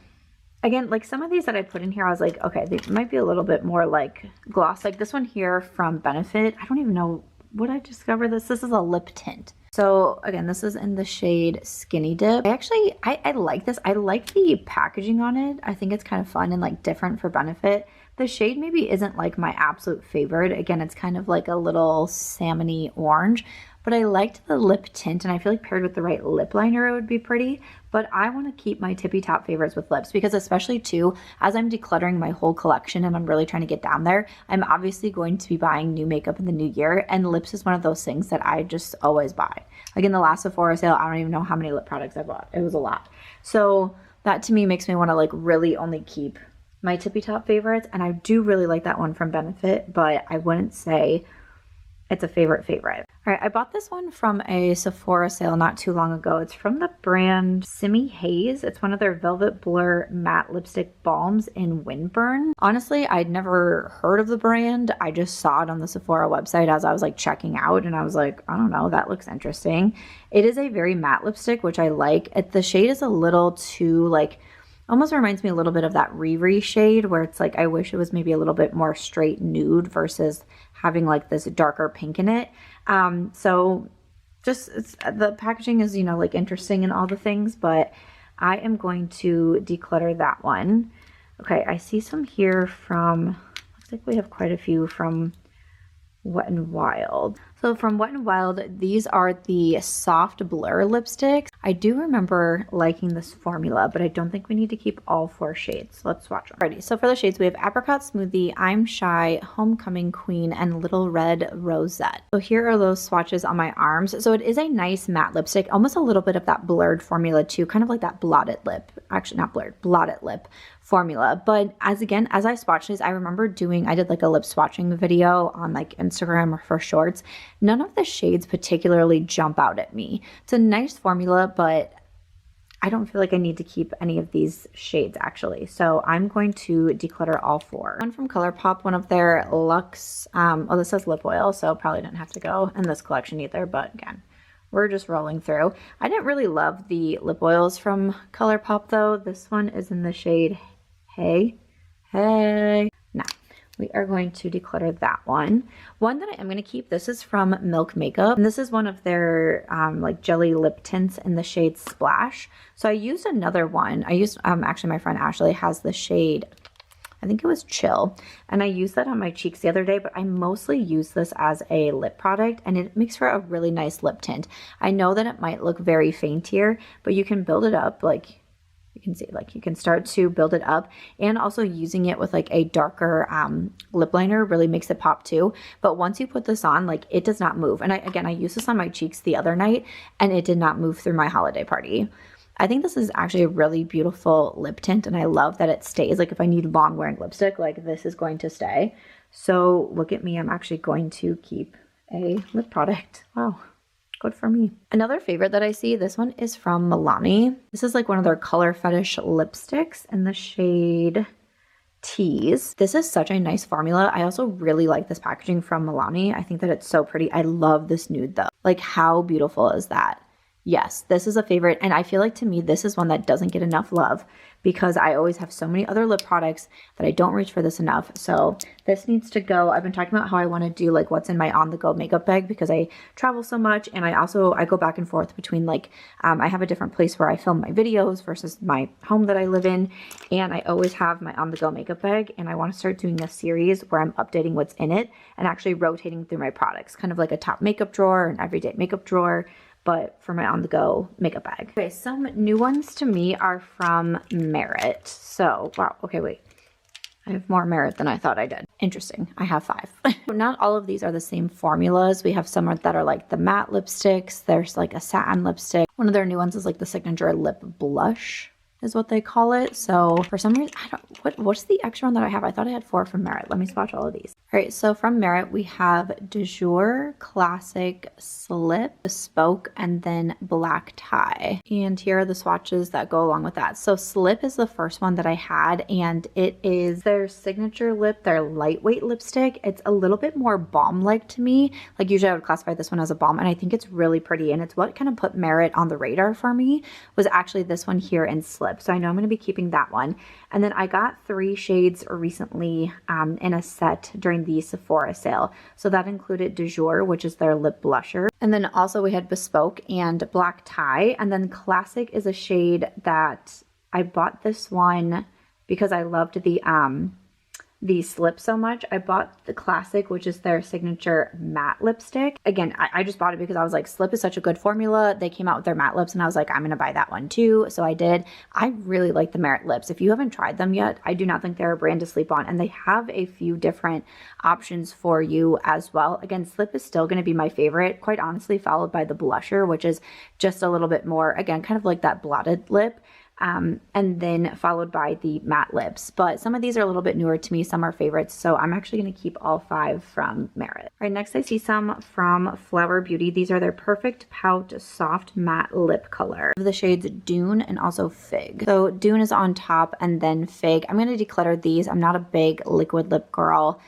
Again, like some of these that I put in here, I was like, okay, they might be a little bit more like gloss. Like this one here from Benefit. I don't even know, would I discover this? This is a lip tint. So again, this is in the shade Skinny Dip. I like this. I like the packaging on it. I think it's kind of fun and like different for Benefit. The shade maybe isn't like my absolute favorite. Again, it's kind of like a little salmony orange, but I liked the lip tint and I feel like paired with the right lip liner, it would be pretty. But I want to keep my tippy top favorites with lips because especially too, as I'm decluttering my whole collection and I'm really trying to get down there, I'm obviously going to be buying new makeup in the new year, and lips is one of those things that I just always buy. Like in the last Sephora sale, I don't even know how many lip products I bought. It was a lot. So that to me makes me want to like really only keep my tippy top favorites, and I do really like that one from Benefit, but I wouldn't say it's a favorite. All right, I bought this one from a Sephora sale not too long ago. It's from the brand Simi Haze. It's one of their Velvet Blur matte lipstick balms in Windburn. Honestly, I'd never heard of the brand. I just saw it on the Sephora website as I was like checking out, and I was like, I don't know, that looks interesting. It is a very matte lipstick, which I like. The shade is a little too like, almost reminds me a little bit of that Riri shade where it's like I wish it was maybe a little bit more straight nude versus having like this darker pink in it. So just the packaging is, you know, like interesting and all the things, but I am going to declutter that one. Okay, I see some here from, looks like we have quite a few from Wet n Wild. So from Wet n Wild, these are the soft blur lipsticks. I do remember liking this formula, but I don't think we need to keep all 4 shades. Let's swatch them. Alrighty, so for the shades, we have Apricot Smoothie, I'm Shy, Homecoming Queen, and Little Red Rosette. So here are those swatches on my arms. So it is a nice matte lipstick, almost a little bit of that blurred formula too, kind of like that blotted lip. Actually, not blurred, blotted lip formula. But as I swatched these, I remember I did like a lip swatching video on like Instagram or for shorts. None of the shades particularly jump out at me. It's a nice formula, but I don't feel like I need to keep any of these shades actually. So I'm going to declutter all 4. One from ColourPop, one of their Luxe, oh, this says lip oil, so probably didn't have to go in this collection either, but again, we're just rolling through. I didn't really love the lip oils from ColourPop though. This one is in the shade Hey. Now, we are going to declutter that one. One that I am going to keep, this is from Milk Makeup. And this is one of their like jelly lip tints in the shade Splash. So I used another one. I used, actually my friend Ashley has the shade, I think it was Chill. And I used that on my cheeks the other day, but I mostly use this as a lip product and it makes for a really nice lip tint. I know that it might look very faint here, but you can build it up like, you can see like you can start to build it up, and also using it with like a darker lip liner really makes it pop too. But once you put this on, like it does not move. And I used this on my cheeks the other night and it did not move through my holiday party. I think this is actually a really beautiful lip tint and I love that it stays. Like if I need long wearing lipstick, like this is going to stay. So look at me, I'm actually going to keep a lip product. Wow. Good for me. Another favorite that I see, this one is from Milani. This is like one of their Color Fetish lipsticks in the shade Tease. This is such a nice formula. I also really like this packaging from Milani. I think that it's so pretty. I love this nude though. Like how beautiful is that? Yes, this is a favorite. And I feel like to me, this is one that doesn't get enough love because I always have so many other lip products that I don't reach for this enough. So this needs to go. I've been talking about how I want to do like what's in my on-the-go makeup bag because I travel so much and I go back and forth between like, I have a different place where I film my videos versus my home that I live in. And I always have my on-the-go makeup bag and I want to start doing a series where I'm updating what's in it and actually rotating through my products, kind of like a top makeup drawer, an everyday makeup drawer, but for my on-the-go makeup bag. Okay, some new ones to me are from Merit. So, wow, okay, wait. I have more Merit than I thought I did. Interesting, I have 5. Not all of these are the same formulas. We have some that are like the matte lipsticks. There's like a satin lipstick. One of their new ones is like the signature lip blush is what they call it. So for some reason, what's the extra one that I have? I thought I had 4 from Merit. Let me swatch all of these. All right, so from Merit, we have Du Jour, Classic, Slip, Bespoke, and then Black Tie. And here are the swatches that go along with that. So Slip is the first one that I had, and it is their signature lip, their lightweight lipstick. It's a little bit more balm-like to me. Like usually I would classify this one as a balm, and I think it's really pretty, and it's what kind of put Merit on the radar for me was actually this one here in Slip. So I know I'm going to be keeping that one. And then I got 3 shades recently in a set during the Sephora sale. So that included Du Jour, which is their lip blusher. And then also we had Bespoke and Black Tie. And then Classic is a shade that I bought this one because I loved the Slip so much. I bought the Classic, which is their signature matte lipstick. Again, I just bought it because I was like, Slip is such a good formula. They came out with their matte lips and I was like, I'm going to buy that one too. So I did. I really like the Merit lips. If you haven't tried them yet, I do not think they're a brand to sleep on. And they have a few different options for you as well. Again, Slip is still going to be my favorite, quite honestly, followed by the blusher, which is just a little bit more, again, kind of like that blotted lip. And then followed by the matte lips. But some of these are a little bit newer to me. Some are favorites. So I'm actually going to keep all 5 from Merit. All right, next I see some from Flower Beauty. These are their Perfect Pout Soft Matte Lip Color. The shades Dune and also Fig. So Dune is on top and then Fig. I'm going to declutter these. I'm not a big liquid lip girl.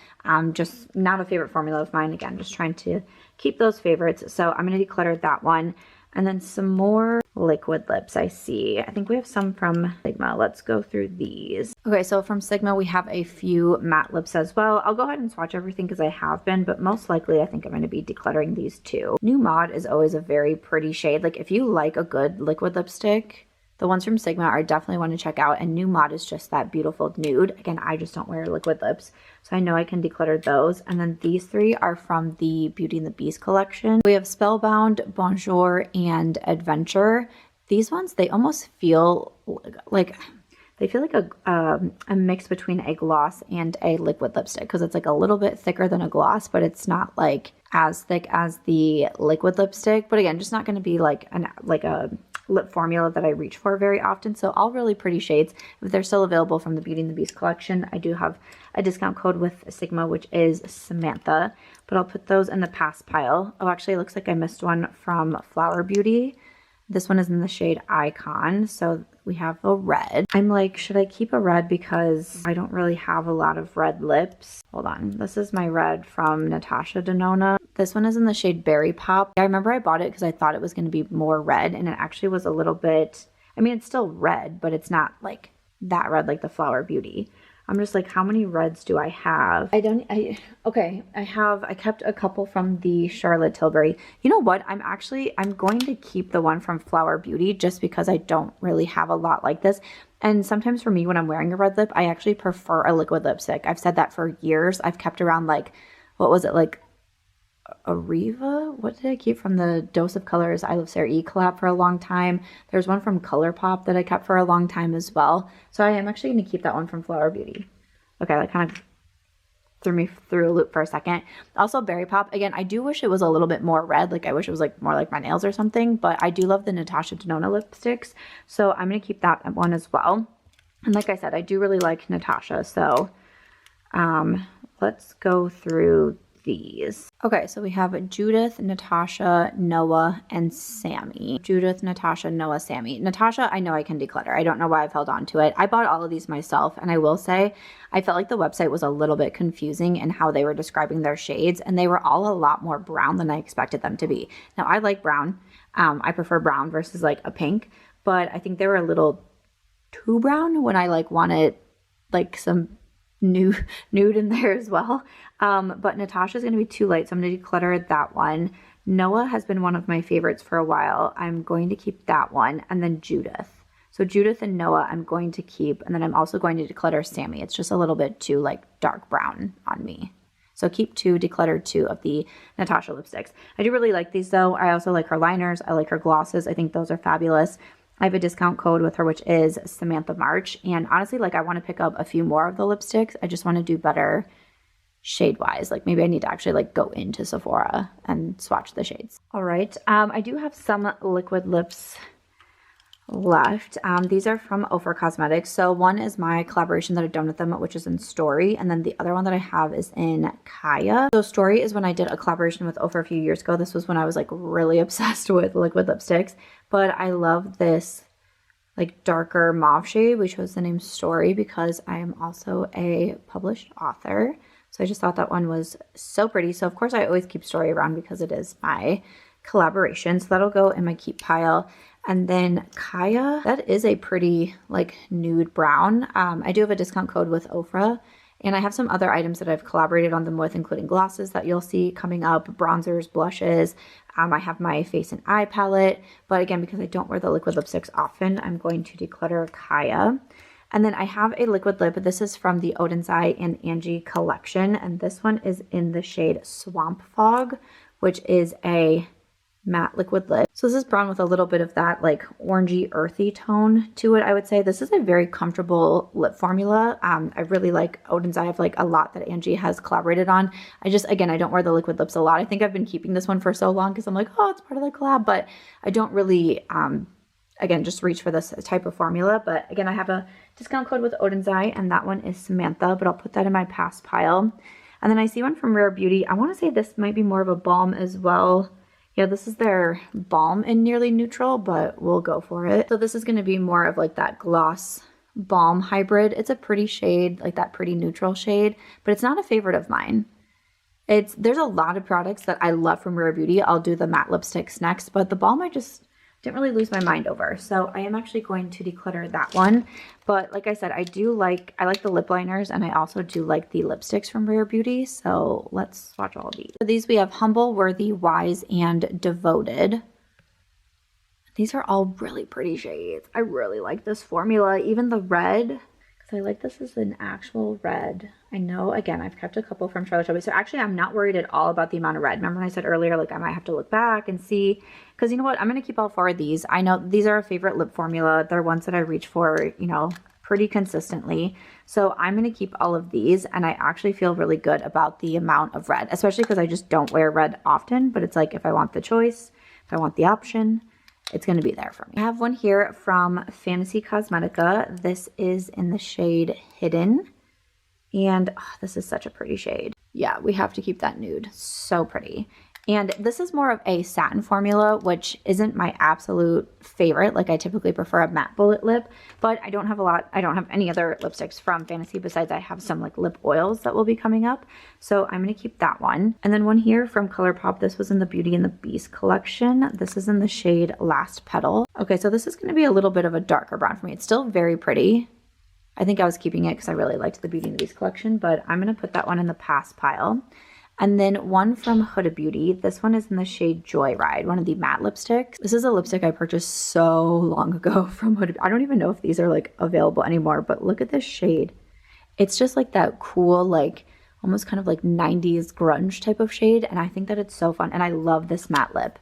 Just not a favorite formula of mine. Again, just trying to keep those favorites. So I'm going to declutter that one. And then some more liquid lips I see. I think we have some from Sigma. Let's go through these. Okay, so from Sigma, we have a few matte lips as well. I'll go ahead and swatch everything because I have been, but most likely I think I'm going to be decluttering these too. New Mod is always a very pretty shade. Like if you like a good liquid lipstick, the ones from Sigma are definitely one to check out, and New Mod is just that beautiful nude. Again, I just don't wear liquid lips, so I know I can declutter those. And then these 3 are from the Beauty and the Beast collection. We have Spellbound, Bonjour, and Adventure. These ones, they almost feel like a mix between a gloss and a liquid lipstick because it's like a little bit thicker than a gloss, but it's not like as thick as the liquid lipstick. But again, just not going to be like a lip formula that I reach for very often. So all really pretty shades. If they're still available from the Beauty and the Beast collection, I do have a discount code with Sigma, which is Samantha, but I'll put those in the pass pile. Oh, actually it looks like I missed one from Flower Beauty. This one is in the shade Icon. So we have a red. I'm like, should I keep a red because I don't really have a lot of red lips? Hold on. This is my red from Natasha Denona. This one is in the shade Berry Pop. I remember I bought it because I thought it was going to be more red, and it actually was a little bit, I mean, it's still red, but it's not like that red like the Flower Beauty. I'm just like, how many reds do I have? I kept a couple from the Charlotte Tilbury. You know what? I'm going to keep the one from Flower Beauty just because I don't really have a lot like this. And sometimes for me, when I'm wearing a red lip, I actually prefer a liquid lipstick. I've said that for years. I've kept around like, what was it, like Ariva? What did I keep from the Dose of Colors I Love Sarah E collab for a long time? There's one from ColourPop that I kept for a long time as well. So I am actually going to keep that one from Flower Beauty. Okay, that kind of threw me through a loop for a second. Also Berry Pop, again, I do wish it was a little bit more red. Like I wish it was like more like my nails or something, but I do love the Natasha Denona lipsticks. So I'm going to keep that one as well. And like I said, I do really like Natasha. So let's go through these. Okay, so we have Judith, Natasha, Noah, and Sammy. Judith, Natasha, Noah, Sammy. Natasha, I know I can declutter. I don't know why I've held on to it. I bought all of these myself, and I will say I felt like the website was a little bit confusing in how they were describing their shades, and they were all a lot more brown than I expected them to be. Now, I like brown. I prefer brown versus like a pink, but I think they were a little too brown when I like wanted like some nude in there as well. But Natasha's going to be too light, so I'm going to declutter that one. Noah has been one of my favorites for a while. I'm going to keep that one. And then Judith. So Judith and Noah I'm going to keep, and then I'm also going to declutter Sammy. It's just a little bit too like dark brown on me. So keep 2, declutter 2 of the Natasha lipsticks. I do really like these though. I also like her liners. I like her glosses. I think those are fabulous. I have a discount code with her, which is Samantha March. And honestly, like I want to pick up a few more of the lipsticks. I just want to do better shade-wise. Like maybe I need to actually like go into Sephora and swatch the shades. All right. I do have some liquid lips left. These are from Ofra Cosmetics. So one is my collaboration that I've done with them, which is in Story, and then the other one that I have is in Kaya. So Story is when I did a collaboration with Ofra a few years ago. This was when I was like really obsessed with liquid lipsticks, but I love this like darker mauve shade. We chose the name Story because I am also a published author. So I just thought that one was so pretty. So of course I always keep Story around because it is my collaboration. So that'll go in my keep pile. And then Kaya, that is a pretty like nude brown. I do have a discount code with Ofra, and I have some other items that I've collaborated on them with, including glosses that you'll see coming up, bronzers, blushes. I have my face and eye palette, but again, because I don't wear the liquid lipsticks often, I'm going to declutter Kaya. And then I have a liquid lip. This is from the Odin's Eye and Angie collection, and this one is in the shade Swamp Fog, which is a matte liquid lip. So this is brown with a little bit of that like orangey earthy tone to it, I would say. This is a very comfortable lip formula. I really like Odin's Eye. I have like a lot that Angie has collaborated on. Again, I don't wear the liquid lips a lot. I think I've been keeping this one for so long because I'm like, oh, it's part of the collab, but I don't really, again, just reach for this type of formula. But again, I have a discount code with Odin's Eye, and that one is Samantha, but I'll put that in my pass pile. And then I see one from Rare Beauty. I want to say this might be more of a balm as well. Yeah, this is their balm in Nearly Neutral, but we'll go for it. So this is going to be more of like that gloss balm hybrid. It's a pretty shade, like that pretty neutral shade, but it's not a favorite of mine. There's a lot of products that I love from Rare Beauty. I'll do the matte lipsticks next, but the balm I just didn't really lose my mind over. So I am actually going to declutter that one. But like I said, I like the lip liners, and I also do like the lipsticks from Rare Beauty. So let's swatch all these. For these we have Humble, Worthy, Wise, and Devoted. These are all really pretty shades. I really like this formula. Even the red, because I like this as an actual red. I know, again, I've kept a couple from Charlotte Tilbury. So actually, I'm not worried at all about the amount of red. Remember when I said earlier, like I might have to look back and see. Because you know what? I'm going to keep all 4 of these. I know these are a favorite lip formula. They're ones that I reach for, you know, pretty consistently. So I'm going to keep all of these. And I actually feel really good about the amount of red, especially because I just don't wear red often. But it's like if I want the choice, if I want the option, it's going to be there for me. I have one here from Fantasy Cosmetica. This is in the shade Hidden. And oh, this is such a pretty shade. Yeah, we have to keep that nude. So pretty. And this is more of a satin formula, which isn't my absolute favorite. Like I typically prefer a matte bullet lip, but I don't have any other lipsticks from Fantasy besides I have some like lip oils that will be coming up. So I'm going to keep that one. And then one here from ColourPop. This was in the Beauty and the Beast collection. This is in the shade Last Petal. Okay, so this is going to be a little bit of a darker brown for me. It's still very pretty. I think I was keeping it because I really liked the Beauty and the Beast collection, but I'm going to put that one in the pass pile. And then one from Huda Beauty. This one is in the shade Joyride, one of the matte lipsticks. This is a lipstick I purchased so long ago from Huda Beauty. I don't even know if these are like available anymore, but look at this shade. It's just like that cool, like almost kind of like 90s grunge type of shade. And I think that it's so fun. And I love this matte lip.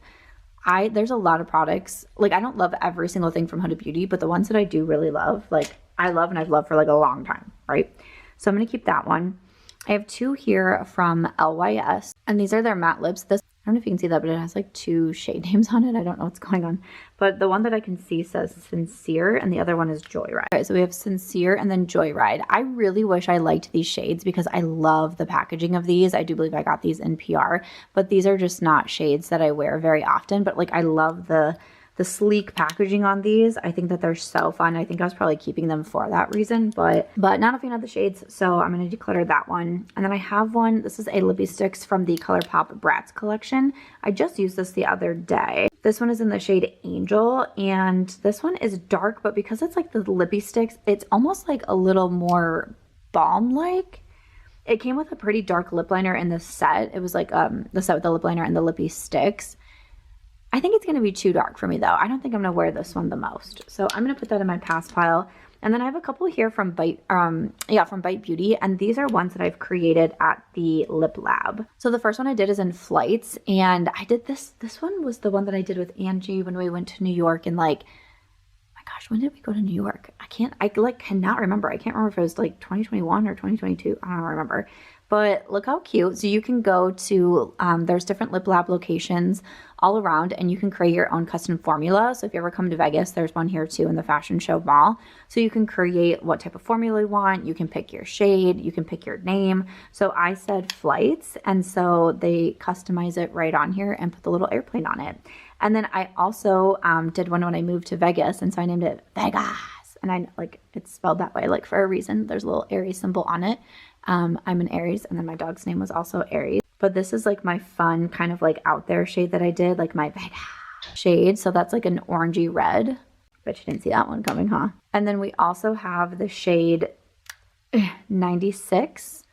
There's a lot of products. Like I don't love every single thing from Huda Beauty, but the ones that I do really love, like I love and I've loved for like a long time, right? So I'm going to keep that one. I have 2 here from LYS, and these are their matte lips. This, I don't know if you can see that, but it has like 2 shade names on it. I don't know what's going on, but the one that I can see says Sincere, and the other one is Joyride. Okay, so we have Sincere and then Joyride. I really wish I liked these shades because I love the packaging of these. I do believe I got these in PR, but these are just not shades that I wear very often, but like I love the sleek packaging on these. I think that they're so fun. I think I was probably keeping them for that reason, but not a fan of the shades, so I'm going to declutter that one. And then I have one. This is a Lippy Sticks from the ColourPop Bratz collection. I just used this the other day. This one is in the shade Angel, and this one is dark, but because it's like the Lippy Sticks, it's almost like a little more balm-like. It came with a pretty dark lip liner in this set. It was like the set with the lip liner and the Lippy Sticks. I think it's going to be too dark for me, though. I don't think I'm going to wear this one the most. So I'm going to put that in my pass pile. And then I have a couple here from Bite Beauty. And these are ones that I've created at the Lip Lab. So the first one I did is in Flights. And I did this. This one was the one that I did with Angie when we went to New York. And like, my gosh, when did we go to New York? I cannot remember. I can't remember if it was like 2021 or 2022. I don't remember. But look how cute. So you can go to, there's different Lip Lab locations all around, and you can create your own custom formula. So if you ever come to Vegas, there's one here too in the fashion show mall. So you can create what type of formula you want. You can pick your shade. You can pick your name. So I said flights, and so they customize it right on here and put the little airplane on it. And then I also did one when I moved to Vegas, and so I named it Vegas. And I like it's spelled that way like for a reason. There's a little Aries symbol on it. I'm an Aries, and then my dog's name was also Aries. But this is like my fun kind of like out there shade that I did, like my Vegas shade. So that's like an orangey red. Bet you didn't see that one coming, huh? And then we also have the shade 96,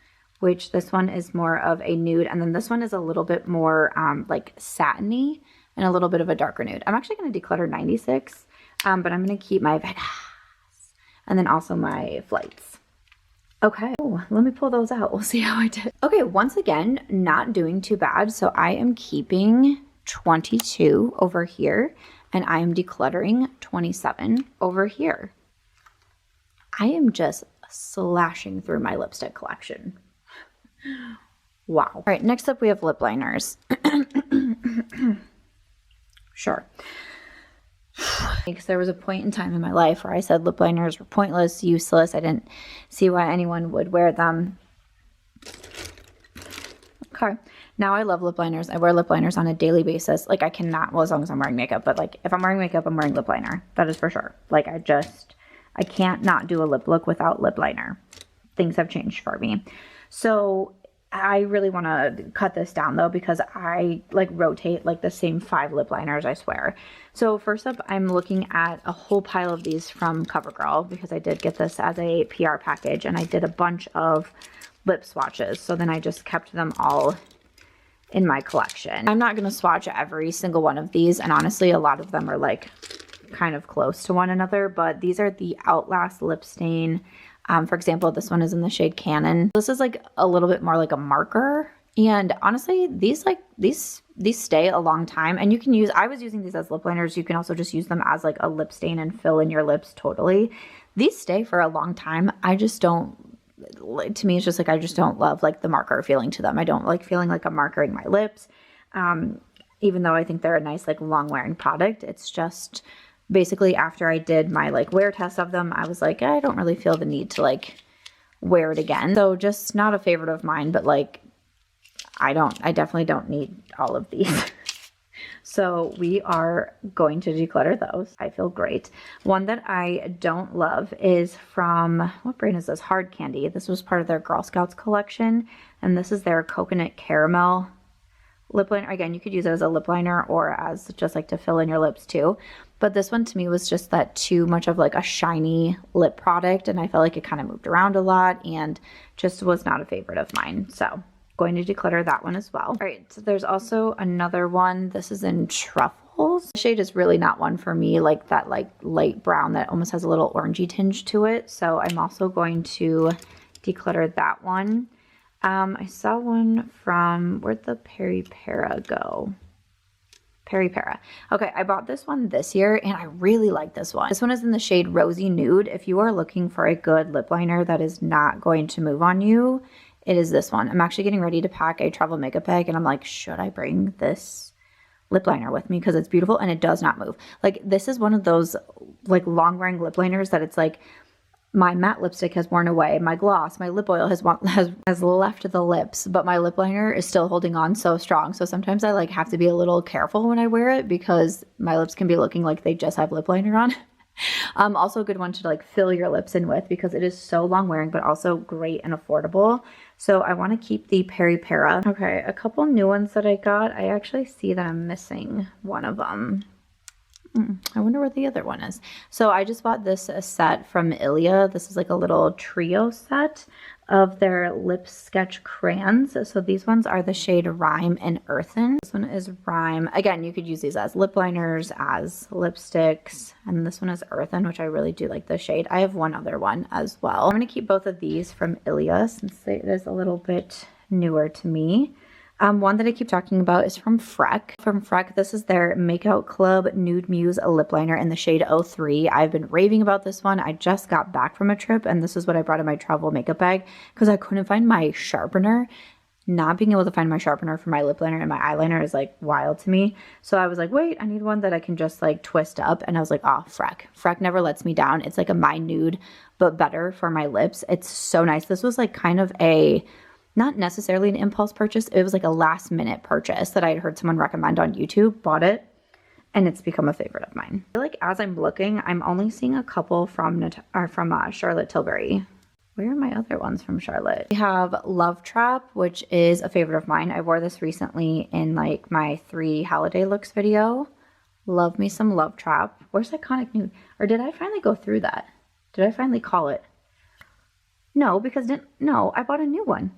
which this one is more of a nude. And then this one is a little bit more like satiny and a little bit of a darker nude. I'm actually going to declutter 96, but I'm going to keep my Vegas and then also my flights. Okay, let me pull those out. We'll see how I did. Okay, once again, not doing too bad. So I am keeping 22 over here, and I am decluttering 27 over here. I am just slashing through my lipstick collection. Wow. All right, next up we have lip liners. Sure. Because there was a point in time in my life where I said lip liners were pointless, useless. I didn't see why anyone would wear them. Okay. Now I love lip liners. I wear lip liners on a daily basis. Like I cannot, well, as long as I'm wearing makeup, but like if I'm wearing makeup, I'm wearing lip liner. That is for sure. Like I can't not do a lip look without lip liner. Things have changed for me. So I really want to cut this down though, because I like rotate like the same 5 lip liners, I swear. So first up, I'm looking at a whole pile of these from CoverGirl because I did get this as a PR package, and I did a bunch of lip swatches. So then I just kept them all in my collection. I'm not going to swatch every single one of these, and honestly, a lot of them are like kind of close to one another, but these are the Outlast Lip Stain. For example, this one is in the shade Cannon. This is like a little bit more like a marker. And honestly, these stay a long time, and you can use, I was using these as lip liners. You can also just use them as like a lip stain and fill in your lips totally. These stay for a long time. I just don't, to me, it's just like, I just don't love like the marker feeling to them. I don't like feeling like I'm markering my lips. Even though I think they're a nice like long wearing product, it's just basically after I did my like wear test of them, I was like, I don't really feel the need to like wear it again. So just not a favorite of mine, but like, I definitely don't need all of these. So we are going to declutter those. I feel great. One that I don't love is from, what brand is this? Hard Candy. This was part of their Girl Scouts collection, and this is their Coconut Caramel lip liner. Again, you could use it as a lip liner or as just like to fill in your lips too. But this one to me was just that too much of like a shiny lip product, and I felt like it kind of moved around a lot and just was not a favorite of mine. So going to declutter that one as well. All right, so there's also another one. This is in Truffles. The shade is really not one for me, like that like light brown that almost has a little orangey tinge to it. So I'm also going to declutter that one. I saw one from, where'd the Peri Para go? Peri Para. Okay, I bought this one this year, and I really like this one. This one is in the shade Rosy Nude. If you are looking for a good lip liner that is not going to move on you, it is this one. I'm actually getting ready to pack a travel makeup bag, and I'm like, should I bring this lip liner with me? Because it's beautiful and it does not move. Like, this is one of those like long wearing lip liners that it's like, my matte lipstick has worn away, my gloss, my lip oil has left the lips, but my lip liner is still holding on so strong. So sometimes I like have to be a little careful when I wear it because my lips can be looking like they just have lip liner on. Also a good one to like fill your lips in with because it is so long wearing, but also great and affordable. So I want to keep the Peri Para. Okay, a couple new ones that I got. I actually see that I'm missing one of them. I wonder where the other one is. So I just bought this set from Ilia. This is like a little trio set of their lip sketch crayons. So these ones are the shade Rhyme and Earthen. This one is Rhyme. Again, you could use these as lip liners, as lipsticks. And this one is Earthen, which I really do like the shade. I have one other one as well. I'm going to keep both of these from Ilia since it is a little bit newer to me. One that I keep talking about is from Freck. From Freck, this is their Makeout Club Nude Muse lip liner in the shade 03. I've been raving about this one. I just got back from a trip, and this is what I brought in my travel makeup bag because I couldn't find my sharpener not being able to find my sharpener for my lip liner and my eyeliner is like wild to me. So I was like, wait, I need one that I can just like twist up. And I was like, oh, Freck. Freck never lets me down. It's like a My Nude, but better for my lips. It's so nice. This was like kind of a, not necessarily an impulse purchase. It was like a last minute purchase that I had heard someone recommend on YouTube, bought it, and it's become a favorite of mine. I feel like as I'm looking, I'm only seeing a couple from Charlotte Tilbury. Where are my other ones from Charlotte? We have Love Trap, which is a favorite of mine. I wore this recently in like my 3 holiday looks video. Love me some Love Trap. Where's Iconic Nude? Or did I finally go through that? Did I finally call it? No, because I bought a new one.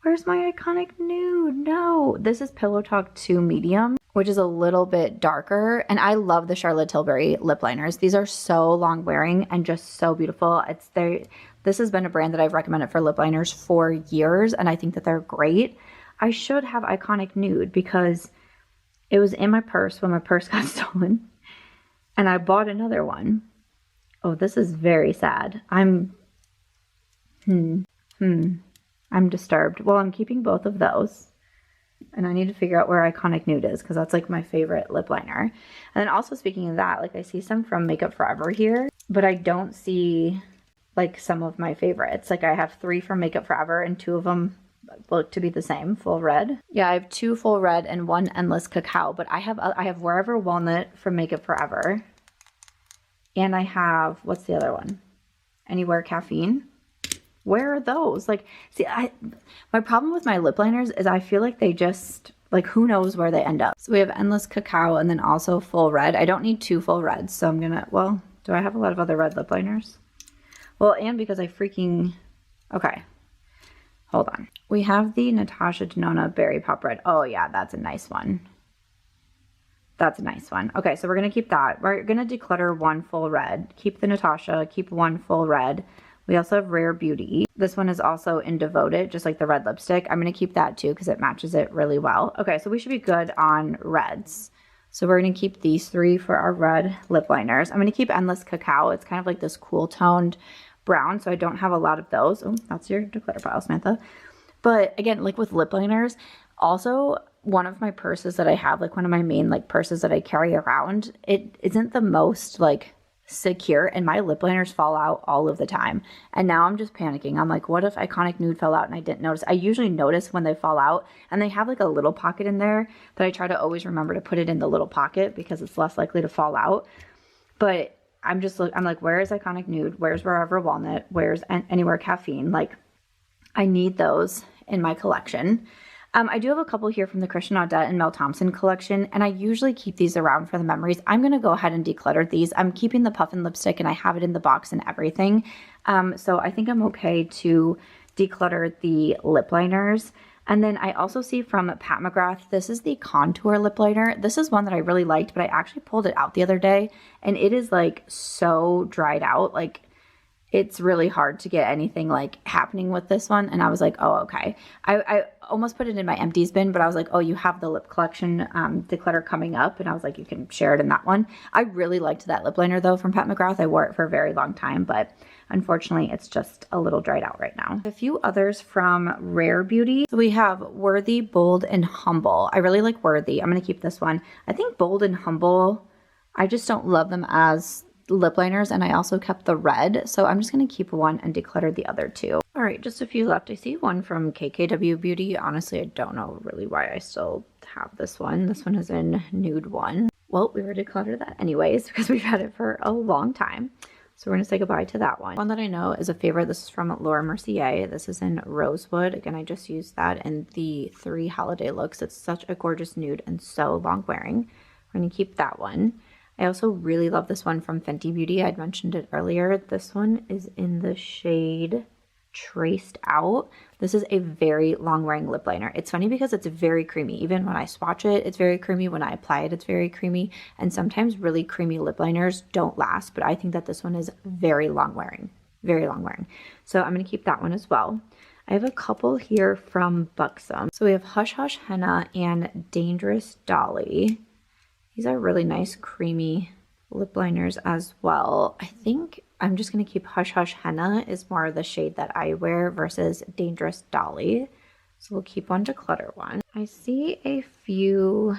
Where's my Iconic Nude? No, this is Pillow Talk 2 Medium, which is a little bit darker. And I love the Charlotte Tilbury lip liners. These are so long wearing and just so beautiful. This has been a brand that I've recommended for lip liners for years, and I think that they're great. I should have Iconic Nude because it was in my purse when my purse got stolen, and I bought another one. Oh, this is very sad. I'm disturbed. Well, I'm keeping both of those, and I need to figure out where Iconic Nude is because that's like my favorite lip liner. And then also speaking of that, like I see some from Makeup Forever here, but I don't see like some of my favorites. Like I have 3 from Makeup Forever and 2 of them look to be the same, full red. Yeah, I have 2 full red and 1 endless cacao, but I have Wherever Walnut from Makeup Forever. And I have, what's the other one? Anywhere Caffeine. Where are those? Like, see, my problem with my lip liners is I feel like they just, like, who knows where they end up. So we have Endless Cacao and then also full red. I don't need 2 full reds, so I'm gonna, well, do I have a lot of other red lip liners? Well, and because okay, hold on. We have the Natasha Denona Berry Pop Red. Oh yeah, that's a nice one. That's a nice one. Okay, so we're gonna keep that. We're gonna declutter 1 full red. Keep the Natasha, keep 1 full red. We also have Rare Beauty. This one is also in Devoted, just like the red lipstick. I'm gonna keep that too because it matches it really well. Okay, so we should be good on reds. So we're going to keep these 3 for our red lip liners. I'm going to keep Endless Cacao. It's kind of like this cool toned brown, so I don't have a lot of those. Oh, that's your declutter pile, Samantha. But again, like with lip liners, also one of my purses that I have, like one of my main like purses that I carry around, it isn't the most like secure, and my lip liners fall out all of the time. And now I'm just panicking. I'm like, what if Iconic Nude fell out and I didn't notice? I usually notice when they fall out, and they have like a little pocket in there that I try to always remember to put it in the little pocket because it's less likely to fall out. But I'm like, where is Iconic Nude? Where's Wherever Walnut? Where's Anywhere Caffeine? Like, I need those in my collection. I do have a couple here from the Christian Audette and Mel Thompson collection, and I usually keep these around for the memories. I'm going to go ahead and declutter these. I'm keeping the Puffin lipstick, and I have it in the box and everything. So I think I'm okay to declutter the lip liners. And then I also see from Pat McGrath, this is the Contour lip liner. This is one that I really liked, but I actually pulled it out the other day, and it is like so dried out. Like, it's really hard to get anything like happening with this one. And I was like, oh, okay. I almost put it in my empties bin, but I was like, oh, you have the lip collection declutter coming up. And I was like, you can share it in that one. I really liked that lip liner though from Pat McGrath. I wore it for a very long time, but unfortunately it's just a little dried out right now. A few others from Rare Beauty. So we have Worthy, Bold, and Humble. I really like Worthy. I'm going to keep this one. I think Bold and Humble, I just don't love them as lip liners, and I also kept the red, so I'm just going to keep one and declutter the other 2. All right, just a few left. I see one from KKW Beauty. Honestly, I don't know really why I still have this one. This one is in Nude 1. Well, we were declutter that anyways because we've had it for a long time. So we're going to say goodbye to that one. One that I know is a favorite. This is from Laura Mercier. This is in Rosewood. Again, I just used that in the 3 holiday looks. It's such a gorgeous nude and so long wearing. We're going to keep that one. I also really love this one from Fenty Beauty. I'd mentioned it earlier. This one is in the shade Traced Out. This is a very long wearing lip liner. It's funny because it's very creamy. Even when I swatch it, it's very creamy. When I apply it, it's very creamy. And sometimes really creamy lip liners don't last, but I think that this one is very long wearing. Very long wearing. So I'm going to keep that one as well. I have a couple here from Buxom. So we have Hush Hush Henna and Dangerous Dolly. These are really nice creamy lip liners as well. I think I'm just going to keep Hush Hush Henna is more the shade that I wear versus Dangerous Dolly. So we'll keep one Declutter one. I see a few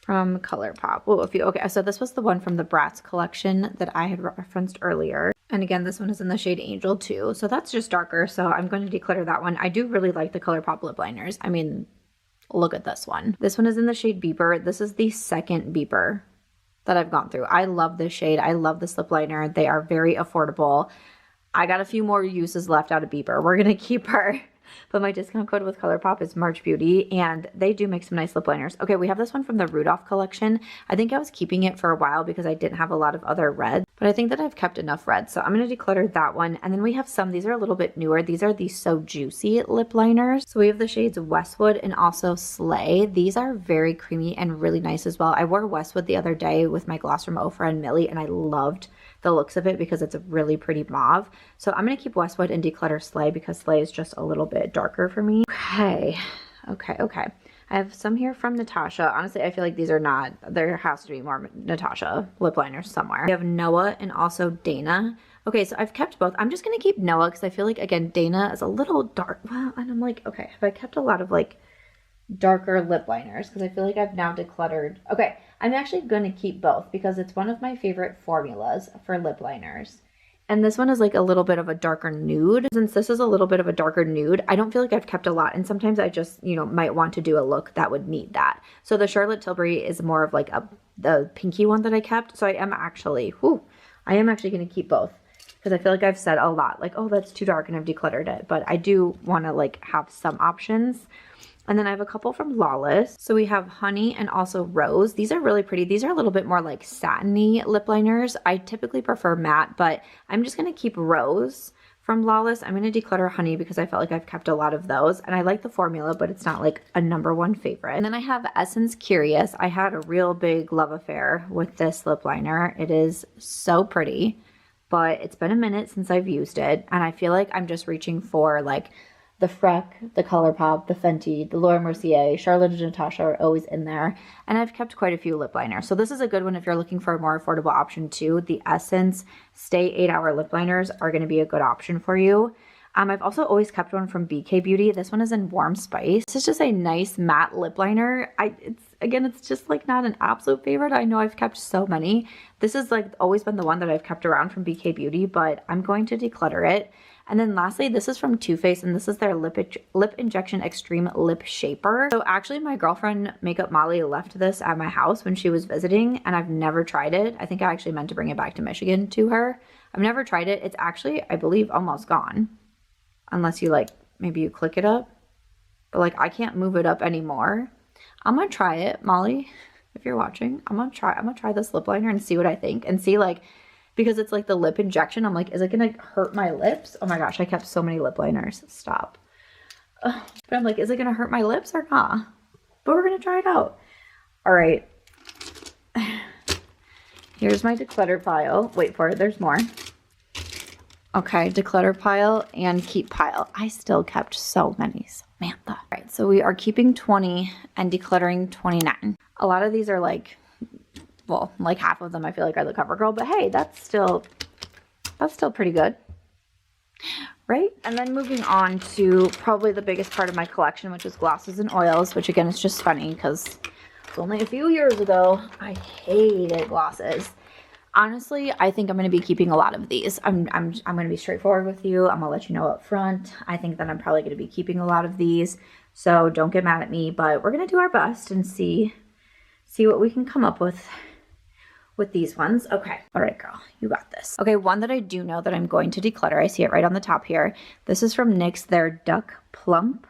from ColourPop. Oh, a few. Okay, so this was the one from the Bratz collection that I had referenced earlier. And again, this one is in the shade Angel too. So that's just darker. So I'm going to declutter that one. I do really like the ColourPop lip liners. I mean, look at this one. This one is in the shade Beeper. This is the second Beeper that I've gone through. I love this shade. I love this lip liner. They are very affordable. I got a few more uses left out of Beeper. We're going to keep her. But my discount code with ColourPop is March Beauty, and they do make some nice lip liners. Okay, we have this one from the Rudolph collection. I think I was keeping it for a while because I didn't have a lot of other reds, but I think that I've kept enough red. So I'm going to declutter that one. And then we have some, these are a little bit newer. These are the So Juicy lip liners. So we have the shades Westwood and also Slay. These are very creamy and really nice as well. I wore Westwood the other day with my gloss from Ofra and Millie, and I loved the looks of it because it's a really pretty mauve. So I'm going to keep Westwood and declutter Slay because Slay is just a little bit darker for me. Okay. I have some here from Natasha. Honestly, I feel like these are not, there has to be more Natasha lip liners somewhere. We have Noah and also Dana. Okay, so I've kept both. I'm just going to keep Noah because I feel like, again, Dana is a little dark. Well, and I'm like, okay, have I kept a lot of like darker lip liners? Because I feel like I've now decluttered. Okay, I'm actually going to keep both because it's one of my favorite formulas for lip liners. And this one is like a little bit of a darker nude. Since this is a little bit of a darker nude, I don't feel like I've kept a lot. And sometimes I just, you know, might want to do a look that would need that. So the Charlotte Tilbury is more of like the pinky one that I kept. So I am actually going to keep both. Because I feel like I've said a lot, like, oh, that's too dark and I've decluttered it. But I do want to like have some options. And then I have a couple from Lawless. So we have Honey and also Rose. These are really pretty. These are a little bit more like satiny lip liners. I typically prefer matte, but I'm just going to keep Rose from Lawless. I'm going to declutter Honey because I felt like I've kept a lot of those. And I like the formula, but it's not like a #1 favorite. And then I have Essence Curious. I had a real big love affair with this lip liner. It is so pretty, but it's been a minute since I've used it. And I feel like I'm just reaching for like the Freck, the ColourPop, the Fenty, the Laura Mercier, Charlotte and Natasha are always in there. And I've kept quite a few lip liners. So this is a good one if you're looking for a more affordable option too. The Essence Stay 8-Hour lip liners are going to be a good option for you. I've also always kept one from BK Beauty. This one is in Warm Spice. This is just a nice matte lip liner. It's just like not an absolute favorite. I know I've kept so many. This is like always been the one that I've kept around from BK Beauty, but I'm going to declutter it. And then lastly, this is from Too Faced, and this is their Lip Injection Extreme Lip Shaper. So actually my girlfriend Makeup Molly left this at my house when she was visiting, and I've never tried it. I think I actually meant to bring it back to Michigan to her. I've never tried it. It's actually, I believe, almost gone. Unless you like, maybe you click it up. But like, I can't move it up anymore. I'm gonna try it, Molly, if you're watching. I'm gonna try this lip liner and see what I think. And see like, because it's like the lip injection, I'm like, is it gonna hurt my lips? Oh my gosh, I kept so many lip liners. Stop. Ugh. But I'm like, is it gonna hurt my lips or not? But we're gonna try it out. All right. Here's my declutter pile. Wait for it, there's more. Okay, declutter pile and keep pile. I still kept so many, Samantha. All right, so we are keeping 20 and decluttering 29. A lot of these are like, well, like half of them I feel like are the CoverGirl, but hey, that's still pretty good, right? And then moving on to probably the biggest part of my collection, which is glosses and oils, which again is just funny because only a few years ago I hated glosses. Honestly, I think I'm going to be keeping a lot of these. I'm going to be straightforward with you. I'm going to let you know up front. I think that I'm probably going to be keeping a lot of these, so don't get mad at me, but we're going to do our best and see what we can come up with these ones. Okay. All right, girl, you got this. Okay, one that I do know that I'm going to declutter. I see it right on the top here. This is from NYX, their Duck Plump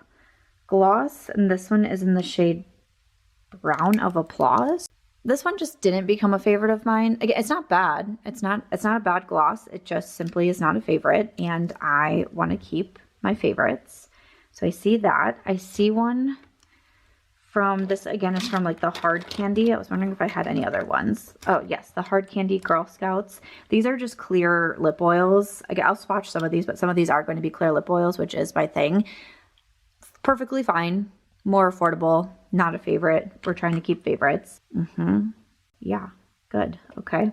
gloss, and this one is in the shade Brown of Applause. This one just didn't become a favorite of mine. Again, it's not bad. It's not a bad gloss. It just simply is not a favorite, and I want to keep my favorites. So I see that. I see one from this, again, is from like the Hard Candy. I was wondering if I had any other ones. Oh yes, the Hard Candy Girl Scouts. These are just clear lip oils. Again, I'll swatch some of these, but some of these are going to be clear lip oils, which is my thing. Perfectly fine. More affordable. Not a favorite. We're trying to keep favorites. Yeah, good. Okay.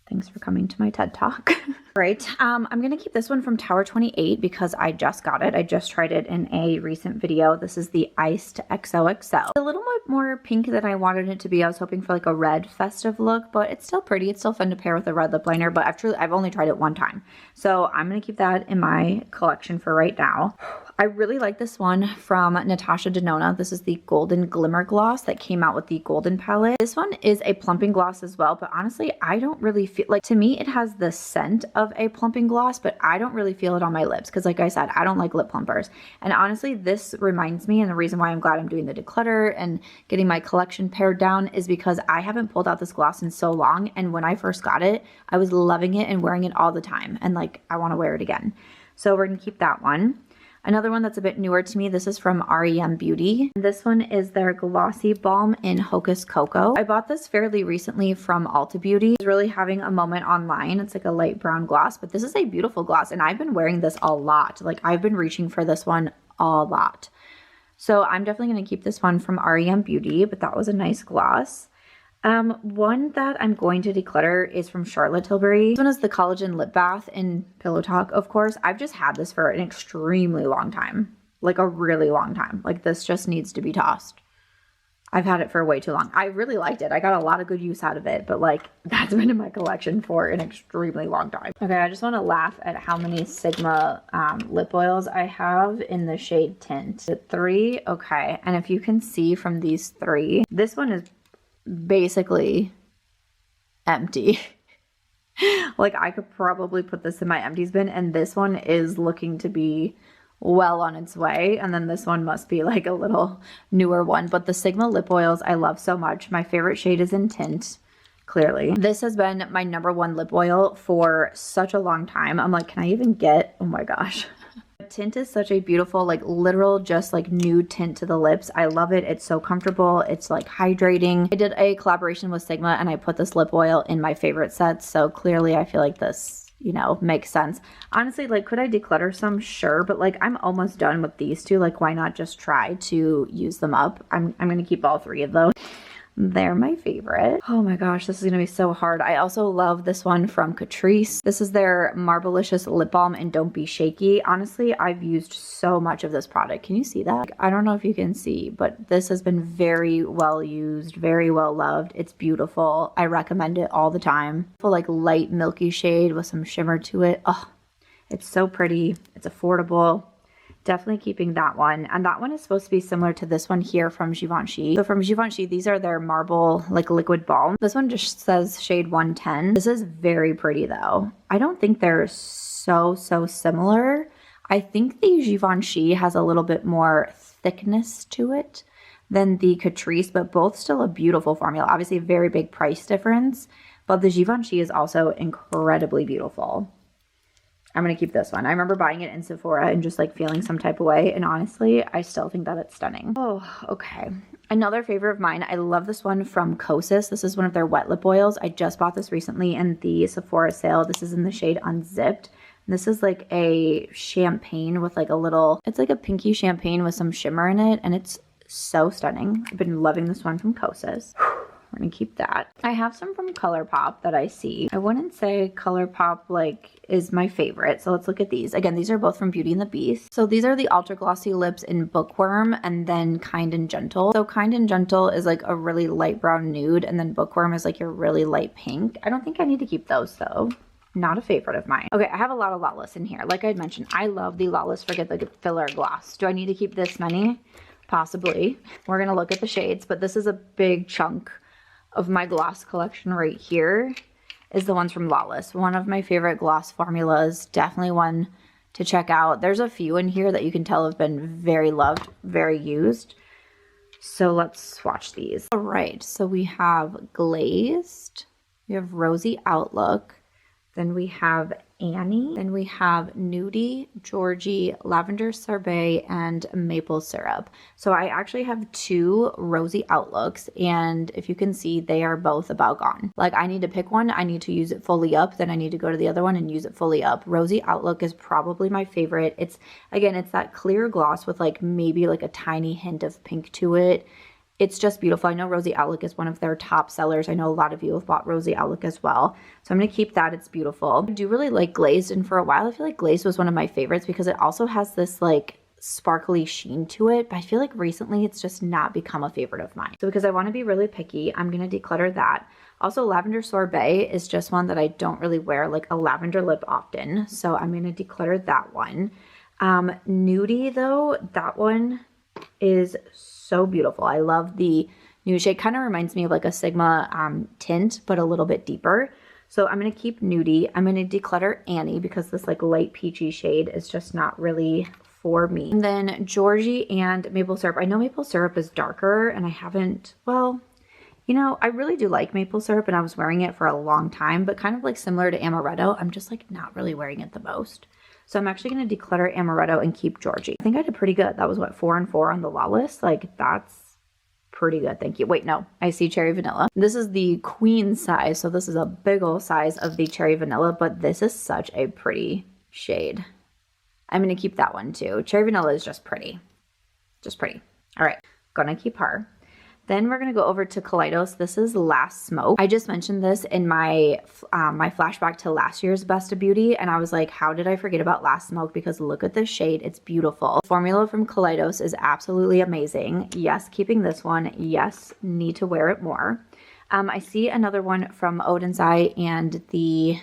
Thanks for coming to my TED Talk. All right, I'm gonna keep this one from Tower 28 because I just got it. I just tried it in a recent video. This is the Iced XOXO. A little bit more pink than I wanted it to be. I was hoping for like a red festive look, but it's still pretty. It's still fun to pair with a red lip liner, but I've only tried it one time. So I'm gonna keep that in my collection for right now. I really like this one from Natasha Denona. This is the Golden Glimmer Gloss that came out with the Golden palette. This one is a plumping gloss as well, but honestly, I don't really feel like, to me, it has the scent of a plumping gloss, but I don't really feel it on my lips because like I said, I don't like lip plumpers. And honestly, this reminds me, and the reason why I'm glad I'm doing the declutter and getting my collection pared down is because I haven't pulled out this gloss in so long. And when I first got it, I was loving it and wearing it all the time. And like, I want to wear it again. So we're going to keep that one. Another one that's a bit newer to me, this is from REM Beauty. This one is their Glossy Balm in Hocus Cocoa. I bought this fairly recently from Ulta Beauty. It's really having a moment online. It's like a light brown gloss, but this is a beautiful gloss and I've been wearing this a lot. Like I've been reaching for this one a lot. So I'm definitely going to keep this one from REM Beauty, but that was a nice gloss. One that I'm going to declutter is from Charlotte Tilbury. This one is the Collagen Lip Bath in Pillow Talk, of course. I've just had this for an extremely long time. Like a really long time. Like this just needs to be tossed. I've had it for way too long. I really liked it. I got a lot of good use out of it, but like that's been in my collection for an extremely long time. Okay, I just want to laugh at how many Sigma lip oils I have in the shade Tint. Is it 3? Okay, and if you can see from these 3, this one is basically empty. Like I could probably put this in my empties bin, and this one is looking to be well on its way, and then this one must be like a little newer one. But the Sigma lip oils I love so much. My favorite shade is in Tint, clearly. This has been my #1 lip oil for such a long time. I'm like, can I even get, oh my gosh. Tint is such a beautiful, like literal, just like nude tint to the lips. I love it. It's so comfortable. It's like hydrating. I did a collaboration with Sigma and I put this lip oil in my favorite sets. So clearly I feel like this, you know, makes sense. Honestly, like could I declutter some? Sure. But like I'm almost done with these two. Like why not just try to use them up? I'm going to keep all 3 of those. They're my favorite. Oh my gosh, this is gonna be so hard. I also love this one from Catrice. This is their Marvelicious Lip Balm in Don't Be Shaky. Honestly, I've used so much of this product. Can you see that? I don't know if you can see, but this has been very well used, very well loved. It's beautiful. I recommend it all the time. For like light milky shade with some shimmer to it. Oh, it's so pretty. It's affordable. Definitely keeping that one. And that one is supposed to be similar to this one here from Givenchy. So from Givenchy, these are their marble like liquid balm. This one just says shade 110. This is very pretty though. I don't think they're so similar. I think the Givenchy has a little bit more thickness to it than the Catrice, but both still a beautiful formula. Obviously a very big price difference, but the Givenchy is also incredibly beautiful. I'm going to keep this one. I remember buying it in Sephora and just like feeling some type of way. And honestly, I still think that it's stunning. Oh, okay. Another favorite of mine. I love this one from Kosas. This is one of their wet lip oils. I just bought this recently in the Sephora sale. This is in the shade Unzipped. And this is like a champagne with like a little, it's like a pinky champagne with some shimmer in it. And it's so stunning. I've been loving this one from Kosas. We're gonna keep that. I have some from ColourPop that I see. I wouldn't say ColourPop like is my favorite. So let's look at these. Again, these are both from Beauty and the Beast. So these are the Ultra Glossy Lips in Bookworm and then Kind and Gentle. So Kind and Gentle is like a really light brown nude, and then Bookworm is like your really light pink. I don't think I need to keep those though. Not a favorite of mine. Okay, I have a lot of Lawless in here. Like I mentioned, I love the Lawless Forget the Filler Gloss. Do I need to keep this many? Possibly. We're gonna look at the shades, but this is a big chunk of my gloss collection right here is the ones from Lawless. One of my favorite gloss formulas, definitely one to check out. There's a few in here that you can tell have been very loved, very used. So let's swatch these. All right, so we have Glazed, we have Rosy Outlook, then we have Annie, then we have Nudie, Georgie, Lavender Sorbet, and Maple Syrup. So I actually have 2 Rosy Outlooks, and if you can see, they are both about gone. Like I need to pick one, I need to use it fully up, then I need to go to the other one and use it fully up. Rosy Outlook is probably my favorite. It's, again, it's that clear gloss with like maybe like a tiny hint of pink to it. It's just beautiful. I know Rosy Outlook is one of their top sellers. I know a lot of you have bought Rosy Outlook as well. So I'm going to keep that. It's beautiful. I do really like glazed, and for a while I feel like glazed was one of my favorites because it also has this like sparkly sheen to it, but I feel like recently it's just not become a favorite of mine. So because I want to be really picky, I'm going to declutter that. Also, Lavender Sorbet is just one that I don't really wear like a lavender lip often, so I'm going to declutter that one. Nudie though, that one is so beautiful. I love the nude shade. Kind of reminds me of like a Sigma tint, but a little bit deeper. So I'm going to keep Nudie. I'm going to declutter Annie because this like light peachy shade is just not really for me. And then Georgie and Maple Syrup. I know Maple Syrup is darker and I haven't, well, you know, I really do like Maple Syrup and I was wearing it for a long time, but kind of like similar to Amaretto, I'm just like not really wearing it the most. So I'm actually going to declutter Amaretto and keep Georgie. I think I did pretty good. That was what, 4 and 4 on the Lawless. Like that's pretty good. Thank you. Wait, no, I see Cherry Vanilla. This is the queen size. So this is a big old size of the Cherry Vanilla, but this is such a pretty shade. I'm going to keep that one too. Cherry Vanilla is just pretty. Just pretty. All right, gonna keep her. Then we're going to go over to Kaleidos. This is Last Smoke. I just mentioned this in my my flashback to last year's Best of Beauty, and I was like, how did I forget about Last Smoke? Because look at this shade. It's beautiful. The formula from Kaleidos is absolutely amazing. Yes, keeping this one. Yes, need to wear it more. I see another one from Odin's Eye and the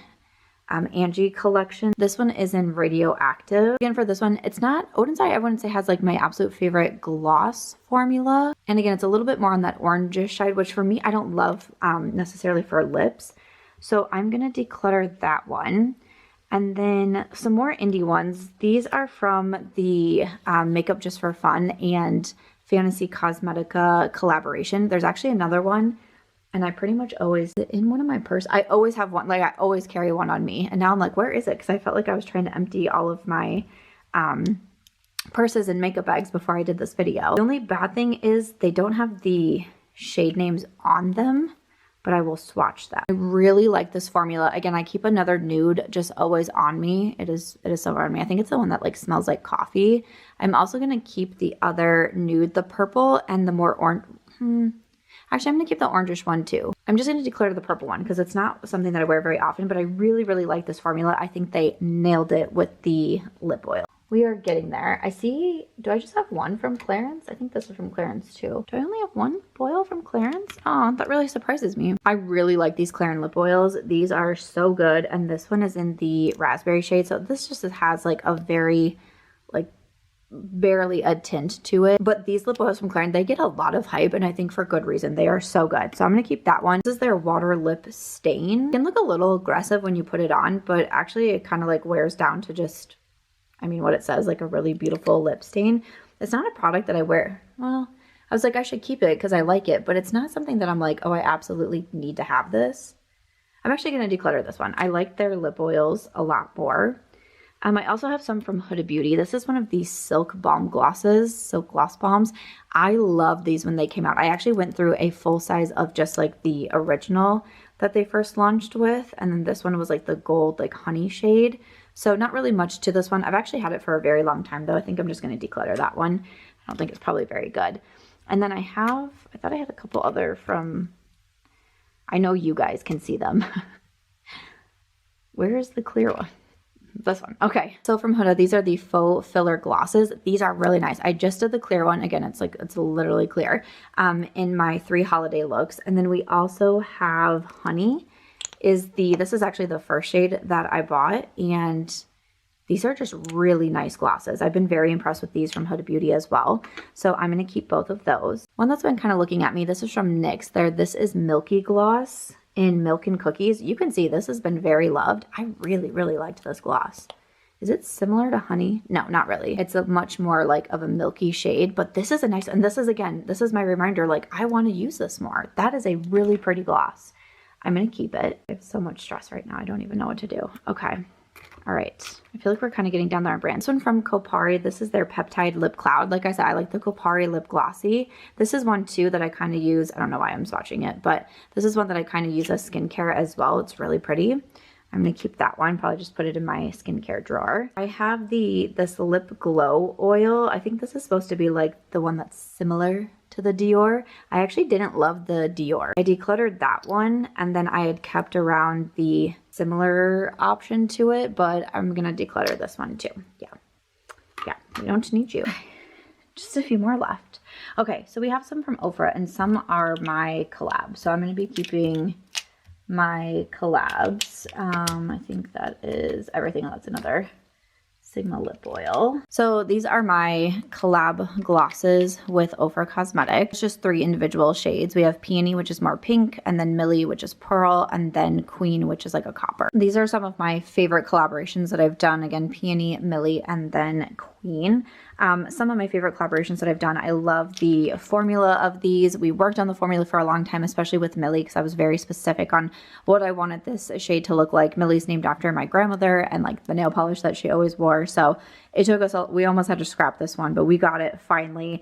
Angie collection. This one is in Radioactive. Again, for this one, it's not Odin's Eye, I wouldn't say has like my absolute favorite gloss formula. And again, it's a little bit more on that orangish side, which for me, I don't love necessarily for lips. So I'm going to declutter that one. And then some more indie ones. These are from the Makeup Just for Fun and Fantasy Cosmetica collaboration. There's actually another one. And I pretty much always, in one of my purse, I always have one, like I always carry one on me. And now I'm like, where is it? Because I felt like I was trying to empty all of my purses and makeup bags before I did this video. The only bad thing is they don't have the shade names on them, but I will swatch that. I really like this formula. Again, I keep another nude just always on me. It is somewhere on me. I think it's the one that like smells like coffee. I'm also going to keep the other nude, the purple and the more orange. Actually, I'm going to keep the orangish one too. I'm just going to declutter the purple one because it's not something that I wear very often, but I really, really like this formula. I think they nailed it with the lip oil. We are getting there. I see, do I just have one from Clarins? I think this is from Clarins too. Do I only have one oil from Clarins? Oh, that really surprises me. I really like these Clarins lip oils. These are so good. And this one is in the raspberry shade. So this just has like a very, like, barely a tint to it, but these lip oils from Clarins, they get a lot of hype, and I think for good reason. They are so good. So I'm going to keep that one. This is their Water Lip Stain. It can look a little aggressive when you put it on, but actually it kind of like wears down to just, I mean, what it says, like a really beautiful lip stain. It's not a product that I wear. Well, I was like, I should keep it because I like it, but it's not something that I'm like, oh, I absolutely need to have this. I'm actually going to declutter this one. I like their lip oils a lot more. I also have some from Huda Beauty. This is one of these Silk Balm Glosses, Silk Gloss Balms. I love these when they came out. I actually went through a full size of just like the original that they first launched with. And then this one was like the gold, like honey shade. So not really much to this one. I've actually had it for a very long time though. I think I'm just going to declutter that one. I don't think it's probably very good. And then I thought I had a couple other from, I know you guys can see them. Where is the clear one? This one. Okay. So from Huda, these are the faux filler glosses. These are really nice. I just did the clear one. Again, it's literally clear in my 3 holiday looks. And then we also have Honey this is actually the first shade that I bought. And these are just really nice glosses. I've been very impressed with these from Huda Beauty as well. So I'm going to keep both of those. One that's been kind of looking at me, this is from NYX. This is Milky Gloss in Milk and Cookies. You can see this has been very loved. I really, really liked this gloss. Is it similar to Honey? No, not really. It's a much more like of a milky shade, but this is a nice, and this is, again, this is my reminder, like I want to use this more. That is a really pretty gloss. I'm going to keep it. I have so much stress right now. I don't even know what to do. Okay. All right. I feel like we're kind of getting down there on brand. This one from Kopari. This is their Peptide Lip Cloud. Like I said, I like the Kopari Lip Glossy. This is one too that I kind of use. I don't know why I'm swatching it, but this is one that I kind of use as skincare as well. It's really pretty. I'm going to keep that one. Probably just put it in my skincare drawer. I have this Lip Glow oil. I think this is supposed to be like the one that's similar to the Dior. I actually didn't love the Dior. I decluttered that one, and then I had kept around the similar option to it, but I'm going to declutter this one too. Yeah, we don't need you. Just a few more left. Okay, so we have some from Ofra, and some are my collabs. So I'm going to be keeping my collabs. I think that is everything. That's another Sigma lip oil. So these are my collab glosses with Ofra Cosmetics. It's just 3 individual shades. We have Peony, which is more pink, and then Millie, which is pearl, and then Queen, which is like a copper. These are some of my favorite collaborations that I've done. Again, Peony, Millie, and then Queen. Some of my favorite collaborations that I've done, I love the formula of these. We worked on the formula for a long time, especially with Millie, because I was very specific on what I wanted this shade to look like. Millie's named after my grandmother and like the nail polish that she always wore. So it took us, we almost had to scrap this one, but we got it finally.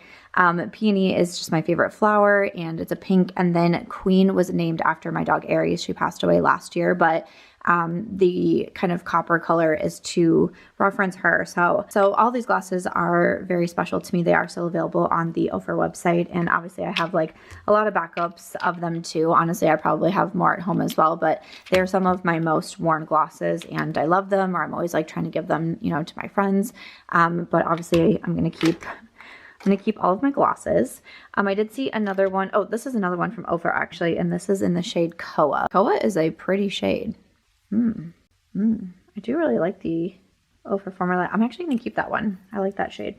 Peony is just my favorite flower, and it's a pink. And then Queen was named after my dog Aries. She passed away last year, but the kind of copper color is to reference her. So all these glosses are very special to me. They are still available on the Ofra website, and obviously I have like a lot of backups of them too. Honestly, I probably have more at home as well, but they're some of my most worn glosses, and I love them, or I'm always like trying to give them, you know, to my friends. But obviously I'm going to keep all of my glosses. I did see another one. Oh, this is another one from Ofra actually, and this is in the shade Koa. Koa is a pretty shade. I do really like the Ofra formula. I'm actually going to keep that one. I like that shade.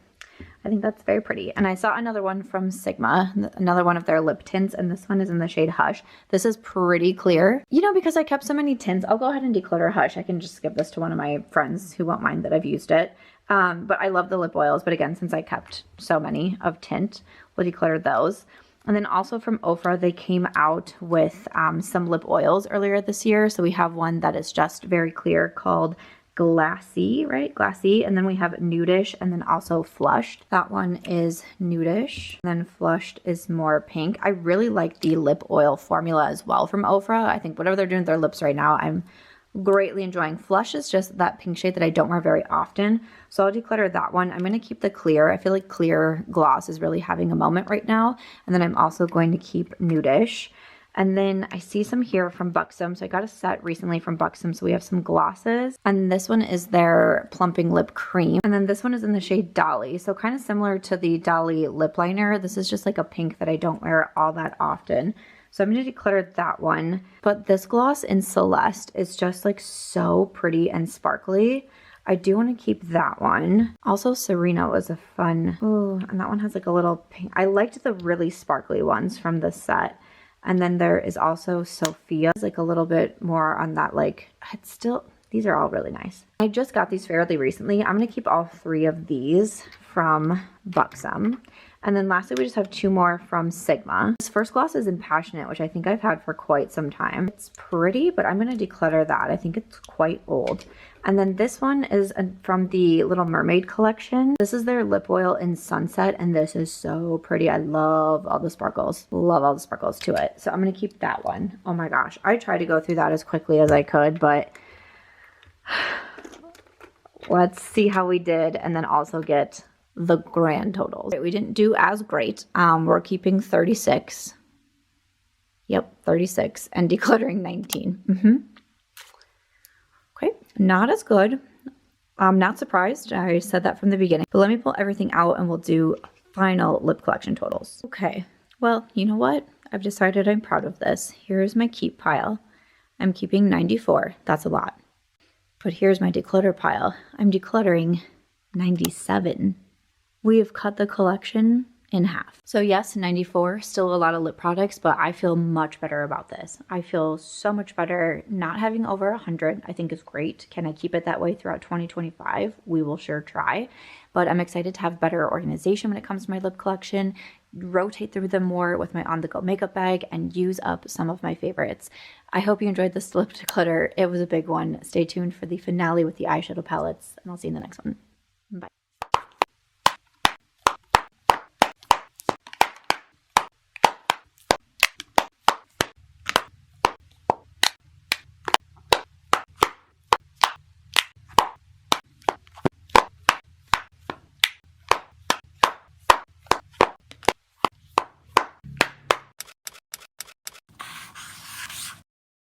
I think that's very pretty. And I saw another one from Sigma, another one of their lip tints, and this one is in the shade Hush. This is pretty clear. You know, because I kept so many tints, I'll go ahead and declutter Hush. I can just give this to one of my friends who won't mind that I've used it. But I love the lip oils. But again, since I kept so many of tint, we'll declutter those. And then also from Ofra, they came out with some lip oils earlier this year. So we have one that is just very clear called Glassy, right? Glassy. And then we have Nudish, and then also Flushed. That one is Nudish. And then Flushed is more pink. I really like the lip oil formula as well from Ofra. I think whatever they're doing with their lips right now, I'm greatly enjoying. Flush is just that pink shade that I don't wear very often, so I'll declutter that one. I'm going to keep the clear. I feel like clear gloss is really having a moment right now. And then I'm also going to keep Nudish. And then I see some here from Buxom. So I got a set recently from Buxom. So we have some glosses. And this one is their Plumping Lip Cream. And then this one is in the shade Dolly. So kind of similar to the Dolly lip liner. This is just like a pink that I don't wear all that often. So I'm going to declutter that one. But this gloss in Celeste is just like so pretty and sparkly. I do want to keep that one. Also, Serena was a fun, oh, and that one has like a little pink. I liked the really sparkly ones from this set. And then there is also Sophia. It's like a little bit more on that, like, it's still, these are all really nice. I just got these fairly recently. I'm going to keep all 3 of these from Buxom. And then lastly, we just have 2 more from Sigma. This first gloss is in Passionate, which I think I've had for quite some time. It's pretty, but I'm going to declutter that. I think it's quite old. And then this one is from the Little Mermaid collection. This is their lip oil in Sunset, and this is so pretty. I love all the sparkles. Love all the sparkles to it. So I'm going to keep that one. Oh my gosh. I tried to go through that as quickly as I could, but let's see how we did, and then also get the grand totals. We didn't do as great. We're keeping 36. Yep, 36, and decluttering 19. Okay, not as good. I'm not surprised. I said that from the beginning. But let me pull everything out and we'll do final lip collection totals. Okay, well, you know what? I've decided I'm proud of this. Here's my keep pile. I'm keeping 94. That's a lot. But here's my declutter pile. I'm decluttering 97. We have cut the collection in half. So yes, 94, still a lot of lip products, but I feel much better about this. I feel so much better not having over 100. I think is great. Can I keep it that way throughout 2025? We will sure try. But I'm excited to have better organization when it comes to my lip collection, rotate through them more with my on-the-go makeup bag, and use up some of my favorites. I hope you enjoyed this lip declutter. It was a big one. Stay tuned for the finale with the eyeshadow palettes, and I'll see you in the next one. Bye.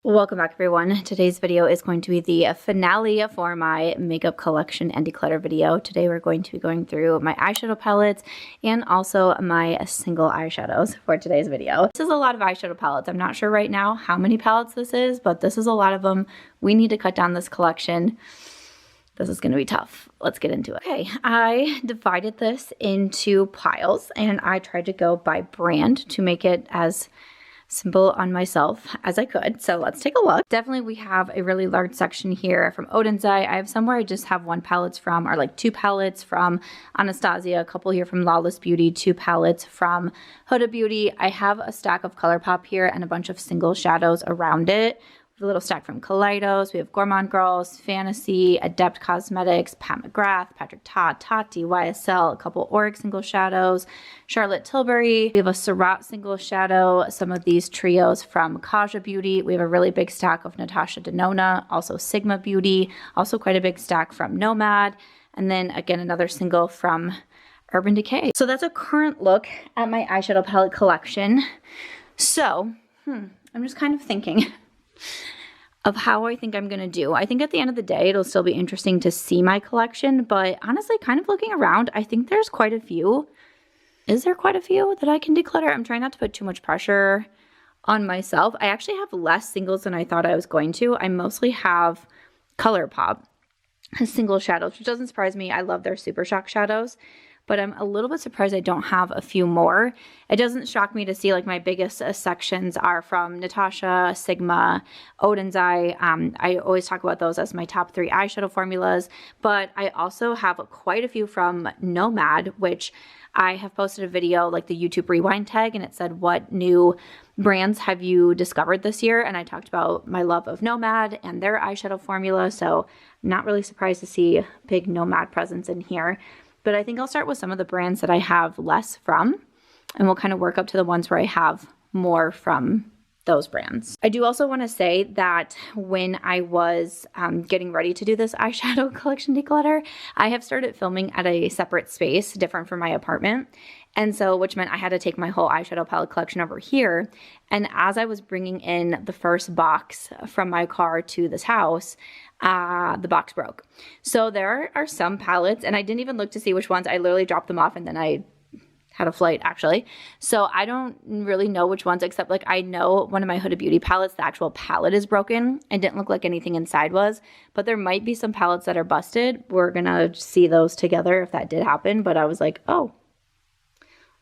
Welcome back, everyone. Today's video is going to be the finale for my makeup collection and declutter video. Today we're going to be going through my eyeshadow palettes and also my single eyeshadows for today's video. This is a lot of eyeshadow palettes. I'm not sure right now how many palettes this is, but this is a lot of them. We need to cut down this collection. This is going to be tough. Let's get into it. Okay, I divided this into piles and I tried to go by brand to make it as simple on myself as I could. So let's take a look. Definitely we have a really large section here from Oden's Eye. I have somewhere I just have one palettes from, or like two palettes from Anastasia, a couple here from Lawless Beauty, two palettes from Huda Beauty. I have a stack of ColourPop here and a bunch of single shadows around it. A little stack from Kaleidos. We have Gourmand Girls, Fantasy, Adept Cosmetics, Pat McGrath, Patrick Ta, Tati, YSL, a couple Auric single shadows, Charlotte Tilbury. We have a Surratt single shadow, some of these trios from Kaja Beauty. We have a really big stack of Natasha Denona, also Sigma Beauty, also quite a big stack from Nomad, and then again another single from Urban Decay. So that's a current look at my eyeshadow palette collection. So, I'm just kind of thinking of how I think I'm going to do. I think at the end of the day, it'll still be interesting to see my collection, but honestly, kind of looking around, I think there's quite a few. Is there quite a few that I can declutter? I'm trying not to put too much pressure on myself. I actually have less singles than I thought I was going to. I mostly have ColourPop single shadows, which doesn't surprise me. I love their Super Shock shadows, but I'm a little bit surprised I don't have a few more. It doesn't shock me to see like my biggest sections are from Natasha, Sigma, Oden's Eye. I always talk about those as my top 3 eyeshadow formulas, but I also have quite a few from Nomad, which I have posted a video like the YouTube rewind tag, and it said, what new brands have you discovered this year? And I talked about my love of Nomad and their eyeshadow formula, so I'm not really surprised to see a big Nomad presence in here. But I think I'll start with some of the brands that I have less from, and we'll kind of work up to the ones where I have more from those brands. I do also want to say that when I was getting ready to do this eyeshadow collection declutter, I have started filming at a separate space, different from my apartment. And so, which meant I had to take my whole eyeshadow palette collection over here. And as I was bringing in the first box from my car to this house, the box broke. So there are some palettes, and I didn't even look to see which ones. I literally dropped them off and then I had a flight actually. So I don't really know which ones, except like I know one of my Huda Beauty palettes, the actual palette is broken and didn't look like anything inside was, but there might be some palettes that are busted. We're gonna see those together if that did happen, but I was like, oh,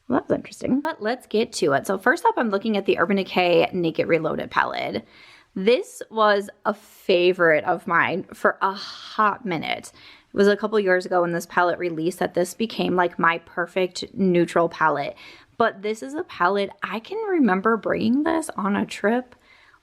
well, that was interesting. But let's get to it. So first up, I'm looking at the Urban Decay Naked Reloaded palette. This was a favorite of mine for a hot minute. It was a couple years ago when this palette released that this became like my perfect neutral palette. But this is a palette, I can remember bringing this on a trip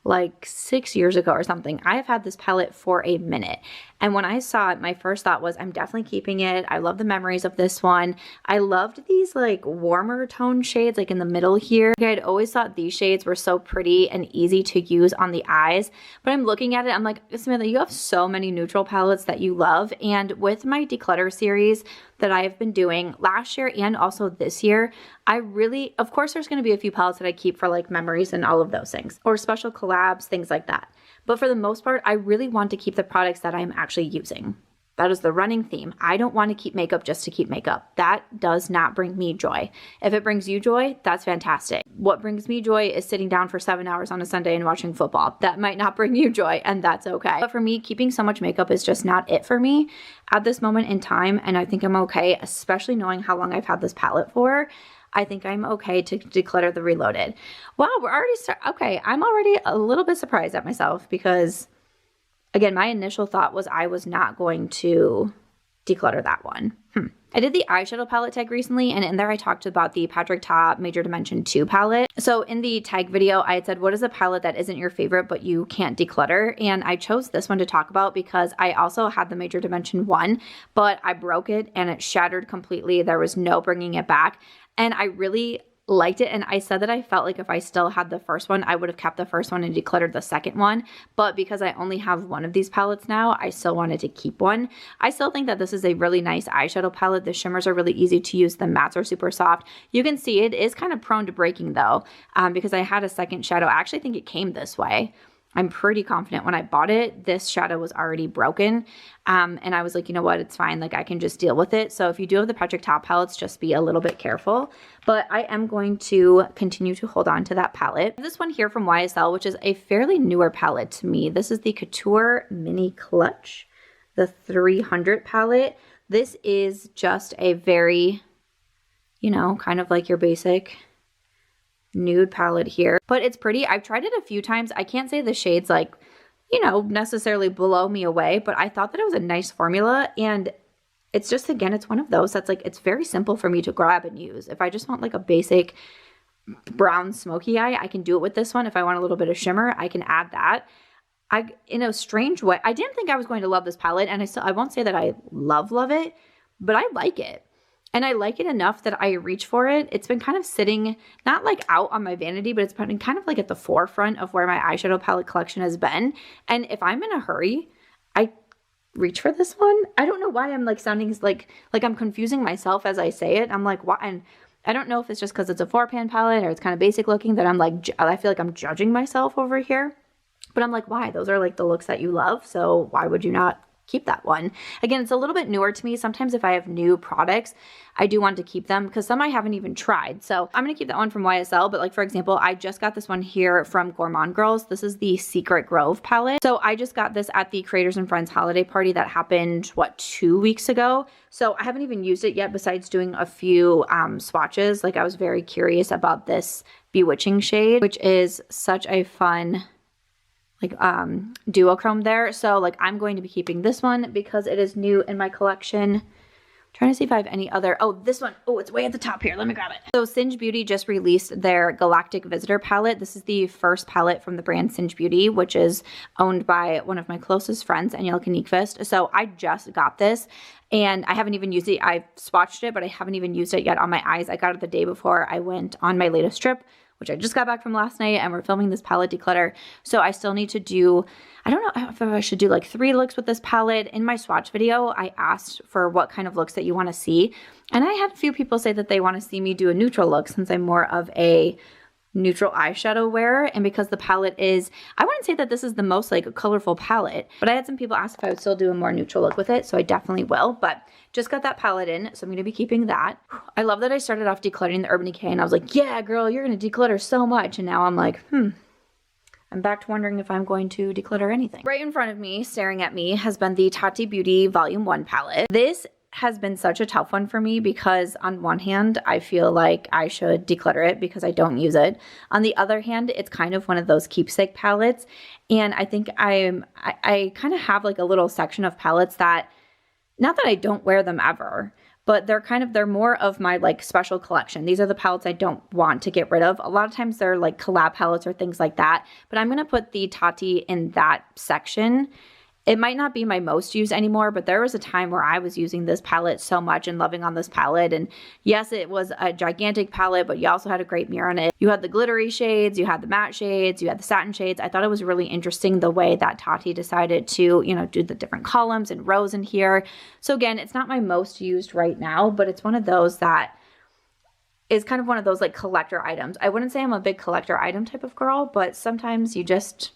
like 6 years ago or something. I have had this palette for a minute. And when I saw it, my first thought was, I'm definitely keeping it. I love the memories of this one. I loved these like warmer tone shades like in the middle here. I had always thought these shades were so pretty and easy to use on the eyes. But I'm looking at it, I'm like, Samantha, you have so many neutral palettes that you love. And with my declutter series that I have been doing last year and also this year, I really, of course, there's going to be a few palettes that I keep for like memories and all of those things, or special collabs, things like that. But for the most part, I really want to keep the products that I'm actually using. That is the running theme. I don't want to keep makeup just to keep makeup. That does not bring me joy. If it brings you joy, that's fantastic. What brings me joy is sitting down for 7 hours on a Sunday and watching football. That might not bring you joy, and that's okay. But for me, keeping so much makeup is just not it for me at this moment in time, and I think I'm okay, especially knowing how long I've had this palette for. I think I'm okay to declutter the Reloaded. Wow, we're already okay, I'm already a little bit surprised at myself because, again, my initial thought was I was not going to declutter that one. I did the eyeshadow palette tag recently, and in there I talked about the Patrick Ta Major Dimension 2 palette. So in the tag video, I had said, what is a palette that isn't your favorite but you can't declutter? And I chose this one to talk about because I also had the Major Dimension 1, but I broke it and it shattered completely. There was no bringing it back. And I really liked it, and I said that I felt like if I still had the first one, I would have kept the first one and decluttered the second one, but because I only have one of these palettes now, I still wanted to keep one. I still think that this is a really nice eyeshadow palette. The shimmers are really easy to use. The mattes are super soft. You can see it is kind of prone to breaking though, because I had a second shadow. I actually think it came this way. I'm pretty confident when I bought it, this shadow was already broken. And I was like, you know what, it's fine. Like I can just deal with it. So if you do have the Patrick Ta palettes, just be a little bit careful. But I am going to continue to hold on to that palette. This one here from YSL, which is a fairly newer palette to me. This is the Couture Mini Clutch, the 300 palette. This is just a very, you know, kind of like your basic nude palette here, but it's pretty. I've tried it a few times. I can't say the shades like, you know, necessarily blow me away, but I thought that it was a nice formula, and it's just, again, it's one of those that's like, it's very simple for me to grab and use. If I just want like a basic brown smoky eye, I can do it with this one. If I want a little bit of shimmer, I can add that. In a strange way, I didn't think I was going to love this palette, and I won't say that I love it, but I like it. And I like it enough that I reach for it. It's been kind of sitting, not like out on my vanity, but it's been kind of like at the forefront of where my eyeshadow palette collection has been. And if I'm in a hurry, I reach for this one. I don't know why I'm like sounding like I'm confusing myself as I say it. I'm like, why? And I don't know if it's just because it's a 4-pan palette or it's kind of basic looking that I'm like, I feel like I'm judging myself over here. But I'm like, why? Those are like the looks that you love. So why would you not keep that one? Again, it's a little bit newer to me. Sometimes if I have new products, I do want to keep them because some I haven't even tried. So I'm going to keep that one from YSL. But like, for example, I just got this one here from Gourmand Girls. This is the Secret Grove palette. So I just got this at the Creators and Friends holiday party that happened, what, 2 weeks ago. So I haven't even used it yet besides doing a few swatches. Like I was very curious about this Bewitching shade, which is such a fun like duochrome there. So like I'm going to be keeping this one because it is new in my collection. I'm trying to see if I have any other. Oh, this one. Oh, it's way at the top here. Let me grab it. So Singe Beauty just released their Galactic Visitor palette. This is the first palette from the brand Singe Beauty, which is owned by one of my closest friends, Angelica Nyqvist. So I just got this and I haven't even used it. I've swatched it, but I haven't even used it yet on my eyes. I got it the day before I went on my latest trip, which I just got back from last night, and we're filming this palette declutter. So I still need to do, I don't know if I should do like 3 looks with this palette. In my swatch video, I asked for what kind of looks that you want to see. And I had a few people say that they want to see me do a neutral look since I'm more of a neutral eyeshadow wearer. And because the palette is, I wouldn't say that this is the most like colorful palette, but I had some people ask if I would still do a more neutral look with it. So I definitely will, but just got that palette in, so I'm going to be keeping that. I love that I started off decluttering the Urban Decay, and I was like, yeah, girl, you're going to declutter so much. And now I'm like, I'm back to wondering if I'm going to declutter anything. Right in front of me, staring at me, has been the Tati Beauty Volume 1 palette. This has been such a tough one for me because on one hand, I feel like I should declutter it because I don't use it. On the other hand, it's kind of one of those keepsake palettes. And I think I kind of have like a little section of palettes that, not that I don't wear them ever, but they're more of my like special collection. These are the palettes I don't want to get rid of. A lot of times they're like collab palettes or things like that, but I'm going to put the Tati in that section. It might not be my most used anymore, but there was a time where I was using this palette so much and loving on this palette. And yes, it was a gigantic palette, but you also had a great mirror in it. You had the glittery shades, you had the matte shades, you had the satin shades. I thought it was really interesting the way that Tati decided to, you know, do the different columns and rows in here. So again, it's not my most used right now, but it's one of those that is kind of one of those like collector items. I wouldn't say I'm a big collector item type of girl, but sometimes you just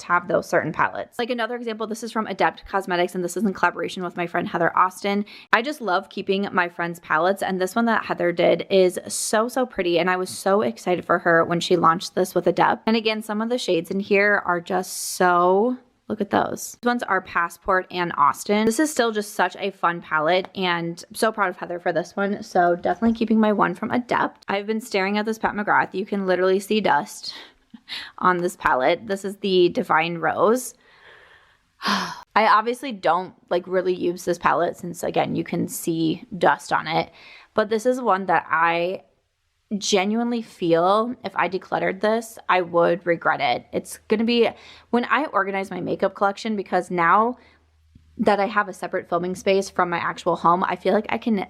have those certain palettes. Like another example, this is from Adept Cosmetics, and this is in collaboration with my friend Heather Austin. I just love keeping my friends' palettes, and this one that Heather did is so pretty, and I was so excited for her when she launched this with Adept. And again, some of the shades in here are just so, look at those. These ones are Passport and Austin. This is still just such a fun palette, and I'm so proud of Heather for this one, so definitely keeping my one from Adept. I've been staring at this Pat McGrath. You can literally see dust on this palette. This is the Divine Rose. I obviously don't like really use this palette since, again, you can see dust on it, but this is one that I genuinely feel if I decluttered this, I would regret it. It's going to be when I organize my makeup collection, because now that I have a separate filming space from my actual home, I feel like I can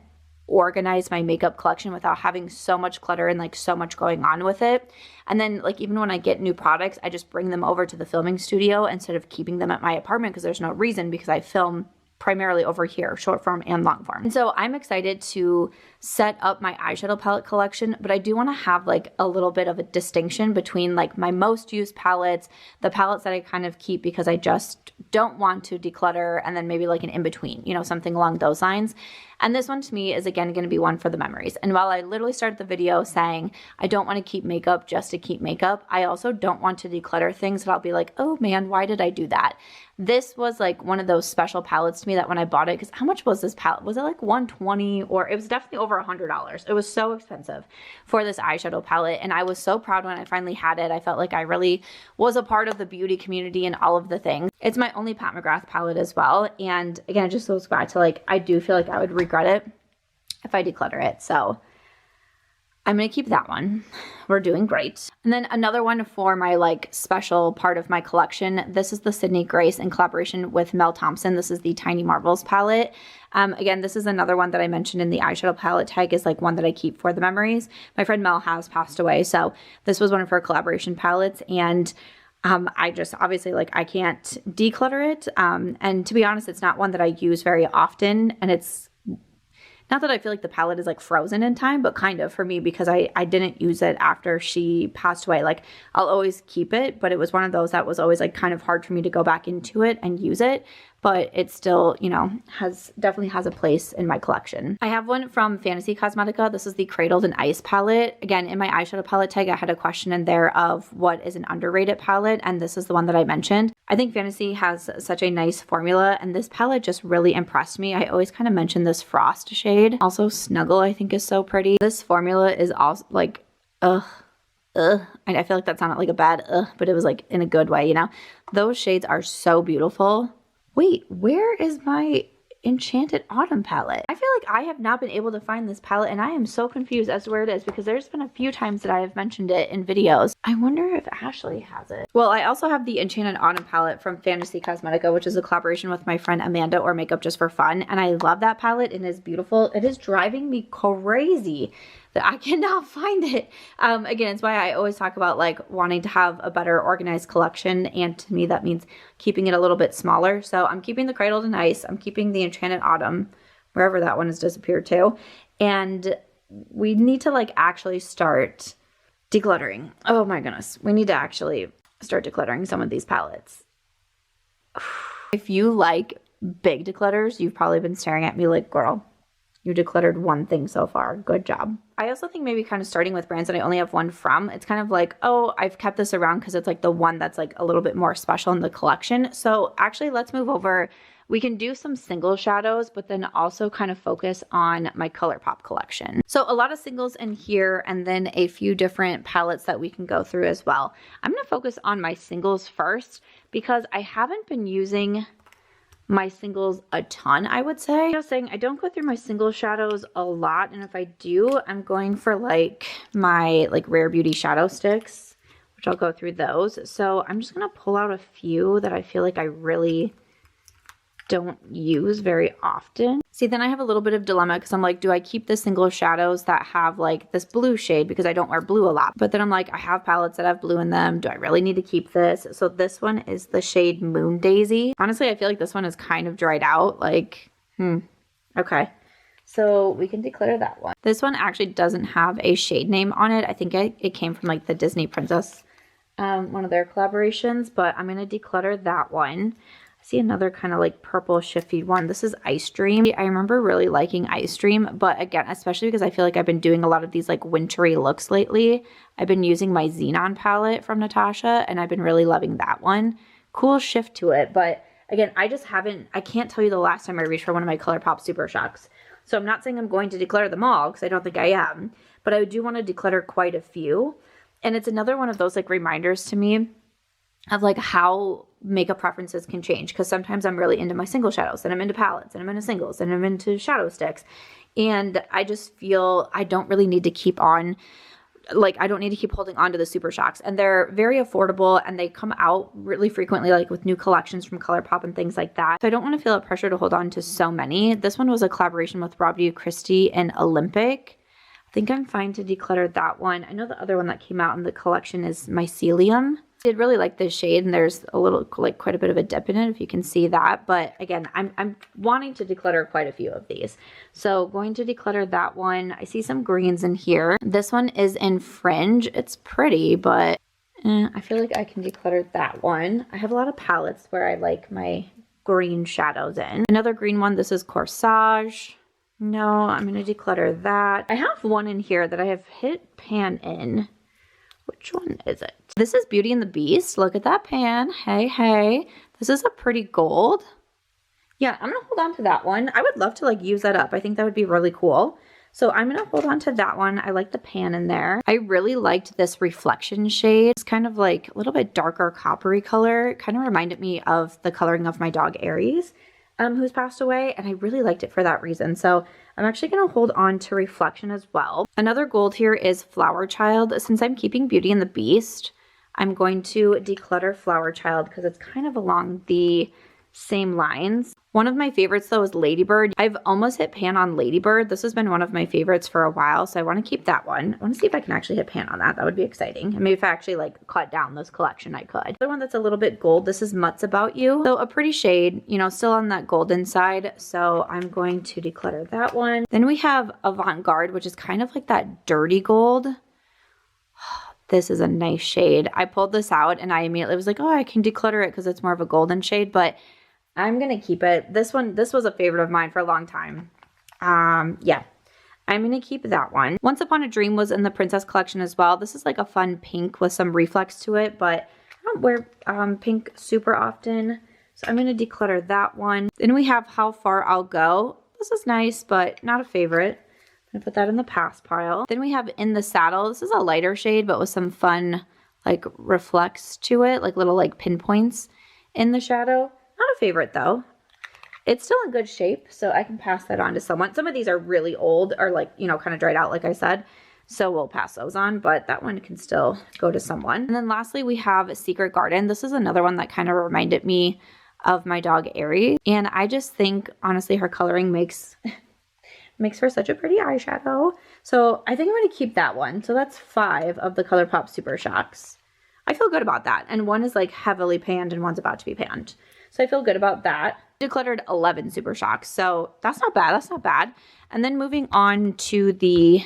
organize my makeup collection without having so much clutter and like so much going on with it. And then like even when I get new products, I just bring them over to the filming studio instead of keeping them at my apartment, because there's no reason, because I film primarily over here, short form and long form. And so I'm excited to set up my eyeshadow palette collection, but I do want to have like a little bit of a distinction between like my most used palettes, the palettes that I kind of keep because I just don't want to declutter, and then maybe like an in-between, you know, something along those lines. And this one to me is again going to be one for the memories. And while I literally started the video saying I don't want to keep makeup just to keep makeup, I also don't want to declutter things that I'll be like, oh man, why did I do that? This was like one of those special palettes to me that when I bought it, because how much was this palette? Was it like $120, or it was definitely over $100. It was so expensive for this eyeshadow palette. And I was so proud when I finally had it. I felt like I really was a part of the beauty community and all of the things. It's my only Pat McGrath palette as well. And again, it just goes back to like, I do feel like I would regret it if I declutter it. So I'm going to keep that one. We're doing great. And then another one for my like special part of my collection. This is the Sydney Grace in collaboration with Mel Thompson. This is the Tiny Marvels palette. Again, this is another one that I mentioned in the eyeshadow palette tag, is like one that I keep for the memories. My friend Mel has passed away, so this was one of her collaboration palettes, and I just obviously like I can't declutter it. And to be honest, it's not one that I use very often, and it's not that I feel like the palette is like frozen in time, but kind of for me, because I didn't use it after she passed away. Like I'll always keep it, but it was one of those that was always like kind of hard for me to go back into it and use it. But it still, you know, definitely has a place in my collection. I have one from Fantasy Cosmetica. This is the Cradled in Ice palette. Again, in my eyeshadow palette tag, I had a question in there of what is an underrated palette, and this is the one that I mentioned. I think Fantasy has such a nice formula, and this palette just really impressed me. I always kind of mention this Frost shade. Also, Snuggle, I think, is so pretty. This formula is also like, I feel like that sounded like a bad but it was like in a good way, you know? Those shades are so beautiful. Wait, where is my Enchanted Autumn palette? I feel like I have not been able to find this palette, and I am so confused as to where it is, because there's been a few times that I have mentioned it in videos. I wonder if Ashley has it. Well, I also have the Enchanted Autumn palette from Fantasy Cosmetica, which is a collaboration with my friend Amanda, or Makeup Just for Fun, and I love that palette. It is beautiful. It is driving me crazy that I cannot find it. Again, it's why I always talk about like wanting to have a better organized collection, and to me that means keeping it a little bit smaller. So I'm keeping the Cradled in Ice, I'm keeping the Enchanted Autumn, wherever that one has disappeared to, and we need to like actually start decluttering. Oh my goodness, we need to actually start decluttering some of these palettes. If you like big declutters, you've probably been staring at me like, girl, you decluttered one thing so far. Good job. I also think maybe kind of starting with brands that I only have one from, it's kind of like, oh, I've kept this around because it's like the one that's like a little bit more special in the collection. So actually, let's move over. We can do some single shadows, but then also kind of focus on my ColourPop collection. So a lot of singles in here, and then a few different palettes that we can go through as well. I'm going to focus on my singles first, because I haven't been using my singles a ton, I would say. I was saying I don't go through my single shadows a lot, and if I do, I'm going for like my like Rare Beauty shadow sticks, which I'll go through those. So I'm just gonna pull out a few that I feel like I really don't use very often. See, then I have a little bit of dilemma, because I'm like, do I keep the single shadows that have like this blue shade, because I don't wear blue a lot? But then I'm like, I have palettes that have blue in them. Do I really need to keep this? So this one is the shade Moon Daisy. Honestly, I feel like this one is kind of dried out. Like, okay. So we can declutter that one. This one actually doesn't have a shade name on it. I think it came from like the Disney Princess, one of their collaborations, but I'm going to declutter that one. I see another kind of like purple shifty one. This is Ice Dream. I remember really liking Ice Dream, but again, especially because I feel like I've been doing a lot of these like wintry looks lately. I've been using my Xenon palette from Natasha, and I've been really loving that one. Cool shift to it, but again, I can't tell you the last time I reached for one of my ColourPop Super Shocks. So I'm not saying I'm going to declutter them all, because I don't think I am, but I do want to declutter quite a few. And it's another one of those like reminders to me of like how makeup preferences can change, because sometimes I'm really into my single shadows, and I'm into palettes, and I'm into singles, and I'm into shadow sticks, and I just feel I don't really need to keep on, like I don't need to keep holding on to the Super Shocks, and they're very affordable, and they come out really frequently, like with new collections from ColourPop and things like that. So I don't want to feel a pressure to hold on to so many. This one was a collaboration with Robbie Christie and Olympic. I think I'm fine to declutter that one. I know the other one that came out in the collection is Mycelium. I did really like this shade, and there's a little, like quite a bit of a dip in it if you can see that. But again, I'm wanting to declutter quite a few of these. So going to declutter that one. I see some greens in here. This one is in Fringe. It's pretty, but I feel like I can declutter that one. I have a lot of palettes where I like my green shadows in. Another green one, this is Corsage. No, I'm going to declutter that. I have one in here that I have hit pan in. Which one is it? This is Beauty and the Beast. Look at that pan. Hey, hey. This is a pretty gold. Yeah, I'm going to hold on to that one. I would love to like use that up. I think that would be really cool. So I'm going to hold on to that one. I like the pan in there. I really liked this reflection shade. It's kind of like a little bit darker coppery color. It kind of reminded me of the coloring of my dog Aries, who's passed away. And I really liked it for that reason. So I'm actually going to hold on to reflection as well. Another gold here is Flower Child. Since I'm keeping Beauty and the Beast, I'm going to declutter Flower Child because it's kind of along the same lines. One of my favorites though is Ladybird. I've almost hit pan on Ladybird. This has been one of my favorites for a while, so I want to keep that one. I want to see if I can actually hit pan on that. That would be exciting. And maybe if I actually like cut down this collection, I could. Another one that's a little bit gold. This is Mutts About You. So a pretty shade, you know, still on that golden side. So I'm going to declutter that one. Then we have Avant Garde, which is kind of like that dirty gold. This is a nice shade. I pulled this out and I immediately was like, oh, I can declutter it because it's more of a golden shade, but I'm going to keep it. This was a favorite of mine for a long time. Yeah, I'm going to keep that one. Once Upon a Dream was in the Princess collection as well. This is like a fun pink with some reflex to it, but I don't wear pink super often. So I'm going to declutter that one. Then we have How Far I'll Go. This is nice, but not a favorite. I'm going to put that in the pass pile. Then we have In the Saddle. This is a lighter shade, but with some fun like reflex to it, like little like pinpoints in the shadow. Not a favorite though. It's still in good shape, so I can pass that on to someone. Some of these are really old or like, you know, kind of dried out like I said. So we'll pass those on, but that one can still go to someone. And then lastly, we have Secret Garden. This is another one that kind of reminded me of my dog Aries. And I just think, honestly, her coloring makes for such a pretty eyeshadow. So I think I'm going to keep that one. So that's 5 of the ColourPop Super Shocks. I feel good about that. And one is like heavily panned and one's about to be panned. So I feel good about that. Decluttered 11 Super Shocks. So that's not bad. That's not bad. And then moving on to the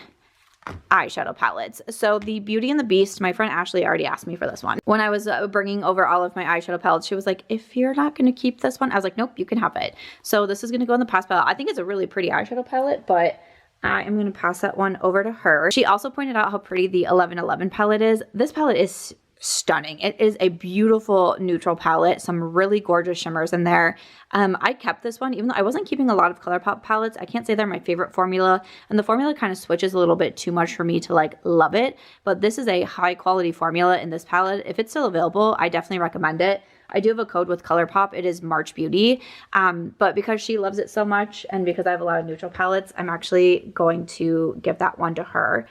eyeshadow palettes. So the Beauty and the Beast, my friend Ashley already asked me for this one. When I was bringing over all of my eyeshadow palettes, she was like, if you're not going to keep this one, I was like, nope, you can have it. So this is going to go in the pass palette. I think it's a really pretty eyeshadow palette, but I am going to pass that one over to her. She also pointed out how pretty the 1111 palette is. This palette is stunning. It is a beautiful neutral palette, some really gorgeous shimmers in there. I kept this one even though I wasn't keeping a lot of ColourPop palettes. I can't say they're my favorite formula, and the formula kind of switches a little bit too much for me to like love it, but this is a high quality formula in this palette. If it's still available, I definitely recommend it. I do have a code with ColourPop. It is March Beauty, but because she loves it so much and because I have a lot of neutral palettes, I'm actually going to give that one to her.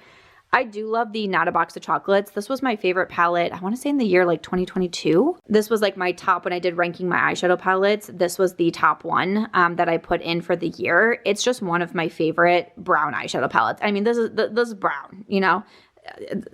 I do love the Not a Box of Chocolates. This was my favorite palette, I want to say in the year like 2022. This was like my top when I did ranking my eyeshadow palettes. This was the top one that I put in for the year. It's just one of my favorite brown eyeshadow palettes. I mean, this is brown, you know.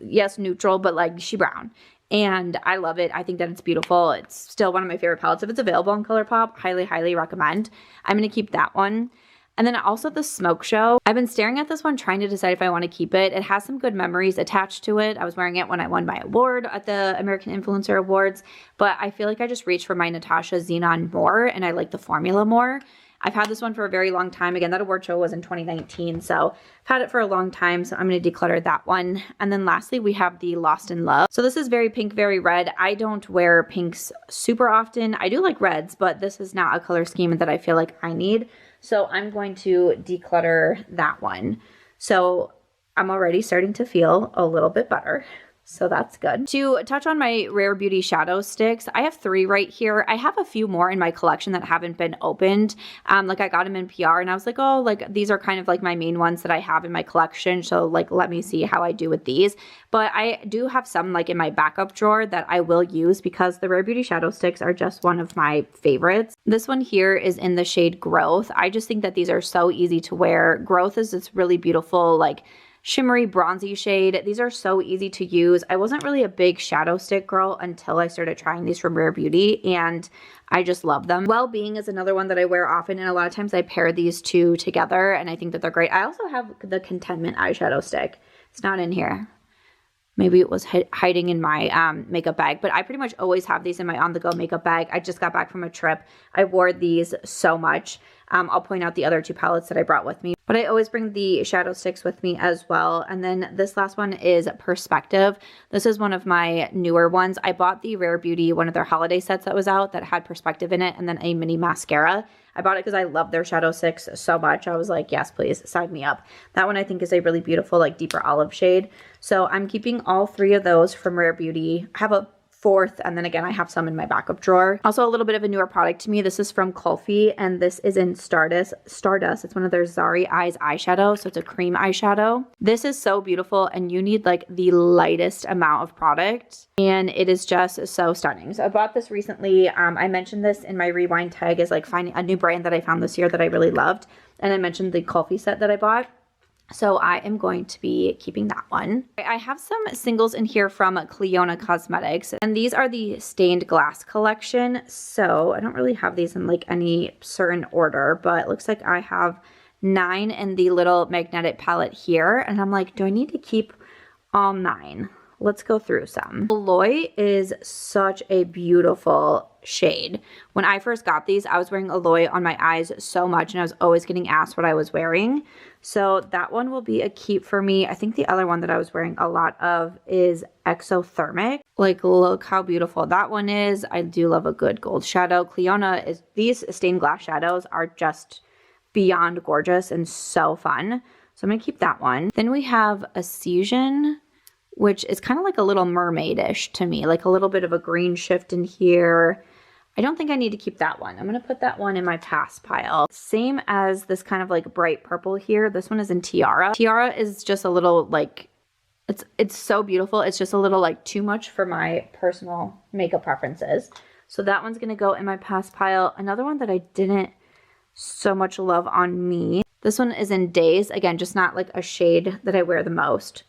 Yes, neutral, but like she brown. And I love it. I think that it's beautiful. It's still one of my favorite palettes. If it's available on ColourPop, highly, highly recommend. I'm going to keep that one. And then also the Smoke Show. I've been staring at this one trying to decide if I want to keep it. It has some good memories attached to it. I was wearing it when I won my award at the American Influencer Awards, but I feel like I just reached for my Natasha Xenon more and I like the formula more. I've had this one for a very long time. Again, that award show was in 2019, so I've had it for a long time, so I'm going to declutter that one. And then lastly, we have the Lost in Love. So this is very pink, very red. I don't wear pinks super often. I do like reds, but this is not a color scheme that I feel like I need. So I'm going to declutter that one. So I'm already starting to feel a little bit better. So that's good. To touch on my Rare Beauty shadow sticks, I have 3 right here. I have a few more in my collection that haven't been opened. Like I got them in PR and I was like, oh, like these are kind of like my main ones that I have in my collection. So like, let me see how I do with these. But I do have some like in my backup drawer that I will use because the Rare Beauty shadow sticks are just one of my favorites. This one here is in the shade Growth. I just think that these are so easy to wear. Growth is this really beautiful, like shimmery bronzy shade. These are so easy to use. I wasn't really a big shadow stick girl until I started trying these from Rare Beauty, and I just love them. Well-Being is another one that I wear often, and a lot of times I pair these two together, and I think that they're great. I also have the Contentment eyeshadow stick. It's not in here. Maybe it was hiding in my makeup bag, but I pretty much always have these in my on-the-go makeup bag. I just got back from a trip. I wore these so much. I'll point out the other two palettes that I brought with me, but I always bring the shadow sticks with me as well. And then this last one is Perspective. This is one of my newer ones. I bought the Rare Beauty, one of their holiday sets that was out that had Perspective in it, and then a mini mascara. I bought it because I love their shadow sticks so much. I was like, yes, please, sign me up. That one I think is a really beautiful, like deeper olive shade. So I'm keeping all three of those from Rare Beauty. I have a fourth, and then again, I have some in my backup drawer. Also, a little bit of a newer product to me. This is from Kulfi, and this is in Stardust. It's one of their Zari Eyes eyeshadow, so it's a cream eyeshadow. This is so beautiful, and you need like the lightest amount of product, and it is just so stunning. So I bought this recently. I mentioned this in my rewind tag as like finding a new brand that I found this year that I really loved, and I mentioned the Kulfi set that I bought. So I am going to be keeping that one. I have some singles in here from Clionadh Cosmetics, and these are the Stained Glass collection. So I don't really have these in like any certain order, but it looks like I have 9 in the little magnetic palette here. And I'm like, do I need to keep all 9? Let's go through some. Alloy is such a beautiful shade. When I first got these, I was wearing Alloy on my eyes so much, and I was always getting asked what I was wearing. So that one will be a keep for me. I think the other one that I was wearing a lot of is Exothermic. Like, look how beautiful that one is. I do love a good gold shadow. Clionadh is, these stained glass shadows are just beyond gorgeous and so fun. So I'm gonna keep that one. Then we have Ascension, which is kind of like a little mermaid-ish to me, like a little bit of a green shift in here. I don't think I need to keep that one. I'm going to put that one in my pass pile. Same as this kind of like bright purple here. This one is in Tiara. Tiara is just a little like, it's so beautiful. It's just a little like too much for my personal makeup preferences. So that one's going to go in my pass pile. Another one that I didn't so much love on me. This one is in Days. Again, just not like a shade that I wear the most.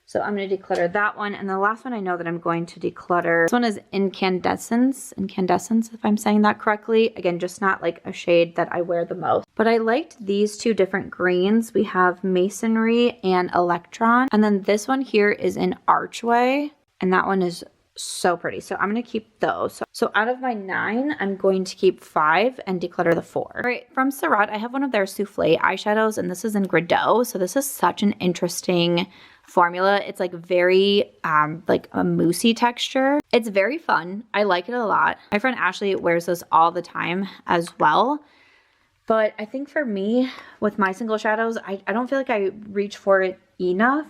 So I'm going to declutter that one. And the last one I know that I'm going to declutter, this one is Incandescence, if I'm saying that correctly. Again, just not like a shade that I wear the most. But I liked these two different greens. We have Masonry and Electron. And then this one here is in Archway. And that one is so pretty. So I'm going to keep those. So out of my 9, I'm going to keep 5 and declutter the 4. All right, from Surratt, I have one of their Soufflé eyeshadows, and this is in Grideau. So this is such an interesting formula. It's like very like a moussey texture. It's very fun. I like it a lot. My friend Ashley wears this all the time as well. But I think for me, with my single shadows, I don't feel like I reach for it enough.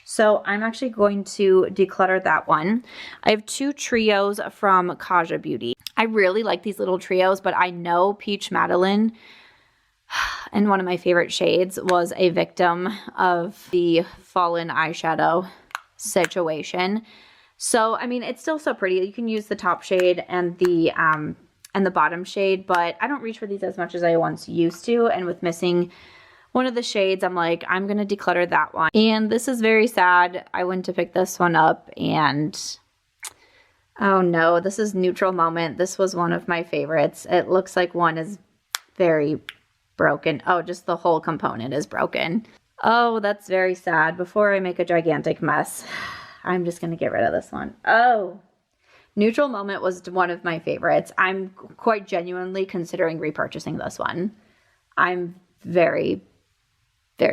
So I'm actually going to declutter that one. I have 2 trios from Kaja Beauty. I really like these little trios, but I know Peach Madeline, and one of my favorite shades, was a victim of the fallen eyeshadow situation. So, I mean, it's still so pretty. You can use the top shade and the bottom shade, but I don't reach for these as much as I once used to. And with missing one of the shades, I'm like, I'm going to declutter that one. And this is very sad. I went to pick this one up and oh no, this is Neutral Moment. This was one of my favorites. It looks like one is very broken. Oh, just the whole component is broken. Oh, that's very sad. Before I make a gigantic mess, I'm just going to get rid of this one. Oh, Neutral Moment was one of my favorites. I'm quite genuinely considering repurchasing this one. I'm very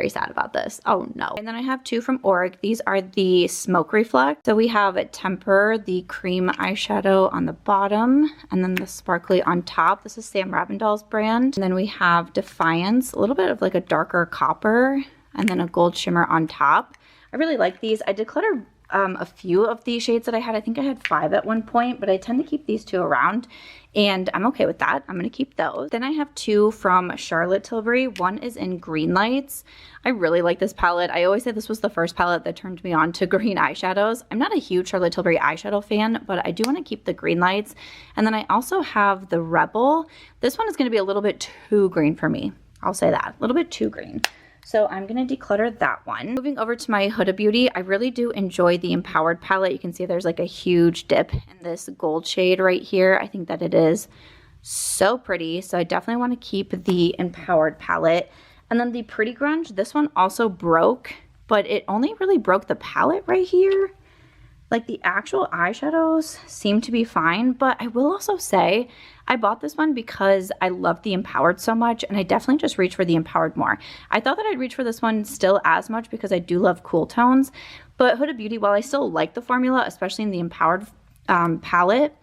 sad about this. Oh no. And then I have 2 from Auric. These are the Smoke Reflect. So we have Temper, the cream eyeshadow on the bottom, and then the sparkly on top. This is Sam Ravindall's brand. And then we have Defiance, a little bit of like a darker copper, and then a gold shimmer on top. I really like these. I decluttered a few of these shades that I had. I think I had 5 at one point, but I tend to keep these 2 around, and I'm okay with that. I'm going to keep those. Then I have 2 from Charlotte Tilbury. One is in Green Lights. I really like this palette. I always say this was the first palette that turned me on to green eyeshadows. I'm not a huge Charlotte Tilbury eyeshadow fan, but I do want to keep the Green Lights. And then I also have the Rebel. This one is going to be a little bit too green for me. I'll say that. A little bit too green. So I'm going to declutter that one. Moving over to my Huda Beauty, I really do enjoy the Empowered palette. You can see there's like a huge dip in this gold shade right here. I think that it is so pretty. So I definitely want to keep the Empowered palette. And then the Pretty Grunge, this one also broke, but it only really broke the palette right here. Like the actual eyeshadows seem to be fine, but I will also say I bought this one because I love the Empowered so much, and I definitely just reached for the Empowered more. I thought that I'd reach for this one still as much because I do love cool tones, but Huda Beauty, while I still like the formula, especially in the Empowered palette,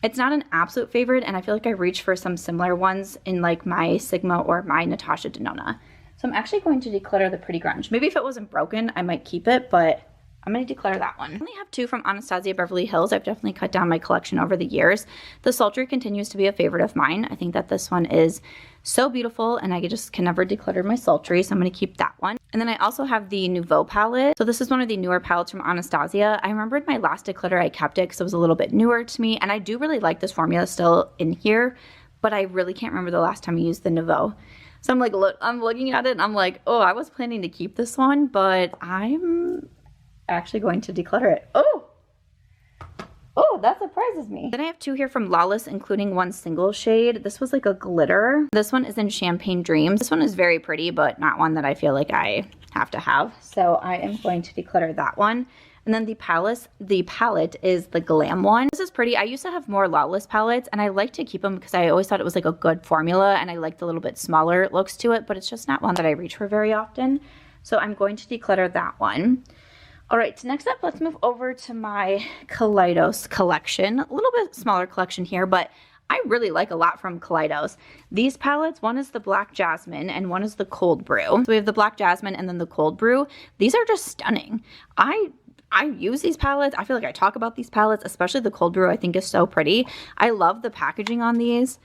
it's not an absolute favorite, and I feel like I reached for some similar ones in like my Sigma or my Natasha Denona. So I'm actually going to declutter the Pretty Grunge. Maybe if it wasn't broken, I might keep it, but I'm going to declutter that one. I only have 2 from Anastasia Beverly Hills. I've definitely cut down my collection over the years. The Sultry continues to be a favorite of mine. I think that this one is so beautiful, and I just can never declutter my Sultry, so I'm going to keep that one. And then I also have the Nouveau palette. So this is one of the newer palettes from Anastasia. I remembered my last declutter, I kept it because it was a little bit newer to me, and I do really like this formula still in here, but I really can't remember the last time I used the Nouveau. So I'm like, I'm looking at it, and I'm like, oh, I was planning to keep this one, but I'm actually going to declutter it. Oh, that surprises me. Then I have 2 here from Lawless, including one single shade. This was like a glitter. This one is in Champagne Dreams. This one is very pretty, but not one that I feel like I have to have. So I am going to declutter that one. And then the palette is the Glam one. This is pretty. I used to have more Lawless palettes, and I like to keep them because I always thought it was like a good formula, and I liked the little bit smaller looks to it, but it's just not one that I reach for very often. So I'm going to declutter that one. All right, so next up, let's move over to my Kaleidos collection. A little bit smaller collection here, but I really like a lot from Kaleidos. These palettes, one is the Black Jasmine and one is the Cold Brew. So we have the Black Jasmine and then the Cold Brew. These are just stunning. I use these palettes. I feel like I talk about these palettes, especially the Cold Brew I think is so pretty. I love the packaging on these.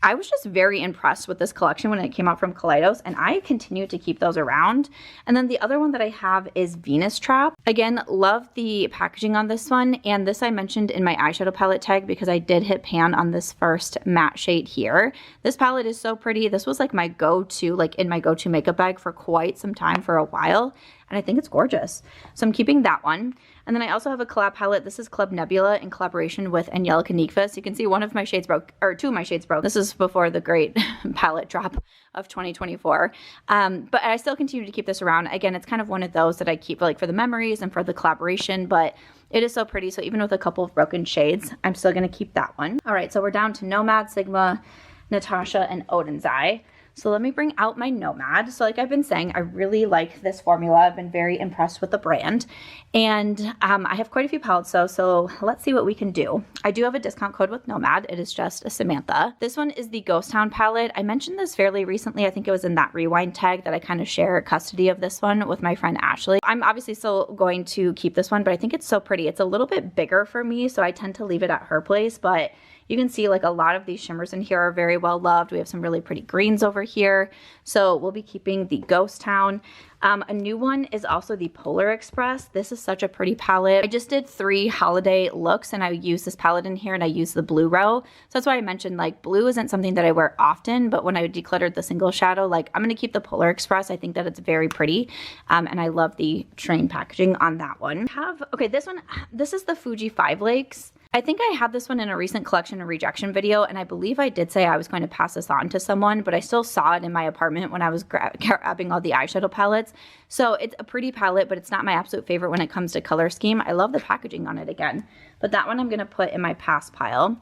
I was just very impressed with this collection when it came out from Kaleidos, and I continue to keep those around. And then the other one that I have is Venus Trap. Again, love the packaging on this one, and this I mentioned in my eyeshadow palette tag because I did hit pan on this first matte shade here. This palette is so pretty. This was like my go-to, like in my go-to makeup bag for quite some time, for a while, and I think it's gorgeous. So I'm keeping that one. And then I also have a collab palette. This is Club Nebula in collaboration with Angelica Nikva. So you can see one of my shades broke, or 2 of my shades broke. This is before the great palette drop of 2024. But I still continue to keep this around. Again, it's kind of one of those that I keep like for the memories and for the collaboration, but it is so pretty. So even with a couple of broken shades, I'm still going to keep that one. All right, so we're down to Nomad, Sigma, Natasha, and Odin's Eye. So let me bring out my Nomad. So like I've been saying, I really like this formula. I've been very impressed with the brand. And I have quite a few palettes though, so let's see what we can do. I do have a discount code with Nomad. It is just a Samantha. This one is the Ghost Town palette. I mentioned this fairly recently. I think it was in that rewind tag that I kind of share custody of this one with my friend Ashley. I'm obviously still going to keep this one, but I think it's so pretty. It's a little bit bigger for me, so I tend to leave it at her place, but you can see like a lot of these shimmers in here are very well loved. We have some really pretty greens over here. So we'll be keeping the Ghost Town. A new one is also the Polar Express. This is such a pretty palette. I just did 3 holiday looks and I used this palette in here and I used the blue row. So that's why I mentioned like blue isn't something that I wear often, but when I decluttered the single shadow, like I'm going to keep the Polar Express. I think that it's very pretty. And I love the train packaging on that one. Okay, this is the Fuji 5 Lakes. I think I had this one in a recent collection and rejection video, and I believe I did say I was going to pass this on to someone, but I still saw it in my apartment when I was grabbing all the eyeshadow palettes. So it's a pretty palette, but it's not my absolute favorite when it comes to color scheme. I love the packaging on it again, but that one I'm going to put in my pass pile.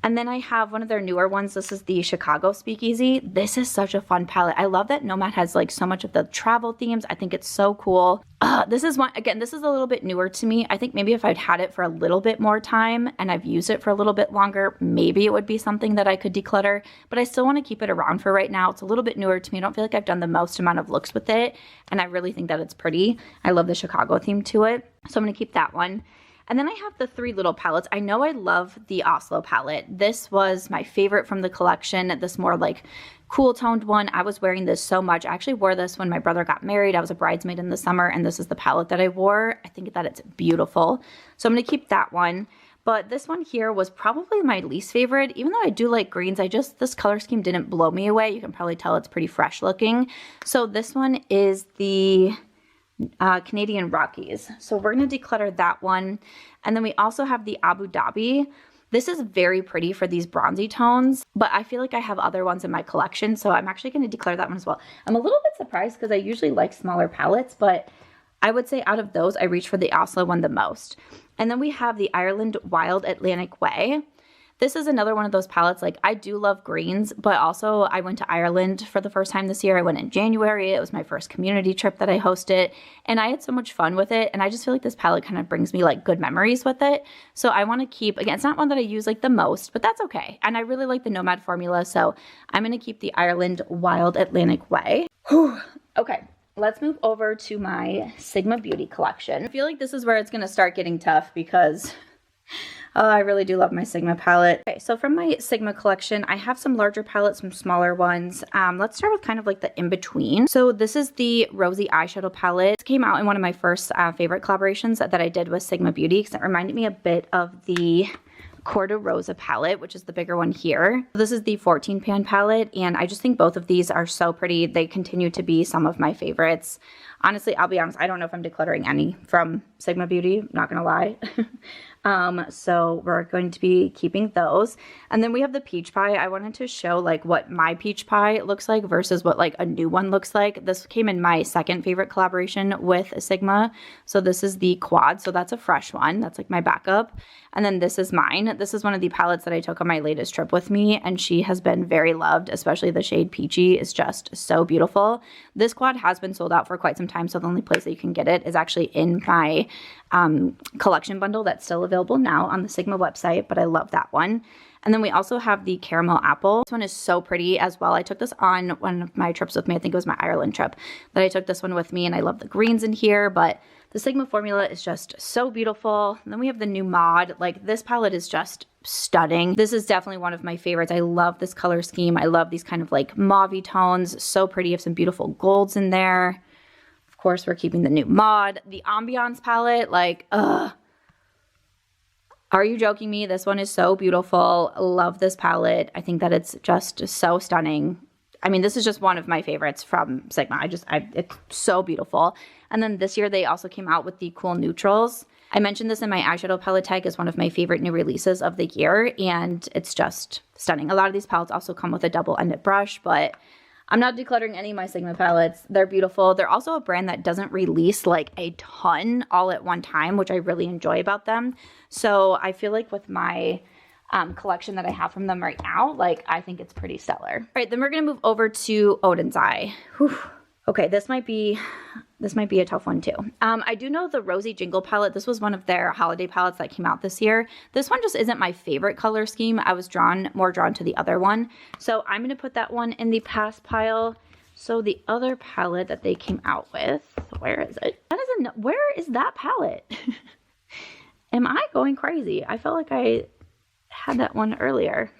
And then I have one of their newer ones. This is the Chicago Speakeasy. This is such a fun palette. I love that Nomad has like so much of the travel themes. I think it's so cool. This is one, again, this is a little bit newer to me. I think maybe if I'd had it for a little bit more time and I've used it for a little bit longer, maybe it would be something that I could declutter, but I still want to keep it around for right now. It's a little bit newer to me. I don't feel like I've done the most amount of looks with it, and I really think that it's pretty. I love the Chicago theme to it, so I'm going to keep that one. And then I have the 3 little palettes. I know I love the Oslo palette. This was my favorite from the collection, this more like cool toned one. I was wearing this so much. I actually wore this when my brother got married. I was a bridesmaid in the summer, and this is the palette that I wore. I think that it's beautiful. So I'm going to keep that one. But this one here was probably my least favorite. Even though I do like greens, this color scheme didn't blow me away. You can probably tell it's pretty fresh looking. So this one is the Canadian Rockies. So we're going to declutter that one. And then we also have the Abu Dhabi. This is very pretty for these bronzy tones, but I feel like I have other ones in my collection, so I'm actually going to declutter that one as well. I'm a little bit surprised because I usually like smaller palettes, but I would say out of those, I reach for the Oslo one the most. And then we have the Ireland Wild Atlantic Way. This is another one of those palettes, like I do love greens, but also I went to Ireland for the first time this year. I went in January. It was my first community trip that I hosted, and I had so much fun with it. And I just feel like this palette kind of brings me like good memories with it. So I want to keep, again, it's not one that I use like the most, but that's okay. And I really like the Nomad formula, so I'm going to keep the Ireland Wild Atlantic Way. Whew. Okay. Let's move over to my Sigma Beauty collection. I feel like this is where it's going to start getting tough because oh, I really do love my Sigma palette. Okay, so from my Sigma collection, I have some larger palettes, some smaller ones. Let's start with kind of like the in-between. So this is the Rosy eyeshadow palette. It came out in one of my first favorite collaborations that I did with Sigma Beauty because it reminded me a bit of the Corda Rosa palette, which is the bigger one here. This is the 14 pan palette, and I just think both of these are so pretty. They continue to be some of my favorites. Honestly, I'll be honest, I don't know if I'm decluttering any from Sigma Beauty, not gonna lie. So we're going to be keeping those. And then we have the peach pie. I wanted to show like what my peach pie looks like versus what like a new one looks like. This came in my second favorite collaboration with Sigma. So this is the quad. So that's a fresh one. That's like my backup. And then this is mine. This is one of the palettes that I took on my latest trip with me, and she has been very loved, especially the shade Peachy is just so beautiful. This quad has been sold out for quite some time, so the only place that you can get it is actually in my collection bundle that's still available now on the Sigma website, but I love that one. And then we also have the caramel apple. This one is so pretty as well. I took this on one of my trips with me. I think it was my Ireland trip that I took this one with me, and I love the greens in here, but the Sigma formula is just so beautiful. And then we have the new mod. Like this palette is just stunning. This is definitely one of my favorites. I love this color scheme. I love these kind of like mauve tones. So pretty. You have some beautiful golds in there. Of course, we're keeping the new mod. The Ambiance palette, like, are you joking me? This one is so beautiful. Love this palette. I think that it's just so stunning. I mean, this is just one of my favorites from Sigma. It's so beautiful. And then this year they also came out with the cool neutrals. I mentioned this in my eyeshadow palette tag as one of my favorite new releases of the year, and it's just stunning. A lot of these palettes also come with a double-ended brush, but I'm not decluttering any of my Sigma palettes. They're beautiful. They're also a brand that doesn't release like a ton all at one time, which I really enjoy about them. So I feel like with my collection that I have from them right now, like I think it's pretty stellar. All right, then we're gonna move over to Odin's Eye. Whew. Okay, this might be a tough one too. I do know the Rosy Jingle palette. This was one of their holiday palettes that came out this year. This one just isn't my favorite color scheme. I was more drawn to the other one. So I'm gonna put that one in the pass pile. So the other palette that they came out with, where is it? Where is that palette? Am I going crazy? I felt like I had that one earlier.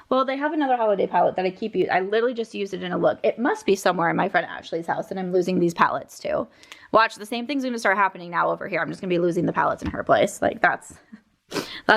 Well, they have another holiday palette that I keep using. I literally just used it in a look. It must be somewhere in my friend Ashley's house, and I'm losing these palettes too. Watch, the same thing's going to start happening now over here. I'm just going to be losing the palettes in her place. Like, that's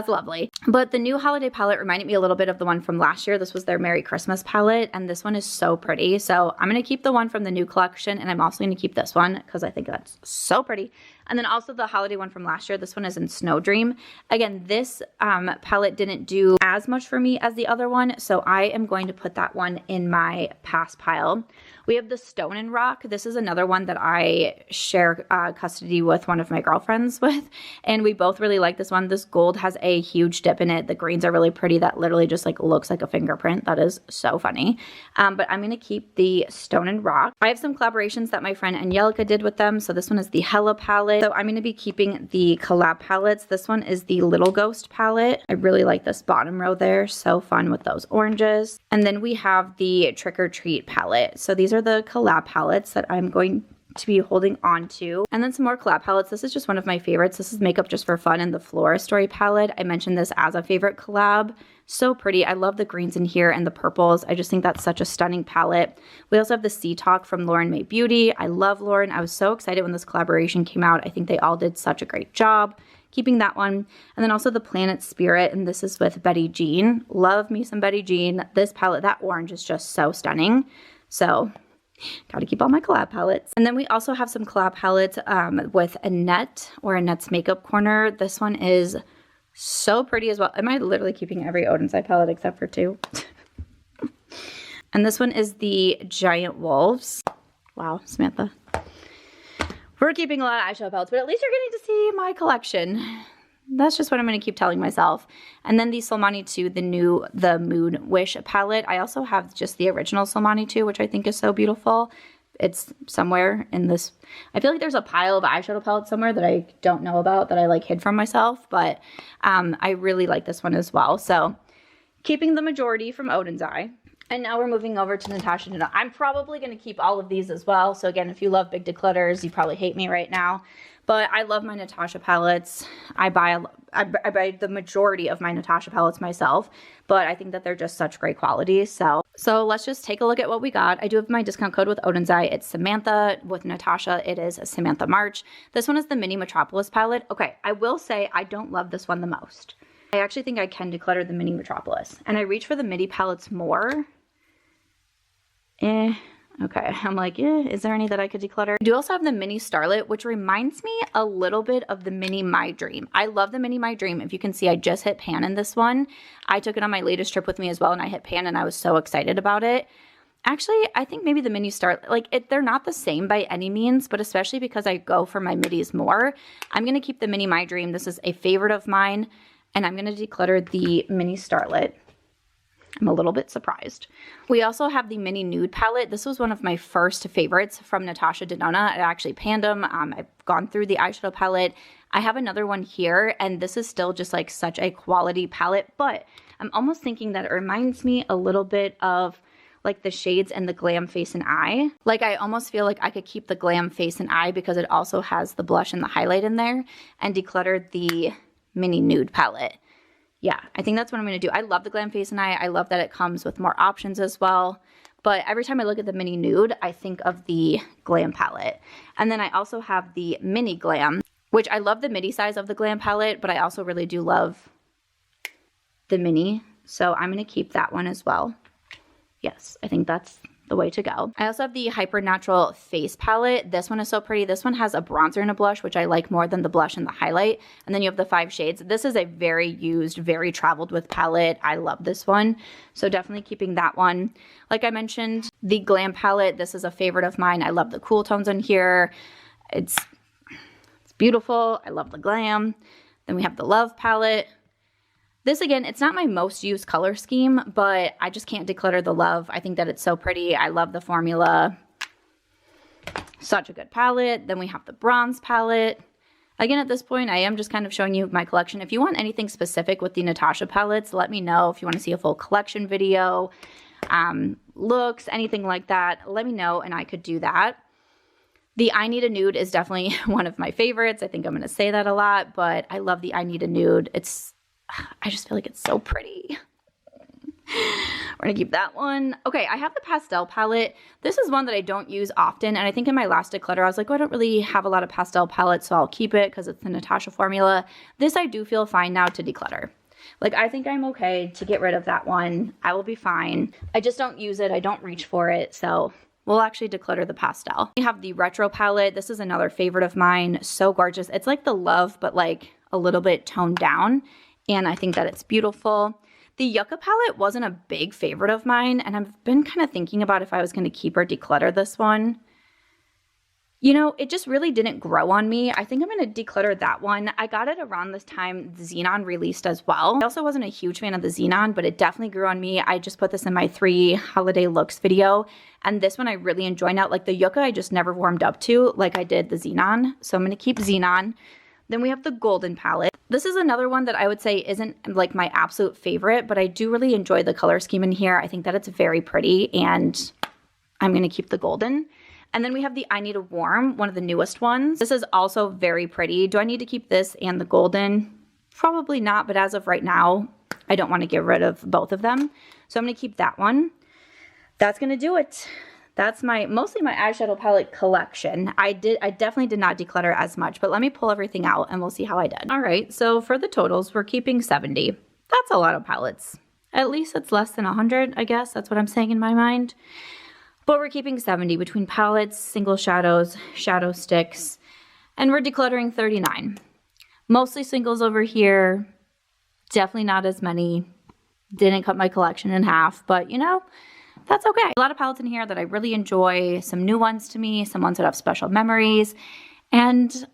lovely. But the new holiday palette reminded me a little bit of the one from last year. This was their Merry Christmas palette, and this one is so pretty. So I'm going to keep the one from the new collection, and I'm also going to keep this one because I think that's so pretty. And then also the holiday one from last year. This one is in Snow Dream. Again, this palette didn't do as much for me as the other one, so I am going to put that one in my pass pile. We have the Stone and Rock. This is another one that I share custody with one of my girlfriends with, and we both really like this one. This gold has a huge dip in it. The greens are really pretty. That literally just like looks like a fingerprint. That is so funny. But I'm going to keep the Stone and Rock. I have some collaborations that my friend Angelica did with them. So this one is the Hella palette. So I'm going to be keeping the collab palettes. This one is the Little Ghost palette. I really like this bottom row there. So fun with those oranges. And then we have the Trick or Treat palette. So these are the collab palettes that I'm going to be holding on to. And then some more collab palettes. This is just one of my favorites. This is Makeup Just for Fun and the Flora Story palette. I mentioned this as a favorite collab. So pretty. I love the greens in here and the purples. I just think that's such a stunning palette. We also have the Sea Talk from Lauren May Beauty. I love Lauren. I was so excited when this collaboration came out. I think they all did such a great job. keeping that one. And then also the Planet Spirit, and this is with Betty Jean. Love me some Betty Jean. This palette, that orange is just so stunning. So gotta keep all my collab palettes. And then we also have some collab palettes with Annette, or Annette's Makeup Corner. This one is so pretty as well. Am I literally keeping every Odenside palette except for 2? And this one is the Giant Wolves. Wow, Samantha. We're keeping a lot of eyeshadow palettes, but at least you're getting to see my collection. That's just what I'm going to keep telling myself. And then the Solmani 2, the Moon Wish palette. I also have just the original Solmani 2, which I think is so beautiful. It's somewhere in this. I feel like there's a pile of eyeshadow palettes somewhere that I don't know about that I like hid from myself. But I really like this one as well. So keeping the majority from Odin's Eye. And now we're moving over to Natasha Denona. I'm probably going to keep all of these as well. So again, if you love big declutters, you probably hate me right now. But I love my Natasha palettes. I buy the majority of my Natasha palettes myself. But I think that they're just such great quality. So let's just take a look at what we got. I do have my discount code with Odin's Eye. It's Samantha. With Natasha, it is Samantha March. This one is the Mini Metropolis palette. Okay, I will say I don't love this one the most. I actually think I can declutter the Mini Metropolis. And I reach for the midi palettes more. Okay, I'm like, is there any that I could declutter? I do also have the Mini Starlet, which reminds me a little bit of the Mini My Dream. I love the Mini My Dream. If you can see, I just hit pan in this one. I took it on my latest trip with me as well, and I hit pan, and I was so excited about it. Actually, I think maybe the Mini Starlet, like, they're not the same by any means, but especially because I go for my midis more, I'm going to keep the Mini My Dream. This is a favorite of mine, and I'm going to declutter the Mini Starlet. I'm a little bit surprised. We also have the Mini Nude palette. This was one of my first favorites from Natasha Denona. I actually panned them. I've gone through the eyeshadow palette. I have another one here, and this is still just like such a quality palette, but I'm almost thinking that it reminds me a little bit of like the shades and the Glam Face and Eye. Like I almost feel like I could keep the Glam Face and Eye because it also has the blush and the highlight in there, and declutter the Mini Nude palette. Yeah, I think that's what I'm going to do. I love the Glam Face and Eye. I love that it comes with more options as well. But every time I look at the Mini Nude, I think of the Glam palette. And then I also have the Mini Glam, which I love the midi size of the Glam palette, but I also really do love the Mini. So I'm going to keep that one as well. Yes, I think that's the way to go. I also have the Hyper Natural Face palette. This one is so pretty. This one has a bronzer and a blush, which I like more than the blush and the highlight. And then you have the 5 shades. This is a very used, very traveled with palette. I love this one. So definitely keeping that one. Like I mentioned, the Glam palette. This is a favorite of mine. I love the cool tones in here. It's beautiful. I love the Glam. Then we have the Love palette. This, again, it's not my most used color scheme, but I just can't declutter the Love. I think that it's so pretty. I love the formula. Such a good palette. Then we have the Bronze palette. Again, at this point, I am just kind of showing you my collection. If you want anything specific with the Natasha palettes, let me know. If you want to see a full collection video, looks, anything like that, let me know and I could do that. The I Need a Nude is definitely one of my favorites. I think I'm going to say that a lot, but I love the I Need a Nude. I just feel like it's so pretty. We're going to keep that one. Okay, I have the pastel palette. This is one that I don't use often, and I think in my last declutter, I was like, oh, I don't really have a lot of pastel palettes, so I'll keep it because it's the Natasha formula. This I do feel fine now to declutter. Like, I think I'm okay to get rid of that one. I will be fine. I just don't use it. I don't reach for it, so we'll actually declutter the pastel. We have the Retro palette. This is another favorite of mine. So gorgeous. It's like the Love, but like a little bit toned down. And I think that it's beautiful. The Yucca palette wasn't a big favorite of mine, and I've been kind of thinking about if I was going to keep or declutter this one. You know, it just really didn't grow on me. I think I'm going to declutter that one. I got it around this time the Xenon released as well. I also wasn't a huge fan of the Xenon, but it definitely grew on me. I just put this in my 3 holiday looks video, and this one I really enjoy now. Like the Yucca I just never warmed up to like I did the Xenon, so I'm going to keep Xenon. Then we have the Golden palette. This is another one that I would say isn't like my absolute favorite, but I do really enjoy the color scheme in here. I think that it's very pretty, and I'm going to keep the Golden. And then we have the I Need a Warm, one of the newest ones. This is also very pretty. Do I need to keep this and the Golden? Probably not, but as of right now, I don't want to get rid of both of them. So I'm going to keep that one. That's going to do it. That's mostly my eyeshadow palette collection. I definitely did not declutter as much, but let me pull everything out and we'll see how I did. All right, so for the totals, we're keeping 70. That's a lot of palettes. At least it's less than 100, I guess. That's what I'm saying in my mind. But we're keeping 70 between palettes, single shadows, shadow sticks, and we're decluttering 39. Mostly singles over here. Definitely not as many. Didn't cut my collection in half, but you know, that's okay. A lot of palettes in here that I really enjoy, some new ones to me, some ones that have special memories, and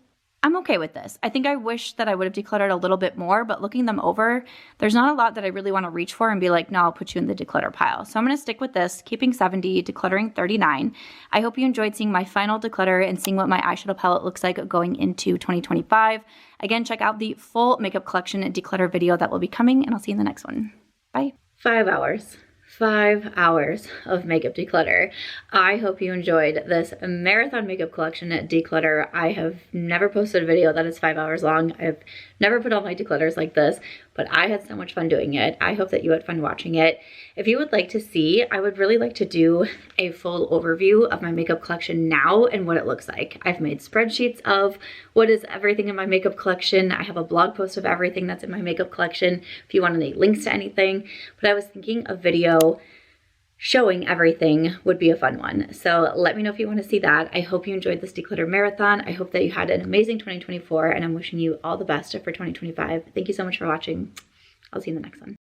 I'm okay with this. I think I wish that I would have decluttered a little bit more, but looking them over, there's not a lot that I really want to reach for and be like, no, I'll put you in the declutter pile. So I'm going to stick with this, keeping 70, decluttering 39. I hope you enjoyed seeing my final declutter and seeing what my eyeshadow palette looks like going into 2025. Again, check out the full makeup collection declutter video that will be coming, and I'll see you in the next one. Bye. 5 hours. 5 hours of makeup declutter. I hope you enjoyed this marathon makeup collection declutter. I have never posted a video that is 5 hours long. I've never put all my declutters like this, but I had so much fun doing it. I hope that you had fun watching it. If you would like to see, I would really like to do a full overview of my makeup collection now and what it looks like. I've made spreadsheets of what is everything in my makeup collection. I have a blog post of everything that's in my makeup collection if you want any links to anything. But I was thinking a video showing everything would be a fun one. So let me know if you want to see that. I hope you enjoyed this declutter marathon. I hope that you had an amazing 2024, and I'm wishing you all the best for 2025. Thank you so much for watching. I'll see you in the next one.